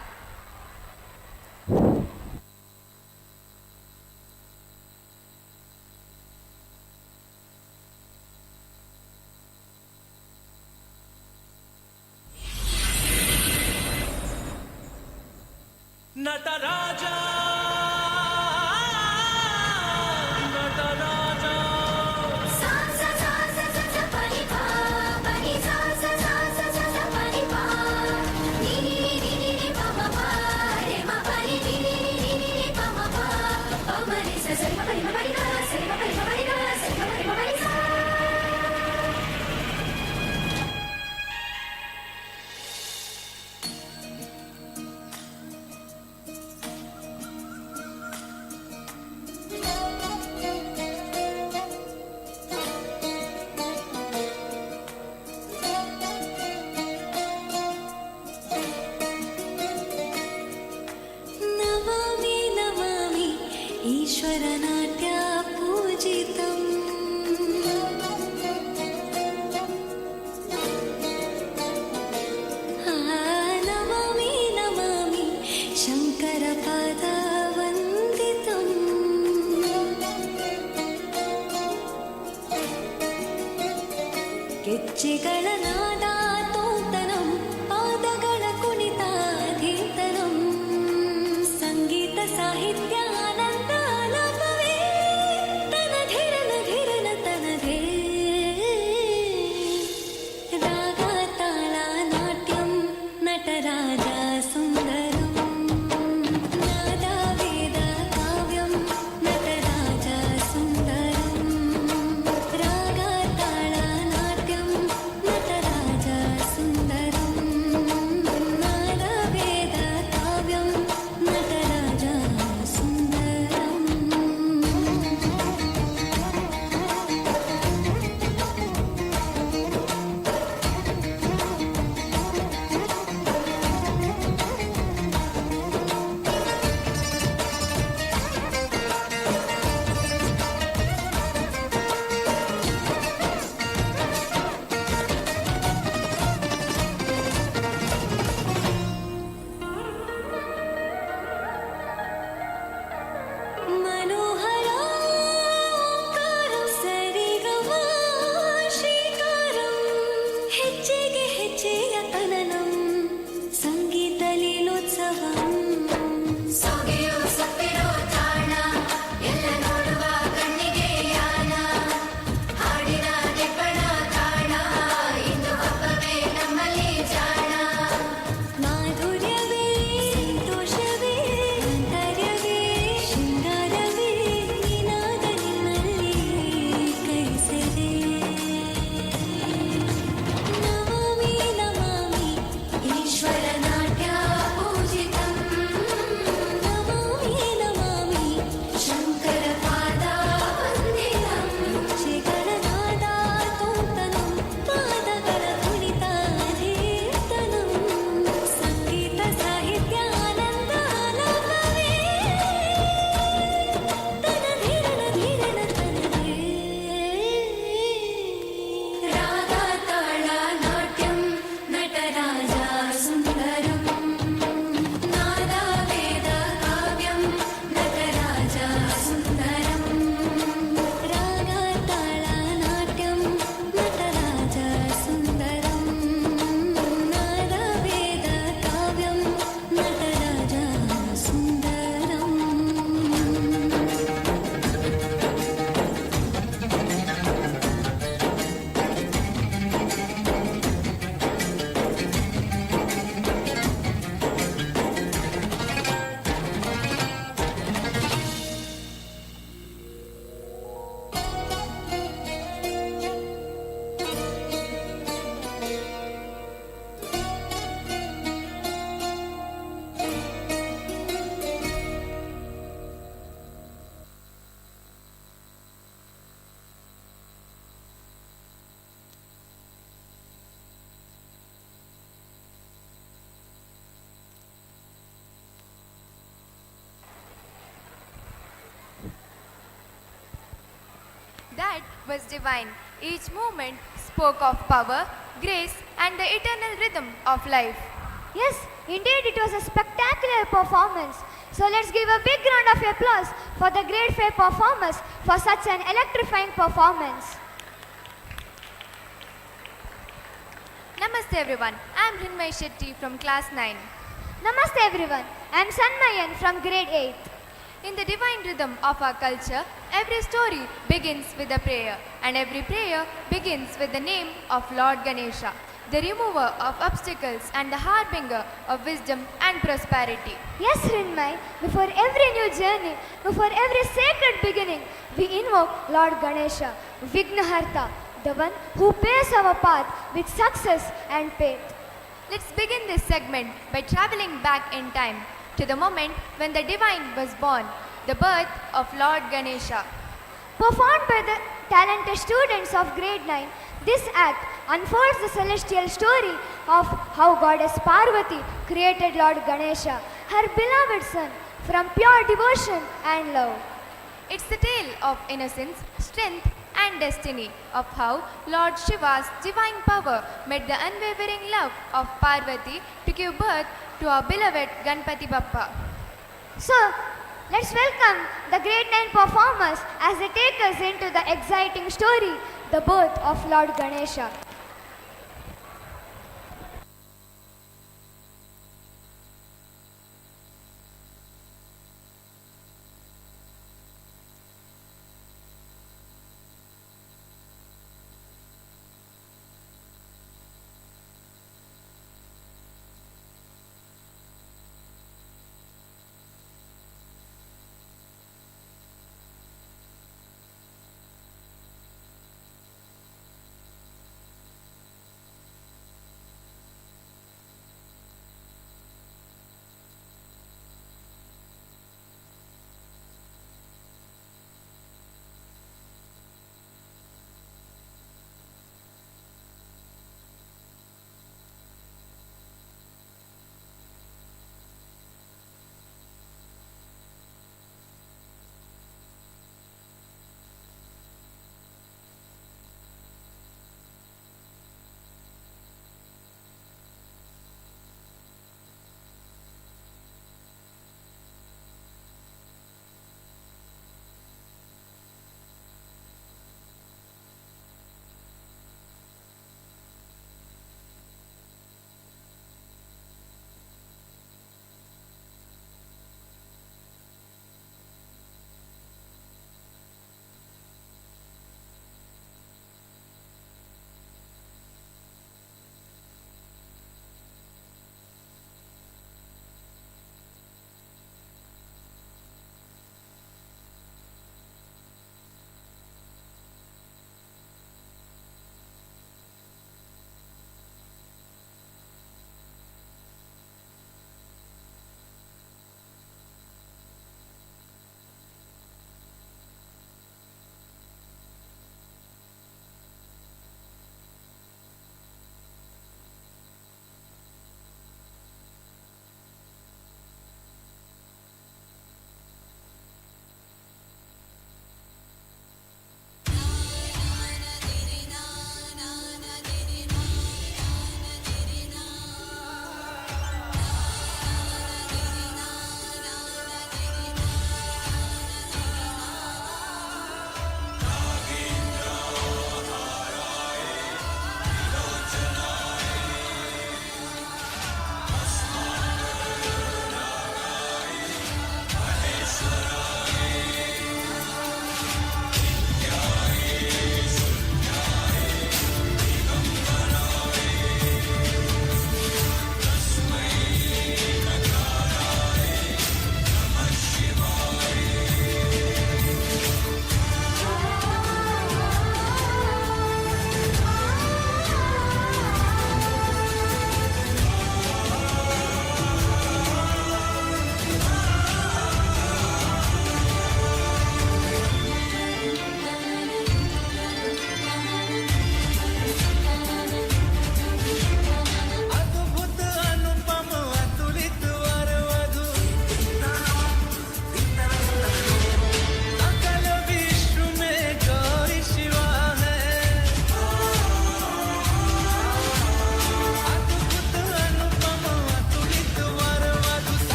Nataraja, ईश्वरनाट्या पूजितम् Namami Namami शङ्करपादवन्दितम् ಗೆಜ್ಜೆಗಳ ನಾದ ತೋಂತನಂ ಪಾದಗಳ ಕುಣಿತಾಧೀತನಂ ಸಂಗೀತ ಸಾಹಿತ್ಯ chant was divine. Each movement spoke of power, grace, and the eternal rhythm of life. Yes, indeed it was a spectacular performance. So let's give a big round of applause for the great fair performers for such an electrifying performance. Namaste everyone, I am Rinmay Shetty from class 9. Namaste everyone, I am Sanmayan from grade 8. In the divine rhythm of our culture, every story begins with a prayer, and every prayer begins with the name of Lord Ganesha, the remover of obstacles and the harbinger of wisdom and prosperity. Yes, Rinmay, before every new journey, before every sacred beginning, we invoke Lord Ganesha, Vignaharta, the one who paves our path with success and faith. Let's begin this segment by traveling back in time to the moment when the divine was born, the birth of Lord Ganesha. Performed by the talented students of grade 9, this act unfolds the celestial story of how goddess Parvati created Lord Ganesha, her beloved son, from pure devotion and love. It's the tale of innocence, strength, and destiny, of how Lord Shiva's divine power met the unwavering love of Parvati to give birth to our beloved Ganpati Bappa. So, let's welcome the grade 9 performers as they take us into the exciting story, the birth of Lord Ganesha.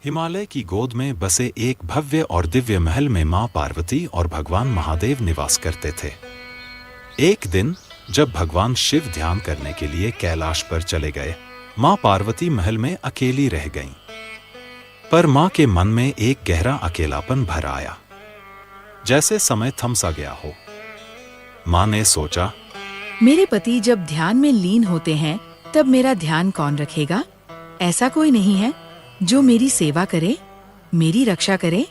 Himalaya की गोद में बसे एक भव्य और दिव्य महल में मां पार्वती और भगवान महादेव निवास करते थे। एक दिन जब भगवान शिव ध्यान करने के लिए कैलाश पर चले गए, मां पार्वती महल में अकेली रह गईं। पर मां के मन में एक गहरा अकेलापन भर आया, जैसे समय थम सा गया हो। मां ने सोचा, मेरे पति जब ध्यान में लीन होते हैं तब मेरा ध्यान कौन रखेगा? ऐसा कोई नहीं है जो मेरी सेवा करे, मेरी रक्षा करे।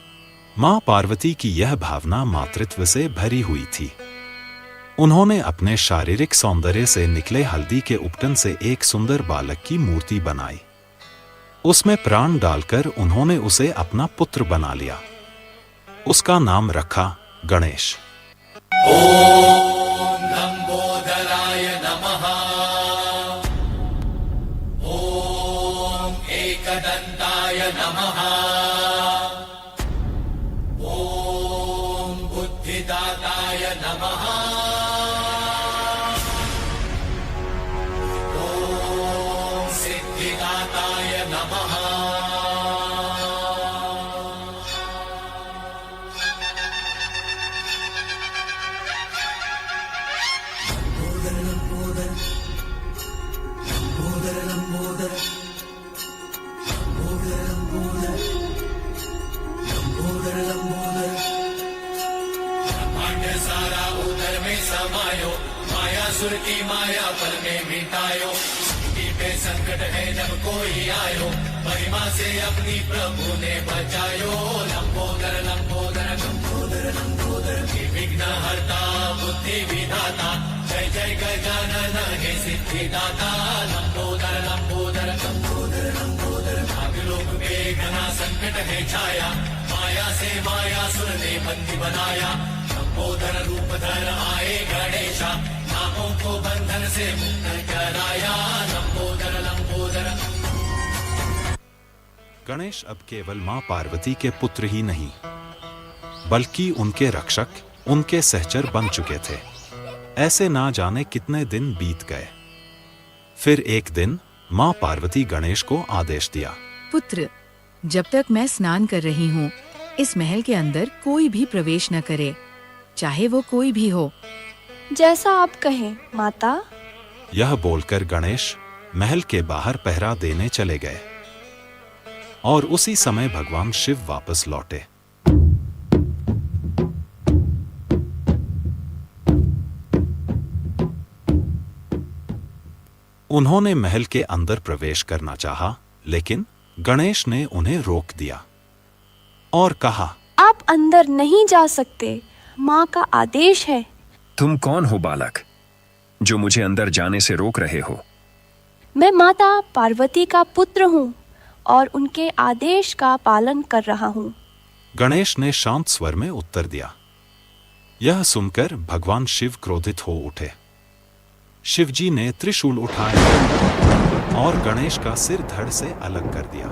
मां पार्वती की यह भावना मातृत्व से भरी हुई थी। उन्होंने अपने शारीरिक सौंदर्य से निकले हल्दी के उपटन से एक सुंदर बालक की मूर्ति बनाई। उसमें प्राण डालकर उन्होंने उसे अपना पुत्र बना लिया। उसका नाम रखा गणेश। ओम लंबोदराय नमः। ओम एकदंताय नमः। ओम बुद्धिदाताय नमः। ओम सिद्धिदाताय नमः। सारा उदर में समायो, माया सुर की माया पल में मिटायो। धरती पे संकट है जब कोई आयो, महिमा से अपनी प्रभु ने बचायो। लंबोदर लंबोदर लंबोदर लंबोदर विघ्न हरता बुद्धि विधाता, जय जय गजानन हे सिद्धिदाता। लंबोदर लंबोदर लंबोदर लंबोदर भाग्यलोक पे घना संकट है छाया, माया से माया सुर ने बंदी बनाया। लंबोदर रूप धर आए गणेशा, नामों को बंधन से मुक्त कराया। लंबोदर लंबोदर। गणेश अब केवल मां पार्वती के पुत्र ही नहीं, बल्कि उनके रक्षक, उनके सहचर बन चुके थे। ऐसे ना जाने कितने दिन बीत गए। फिर एक दिन मां पार्वती गणेश को आदेश दिया, पुत्र, जब तक मैं स्नान कर रही हूँ, इस महल के अंदर कोई भी प्रवेश न करे, चाहे वो कोई भी हो। जैसा आप कहें माता। यह बोलकर गणेश महल के बाहर पहरा देने चले गए। और उसी समय भगवान शिव वापस लौटे। उन्होंने महल के अंदर प्रवेश करना चाहा, लेकिन गणेश ने उन्हें रोक दिया और कहा, आप अंदर नहीं जा सकते, माँ का आदेश है। तुम कौन हो बालक, जो मुझे अंदर जाने से रोक रहे हो? मैं माता पार्वती का पुत्र हूँ और उनके आदेश का पालन कर रहा हूँ। गणेश ने शांत स्वर में उत्तर दिया। यह सुनकर भगवान शिव क्रोधित हो उठे। शिवजी ने त्रिशूल उठाया और गणेश का सिर धड़ से अलग कर दिया।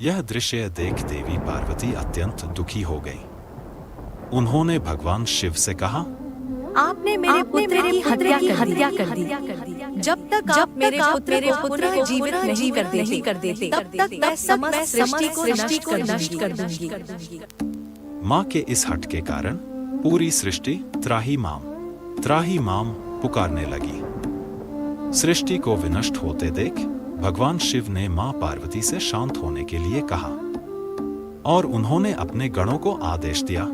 यह दृश्य देख देवी पार्वती अत्यंत दुखी हो गई। उन्होंने भगवान शिव से कहा, आपने मेरे पुत्र की हत्या कर दी। जब तक आप मेरे पुत्र को जीवित नहीं कर देते, तब तक मैं समस्त सृष्टि को नष्ट कर दूंगी। माँ के इस हट के कारण पूरी सृष्टि त्राही माम पुकारने लगी। सृष्टि को विनष्ट होते देख भगवान शिव ने मां पार्वती से शांत होने के लिए कहा और उन्होंने अपने गणों को आदेश दिया,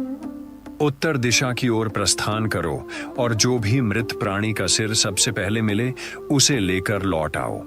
उत्तर दिशा की ओर प्रस्थान करो और जो भी मृत प्राणी का सिर सबसे पहले मिले उसे लेकर लौट आओ।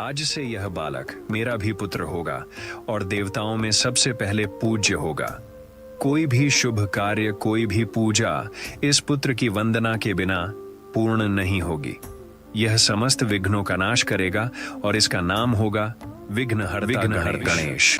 आज से यह बालक मेरा भी पुत्र होगा और देवताओं में सबसे पहले पूज्य होगा। कोई भी शुभ कार्य, कोई भी पूजा इस पुत्र की वंदना के बिना पूर्ण नहीं होगी। यह समस्त विघ्नों का नाश करेगा और इसका नाम होगा विघ्नहर्ता गणेश।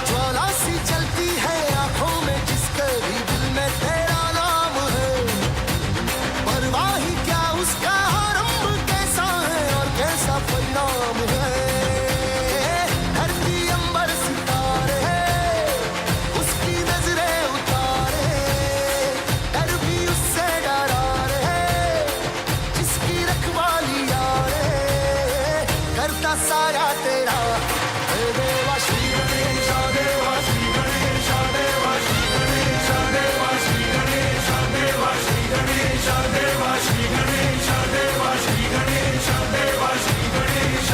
ज्वाला सी जलती है आंखों में जिसके भी दिल में तेरा नाम है। परवाह ही क्या उसका आरंभ कैसा है और कैसा परिणाम है। धरती अंबर सितारे उसकी नजरें उतारे, डर भी उससे डरा रे जिसकी रखवाली यारे करता सारा तेरा। हे देवा श्री गणेश, देवा श्री गणेश, देवा श्री गणेश, देवा श्री गणेश, देवा श्री गणेश, देवा श्री गणेश, देवा श्री गणेश, देवा श्री गणेश।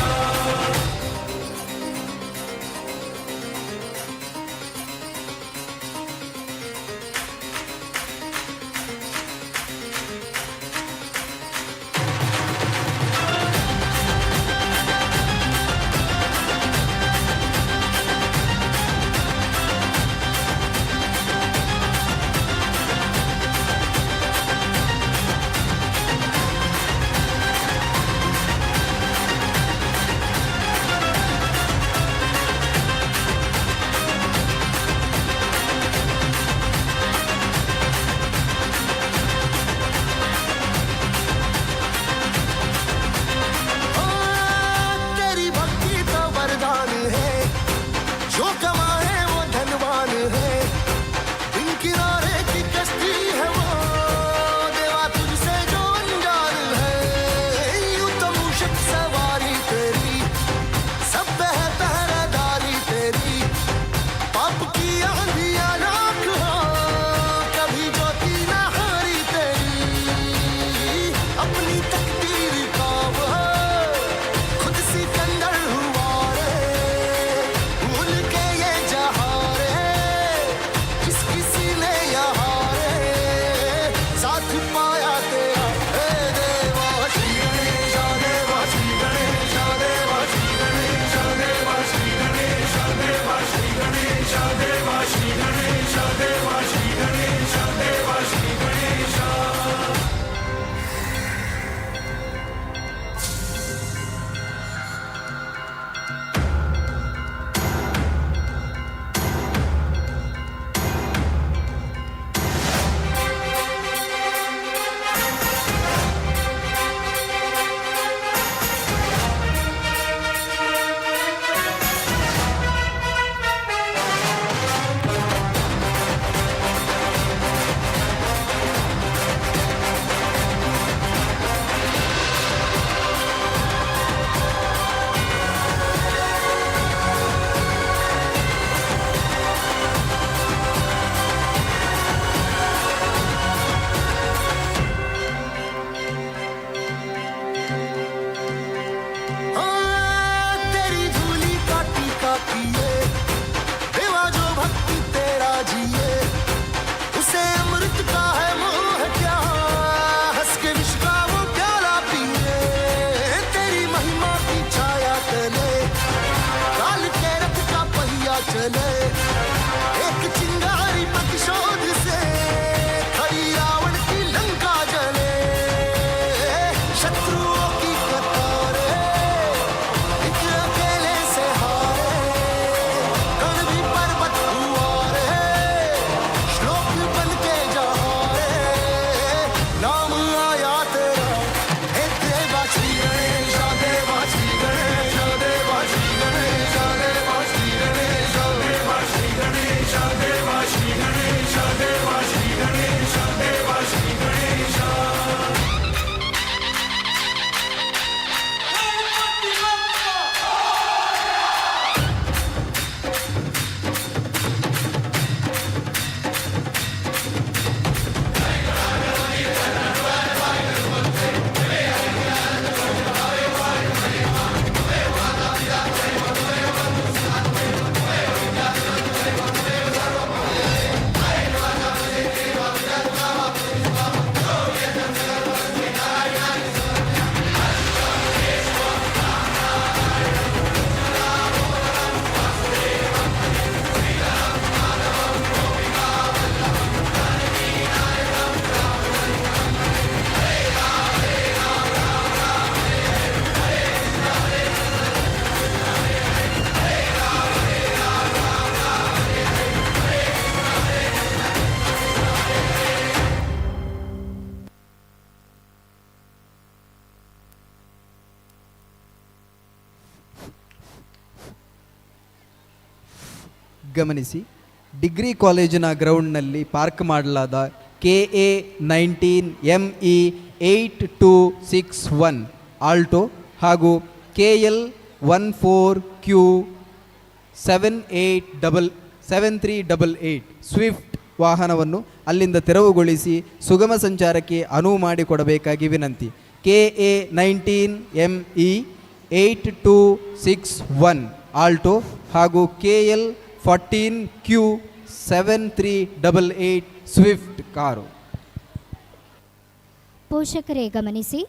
ಗಮನಿಸಿ, ಡಿಗ್ರಿ ಕಾಲೇಜಿನ ಗ್ರೌಂಡ್ನಲ್ಲಿ ಪಾರ್ಕ್ ಮಾಡಲಾದ KA19 ME 8261 ಆಲ್ಟೋ ಹಾಗೂ KL14Q 7388 ಸ್ವಿಫ್ಟ್ ವಾಹನವನ್ನು ಅಲ್ಲಿಂದ ತೆರವುಗೊಳಿಸಿ ಸುಗಮ ಸಂಚಾರಕ್ಕೆ ಅನುವು ಮಾಡಿಕೊಡಬೇಕಾಗಿ ವಿನಂತಿ. KA19 ME 8261 ಆಲ್ಟೋ ಹಾಗೂ KL14Q 7388 ಸ್ವಿಫ್ಟ್ ಕಾರು. ಪೋಷಕರೇ ಗಮನಿಸಿ,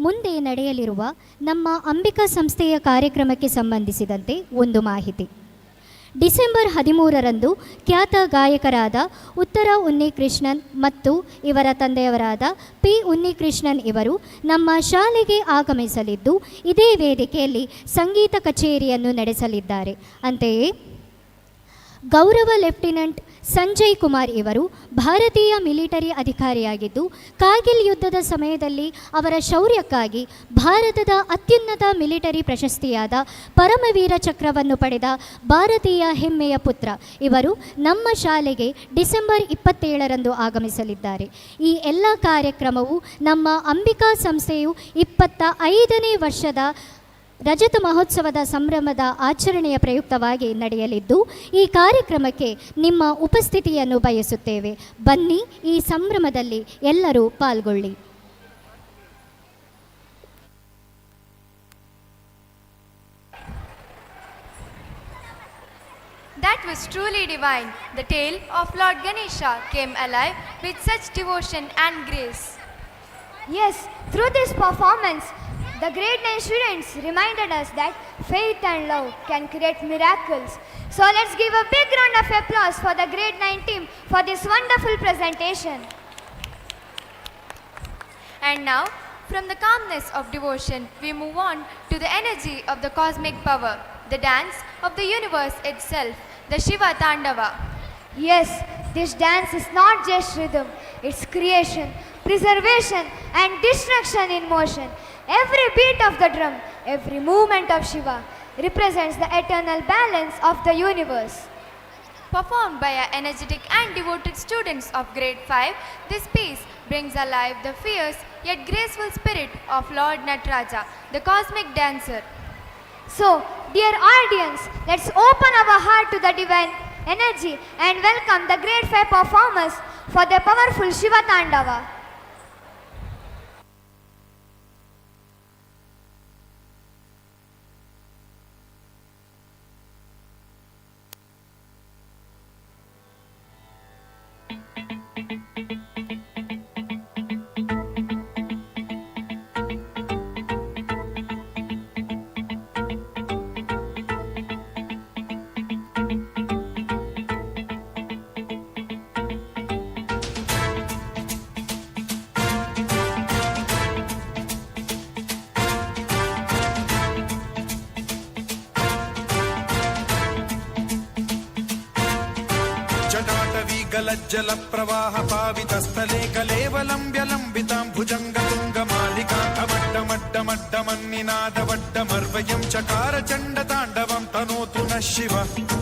ಮುಂದೆ ನಡೆಯಲಿರುವ ನಮ್ಮ ಅಂಬಿಕಾ ಸಂಸ್ಥೆಯ ಕಾರ್ಯಕ್ರಮಕ್ಕೆ ಸಂಬಂಧಿಸಿದಂತೆ ಒಂದು ಮಾಹಿತಿ. ಡಿಸೆಂಬರ್ 13ರಂದು ಖ್ಯಾತ ಗಾಯಕರಾದ ಉತ್ತರ ಉನ್ನಿಕೃಷ್ಣನ್ ಮತ್ತು ಇವರ ತಂದೆಯವರಾದ P. ಉನ್ನಿಕೃಷ್ಣನ್ ಇವರು ನಮ್ಮ ಶಾಲೆಗೆ ಆಗಮಿಸಲಿದ್ದು ಇದೇ ವೇದಿಕೆಯಲ್ಲಿ ಸಂಗೀತ ಕಚೇರಿಯನ್ನು ನಡೆಸಲಿದ್ದಾರೆ. ಅಂತೆಯೇ ಗೌರವ ಲೆಫ್ಟಿನೆಂಟ್ ಸಂಜಯ್ ಕುಮಾರ್ ಇವರು ಭಾರತೀಯ ಮಿಲಿಟರಿ ಅಧಿಕಾರಿಯಾಗಿದ್ದು ಕಾರ್ಗಿಲ್ ಯುದ್ಧದ ಸಮಯದಲ್ಲಿ ಅವರ ಶೌರ್ಯಕ್ಕಾಗಿ ಭಾರತದ ಅತ್ಯುನ್ನತ ಮಿಲಿಟರಿ ಪ್ರಶಸ್ತಿಯಾದ ಪರಮವೀರ ಚಕ್ರವನ್ನು ಪಡೆದ ಭಾರತೀಯ ಹೆಮ್ಮೆಯ ಪುತ್ರ ಇವರು ನಮ್ಮ ಶಾಲೆಗೆ ಡಿಸೆಂಬರ್ 27ರಂದು ಆಗಮಿಸಲಿದ್ದಾರೆ. ಈ ಎಲ್ಲ ಕಾರ್ಯಕ್ರಮವು ನಮ್ಮ ಅಂಬಿಕಾ ಸಂಸ್ಥೆಯು 25ನೇ ವರ್ಷದ ರಜತ ಮಹೋತ್ಸವದ ಸಂಭ್ರಮದ ಆಚರಣೆಯ ಪ್ರಯುಕ್ತವಾಗಿ ನಡೆಯಲಿದ್ದು ಈ ಕಾರ್ಯಕ್ರಮಕ್ಕೆ ನಿಮ್ಮ ಉಪಸ್ಥಿತಿಯನ್ನು ಬಯಸುತ್ತೇವೆ. ಬನ್ನಿ, ಈ ಸಂಭ್ರಮದಲ್ಲಿ ಎಲ್ಲರೂ ಪಾಲ್ಗೊಳ್ಳಿ. That was truly divine. The tale of Lord Ganesha came alive with such devotion and grace. Yes, through this performance, the grade 9 students reminded us that faith and love can create miracles. So let's give a big round of applause for the grade 9 team for this wonderful presentation. And now, from the calmness of devotion, we move on to the energy of the cosmic power, the dance of the universe itself, the Shiva Tandava. Yes, this dance is not just rhythm, it's creation, preservation and destruction in motion. Every beat of the drum, every movement of Shiva represents the eternal balance of the universe. Performed by our energetic and devoted students of grade 5, this piece brings alive the fierce yet graceful spirit of Lord Nataraja, the cosmic dancer. So, dear audience, let's open our heart to the divine energy and welcome the grade 5 performers for their powerful Shiva Tandava. जल प्रवाह पावितस्थले कलेवलंब्य लंबितां भुजङ्गतुङ्गमालिकान्तमड्डमड्डमड्डमन्निनादवड्डमर्वयं चकार चण्डताण्डवं तनोतु नः शिव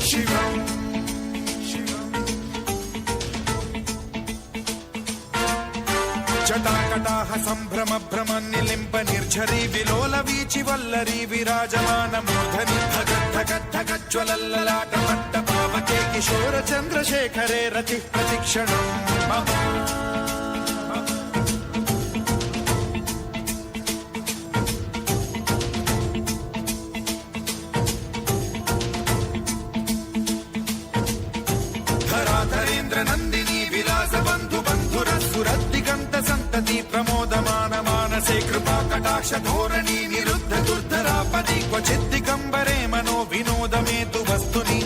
शिवम् जटाकटाह सम्भ्रम भ्रम निलिम्ब निर्झरी विलोल वीचि वल्लरी विराजमान मूर्धनि धगत् धगत् धगज्ज्वलल्ललाट मट्ट पावके किशोर चन्द्रशेखरे रतिः प्रतिक्षणम् मम धराधरेन्द्र नन्दिनी विलास बन्धु बन्धुरसुरद्दिगन्त सन्तति प्रमोदमान मानसे कृपा कटाक्ष धोरणी निरुद्ध दुर्धरापदि क्वचित् दिगम्बरे मनो विनोदमेतु वस्तुनि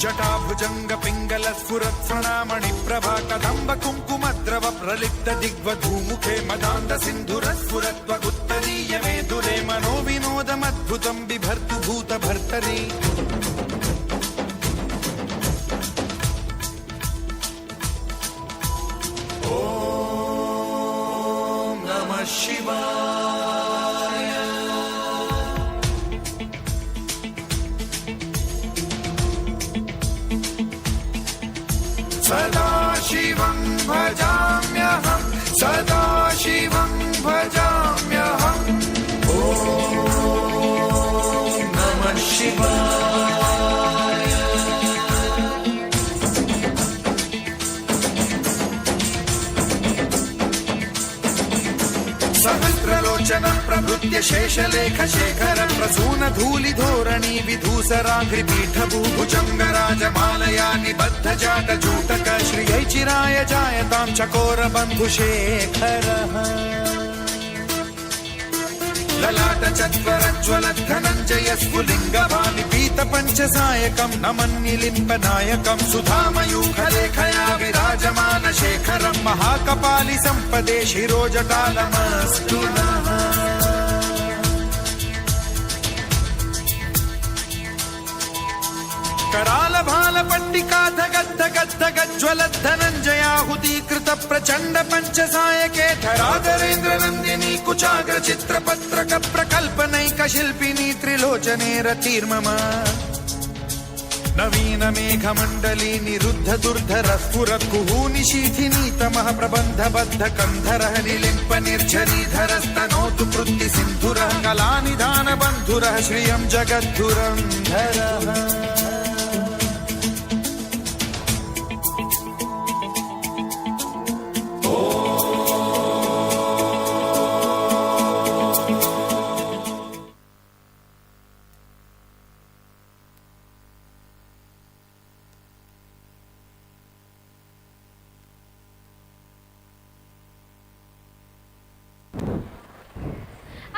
जटाभुजंग पिंगल स्फुरत् प्रणामणि प्रभा कदम्ब कुङ्कुमद्रव प्रलिप्त दिग्वधूमुखे मदान्ध सिन्धुरस्फुरत्वगुत्तरीय मेधुरे मनो विनोदमद्भुतं बिभर्तु भूत भर्तरि ॐ नमः शिवाय विमोचनं प्रभृत्य शेषलेख शेखर प्रसून धूलि धोरणी विधूसराघ्रिपीठ भूभुजङ्गराजमालया निबद्ध जाट जूटक श्रियै चिराय जायतां चकोर बन्धुशेखरः ललाट चत्वरज्वलत् धनञ्जय स्फुलिङ्गभानि पीत पञ्चसायकं नमन्निलिम्बनायकं सुधामयूखलेखया विराजमान शेखरं महाकपालि सम्पदे शिरोजटालमस्तु नः कराल भाल पट्टिका धगद् धगद् धगज्ज्वलत् धनञ्जयाहुतीकृत प्रचण्ड पञ्चसायके धराधरेन्द्र नन्दिनी कुचाग्र चित्रपत्रक प्रकल्पनैक शिल्पिनी त्रिलोचने रतिर्मम नवीन मेघमण्डली निरुद्ध दुर्धर स्फुर कुहूनि शीथिनीतमः प्रबन्धबद्ध कन्धरः निलिम्प निर्झरीधरस्तनोतु कृत्ति सिन्धुरः कलानिधान बन्धुरः श्रियं जगद्धुरन्धरः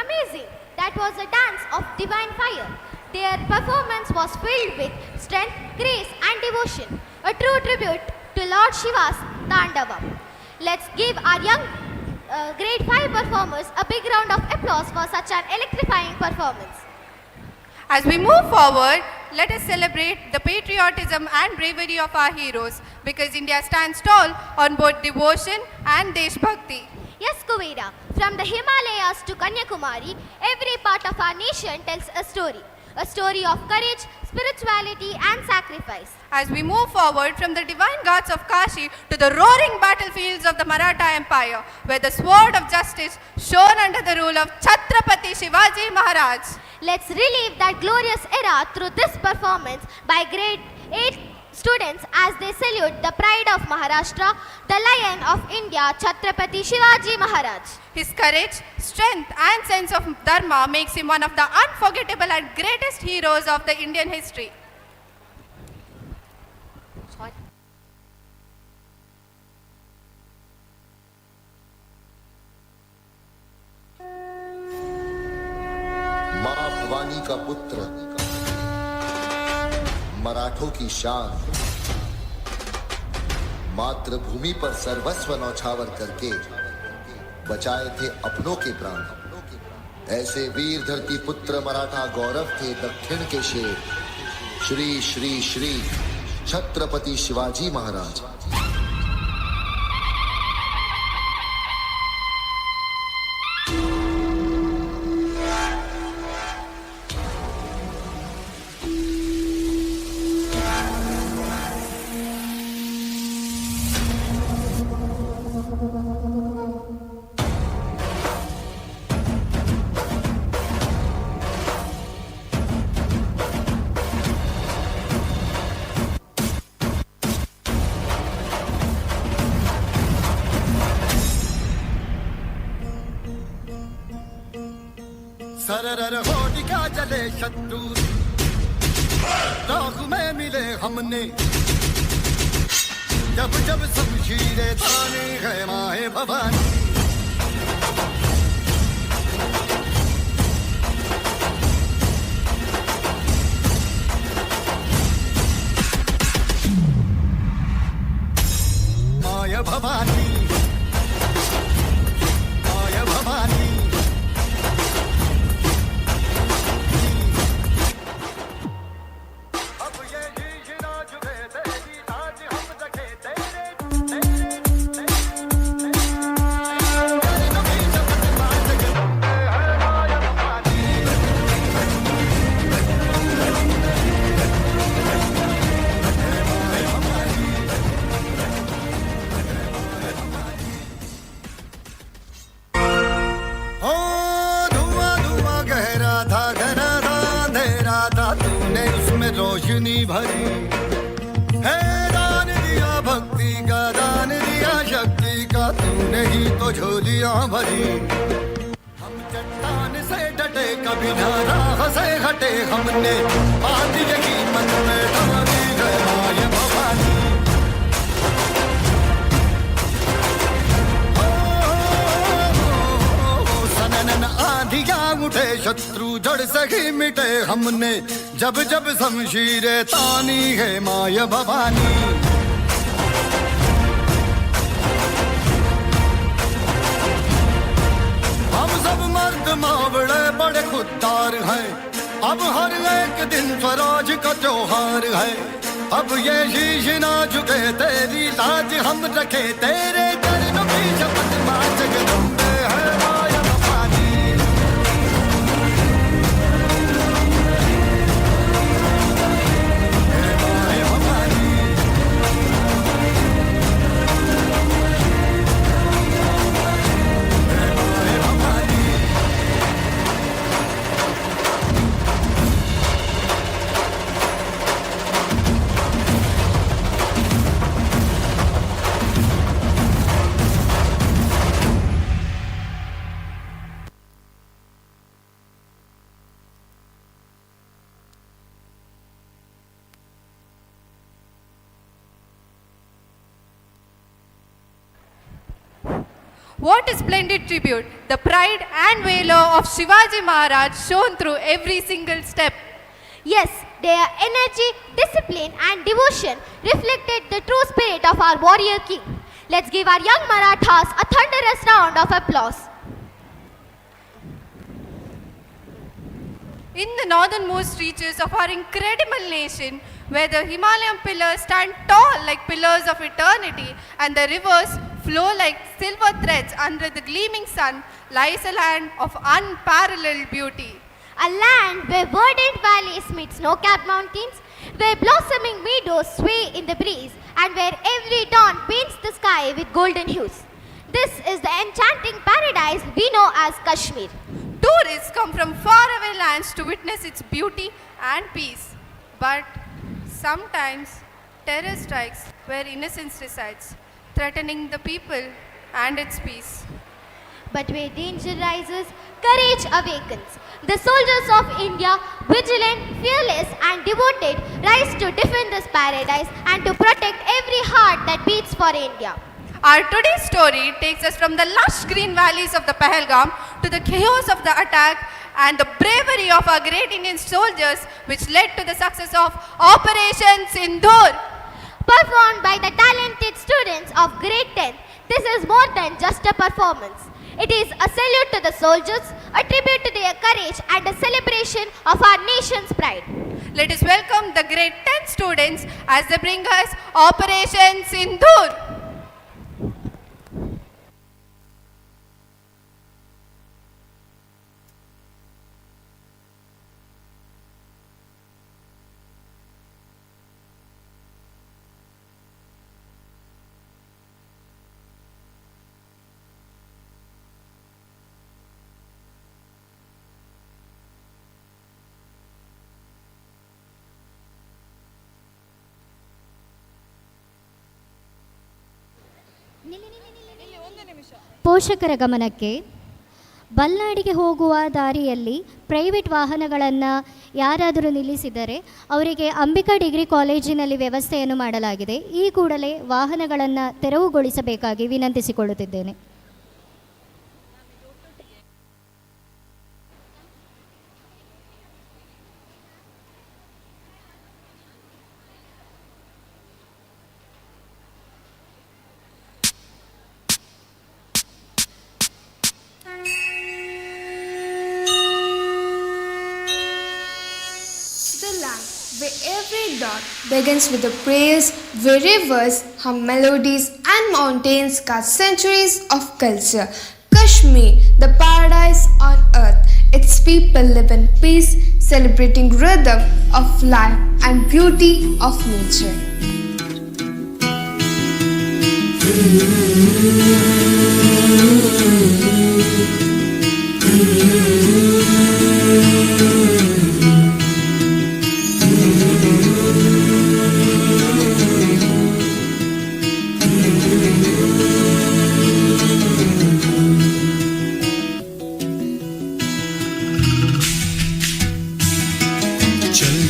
Amazing! That was a dance of divine fire. Their performance was filled with strength, grace and devotion. A true tribute to Lord Shiva's Tandavam. Let's give our young grade 5 performers a big round of applause for such an electrifying performance. As we move forward, let us celebrate the patriotism and bravery of our heroes, because India stands tall on both devotion and Deshbhakti. Yes, Kuvera, from the Himalayas to Kanyakumari, every part of our nation tells a story of courage, spirituality and sacrifice. As we move forward from the divine ghats of Kashi to the roaring battlefields of the Maratha Empire, where the sword of justice shone under the rule of Chhatrapati Shivaji Maharaj. Let's relive that glorious era through this performance by grade 8 students as they salute the pride of Maharashtra, the lion of India, Chhatrapati Shivaji Maharaj. His courage, strength and sense of dharma makes him one of the unforgettable and greatest heroes of the Indian history. मां भवानी का पुत्र, मराठों की शान, मातृभूमि पर सर्वस्व नौछावर करके बचाए थे अपनों के प्राण। ऐसे वीर धरती पुत्र मराठा गौरव थे दक्षिण के शेर, श्री श्री श्री छत्रपति शिवाजी महाराज। सरर होलिका जले शत्रु, दाग में मिले हमने, जब जब शमशीरें ताने है माए भवानी। माया भवानी, माया भवानी, रोशनी भरी है, दान दिया भक्ति का, दान दिया शक्ति का, तूने ही तो झोलियां भरी। हम से डटे कभी ना राह से हटे हमने आदि यही मन में ठानी है माय भवानी सनन आंधियां उठे शत्रु जड़ से ही मिटे हमने जब जब शमशीरें तानी है माय भवानी सब मर्द मावड़े बड़े खुददार हैं अब हर एक दिन स्वराज का त्योहार है अब ये शीश ना झुके तेरी लाज हम रखे तेरे चरणों की शपथ मां जगदम्बे है my Bhavani What a splendid tribute, the pride and valor of Shivaji Maharaj shown through every single step. Yes, their energy, discipline and devotion reflected the true spirit of our warrior king. Let's give our young Marathas a thunderous round of applause. In the northernmost reaches of our incredible nation, where the Himalayan pillars stand tall like pillars of eternity and the rivers flow like silver threads under the gleaming sun, lies a land of unparalleled beauty. A land where verdant valleys meet snow-capped mountains, where blossoming meadows sway in the breeze, and where every dawn paints the sky with golden hues. This is the enchanting paradise we know as Kashmir. Tourists come from faraway lands to witness its beauty and peace. But sometimes terror strikes where innocence resides, threatening the people and its peace. But where danger rises, courage awakens. The soldiers of India, vigilant, fearless and devoted, rise to defend this paradise and to protect every heart that beats for India. Our today's story takes us from the lush green valleys of the Pahalgam to the chaos of the attack and the bravery of our great Indian soldiers, which led to the success of Operation Sindoor. Performed by the talented students of Grade 10, this is more than just a performance. It is a salute to the soldiers, a tribute to their courage and a celebration of our nation's pride. Let us welcome the Grade 10 students as they bring us Operation Sindoor. ಪೋಷಕರ ಗಮನಕ್ಕೆ, ಬಲ್ನಾಡಿಗೆ ಹೋಗುವ ದಾರಿಯಲ್ಲಿ private ವಾಹನಗಳನ್ನು ಯಾರಾದರೂ ನಿಲ್ಲಿಸಿದರೆ ಅವರಿಗೆ Ambika degree ಕಾಲೇಜಿನಲ್ಲಿ ವ್ಯವಸ್ಥೆಯನ್ನು ಮಾಡಲಾಗಿದೆ. ಈ ಕೂಡಲೇ ವಾಹನಗಳನ್ನು ತೆರವುಗೊಳಿಸಬೇಕಾಗಿ ವಿನಂತಿಸಿಕೊಳ್ಳುತ್ತಿದ್ದೇನೆ. Where every dot begins with a praise, where rivers hum melodies and mountains cast centuries of culture. Kashmir, the paradise on earth. Its people live in peace, celebrating rhythm of life and beauty of nature.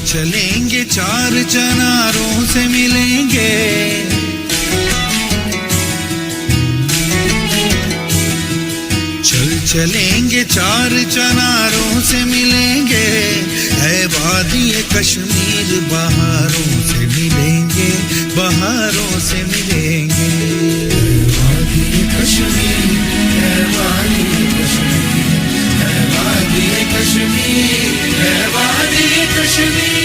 चलेंगे चार चनारों से मिलेंगे, चल चलेंगे चार चनारों से मिलेंगे, है वादी कश्मीर बहारों से मिलेंगे, बहारों से मिलेंगे। वादी कश्मीर, है वादी कश्मीर, है वादी कश्मीर, है वादी कश्मीर।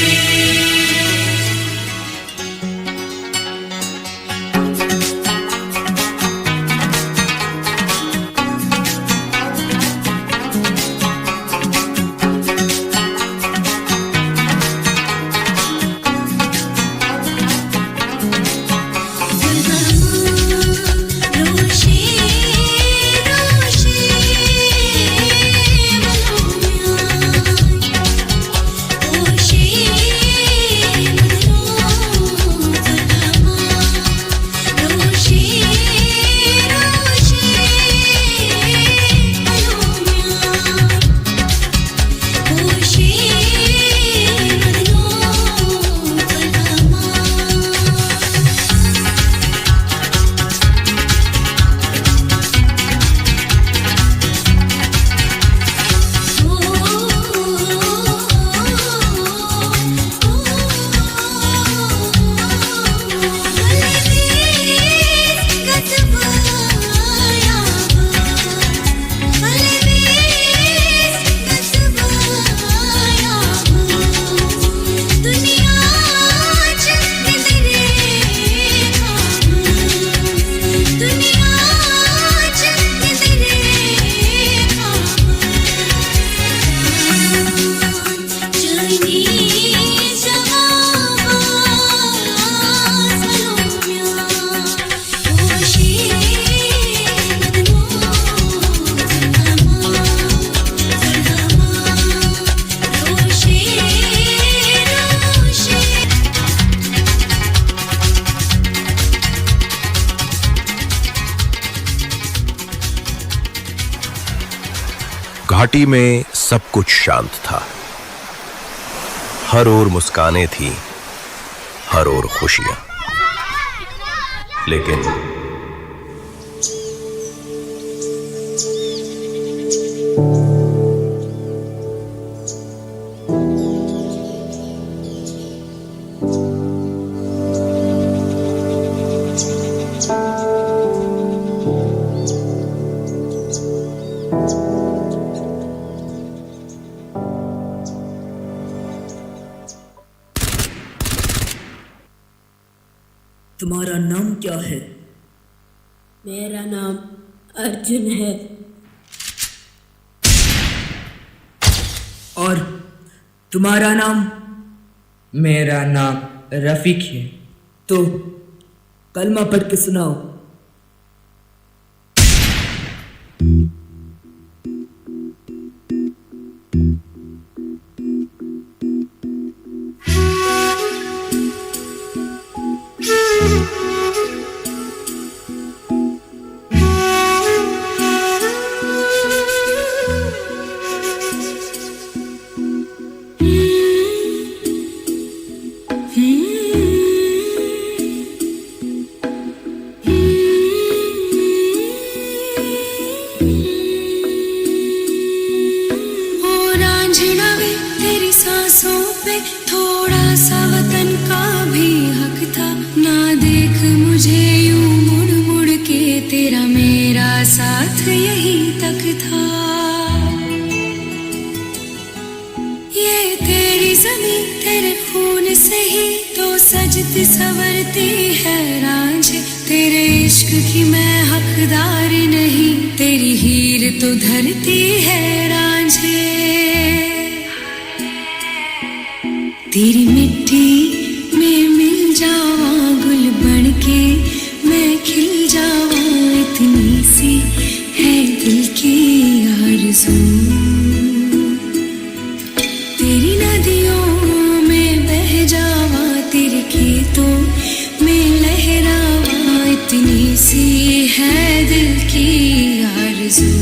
घाटी में सब कुछ शांत था। हर ओर मुस्कानें थीं, हर ओर खुशियां। लेकिन तुम्हारा नाम क्या है? मेरा नाम अर्जुन है। और तुम्हारा नाम? मेरा नाम रफीक है। तो कलमा पढ़ के सुनाओ। थोड़ा सा वतन का भी हक था। ना देख मुझे यूं मुड़ मुड़ के, तेरा मेरा साथ यही तक था। ये तेरी ज़मीं तेरे खून से ही तो सजती संवरती है रांझ। तेरे इश्क की मैं हकदार नहीं, तेरी हीर तो धरती है रांझे। तेरी मिट्टी में मिल जावा गुल बन के, मैं खिल जावा, इतनी सी है दिल की आरज़ू। तेरी नदियों में बह जावा, तेरे खेतों में लहरावा, इतनी सी है दिल की आरज़ू।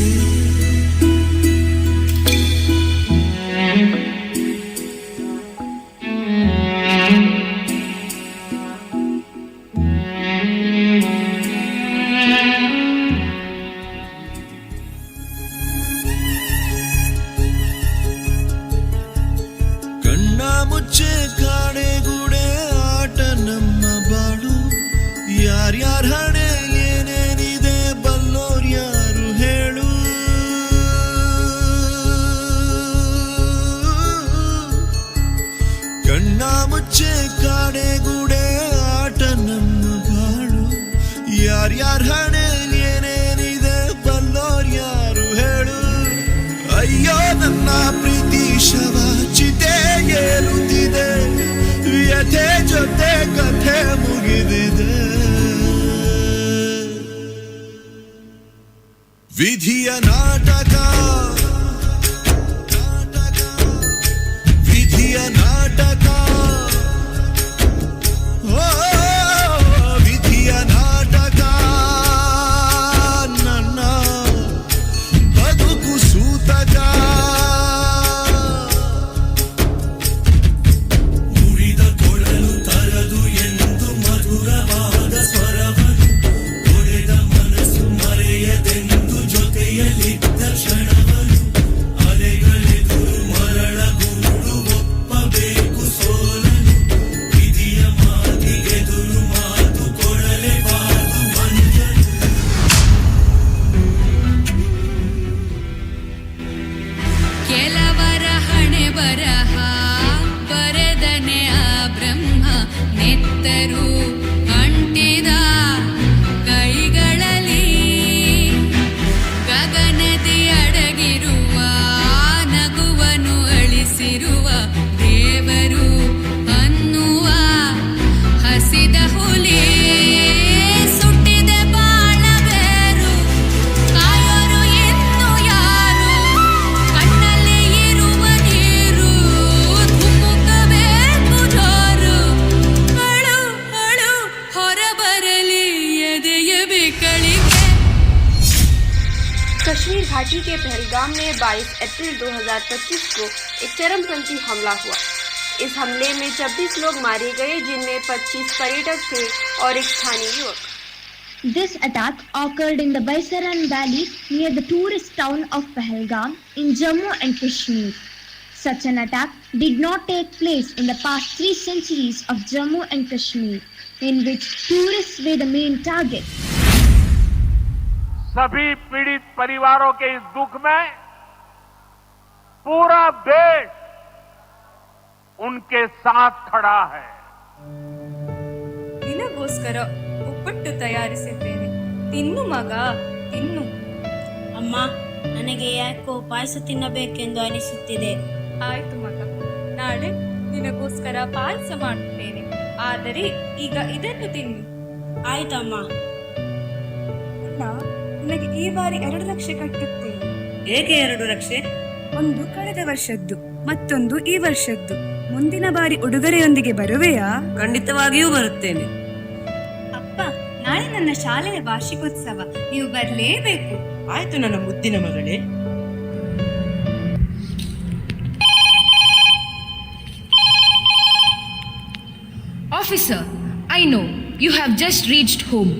ವಿಧಿಯ ನಾಟಕ ವಿಧಿಯ ನಾಟಕ ಓ ವಿಧಿಯ ನಾಟಕ ನನ್ನ ಬದುಕು ಸೂತಕ ಮುರಿದ ಕೊಳಲು ತರದು ಎಂದು ಮಧುರವಾದ ಸ್ವರವನ್ನು ಒಡೆದ ಮನಸ್ಸು ಮರೆಯದೆಂದು ಜೊತೆಯಲ್ಲಿದ್ದ ಕ್ಷಣವನ್ನು ಅಲೆಗಳೆದುರು ಮರಳಗೂಡು ಒಪ್ಪಬೇಕು ಸೋಲನು ವಿಧಿಯ ಮಾತಿಗೆದುರು ಮಾತು ಕೊಡಲೇಬಾರದು ಮಂಜನು ಕೆಲವರ ಹಣೆ ಬರಹ ಬರೆದನೆ ಆ ಬ್ರಹ್ಮ ನೆತ್ತರು ಅಂಟಿದ ಕೈಗಳಲ್ಲಿ ಗಗನದಿ ಅಡಗಿರುವ ನಗುವನು ಅಳಿಸಿರುವ ದೇವರು ಅನ್ನುವ ಹಸಿದ ಹುಲಿ ಸುಟ್ಟಿದ ಬಾಳಬೇರು ಕಾಯೋರು ಇನ್ನು ಯಾರು ಕಣ್ಣಲ್ಲಿ ಇರುವ ನೀರು ಧುಮುಕಬೇಕು ಜೋರು ಅಳು ಅಳು ಹೊರಬರಲಿ ಎದೆಯ ಬೇಕಳಿಗೆ. कश्मीर घाटी के पहलगाम में 22 अप्रैल 2025 को एक चरमपंथी हमला हुआ। इस हमले में 26 लोग मारे गए, जिनमें 25 पर्यटक थे और एक स्थानीय युवक। This attack occurred in the Baisaran Valley near the tourist town of Pahalgam in Jammu and Kashmir. Such an attack did not take place in the past 3 centuries of Jammu and Kashmir, in which tourists were the main target. सभी पीड़ित परिवारों के इस दुख में पूरा देश उनके साथ खड़ा है. ನಿನಗೋಸ್ಕರ ಉಪ್ಪಟ್ಟು ತಯಾರಿಸಿದ್ದೇನೆ, ತಿನ್ನು ಮಗ ತಿನ್ನು. ಅಮ್ಮ, ನನಗೆ ಯಾಕೋ ಪಾಯಸ ತಿನ್ನಬೇಕೆಂದು ಅನಿಸುತ್ತಿದೆ. ಆಯ್ತು ಮಗ, ನಾಳೆ ನಿನಗೋಸ್ಕರ ಪಾಯಸ ಮಾಡುತ್ತೇನೆ, ಆದರೆ ಈಗ ಇದನ್ನು ತಿನ್ನು. ಆಯ್ತಮ್ಮ. ನಿನಗೆ ಈ ಬಾರಿ 2 ಲಕ್ಷ ಕಟ್ಟುತ್ತೇನೆ. ಏಕೆ 2 ಲಕ್ಷ? ಒಂದು ಕಳೆದ ವರ್ಷದ್ದು, ಮತ್ತೊಂದು ಈ ವರ್ಷದ್ದು. ಮುಂದಿನ ಬಾರಿ ಉಡುಗೊರೆಯೊಂದಿಗೆ ಬರುವೆಯಾ? ಖಂಡಿತವಾಗಿಯೂ ಬರುತ್ತೇನೆ. ಅಪ್ಪ, ನಾಳೆ ನನ್ನ ಶಾಲೆಯ ವಾರ್ಷಿಕೋತ್ಸವ, ನೀವು ಬರಲೇಬೇಕು. ಆಯ್ತು ನನ್ನ ಮುದ್ದಿನ ಮಗಳೇ. Officer, I know you have just reached home,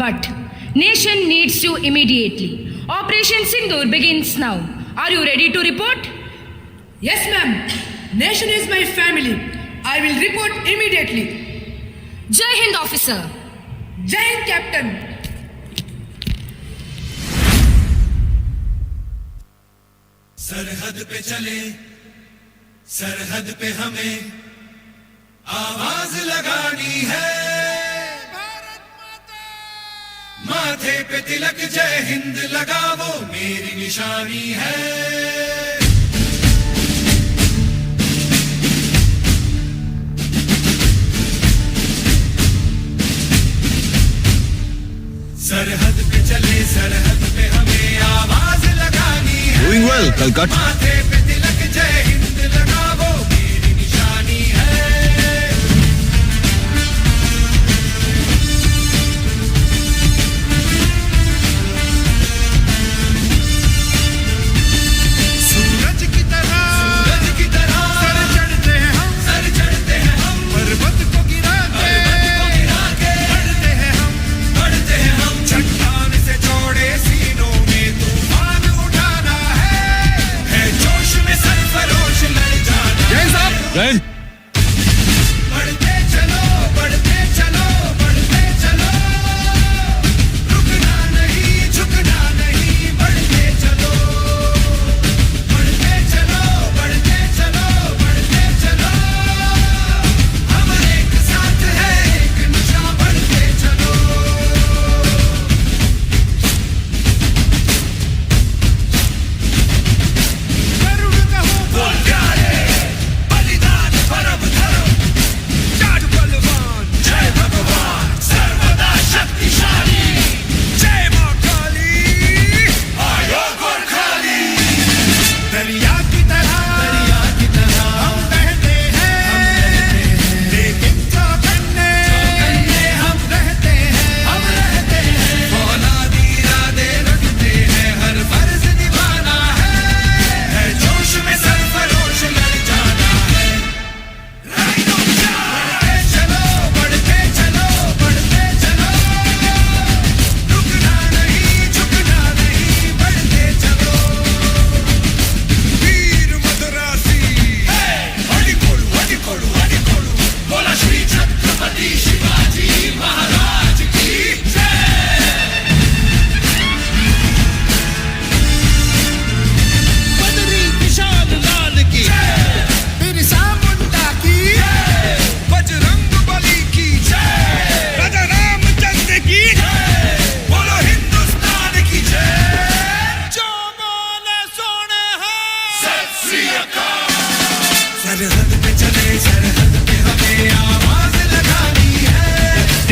but nation needs you immediately. Operation Sindoor begins now. Are you ready to report? Yes, ma'am. Nation is my family. I will report immediately. Jai Hind, officer. Jai Hind, Captain. सरहद पे चले, सरहद पे हमें आवाज लगानी है. माथे पे तिलक जय हिंद लगावो मेरी निशानी है. सरहद पे चले, सरहद पे हमें आवाज लगानी है. Doing well, Calcutta. माथे पे तिलक जय हिंद लगावो मेरी निशानी है. सूरज की तरह सर चढ़ते हैं हम, पर्वत को गिरा के बढ़ते हैं हम. चट्टान से जोड़े सीनों में तूफान उठाना है जोश में Sarfarosh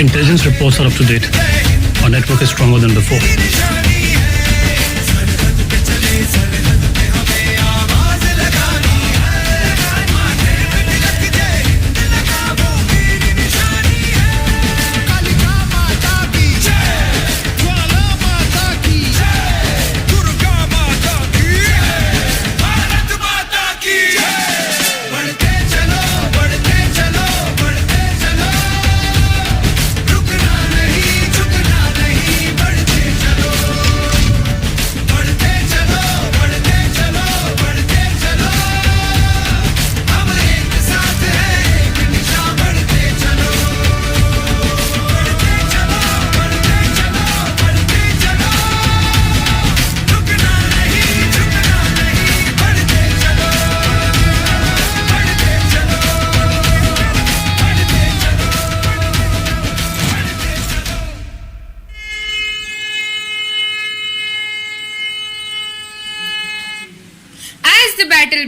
intelligence reports are up to date. Our network is stronger than before.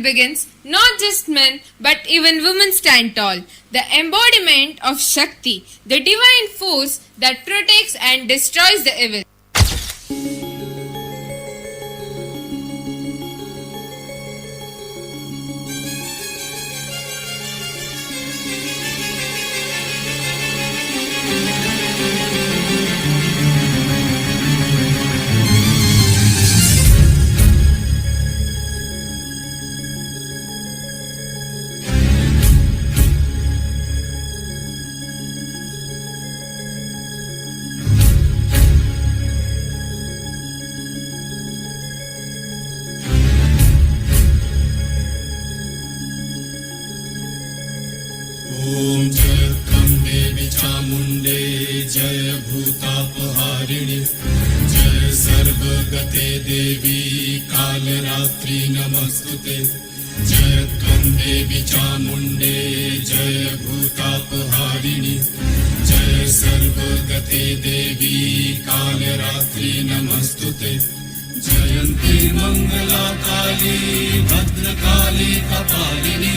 Begins, not just men but even women stand tall. The embodiment of Shakti, the divine force that protects and destroys the evil. जय भूतापहारिणि जय सर्वगते देवी कालरात्रि नमस्तुते जय त्वं देवी चामुण्डे जय भूतापहारिणि जय सर्वगते देवी कालरात्रि नमस्तुते जयन्ती मंगला काली भद्रकाली कपालिनी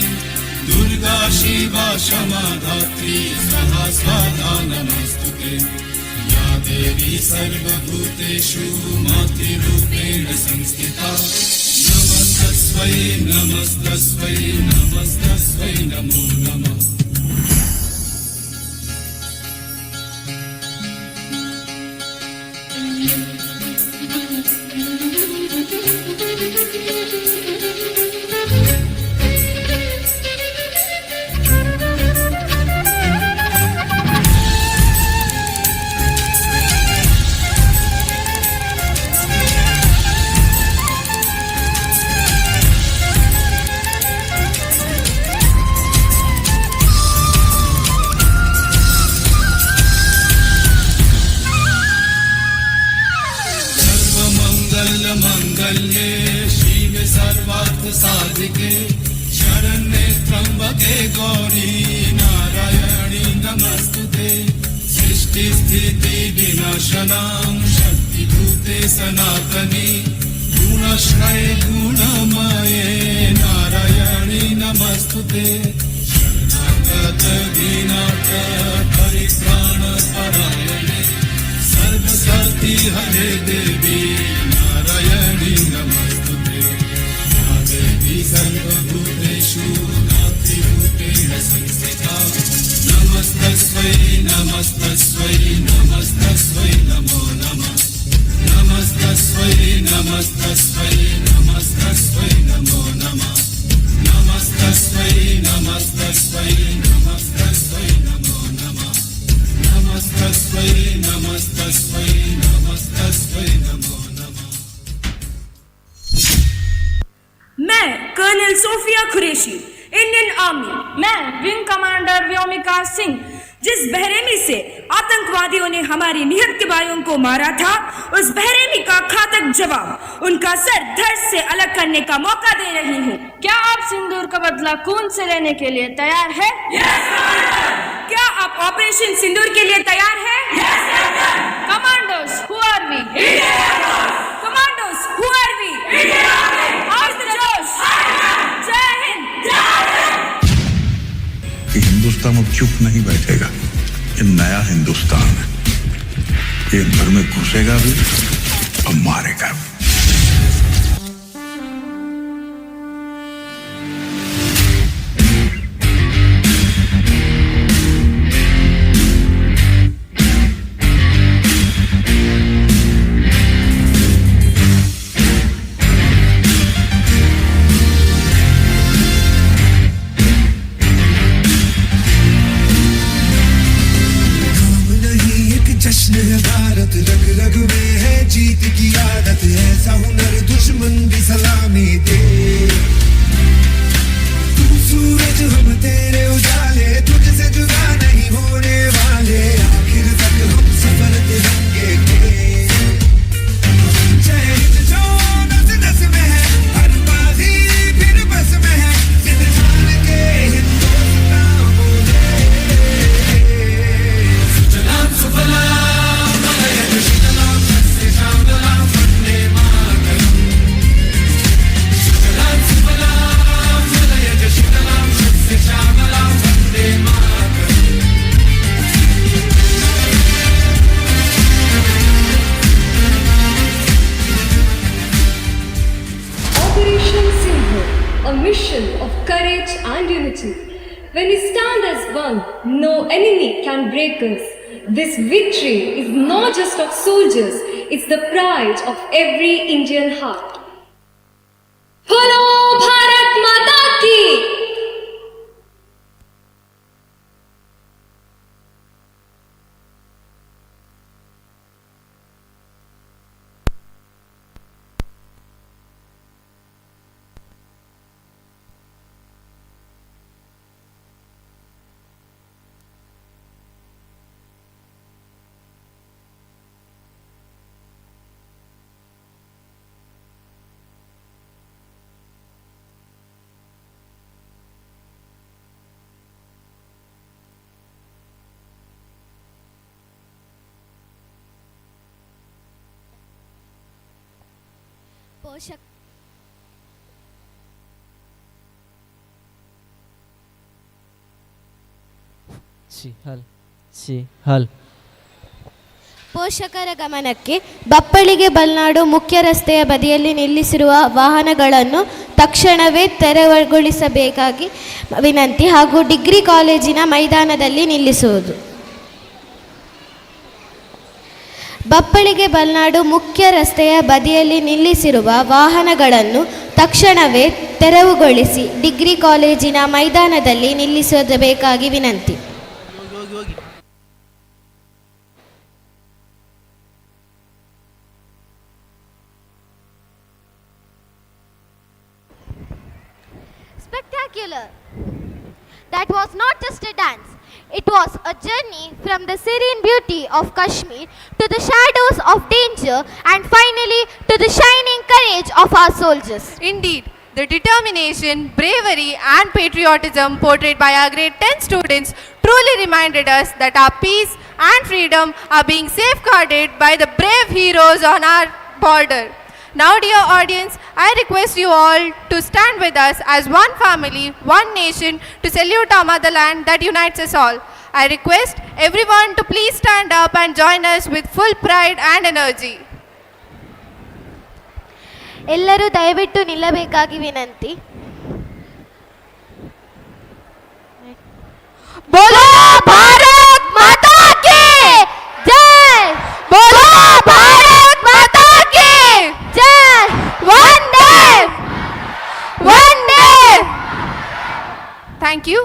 दुर्गा शिवा क्षमा धात्री स्वाहा स्वाहा नमस्तुते या देवी सर्वभूतेषु मातृरूपेण संस्थिता नमस्तस्मै नमस्तस्मै नमस्तस्मै नमो नमः मंगल्ये शिवे सर्वार्थ साधिके शरण्ये त्र्यंबके गौरी नारायणी नमस्तुते सृष्टि स्थिति विनाशनां शक्तिभूते सनातनी गुणश्रये गुणमये नारायणी नमस्तुते शरणागत दीनाथ परित्राण परायणे सर्वशक्ति हरे देवी नारायणी नमस्तुते या देवी सर्वभूतेषु मातृरूपेण संस्थिता नमस्तस्मै नमस्तस्मै नमस्तस्मै नमो नमः नमस्तस्मै नमस्तस्मै नमस्तस्मै नमो नमः नमस्तस्मै नमस्तस्मै नमस्तस्मै नमो नमः नमस्तस्मै नमस्तस्मै नमस्तस्मै नमो मैं colonel Sofiya Qureshi Indian army, मैं विंग कमांडर व्योमिका सिंह, जिस बेरहमी से आतंकवादियों ने हमारी निहत्थे भाइयों को मारा था, उस बेरहमी का घातक जवाब उनका सर धड़ से अलग करने का मौका दे रही हूँ। क्या आप सिंदूर का बदला खून से लेने के लिए तैयार है? क्या आप ऑपरेशन सिंदूर के लिए तैयार है? Commandos, who are we? Commandos, who are we? आज द जोश! जय हिंद! कि हिंदुस्तान अब चुप नहीं बैठेगा। ये नया हिंदुस्तान है, ये घर में घुसेगा भी और मारेगा भी। जश्न है भारत, रग रग में है जीत की आदत, ऐसा हुनर दुश्मन भी सलामी दे। तू सूरज हम तेरे उजाले, तुझसे जुदा नहीं होने वाले, आखिर तक हम सफर तिरंगे के। जय हिंद जो नस नस में है, हर बाजी फिर बस में है, जिंदगान के हिंदुस्तान बोले। सुजलाम सुफलाम Operation Sindhu, a mission of courage and unity. When we stand as one, no enemy can break us. This victory is not just of soldiers, it's the pride of every Indian heart. Bolo Bharat Mata Ki! ಪೋಷಕರ ಗಮನಕ್ಕೆ ಬಪ್ಪಳಿಗೆ ಬಲ್ನಾಡು ಮುಖ್ಯ ರಸ್ತೆಯ ಬದಿಯಲ್ಲಿ ನಿಲ್ಲಿಸಿರುವ ವಾಹನಗಳನ್ನು ತಕ್ಷಣವೇ ತೆರವುಗೊಳಿಸಬೇಕಾಗಿ ವಿನಂತಿ ಹಾಗೂ degree ಕಾಲೇಜಿನ ಮೈದಾನದಲ್ಲಿ ನಿಲ್ಲಿಸುವುದು. ಬಪ್ಪಳಿಗೆ ಬಲ್ನಾಡು ಮುಖ್ಯ ರಸ್ತೆಯ ಬದಿಯಲ್ಲಿ ನಿಲ್ಲಿಸಿರುವ ವಾಹನಗಳನ್ನು ತಕ್ಷಣವೇ ತೆರವುಗೊಳಿಸಿ ಡಿಗ್ರಿ ಕಾಲೇಜಿನ ಮೈದಾನದಲ್ಲಿ ನಿಲ್ಲಿಸಬೇಕಾಗಿ ವಿನಂತಿ. Spectacular! That was not just a dance. It was a journey from the serene beauty of Kashmir to the shadows of danger and finally to the shining courage of our soldiers. Indeed, the determination, bravery and patriotism portrayed by our grade 10 students truly reminded us that our peace and freedom are being safeguarded by the brave heroes on our border. Now, dear audience, I request you all to stand with us as one family, one nation, to salute our motherland that unites us all. I request everyone to please stand up and join us with full pride and energy. ಎಲ್ಲರೂ ದಯವಿಟ್ಟು ನಿಲ್ಲಬೇಕಾಗಿ ವಿನಂತಿ. बोलो भारत माता की जय! बोलो भारत माता की जय! वंदे! वंदे! Thank you.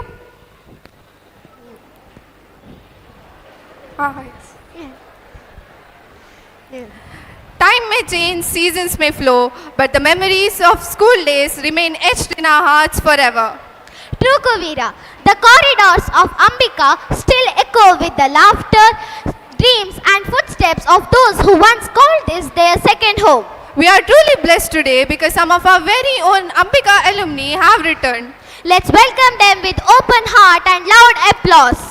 Time may change, seasons may flow, but the memories of school days remain etched in our hearts forever. True, Kuvira. The corridors of Ambika still echo with the laughter, dreams and footsteps of those who once called this their second home. We are truly blessed today because some of our very own Ambika alumni have returned. Let's welcome them with open heart and loud applause.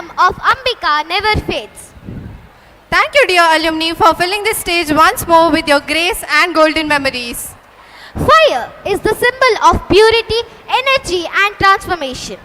rhythm of Ambika never fades. Thank you, dear alumni, for filling this stage once more with your grace and golden memories. Fire is the symbol of purity, energy, and transformation.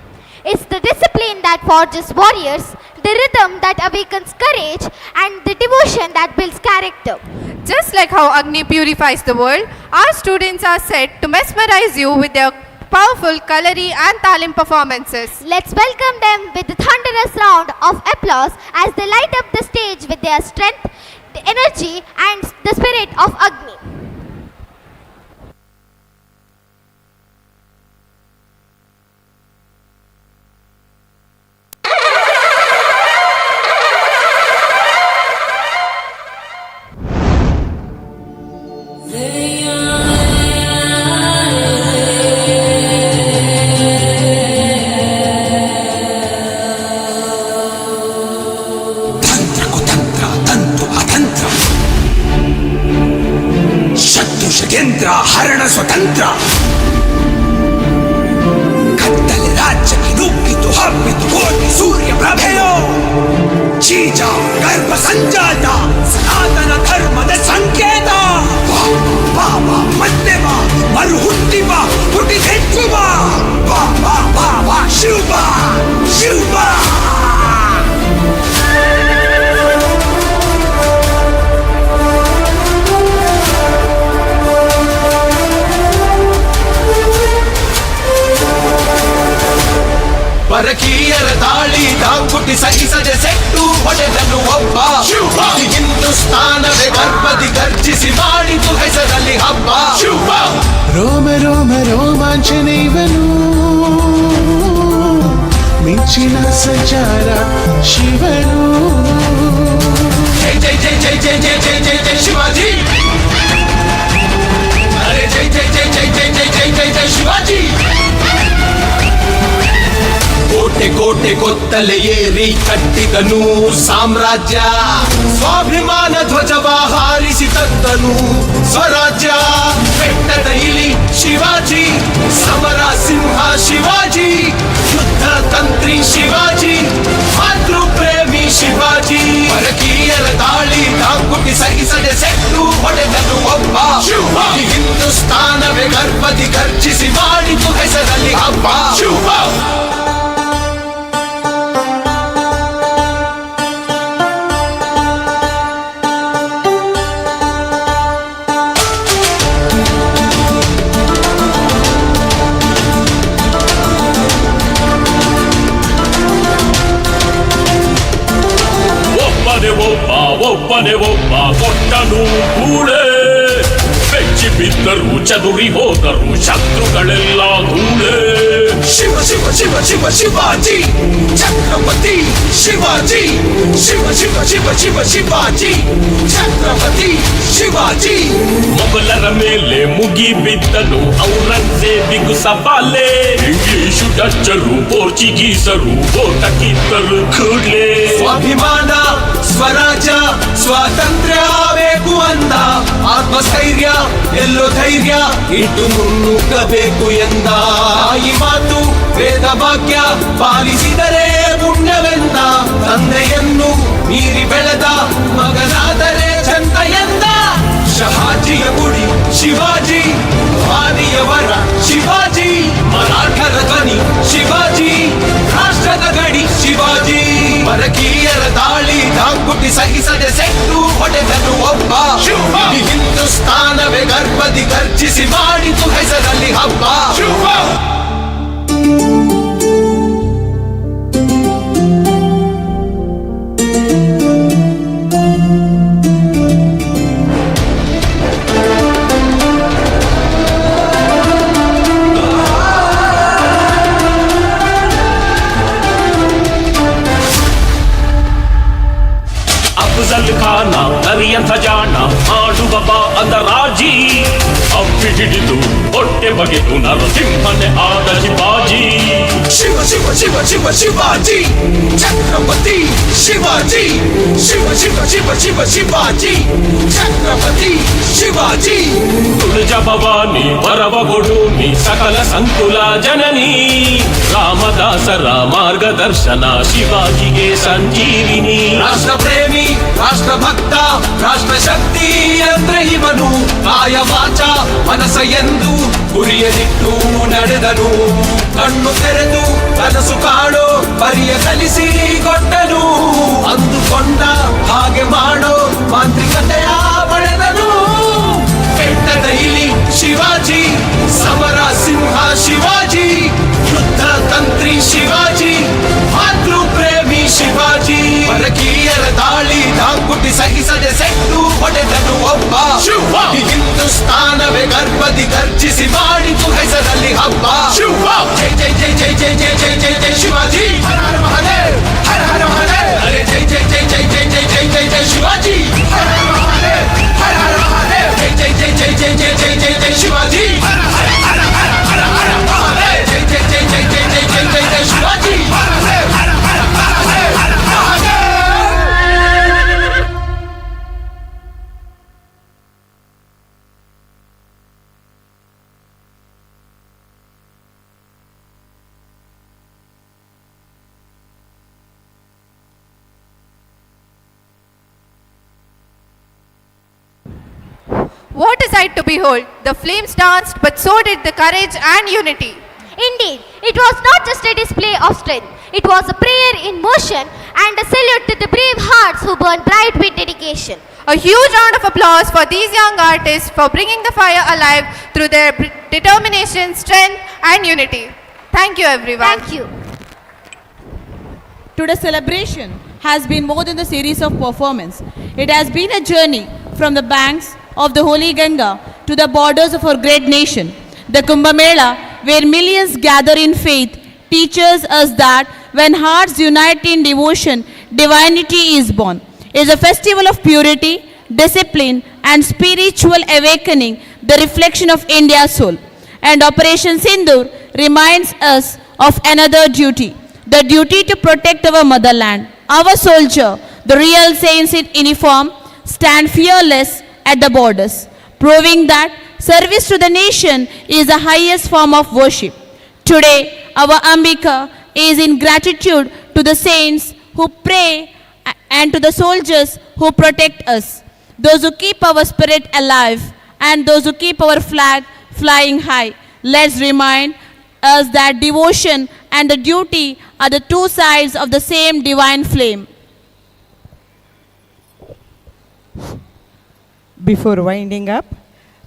It's the discipline that forges warriors, the rhythm that awakens courage, and the devotion that builds character. Just like how Agni purifies the world, our students are set to mesmerize you with their powerful Kalari and Talim performances. Let's welcome them with a thunderous round of applause as they light up the stage with their strength, the energy, and the spirit of Agni. ಶತೇಂದ್ರ ಹರಣ ಸ್ವತಂತ್ರ ಕತ್ತಲೆ ರಾಜ್ಯಕ್ಕೆ ನುಗ್ಗಿತು ಹಬ್ಬಿತು ಕೋಟಿ ಸೂರ್ಯ ಪ್ರಭೆಯೋ ಚೀಜ ಗರ್ಭ ಸಂಜಾತ ಸನಾತನ ಧರ್ಮದ ಸಂಕೇತ ಬಾಬಾ ಮತ್ತೆ ಬಾ ಮರು ಹುಟ್ಟಿ ಬಾ ಹುಟ್ಟಿದೆದ್ದು ಬಾ ಬಾ ಬಾ ಬಾ ಶಿವ ಶಿವ ಪರಕೀಯರ ತಾಳಿ ದಾಂಗುಟಿ ಸಹಿಸದೆ ಸೆಟ್ಟು ಹೊಡೆದನು ಒಬ್ಬ ಹಿಂದೂಸ್ತಾನವೇ ಗರ್ಭದಿ ಗರ್ಜಿಸಿ ಮಾಡಿತು ಹೆಸರಲ್ಲಿ ಹಬ್ಬ ರೋಮ ರೋಮ ರೋಮಾಂಚನೇವನು ಮಿಂಚಿನ ಸಂಚಾರ ಶಿವನು ಜೈ ಜೈ ಜೈ ಜೈ ಜೈ ಜೈ ಜೈ ಜೈ ಜೈ ಶಿವಾಜಿ ಅರೆ ಜೈ ಜೈ ಜೈ ಜೈ ಜೈ ಜೈ ಜೈ ಜೈ ಜೈ ಶಿವಾಜಿ ಕೋಟೆ ಕೋಟೆ ಕೊತ್ತಲೆ ಏರಿ ಕಟ್ಟಿದನು ಸಾಮ್ರಾಜ್ಯ ಸ್ವಾಭಿಮಾನ ಧ್ವಜವ ಹಾರಿಸಿ ತಂದನು ಸ್ವರಾಜ್ಯ ಬೆಟ್ಟದ ಇಲಿ ಶಿವಾಜಿ ಸಮರ ಸಿಂಹ ಶಿವಾಜಿ ಯುದ್ಧ ತಂತ್ರಿ ಶಿವಾಜಿ ಮಾತೃ ಪ್ರೇಮಿ ಶಿವಾಜಿ ಪರಕೀಯರ ದಾಳಿ ದಾಂಗುಟಿ ಸಹಿಸದೆ ಸೆಟ್ಟು ಹೊಡೆದನು ಒಬ್ಬ ಹಿಂದೂಸ್ತಾನವೇ ಗರ್ಭದಿ ಗರ್ಜಿಸಿ ಮಾಡಿತು ಹೆಸರಲ್ಲಿ ಹಬ್ಬ ಒಬ್ಬನೇ ಒಬ್ಬ ಕೊಟ್ಟನು ಕೂಳೆ ಬೆಚ್ಚಿ ಬಿದ್ದರು ಚದುರಿ ಹೋದರು ಶತ್ರುಗಳೆಲ್ಲ ಧೂಳೆ ಶಿವ ಶಿವ ಶಿವ ಶಿವ ಶಿವಾಜಿ ಛತ್ರಪತಿ ಶಿವಾಜಿ ಶಿವ ಶಿವ ಶಿವ ಶಿವ ಶಿವಾಜಿ ಛತ್ರಪತಿ ಶಿವಾಜಿ ಮೊಘಲರ ಮೇಲೆ ಮುಗಿ ಬಿದ್ದನು ಔರಂಗಜೇಬಿಗೂ ಸವಾಲೆ ಇಂಗ್ಲಿಷು ಡಚ್ಚರು ಪೋರ್ಚುಗೀಸರು ಓಟ ಕಿತ್ತರು ಕೂಡ್ಲೆ ಸ್ವಾಭಿಮಾನ ಸ್ವರಾಜ್ಯ ಸ್ವಾತಂತ್ರ್ಯ ಬೇಕು ಅಂದ ಆತ್ಮಸ್ಥೈರ್ಯ ಎಲ್ಲೋ ಧೈರ್ಯ ಇಟ್ಟು ಮುನ್ನುಗ್ಗಬೇಕು ಎಂದ ಈ ಮಾತು ವೇದ ವಾಕ್ಯ ಪಾಲಿಸಿದರೆ ಪುಣ್ಯವೆಂದ ತಂದೆಯನ್ನು ಮೀರಿ ಬೆಳೆದ ಮಗನಾದರೆ ಚಂದ ಎಂದ ಶಹಾಜಿಯ ಗುಡಿ ಶಿವಾಜಿ ವಾದಿಯವರ ಶಿವಾಜಿ ಮರಾಠರ ಧ್ವನಿ ಶಿವಾಜಿ ರಾಷ್ಟ್ರದ ಗಡಿ ಶಿವಾಜಿ ಪರಕೀಯರ ದಾಳಿ ದಾಂಗುಟಿ ಸಹಿಸದೆ ಸೆಟ್ಟು ಹೊಡೆದನು ಒಬ್ಬ ಹಿಂದೂಸ್ತಾನವೇ ಗರ್ಭದಿ ಗರ್ಜಿಸಿ ಮಾಡಿತು ಹೆಸರಲ್ಲಿ ಹಬ್ಬ ಅಫ್ಜಲ್ ಖಾನ ಕರಿಯ ಖಜಾನ ಮಾಡುವ ಬಾ ಅಂದ ರಾಜಿ ಅಪ್ಪಿ ಹಿಡಿದು ಹೊಟ್ಟೆ ನರಸಿಂಹನೆ ಆದ ಶಿವಾಜಿ ಶಿವ ಶಿವ ಶಿವ ಶಿವ ಶಿವಾಜಿ ಛತ್ರಪತಿ ಶಿವಾಜಿ ಶಿವ ಶಿವ ಶಿವ ಶಿವ ಶಿವಾಜಿ ಛತ್ರಪತಿ ಶಿವಾಜಿ ತುಳಜ ಭವಾನಿ ವರವಗೊಡು ನೀ ಸಕಲ ಸಂಕುಲ ಜನನಿ ರಾಮದಾಸರ ಮಾರ್ಗದರ್ಶನ ಶಿವಾಜಿಗೆ ಸಂಜೀವಿನಿ ರಾಷ್ಟ್ರ ಪ್ರೇಮಿ ರಾಷ್ಟ್ರ ಭಕ್ತ ರಾಷ್ಟ್ರ ಶಕ್ತಿ ಅಂದ್ರೆ ಇವನು ಕಾಯ ವಾಚ ಮನಸ ಎಂದು ಗುರಿಯನಿಟ್ಟು ನಡೆದನು ಕಣ್ಣು ತೆರೆದು ಕನಸು ಕಾಣೋ ಪರಿಯ ಕಲಿಸಿ ಕೊಟ್ಟನು ಅಂದುಕೊಂಡ ಹಾಗೆ ಮಾಡೋ ಮಾಂತ್ರಿಕತೆಯ ಪಡೆದನು ಬೆಟ್ಟದ ಇಲಿ ಶಿವಾಜಿ ಸಮರ ಸಿಂಹ ಶಿವಾಜಿ ಯುದ್ಧ ತಂತ್ರಿ ಶಿವಾಜಿ ಮಾತೃ ಪ್ರೇಮಿ ಶಿವಾಜಿ ಪರಕೀಯರ ದಾಳಿ ದಾಂಗುಟಿ ಸಹಿಸದೆ ಸೆಟ್ಟು ಹೊಡೆದನು ಒಬ್ಬ ಶಿವಾಜಿ ಹಿಂದೂಸ್ತಾನವೇ ಗರ್ಭದಿ ಗರ್ಜಿಸಿ ಮಾಡಿತು ಹೆಸರಲ್ಲಿ ಹಬ್ಬ ಶಿವ ಜೈ ಜೈ ಜೈ ಜೈ ಜೈ ಜೈ ಜೈ ಜೈ ಜೈ ಶಿವಾಜಿ ಹರ ಹರ ಮಹಾದೇವ್ ಹರ ಹರ ಮಹಾದೇವ್ ಅರೆ ಜೈ ಜೈ ಜೈ ಜೈ ಜೈ ಜೈ ಜೈ ಜೈ ಜೈ ಶಿವಾಜಿ ಹರ ಹರ ಮಹಾದೇವ್ ಹರ ಹರ ಮಹಾದೇವ್ ಜೈ ಜೈ ಜೈ ಜೈ ಜೈ ಜೈ ಜೈ ಜೈ ಶಿವಾಜಿ ಹರ ಹರ ಹರ ಹರ ಹರ ಹರ ಮಹಾದೇವ್ ಜೈ ಜೈ ಜೈ ಜೈ ಜೈ ಜೈ ಜೈ ಜೈ ಜೈ ಶಿವಾಜಿ ಹರ ಹರ ಹರ ಹರ ಮಹಾದೇವ್ ಹರ Mahadev. What a sight to behold! The flames danced, but so did the courage and unity. Indeed, it was not just a display of strength, it was a prayer in motion and a salute to the brave hearts who burn bright with dedication. A huge round of applause for these young artists for bringing the fire alive through their determination, strength, and unity. Thank you, everyone. Thank you. Today's celebration has been more than a series of performance. It has been a journey from the banks of the Holy Ganga to the borders of our great nation. The Kumbh Mela, where millions gather in faith, teaches us that when hearts unite in devotion, divinity is born. It is a festival of purity, discipline, and spiritual awakening, the reflection of India's soul. And Operation Sindoor reminds us of another duty, the duty to protect our motherland. Our soldier, the real saints in uniform, stand fearless at the borders, proving that service to the nation is the highest form of worship. Today, our Ambika is in gratitude to the saints who pray and to the soldiers who protect us, those who keep our spirit alive and those who keep our flag flying high. Let's remind us that devotion and the duty are the two sides of the same divine flame. Before winding up,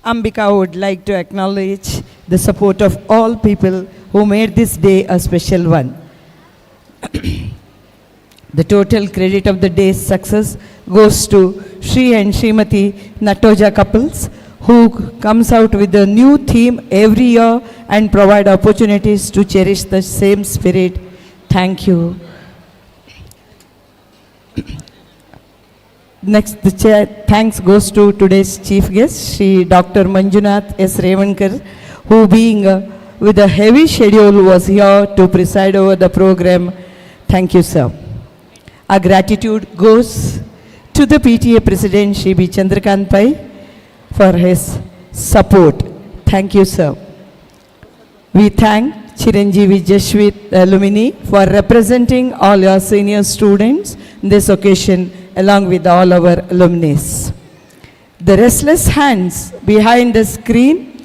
Ambika would like to acknowledge the support of all people who made this day a special one. The total credit of the day's success goes to Shri and Srimati Nattoja couples, who comes out with a new theme every year and provide opportunities to cherish the same spirit. Thank you. Next, the thanks goes to today's chief guest, Shri Dr. Manjunath S. Revankar, who being with a heavy schedule was here to preside over the program. Thank you, sir. Our gratitude goes to the PTA President, Shri B. Chandrakant Pai, for his support. Thank you, sir. We thank Chiranjeevi Jeshwit alumni for representing all your senior students in this occasion, along with all our alumni. The restless hands behind the screen